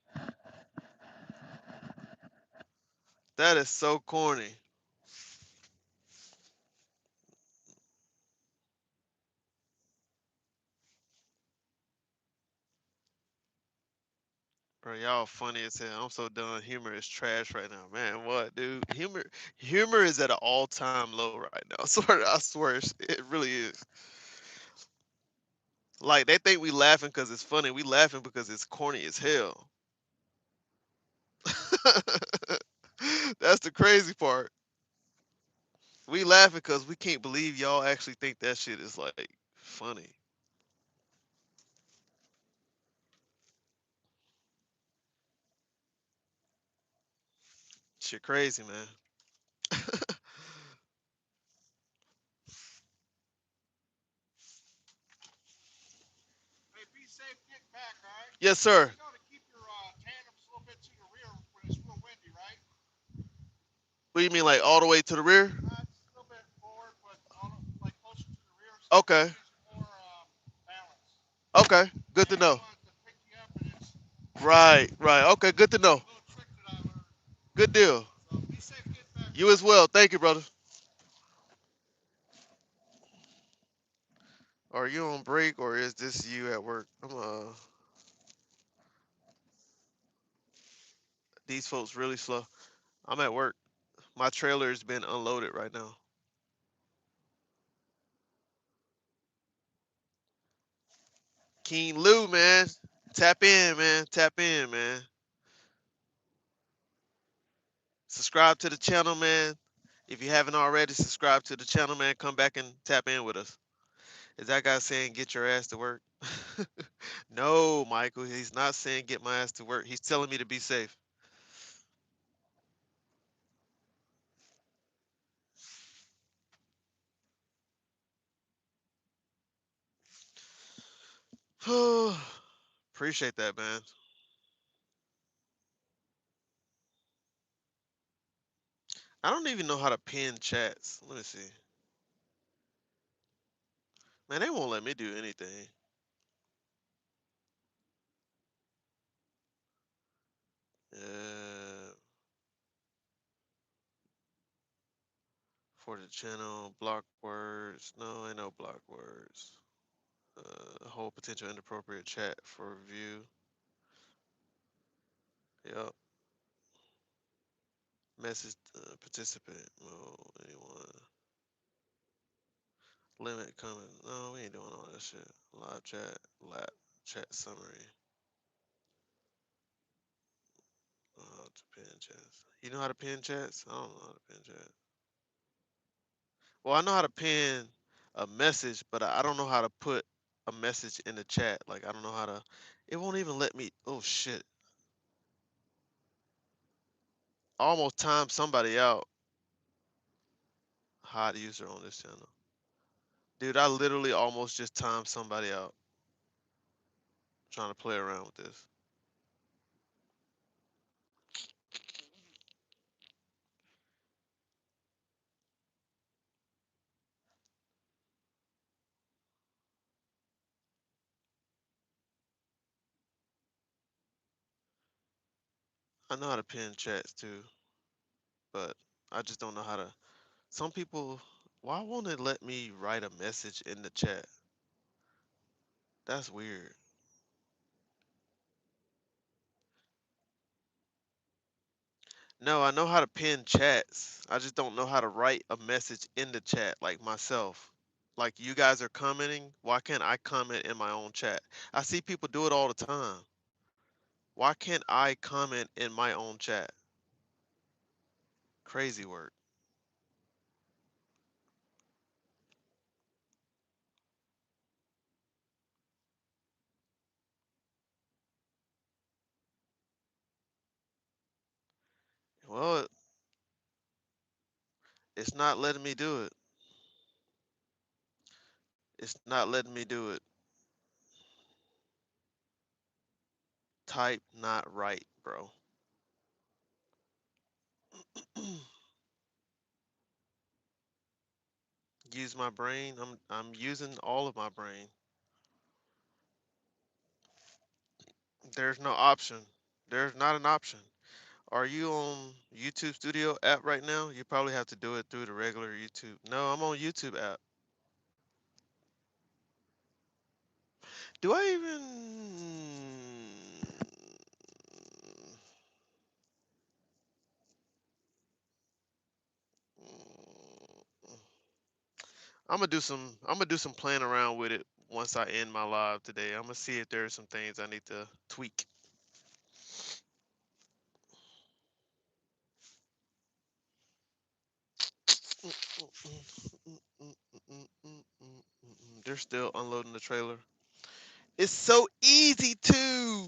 That is so corny. Bro, y'all funny as hell. I'm so done. Humor is trash right now, man. What, dude? Humor is at an all-time low right now. I swear, it really is. Like they think we laughing because it's funny. We laughing because it's corny as hell. That's the crazy part. We laughing because we can't believe y'all actually think that shit is like funny. Shit crazy, man. Yes, sir. What do you mean, like all the way to the rear? Okay. Okay. Good to know. Right. Right. Okay. Good to know. Good deal. You as well. Thank you, brother. Are you on break or is this you at work? These folks really slow. I'm at work. My trailer has been unloaded right now. King Lou, man. Tap in, man. Tap in, man. Subscribe to the channel, man. If you haven't already, subscribe to the channel, man. Come back and tap in with us. Is that guy saying get your ass to work? No, Michael. He's not saying get my ass to work. He's telling me to be safe. Appreciate that, man. I don't even know how to pin chats. Let me see. Man, they won't let me do anything. Uh, for the channel, block words. No, ain't no block words. Whole potential inappropriate chat for review. Yep. Message participant. No, anyone. Limit comment. No, we ain't doing all that shit. Live chat. Lap chat summary. To pin chats. You know how to pin chats? I don't know how to pin chat. Well, I know how to pin a message, but I don't know how to put a message in the chat. Like I don't know how to. It won't even let me. Oh shit! I almost timed somebody out. Hot user on this channel, dude. I literally almost just timed somebody out trying to play around with this. I know how to pin chats too, but I just don't know how to. Some people, why won't it let me write a message in the chat? That's weird. No, I know how to pin chats. I just don't know how to write a message in the chat like myself. Like you guys are commenting, why can't I comment in my own chat? I see people do it all the time. Why can't I comment in my own chat? Crazy work. Well, it's not letting me do it. It's not letting me do it. Type not right, bro. Use my brain. I'm using all of my brain. There's no option. There's not an option. Are you on YouTube Studio app right now? You probably have to do it through the regular YouTube. No, I'm on YouTube app. Do I even? I'm gonna do some playing around with it once I end my live today. I'm gonna see if there's some things I need to tweak. They're still unloading the trailer. It's so easy to.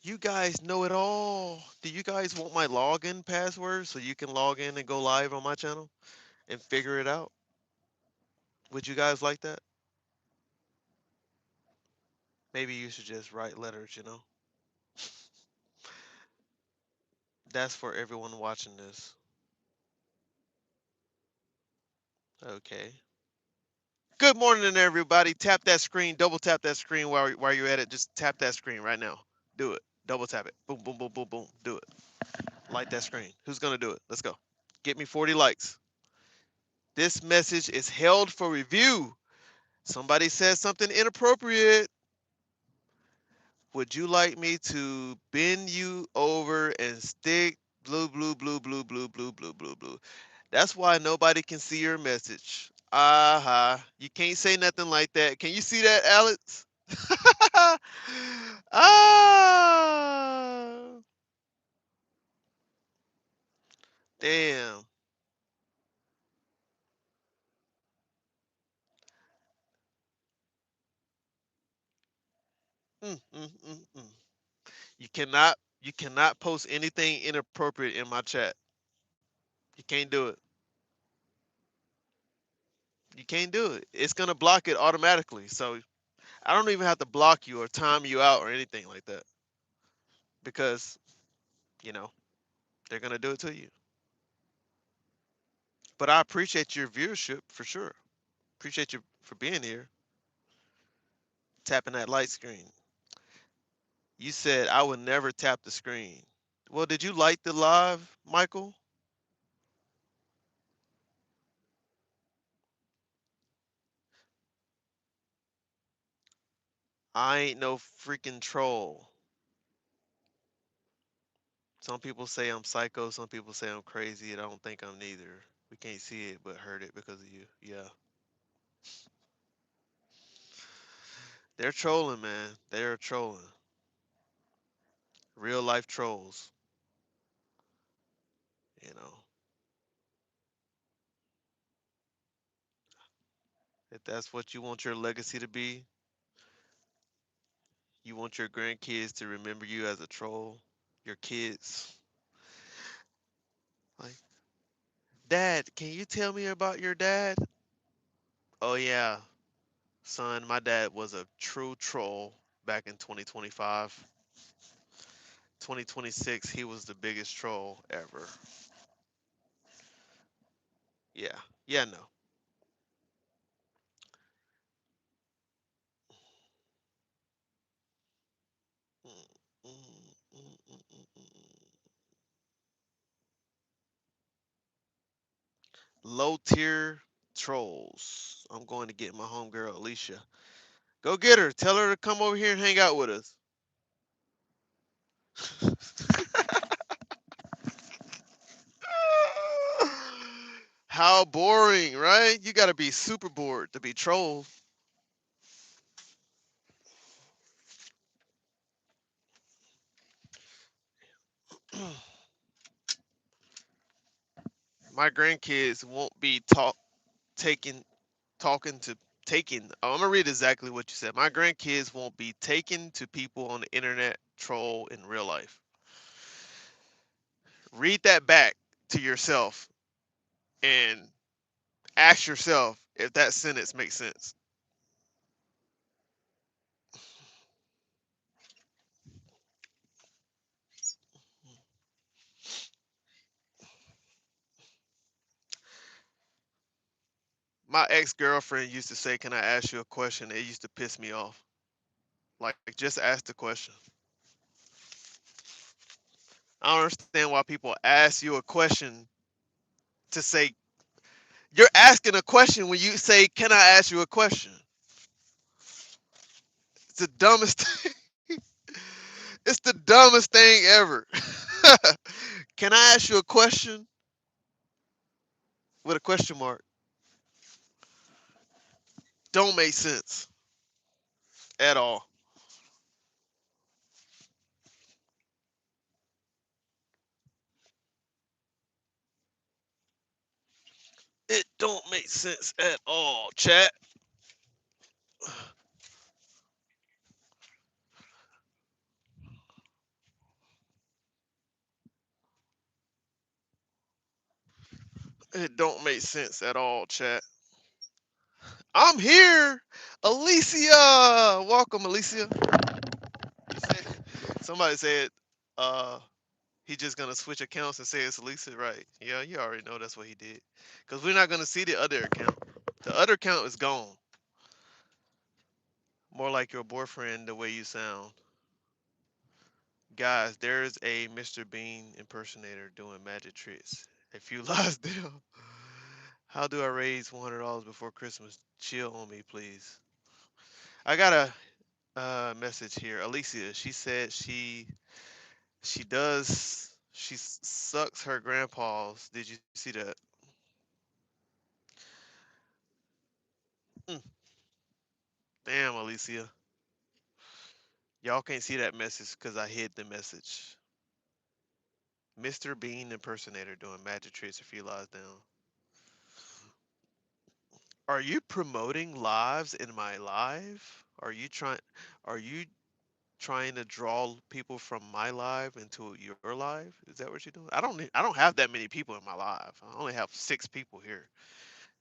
You guys know it all. Do you guys want my login password so you can log in and go live on my channel and figure it out? Would you guys like that? Maybe you should just write letters. That's for everyone watching this. Okay. Good morning, everybody. Tap that screen, double tap that screen while you're at it. Just tap that screen right now. Do it. Double tap it. Boom, boom, boom, boom, boom. Do it. Light that screen. Who's gonna do it? Let's go. Get me 40 likes. This message is held for review. Somebody said something inappropriate. Would you like me to bend you over and stick blue, blue, blue, blue, blue, blue, blue, blue, blue? That's why nobody can see your message. Uh-huh. You can't say nothing like that. Can you see that, Alex? Ah, damn. Mm. You cannot post anything inappropriate in my chat. You can't do it. You can't do it. It's gonna block it automatically. So I don't even have to block you or time you out or anything like that because you know they're gonna do it to you. But I appreciate your viewership for sure. Appreciate you for being here, tapping that light screen. You said I would never tap the screen. Well, did you like the live, Michael? I ain't no freaking troll. Some people say I'm psycho. Some people say I'm crazy. And I don't think I'm neither. We can't see it, but heard it because of you. Yeah, they're trolling, man. They're trolling. Real life trolls. You know, if that's what you want your legacy to be, you want your grandkids to remember you as a troll. Your kids, like, Dad, can you tell me about your dad? Oh yeah, son, my dad was a true troll back in 2025. 2026, he was the biggest troll ever. Yeah, yeah, no. Mm, mm, mm, mm, mm, mm. Low tier trolls. I'm going to get my homegirl Alicia. Go get her. Tell her to come over here and hang out with us. How boring, right? You got to be super bored to be trolled. My grandkids won't be taking talking to taking. I'm gonna read exactly what you said. My grandkids won't be taken to people on the internet troll in real life. Read that back to yourself and ask yourself if that sentence makes sense. My ex-girlfriend used to say, "Can I ask you a question?" It used to piss me off. Like, just ask the question. I don't understand why people ask you a question to say you're asking a question when you say, "Can I ask you a question?" It's the dumbest it's the dumbest thing ever. Can I ask you a question with a question mark? Don't make sense at all. It don't make sense at all, chat. It don't make sense at all, chat. I'm here, Alicia. Welcome, Alicia. Somebody said, uh, he just gonna switch accounts and say it's Alicia, right? Yeah, you already know that's what he did. Cause we're not gonna see the other account. The other account is gone. More like your boyfriend the way you sound. Guys, there's a Mr. Bean impersonator doing magic tricks. A few lies down. How do I raise $100 before Christmas? Chill on me, please. I got a message here. Alicia, she said she sucks her grandpa's. Did you see that? Mm, damn, Alicia. Y'all can't see that message because I hid the message. Mr. Bean impersonator doing magic tricks a few lies down. Are you promoting lives in my live? Are you trying to draw people from my live into your live? Is that what you're doing? I don't have that many people in my live. I only have 6 people here.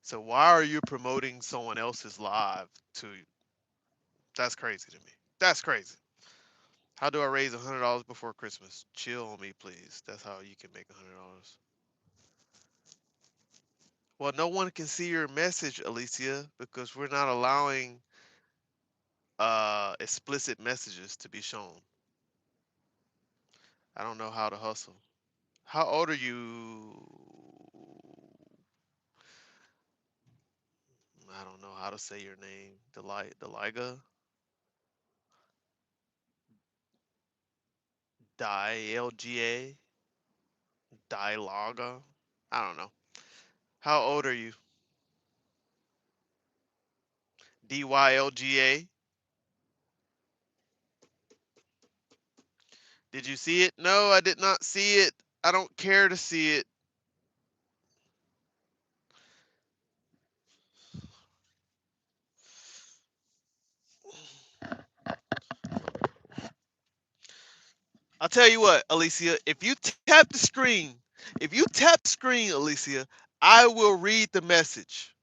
So why are you promoting someone else's live to that's crazy to me. That's crazy. How do I raise $100 before Christmas? Chill on me, please. That's how you can make $100. Well, no one can see your message, Alicia, because we're not allowing explicit messages to be shown. I don't know how to hustle. How old are you? I don't know how to say your name. Deliga? Dilga? Dilaga? I don't know. How old are you? Dylga? Did you see it? No, I did not see it. I don't care to see it. I'll tell you what, Alicia, if you tap the screen, if you tap the screen, Alicia, I will read the message.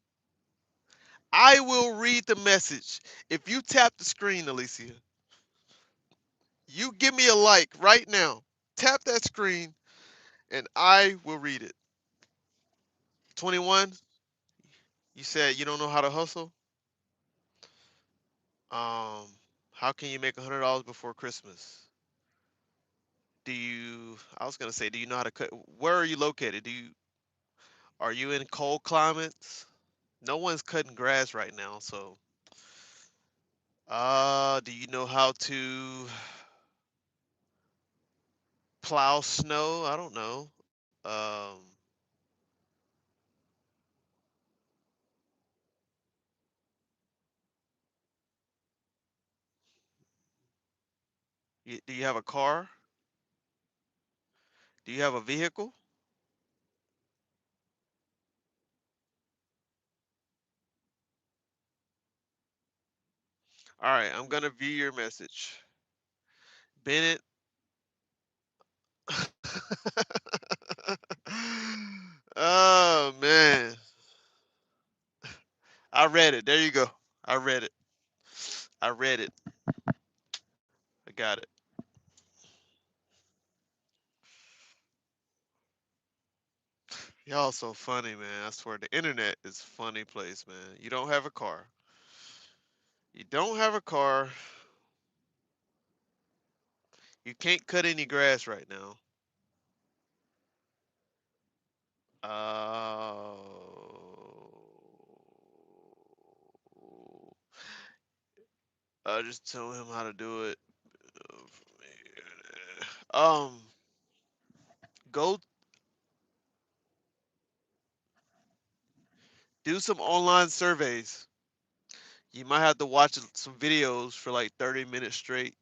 I will read the message. If you tap the screen, Alicia, you give me a like right now. Tap that screen and I will read it. 21, you said you don't know how to hustle? Um, how can you make $100 before Christmas? I was gonna say, do you know how to cut? Where are you located? Are you in cold climates? No one's cutting grass right now, so do you know how to plow snow? I don't know. Do you have a car? Do you have a vehicle? All right, I'm gonna view your message. Bennett. Oh man, I read it. There you go. I read it. I read it. I got it. Y'all so funny, man. I swear the internet is a funny place, man. You don't have a car. You don't have a car. You can't cut any grass right now. I just tell him how to do it. Um, go do some online surveys. You might have to watch some videos for like 30 minutes straight.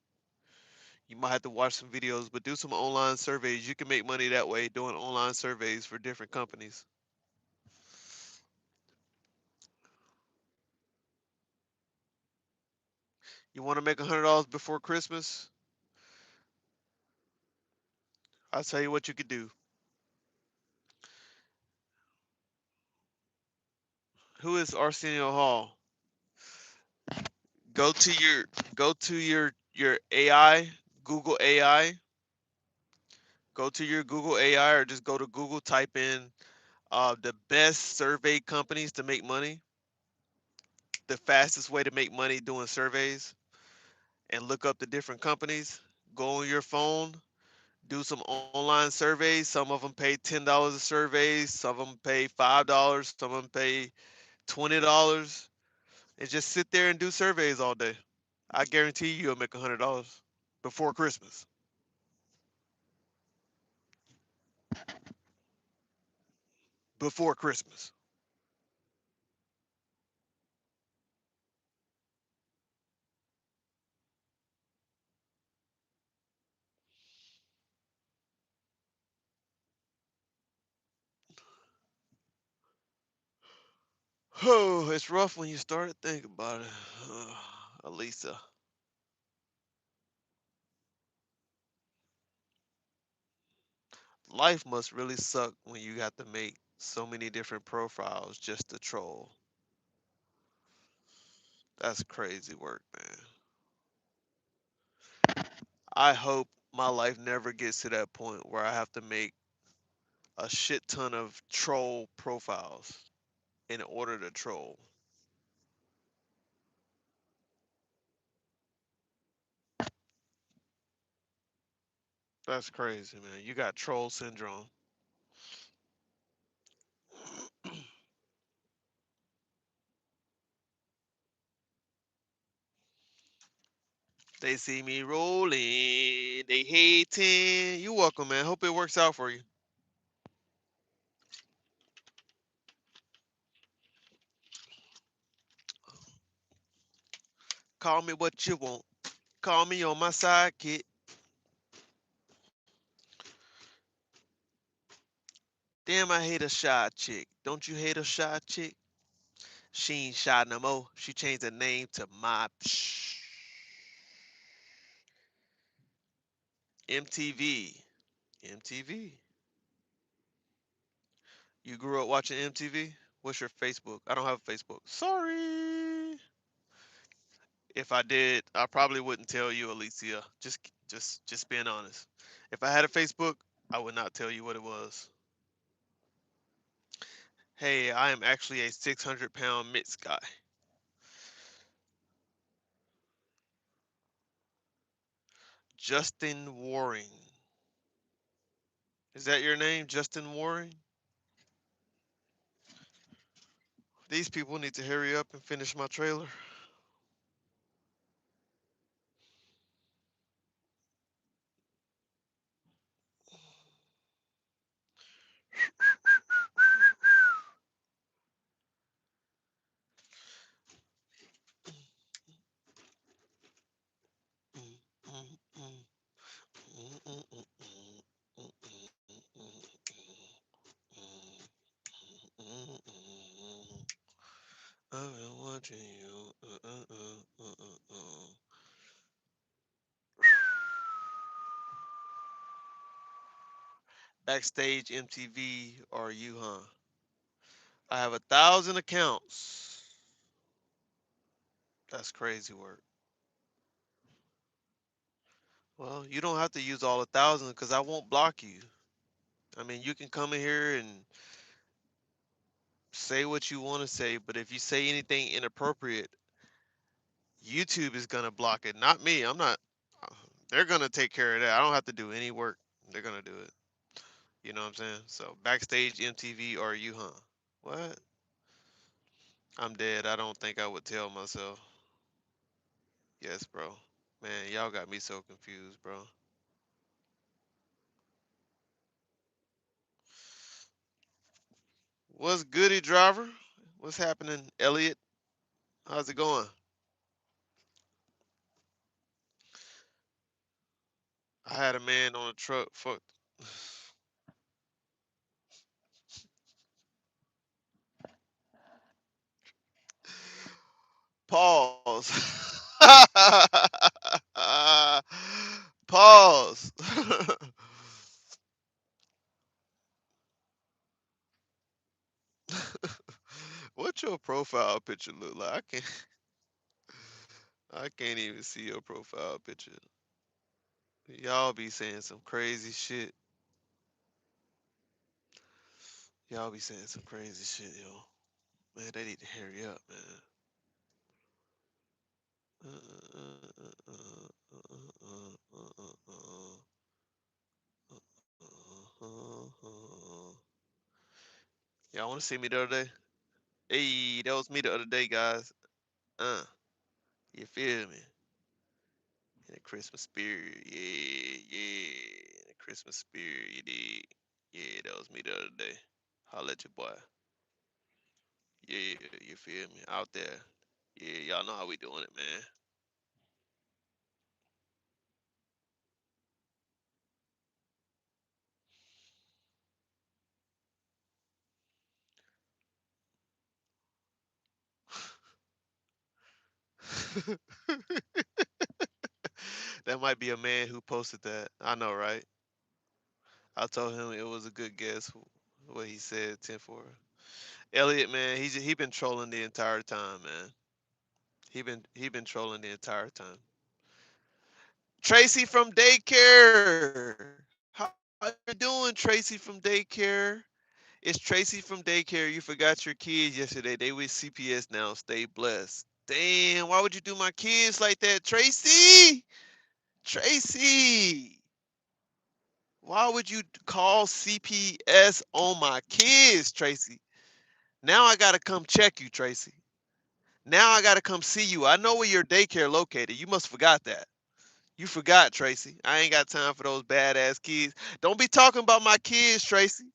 You might have to watch some videos, but do some online surveys. You can make money that way doing online surveys for different companies. You want to make $100 before Christmas? I'll tell you what you could do. Who is Arsenio Hall? Go to your go to your AI, Google AI. Go to your Google AI or just go to Google, type in the best survey companies to make money, the fastest way to make money doing surveys. and look up the different companies. Go on your phone, do some online surveys. Some of them pay $10 a survey, some of them pay $5, some of them pay $20, and just sit there and do surveys all day. I guarantee you you'll make $100 before Christmas. Before Christmas. Oh, it's rough when you start to think about it. Alisa, life must really suck when you got to make so many different profiles just to troll. That's crazy work, man. I hope my life never gets to that point where I have to make a shit ton of troll profiles in order to troll. That's crazy, man. You got troll syndrome. They see me rolling. They hating. You welcome, man. Hope it works out for you. Call me what you want. Call me on my sidekick. Damn, I hate a shy chick. Don't you hate a shy chick? She ain't shy no more. She changed her name to my MTV. MTV. You grew up watching MTV? What's your Facebook? I don't have a Facebook. Sorry. If I did, I probably wouldn't tell you, Alicia. Just being honest. If I had a Facebook, I would not tell you what it was. Hey, I am actually a 600-pound mitts guy. Justin Waring. Is that your name, Justin Waring? These people need to hurry up and finish my trailer. I've been watching you. Backstage MTV or you, huh? I have 1,000 accounts. That's crazy work. Well, you don't have to use all 1,000 because I won't block you. I mean, you can come in here and say what you want to say, but if you say anything inappropriate, YouTube is gonna block it, not me. I'm not. They're gonna take care of that. I don't have to do any work. They're gonna do it. You know what I'm saying? So backstage MTV or you, huh? What? I'm dead. I don't think I would tell myself. Yes, bro. Man, y'all got me so confused, bro. What's goody, driver? What's happening, Elliot? How's it going? I had a man on a truck. Fuck. Pause. Pause. What your profile picture look like? I can't even see your profile picture. Y'all be saying some crazy shit. Y'all be saying some crazy shit, yo. Man, they need to hurry up, man. Y'all want to see me the other day? Hey, that was me the other day, guys. Uh, you feel me? In the Christmas spirit, yeah, yeah. In the Christmas spirit, you did. Yeah, that was me the other day. Holla at your boy. Yeah, you feel me? Out there. Yeah, y'all know how we doing it, man. That might be a man who posted that. I know, right? I told him it was a good guess what he said 10 for. Elliot, man, he been trolling the entire time, man. He been trolling the entire time. Tracy from daycare. How you doing, Tracy from daycare? It's Tracy from daycare. You forgot your kids yesterday. They with CPS now. Stay blessed. Damn, why would you do my kids like that, Tracy? Tracy, why would you call CPS on my kids, Tracy? Now I gotta come check you, Tracy. Now I gotta come see you. I know where your daycare located. You must forgot that. You forgot, Tracy. I ain't got time for those badass kids. Don't be talking about my kids, Tracy.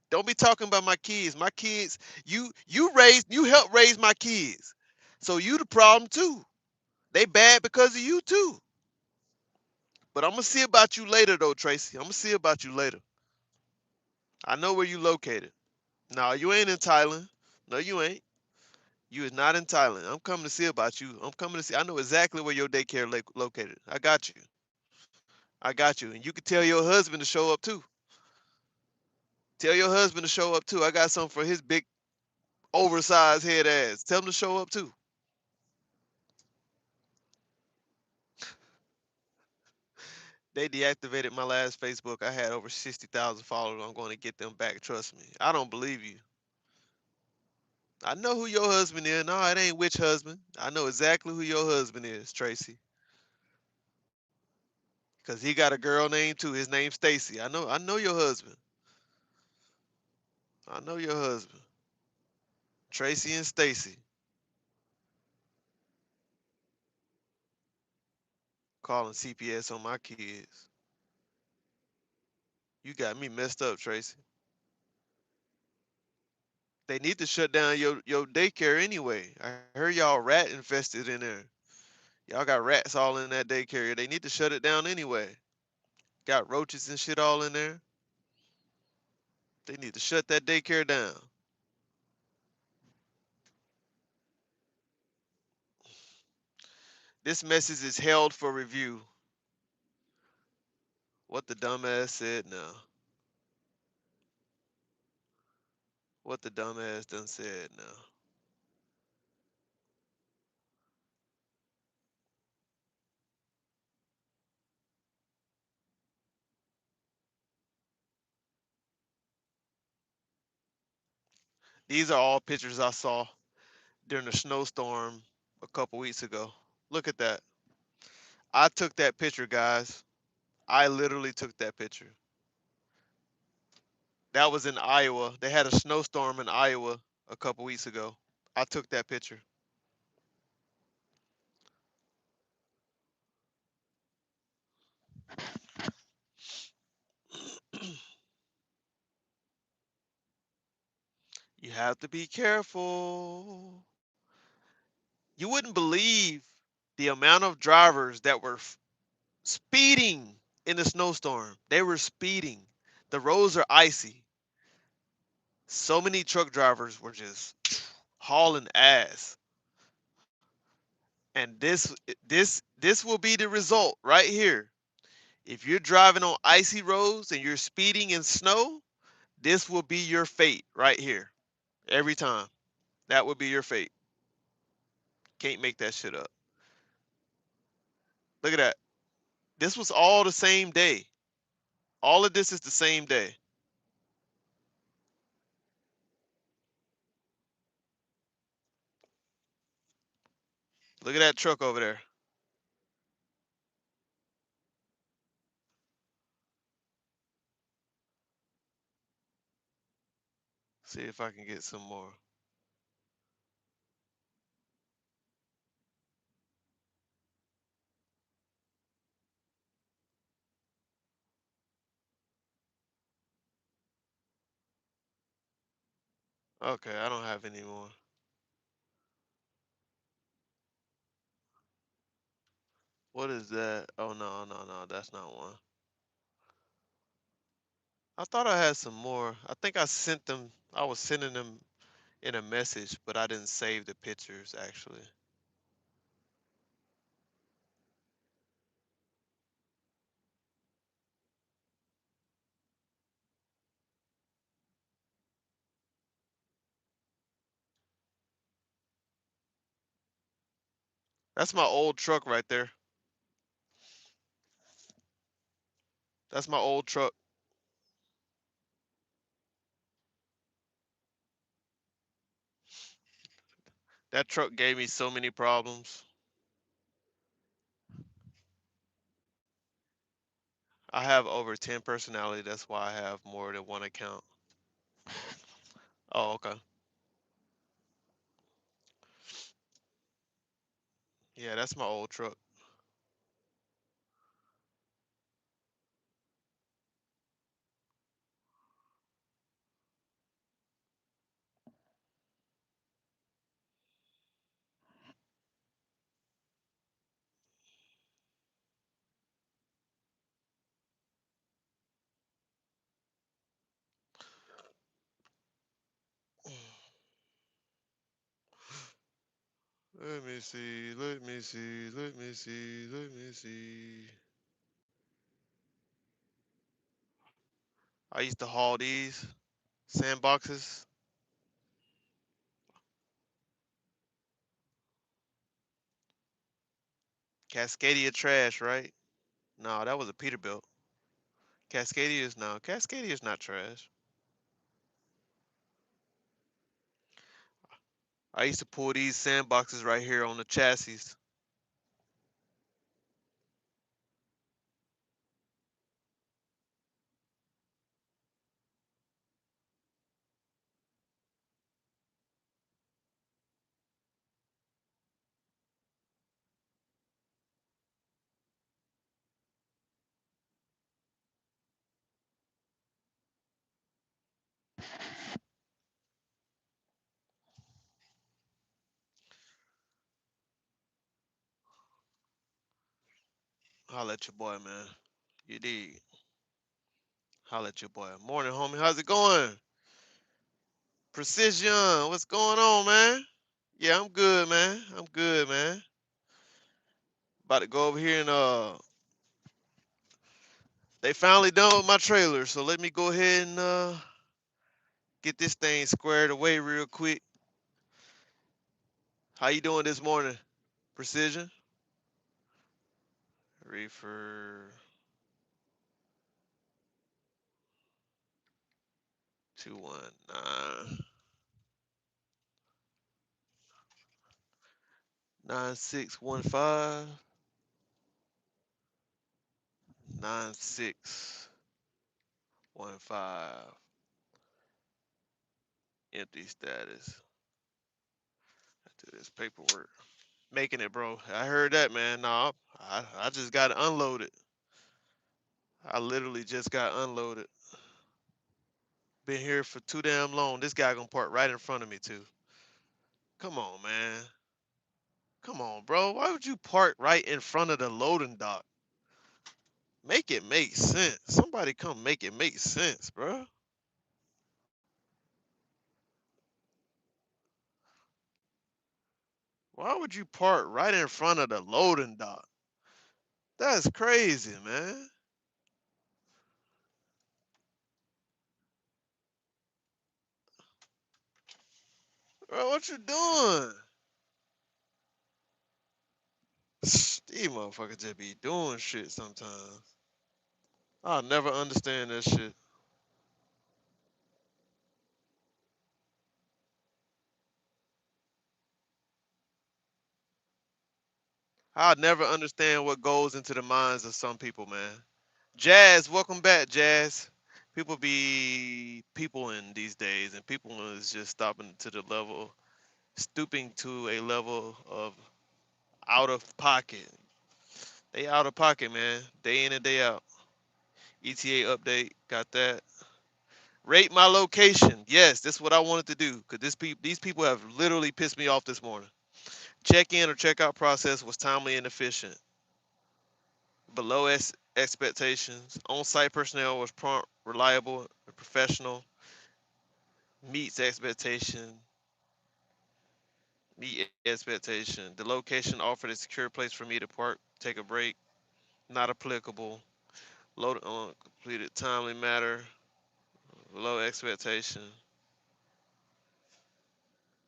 Don't be talking about my kids. My kids, you helped raise my kids. So you the problem too. They bad because of you too. But I'm gonna see about you later though, Tracy. I'm gonna see about you later. I know where you located. No, you ain't in Thailand. No, you ain't. You is not in Thailand. I'm coming to see about you. I'm coming to see. I know exactly where your daycare located. I got you. I got you. And you can tell your husband to show up too. Tell your husband to show up too. I got something for his big oversized head ass. Tell him to show up too. They deactivated my last Facebook. I had over 60,000 followers. I'm going to get them back. Trust me. I don't believe you. I know who your husband is. No, it ain't which husband. I know exactly who your husband is, Tracy. Cause he got a girl name too. His name's Stacy. I know your husband. I know your husband. Tracy and Stacy. Calling CPS on my kids. You got me messed up, Tracy. They need to shut down your daycare anyway. I heard y'all rat infested in there. Y'all got rats all in that daycare. They need to shut it down anyway. Got roaches and shit all in there. They need to shut that daycare down. This message is held for review. What the dumbass said now. What the dumbass done said now. These are all pictures I saw during the snowstorm a couple weeks ago. Look at that. I took that picture, guys. I literally took that picture. That was in Iowa. They had a snowstorm in Iowa a couple weeks ago. I took that picture. You have to be careful. You wouldn't believe the amount of drivers that were speeding in the snowstorm. They were speeding. The roads are icy. So many truck drivers were just hauling ass. And this will be the result right here. If you're driving on icy roads and you're speeding in snow, this will be your fate right here. Every time. That would be your fate. Can't make that shit up. Look at that. This was all the same day. All of this is the same day. Look at that truck over there. See if I can get some more. Okay, I don't have any more. What is that? Oh no, no, no, that's not one. I thought I had some more. I think I sent them. I was sending them in a message, but I didn't save the pictures actually. That's my old truck right there. That's my old truck. That truck gave me so many problems. I have over 10 personality. That's why I have more than one account. Oh, okay. Yeah, that's my old truck. Let me see. Let me see. Let me see. Let me see. I used to haul these sandboxes. Cascadia trash, right? No, that was a Peterbilt. Cascadia is no. Cascadia is not trash. I used to pull these sandboxes right here on the chassis. Holla at your boy, man. You did. Holla at your boy. Morning, homie. How's it going? Precision. What's going on, man? Yeah, I'm good, man. I'm good, man. About to go over here and they finally done with my trailer, so let me go ahead and get this thing squared away real quick. How you doing this morning? Precision? Reefer 219 9615 9615. Empty status. Do this paperwork. Making it, bro. I heard that, man. Nah, I just got unloaded. I literally just got unloaded. Been here for too damn long. This guy gonna park right in front of me too. Come on, man. Come on, bro. Why would you park right in front of the loading dock? Make it make sense. Somebody come make it make sense, bro. Why would you park right in front of the loading dock? That's crazy, man. Bro, what you doing? These motherfuckers just be doing shit sometimes. I'll never understand that shit. I'll never understand what goes into the minds of some people, man. Jazz, welcome back, Jazz. People be people in these days, and people is just stopping to the level, stooping to a level of out of pocket. They out of pocket, man. Day in and day out. ETA update, got that. Rate my location. Yes, that's what I wanted to do because these people have literally pissed me off this morning. Check-in or check-out process was timely and efficient. Below expectations. On-site personnel was prompt, reliable, and professional. Meets expectation. Meet expectation. The location offered a secure place for me to park, take a break. Not applicable. Loaded on completed timely matter. Below expectation.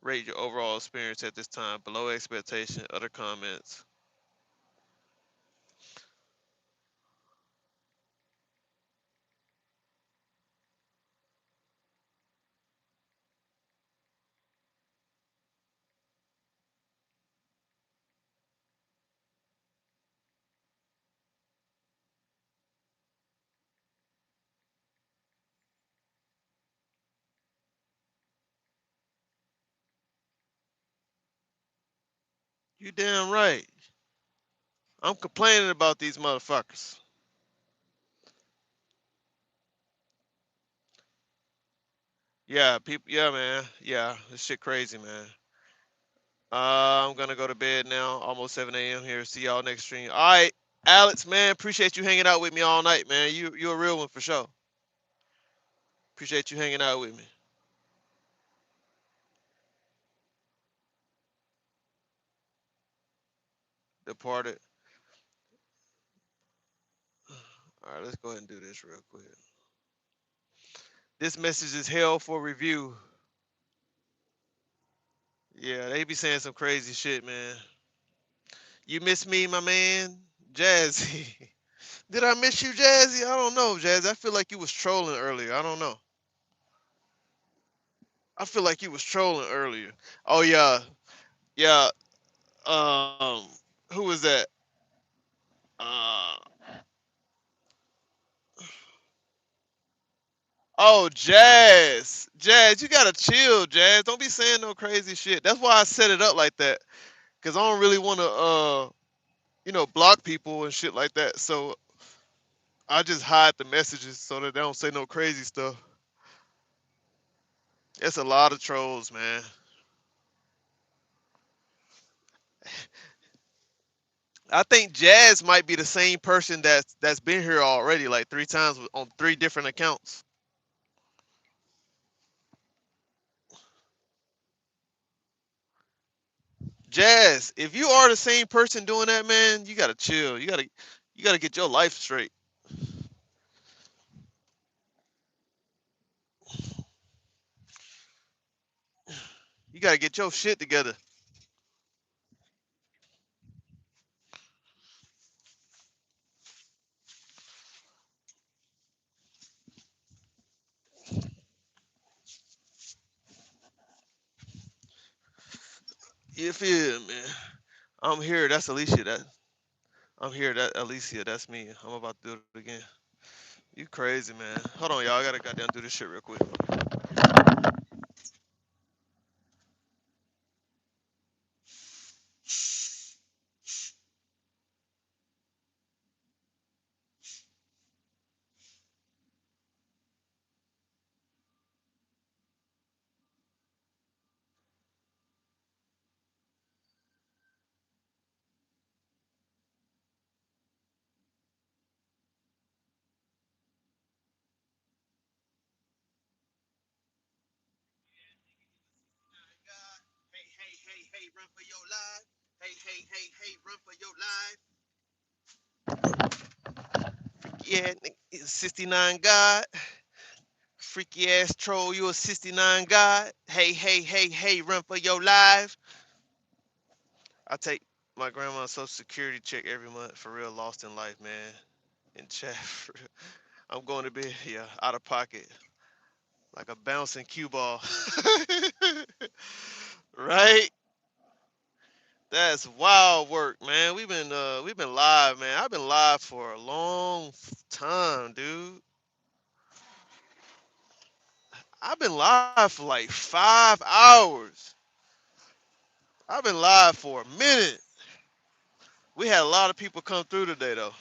Rate your overall experience at this time. Below expectation. Other comments. You damn right. I'm complaining about these motherfuckers. Yeah, people. Yeah, man. Yeah, this shit crazy, man. I'm gonna go to bed now. Almost 7 a.m. here. See y'all next stream. All right, Alex, man. Appreciate you hanging out with me all night, man. You a real one for sure. Appreciate you hanging out with me. Departed. All right, let's go ahead and do this real quick. This message is held for review. Yeah, they be saying some crazy shit, man. You miss me, my man, Jazzy. Did I miss you, Jazzy? I don't know, Jazzy. I feel like you was trolling earlier. I don't know. I feel like you was trolling earlier. Oh yeah, yeah. Um, who was that? Uh, oh, Jazz. Jazz, you gotta chill, Jazz. Don't be saying no crazy shit. That's why I set it up like that. Cause I don't really wanna block people and shit like that. So I just hide the messages so that they don't say no crazy stuff. It's a lot of trolls, man. I think Jazz might be the same person that's been here already, like 3 times on 3 different accounts. Jazz, if you are the same person doing that, man, you gotta chill. You gotta get your life straight. You gotta get your shit together. You feel me? I'm here. That's Alicia. I'm here. That Alicia. That's me. I'm about to do it again. You crazy, man. Hold on, y'all. I gotta goddamn do this shit real quick. Hey, hey, hey, hey, run for your life. Hey, hey, hey, hey, run for your life. Yeah, 69 God. Freaky ass troll, you a 69 God. Hey, hey, hey, hey, run for your life. I take my grandma's social security check every month for real lost in life, man. In chat. I'm going to be yeah, out of pocket. Like a bouncing cue ball. Right? That's wild work, man. We've been live, man. I've been live for a long time, dude. I've been live for like 5 hours. I've been live for a minute. We had a lot of people come through today, though.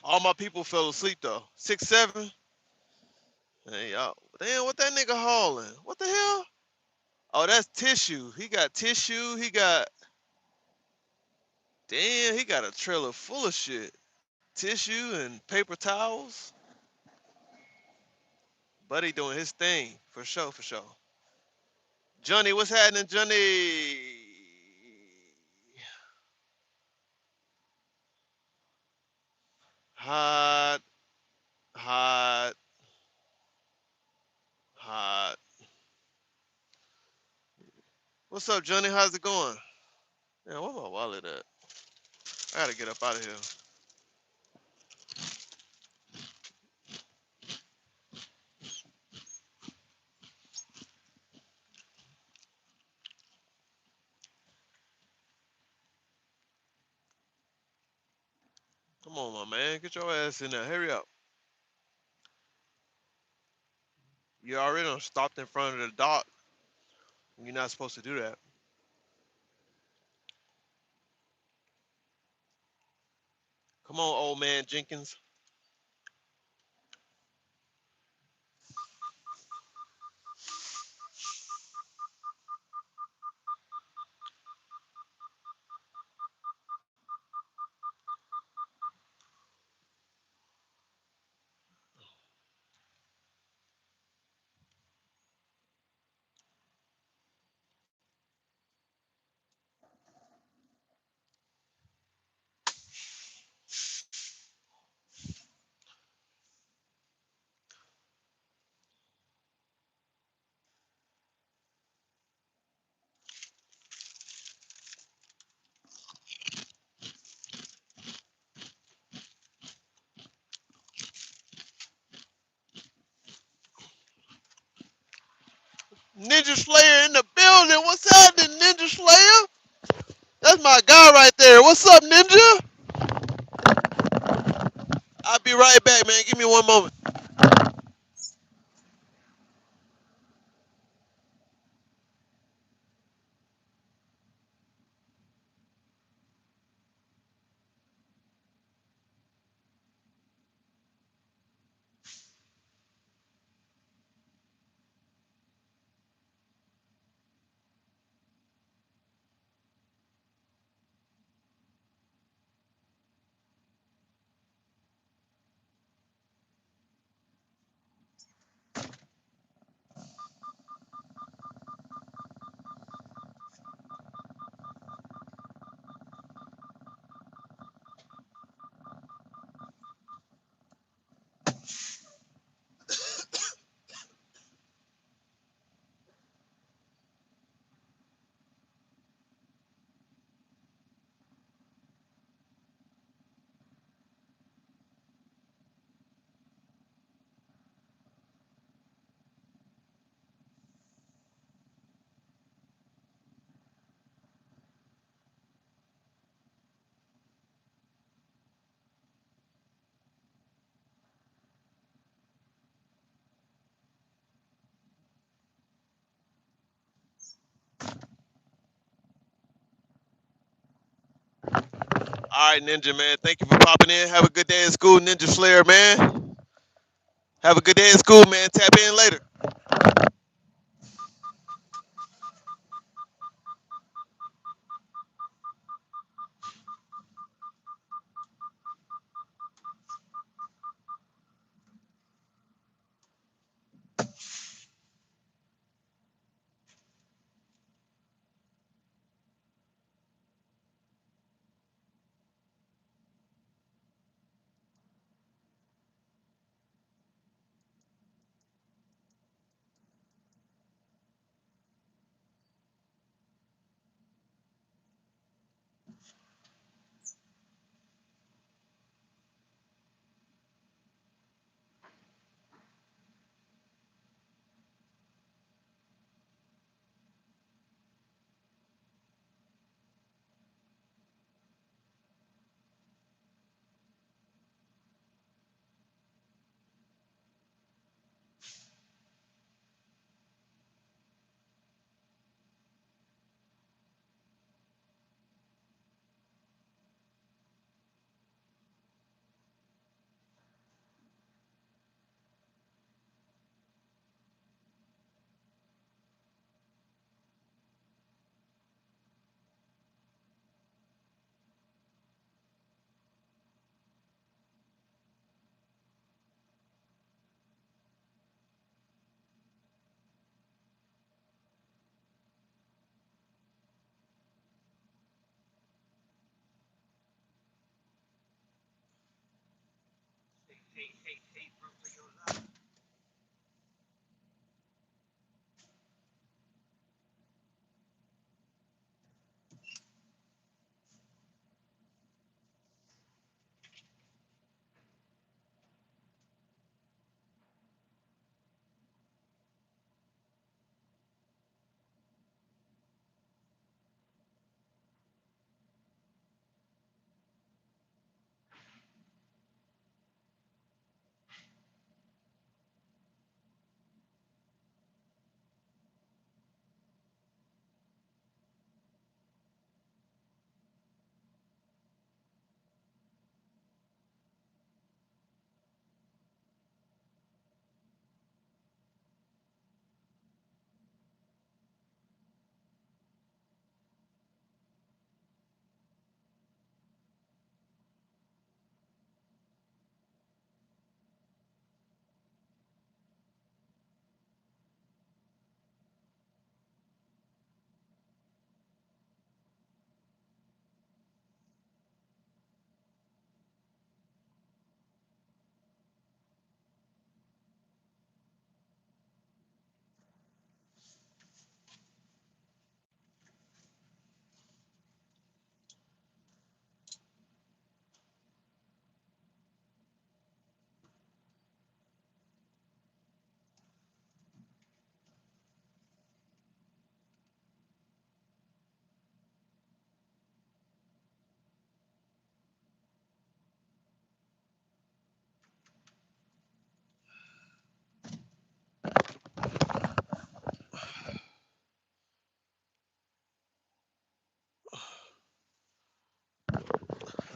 All my people fell asleep though. 6, 7. Hey, y'all. Damn, what that nigga hauling? What the hell? Oh, that's tissue. He got tissue. He got. Damn, he got a trailer full of shit. Tissue and paper towels. Buddy doing his thing. For sure, for sure. Johnny, what's happening, Johnny? Hot, hot, hot. What's up, Johnny? How's it going? Yeah, where my wallet at? I gotta get up out of here. Come on, my man. Get your ass in there. Hurry up. You already done stopped in front of the dock. You're not supposed to do that. Come on, old man Jenkins. Ninja Slayer in the building. What's happening, Ninja Slayer? That's my guy right there. What's up, Ninja? I'll be right back, man. Give me one moment. All right, Ninja, man. Thank you for popping in. Have a good day at school, Ninja Slayer, man. Have a good day at school, man. Tap in later.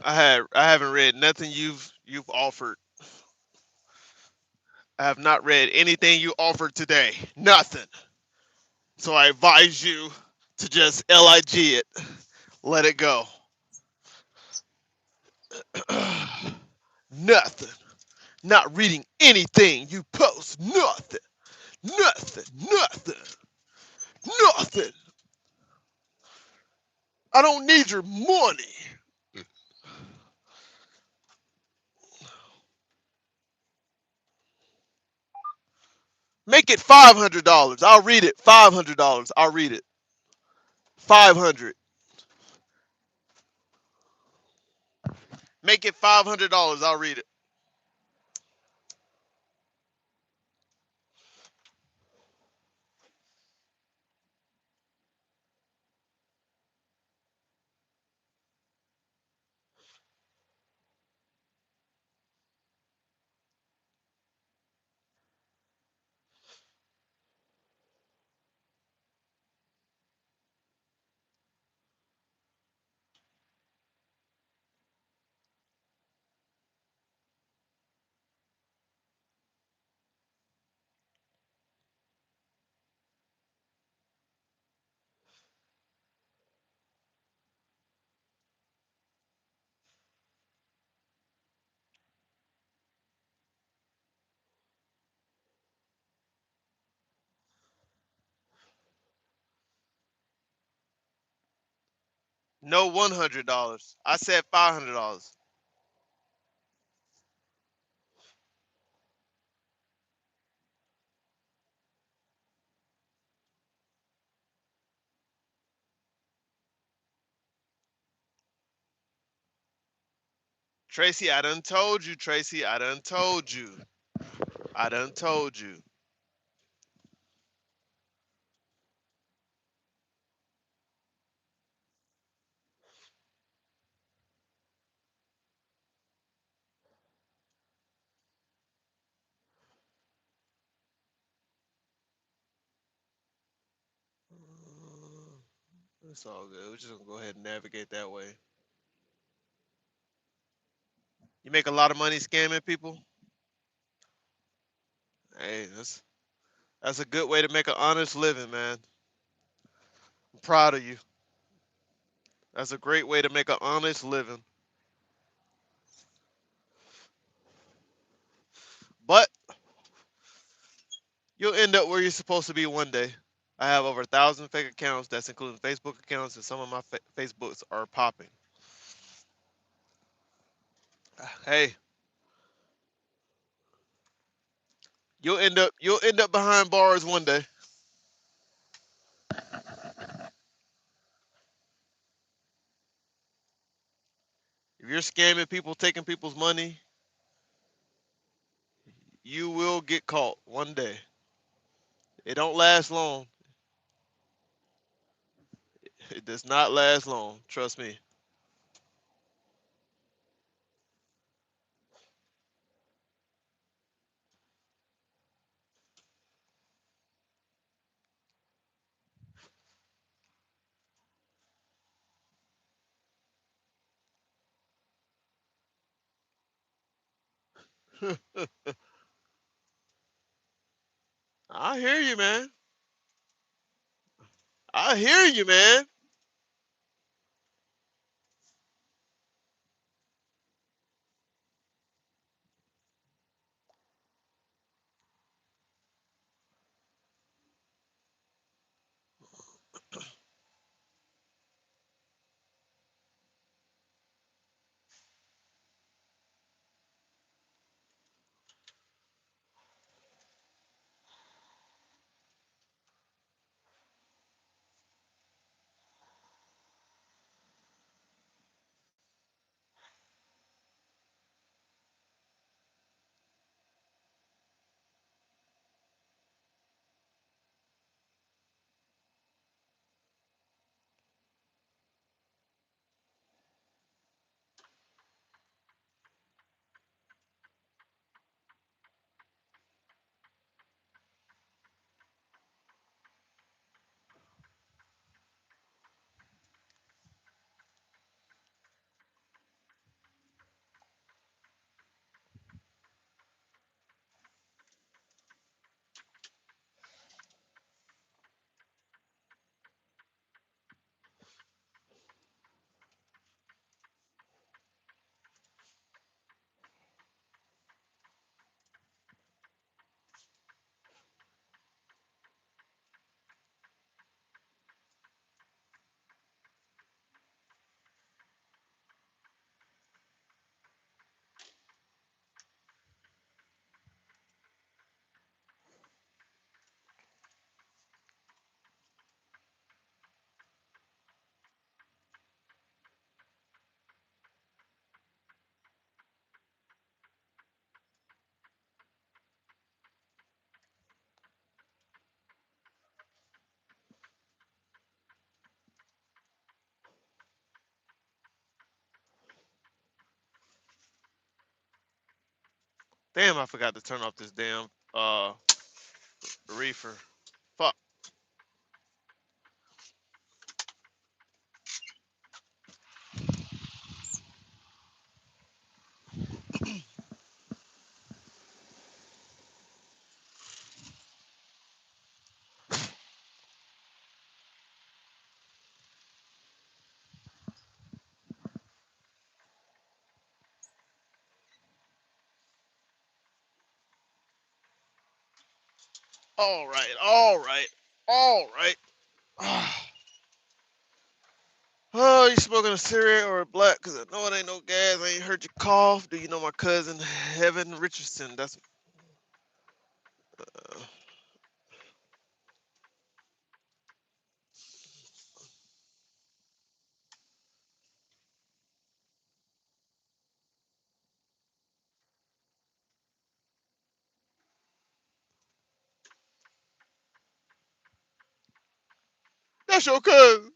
I haven't read nothing you've offered. I have not read anything you offered today. Nothing. So I advise you to just lig it. Let it go. Nothing. Not reading anything you post. Nothing. Nothing. Nothing. Nothing. I don't need your money. Make it $500. I'll read it. $500. I'll read it. 500. Make it $500. I'll read it. No $100. I said $500. Tracy, I done told you, Tracy. I done told you. I done told you. It's all good. We're just gonna go ahead and navigate that way. You make a lot of money scamming people. Hey, that's a good way to make an honest living, man. I'm proud of you. That's a great way to make an honest living. But you'll end up where you're supposed to be one day. I have over 1,000 fake accounts. That's including Facebook accounts, and some of my Facebooks are popping. Hey, You'll end up behind bars one day. If you're scamming people, taking people's money, you will get caught one day. It don't last long. It does not last long. Trust me. I hear you, man. I hear you, man. Damn, I forgot to turn off this damn reefer. Fuck. All right, all right, all right. Oh, you smoking a cigarette or a black? Cause I know it ain't no gas. I ain't heard you cough. Do you know my cousin Heaven Richardson? Uh, that's your cousin.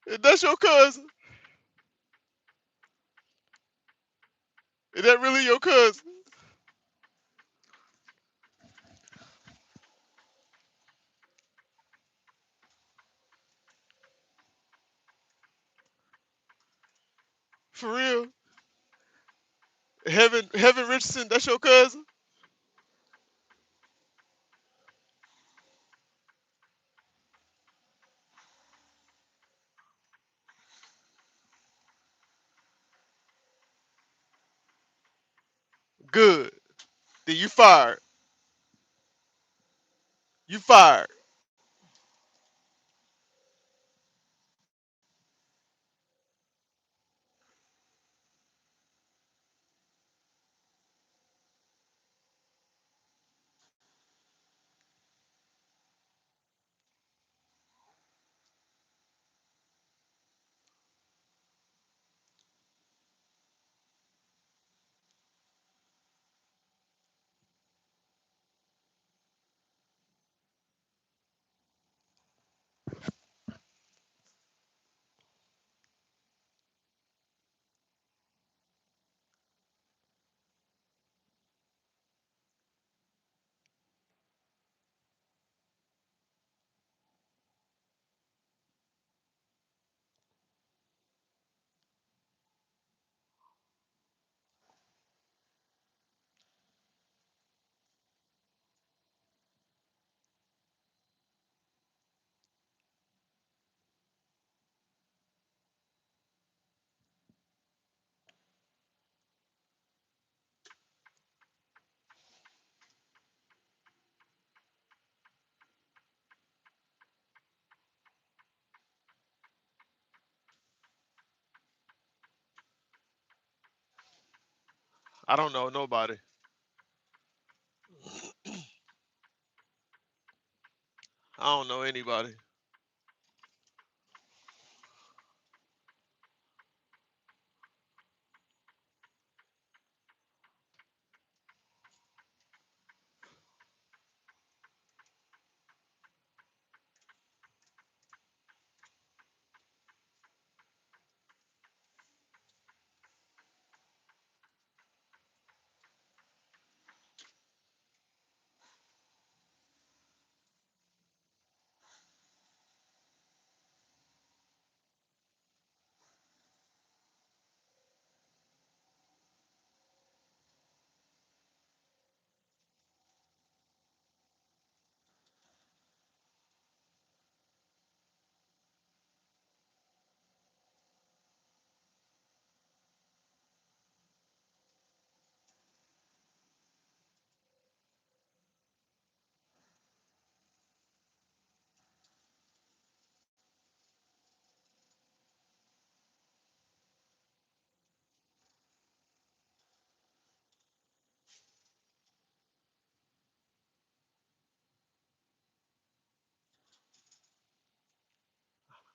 If that's your cousin. Is that really your cousin? For real? Heaven Richardson, that's your cousin? Good. Then you fired. You fired. I don't know nobody. I don't know anybody.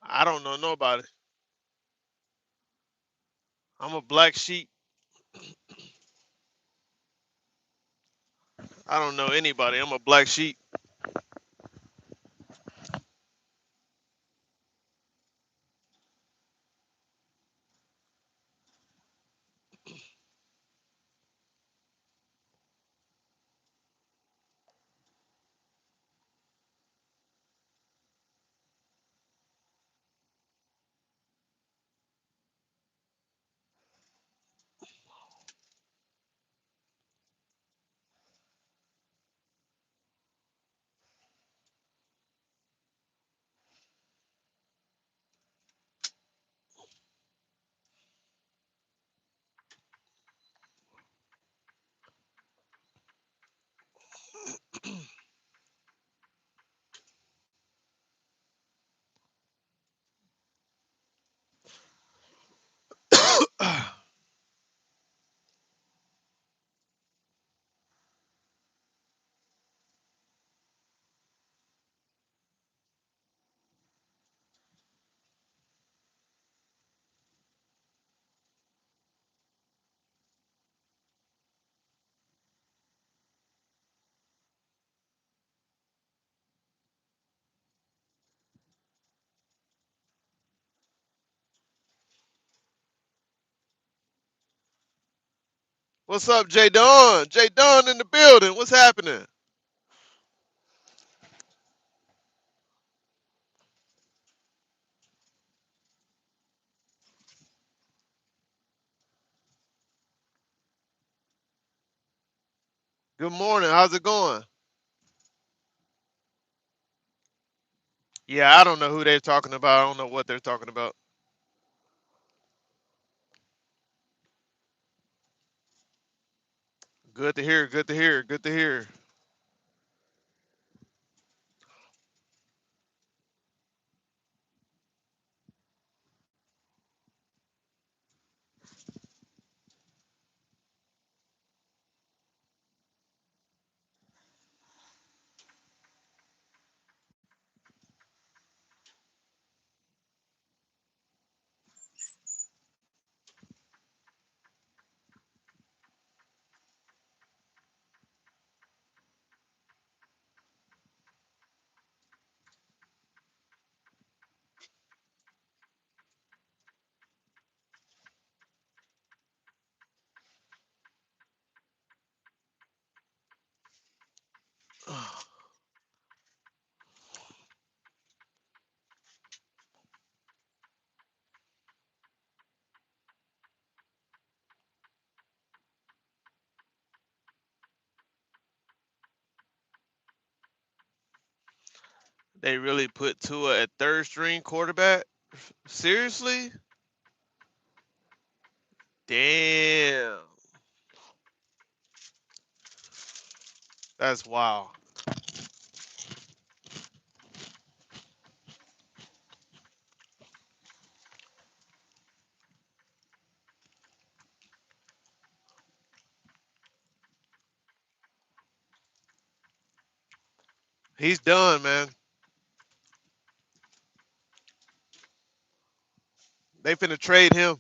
I don't know nobody. I'm a black sheep. I don't know anybody. I'm a black sheep. What's up, Jay Don? Jay Don in the building. What's happening? Good morning. How's it going? Yeah, I don't know who they're talking about. I don't know what they're talking about. Good to hear. Good to hear. Good to hear. They really put Tua at third string quarterback? Seriously? Damn. That's wild. He's done, man. They finna trade him.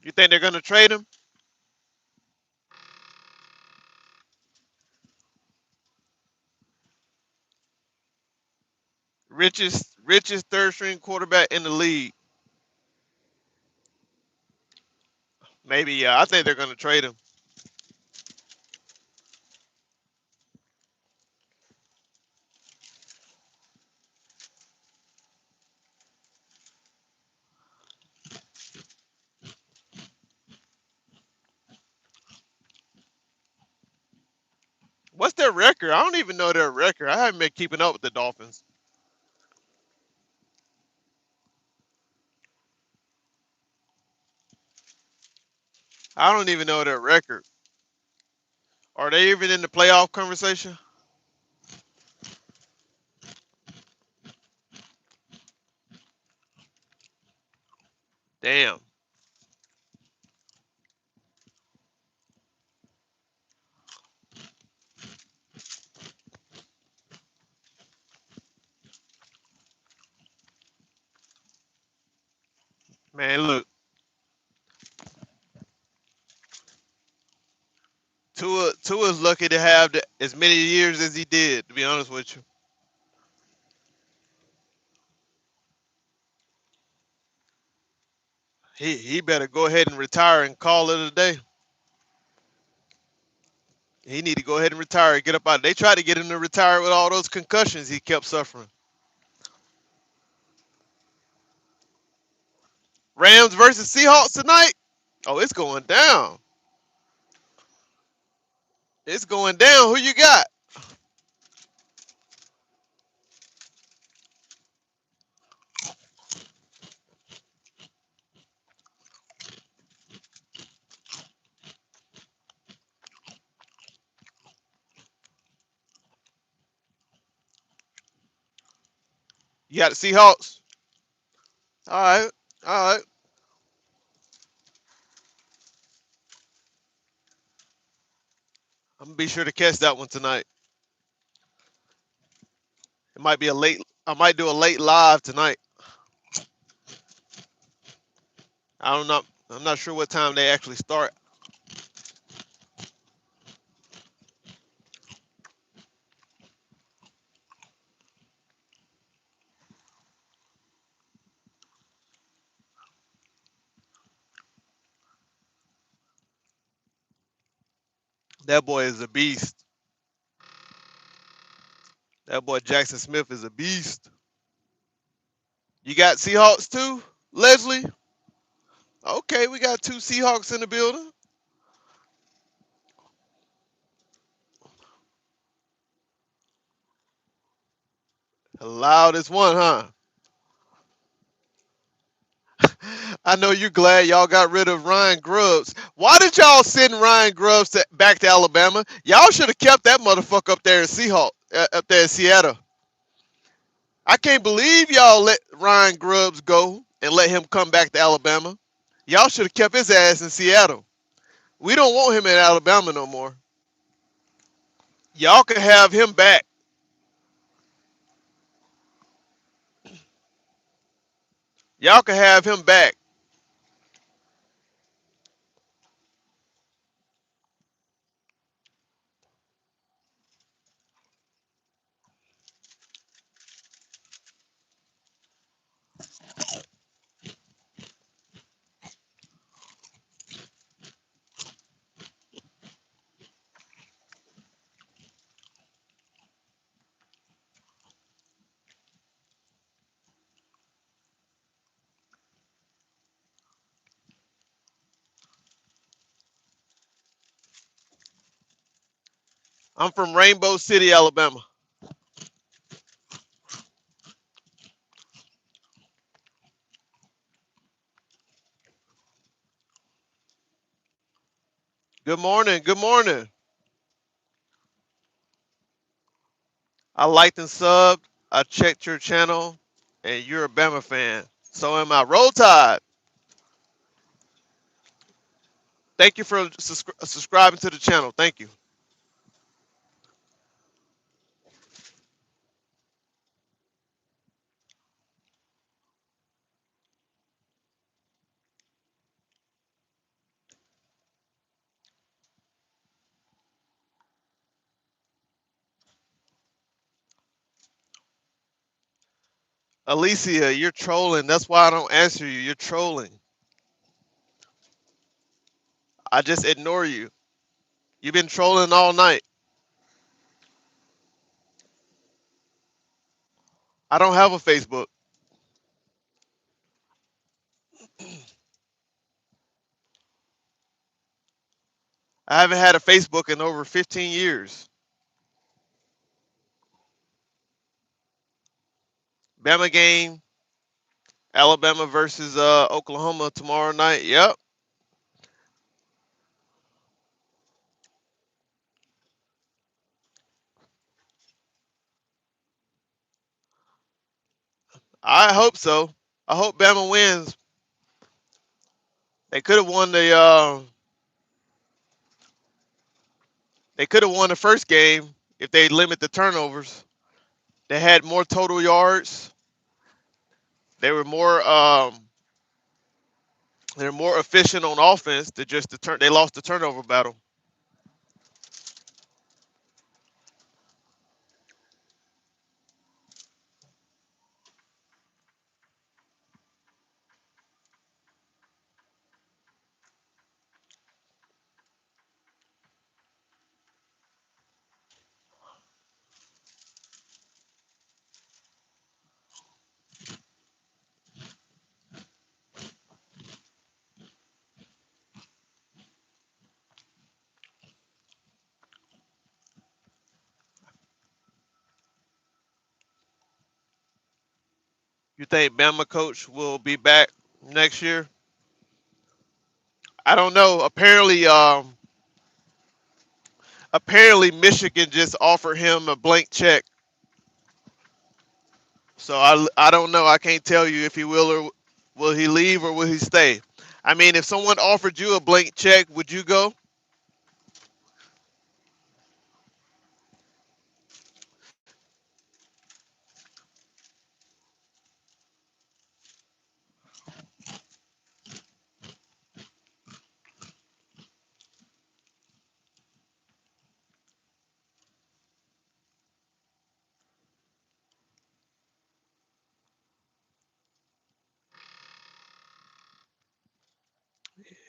You think they're gonna trade him? Richest third string quarterback in the league. Maybe, yeah. I think they're gonna trade him. What's their record? I don't even know their record. I haven't been keeping up with the Dolphins. I don't even know their record. Are they even in the playoff conversation? Damn. Man, look, Tua's lucky to have as many years as he did, to be honest with you. He better go ahead and retire and call it a day. He need to go ahead and retire and get up out. They tried to get him to retire with all those concussions he kept suffering. Rams versus Seahawks tonight. Oh, it's going down. It's going down. Who you got? You got the Seahawks. All right. All right. I'm gonna be sure to catch that one tonight. It might be a late. I might do a late live tonight. I don't know. I'm not sure what time they actually start. That boy is a beast. That boy Jackson Smith is a beast. You got Seahawks too, Leslie? Okay, we got two Seahawks in the building. The loudest one, huh? I know you're glad y'all got rid of Ryan Grubbs. Why did y'all send Ryan Grubbs back to Alabama? Y'all should have kept that motherfucker up there in Seahawks, up there in Seattle. I can't believe y'all let Ryan Grubbs go and let him come back to Alabama. Y'all should have kept his ass in Seattle. We don't want him in Alabama no more. Y'all can have him back. Y'all can have him back. I'm from Rainbow City, Alabama. Good morning. Good morning. I liked and subbed. I checked your channel, and you're a Bama fan. So am I. Roll Tide. Thank you for subscribing to the channel. Thank you. Alicia, you're trolling. That's why I don't answer you. You're trolling. I just ignore you. You've been trolling all night. I don't have a Facebook. I haven't had a Facebook in over 15 years. Bama game, Alabama versus Oklahoma tomorrow night. Yep. I hope so. I hope Bama wins. They could have won the they could have won the first game if they limit the turnovers. They had more total yards. They were more they're more efficient on offense. They lost the turnover battle. You think Bama coach will be back next year? I don't know. Apparently Michigan just offered him a blank check. So I don't know. I can't tell you if he will or will he leave or will he stay. I mean, if someone offered you a blank check, would you go?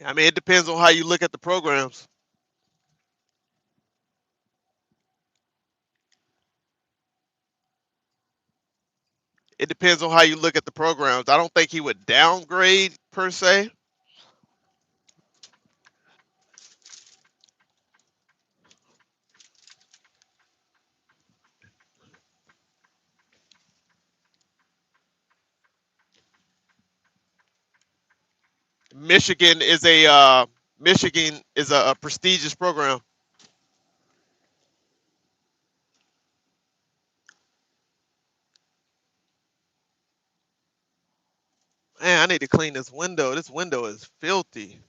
I mean, it depends on how you look at the programs. It depends on how you look at the programs. I don't think he would downgrade per se. Michigan is a prestigious program. Man, I need to clean this window. This window is filthy.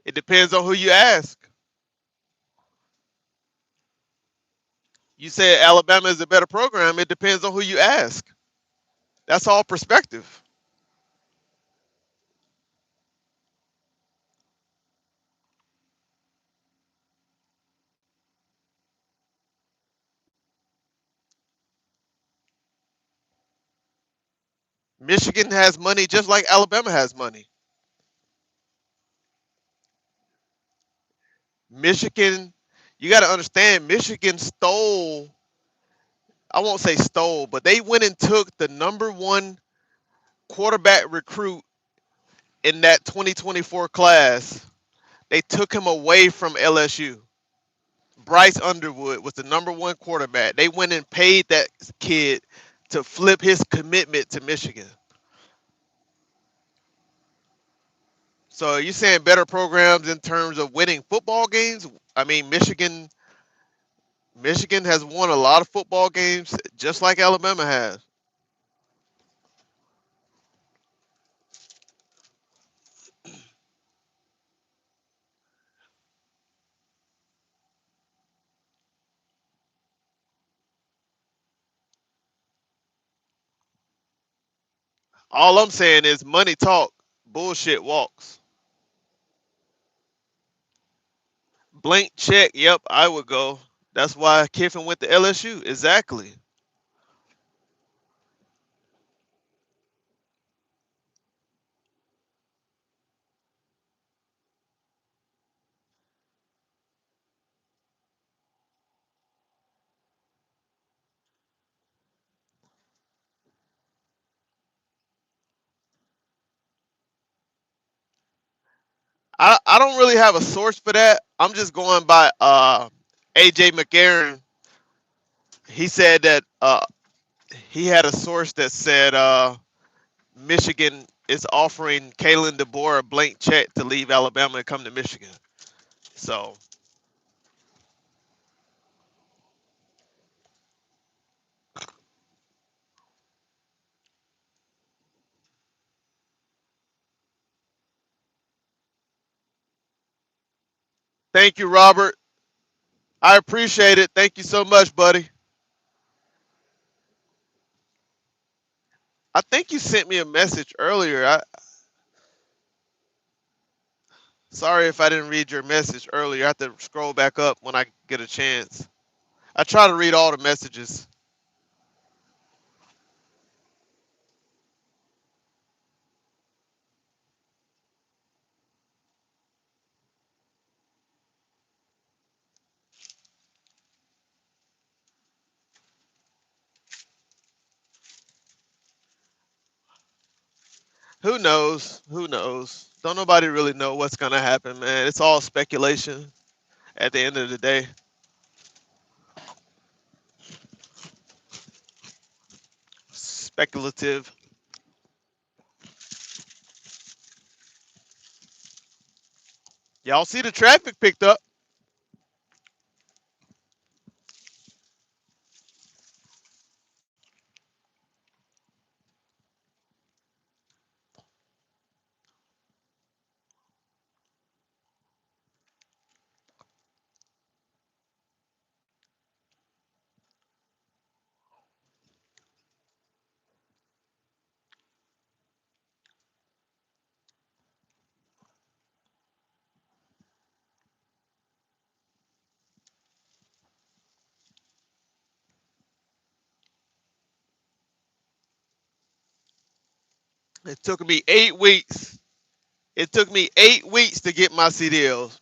It depends on who you ask. You say Alabama is a better program. It depends on who you ask. That's all perspective. Michigan has money just like Alabama has money. Michigan, You got to understand, Michigan stole. I won't say stole, but they went and took the number one quarterback recruit in that 2024 class. They took him away from LSU. Bryce Underwood was the number one quarterback. They went and paid that kid to flip his commitment to Michigan. So you saying better programs in terms of winning football games? I mean, Michigan has won a lot of football games just like Alabama has. All I'm saying is money talk, bullshit walks. Blank check, yep, I would go. That's why Kiffin went to LSU. Exactly. I don't really have a source for that. I'm just going by AJ McCarron. He said that he had a source that said Michigan is offering Kalen DeBoer a blank check to leave Alabama and come to Michigan. So thank you, Robert. I appreciate it. Thank you so much, buddy. I think you sent me a message earlier. Sorry if I didn't read your message earlier. I have to scroll back up when I get a chance. I try to read all the messages. Who knows? Who knows? Don't nobody really know what's gonna happen, man. It's all speculation at the end of the day. Speculative. Y'all see the traffic picked up. It took me 8 weeks. It took me 8 weeks to get my CDLs.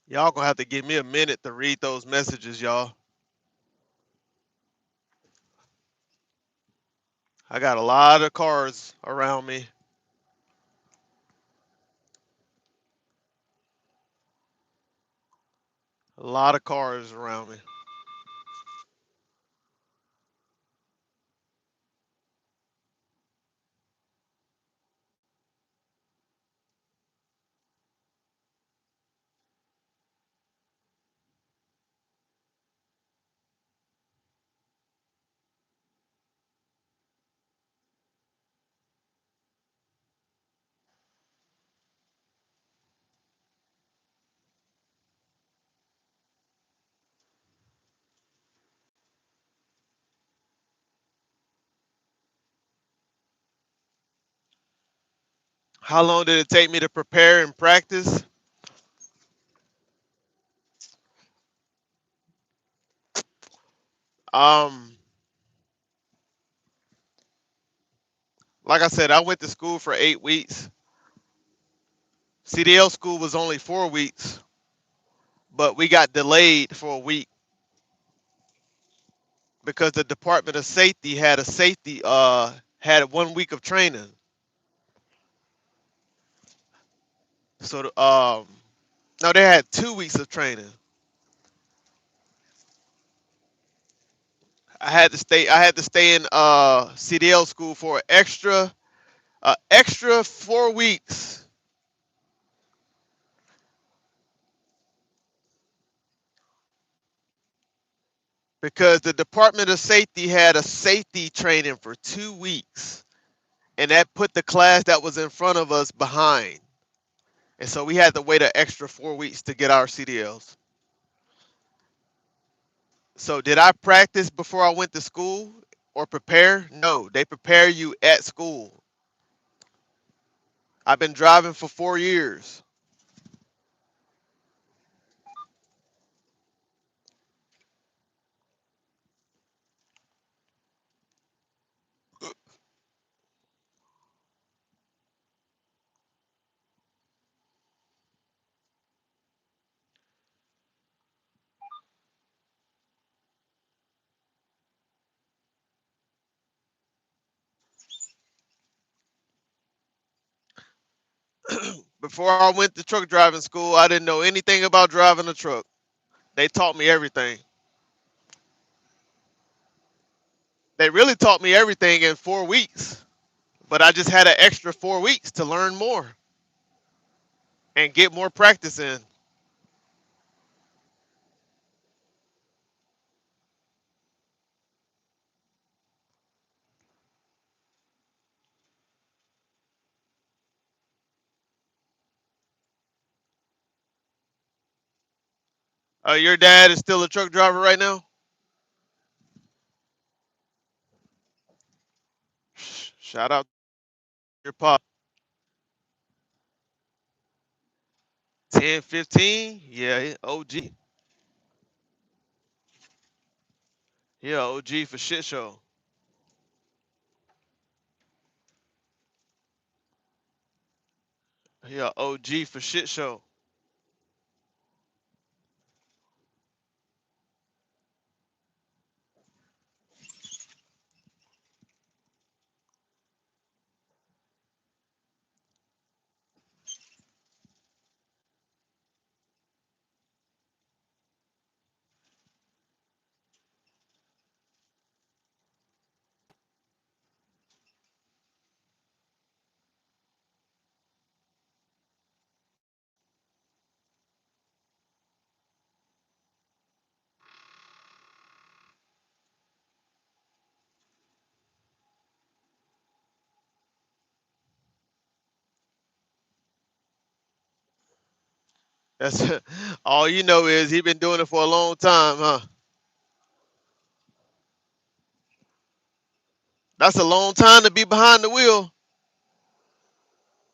Y'all gonna have to give me a minute to read those messages, y'all. I got a lot of cars around me. A lot of cars around me. How long did it take me to prepare and practice? Um, like I said, I went to school for 8 weeks. CDL school was only 4 weeks, but we got delayed for a week because the Department of Safety had 1 week of training. So no, they had 2 weeks of training. I had to stay in CDL school for extra 4 weeks because the Department of Safety had a safety training for 2 weeks, and that put the class that was in front of us behind. And so we had to wait an extra 4 weeks to get our CDLs. So did I practice before I went to school or prepare? No, they prepare you at school. I've been driving for 4 years. Before I went to truck driving school, I didn't know anything about driving a truck. They taught me everything. They really taught me everything in 4 weeks, but I just had an extra 4 weeks to learn more and get more practice in. Your dad is still a truck driver right now? Shout out to your pop. 10, 15? Yeah, OG. Yeah, OG for shit show. Yeah, OG for shit show. That's all you know is he been doing it for a long time, huh? That's a long time to be behind the wheel.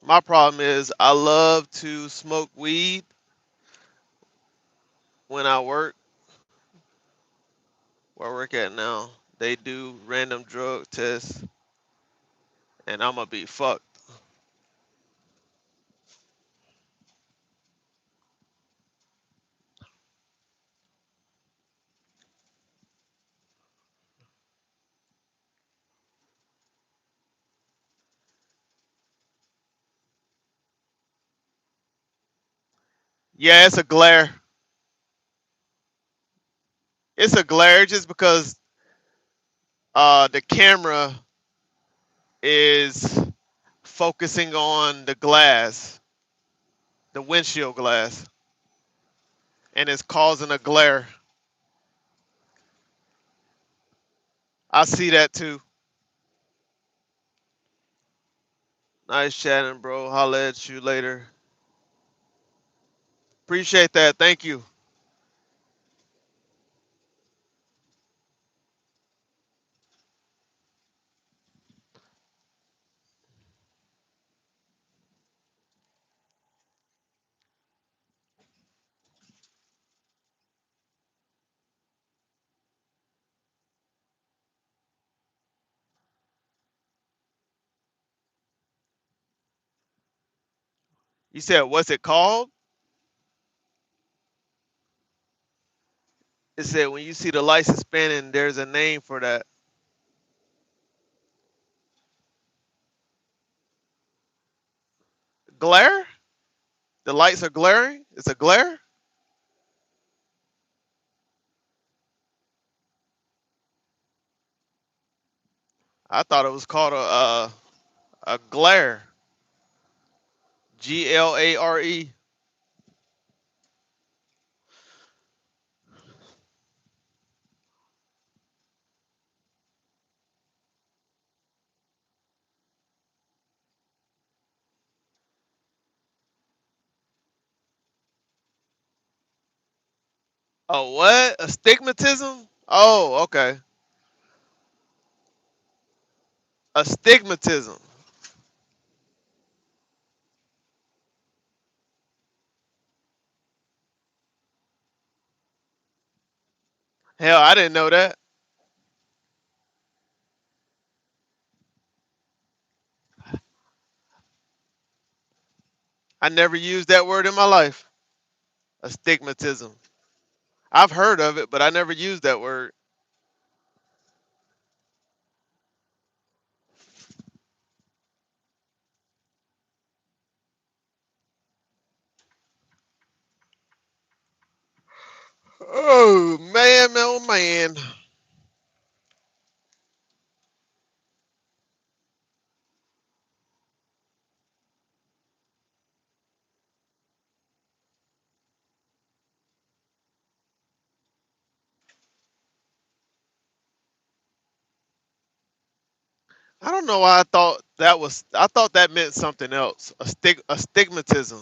My problem is I love to smoke weed when I work. Where I work at now, they do random drug tests, and I'm gonna be fucked. Yeah, it's a glare. It's a glare just because the camera is focusing on the glass, the windshield glass, and it's causing a glare. I see that too. Nice chatting, bro. Holla at you later. Appreciate that. Thank you. You said, what's it called? It said, when you see the lights spinning, there's a name for that. Glare? The lights are glaring? It's a glare? I thought it was called a glare. Glare. Oh, what? Astigmatism? Oh, okay. Astigmatism. Hell, I didn't know that. I never used that word in my life. Astigmatism. I've heard of it, but I never used that word. Oh man, oh man. I don't know why I thought that was. I thought that meant something else. Astigmatism.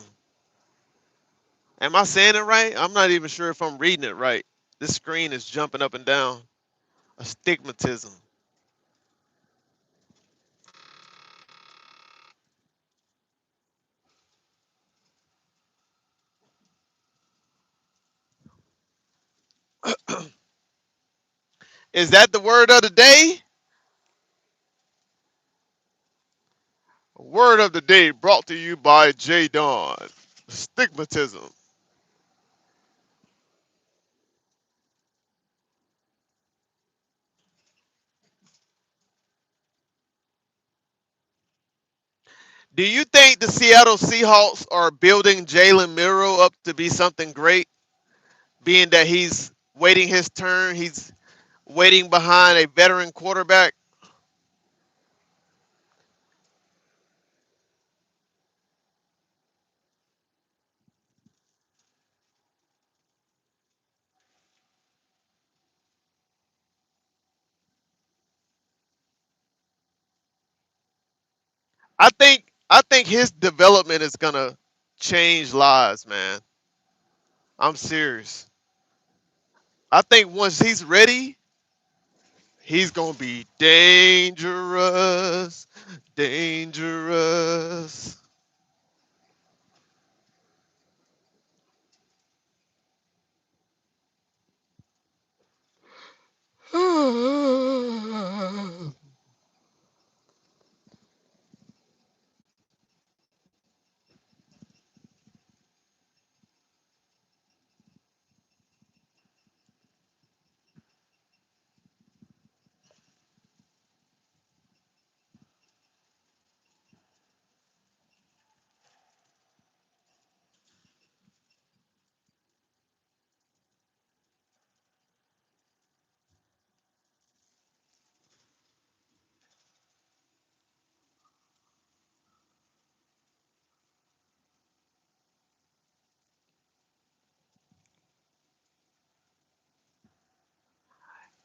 Am I saying it right? I'm not even sure if I'm reading it right. This screen is jumping up and down. Astigmatism. Is that the word of the day? Word of the day brought to you by J Don. Stigmatism. Do you think the Seattle Seahawks are building Jalen Miro up to be something great, being that he's waiting his turn? He's waiting behind a veteran quarterback. I think his development is gonna change lives, man. I'm serious. I think once he's ready, he's gonna be dangerous, dangerous.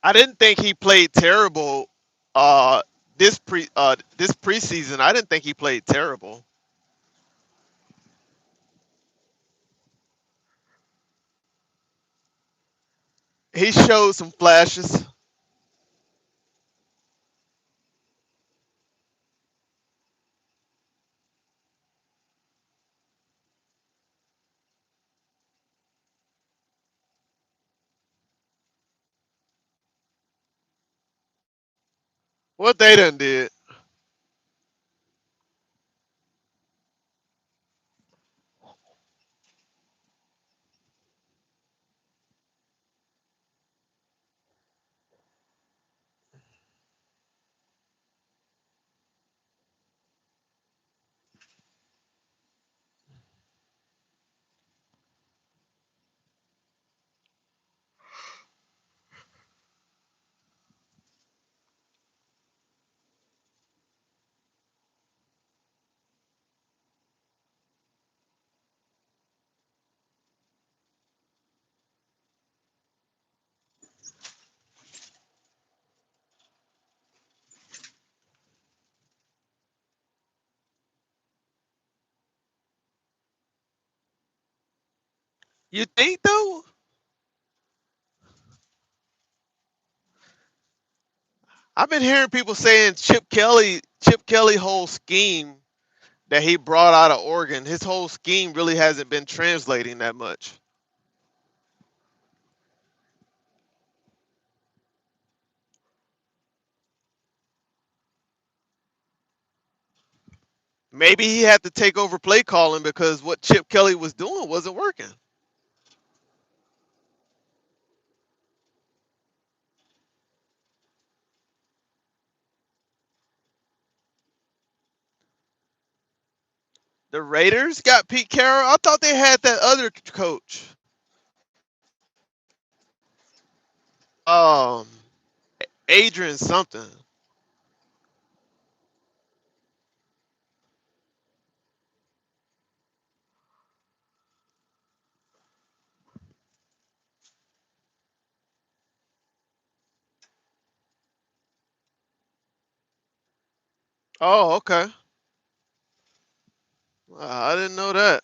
I didn't think he played terrible. Uh, this preseason, I didn't think he played terrible. He showed some flashes. What they done did. You think though? I've been hearing people saying Chip Kelly whole scheme that he brought out of Oregon, his whole scheme really hasn't been translating that much. Maybe he had to take over play calling because what Chip Kelly was doing wasn't working. The Raiders got Pete Carroll. I thought they had that other coach. Um, Adrian something. Oh, okay. I didn't know that.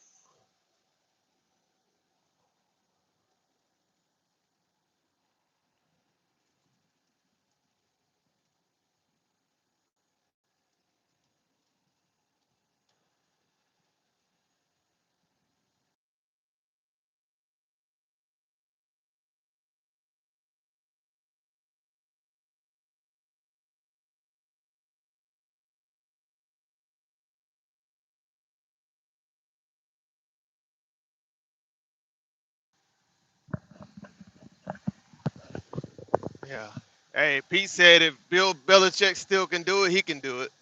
Yeah. Hey, Pete said if Bill Belichick still can do it, he can do it.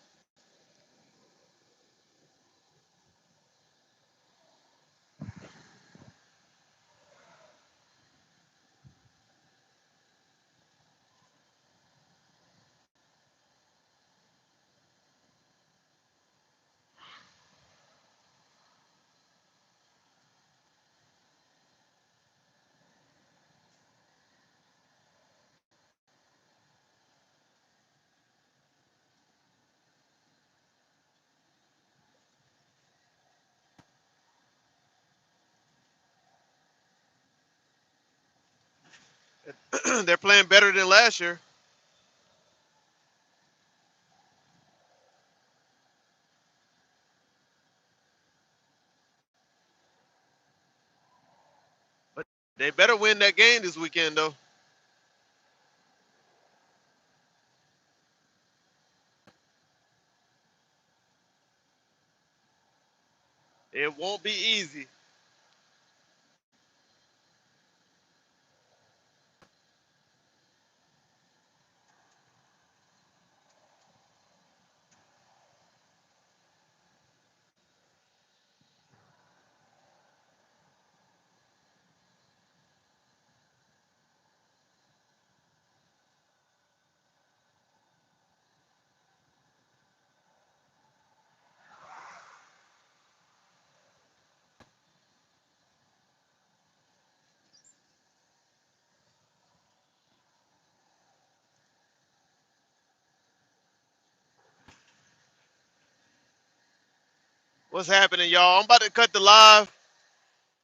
They're playing better than last year. But they better win that game this weekend, though. It won't be easy. What's happening, y'all? I'm about to cut the live.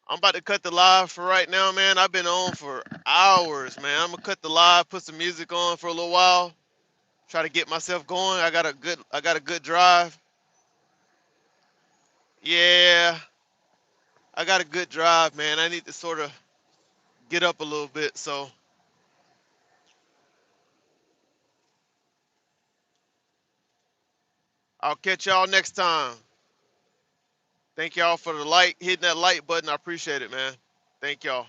I'm about to cut the live for right now, man. I've been on for hours, man. I'm gonna cut the live, put some music on for a little while, try to get myself going. I got a good drive. Yeah, I got a good drive, man. I need to sort of get up a little bit, so I'll catch y'all next time. Thank y'all for the like, hitting that like button. I appreciate it, man. Thank y'all.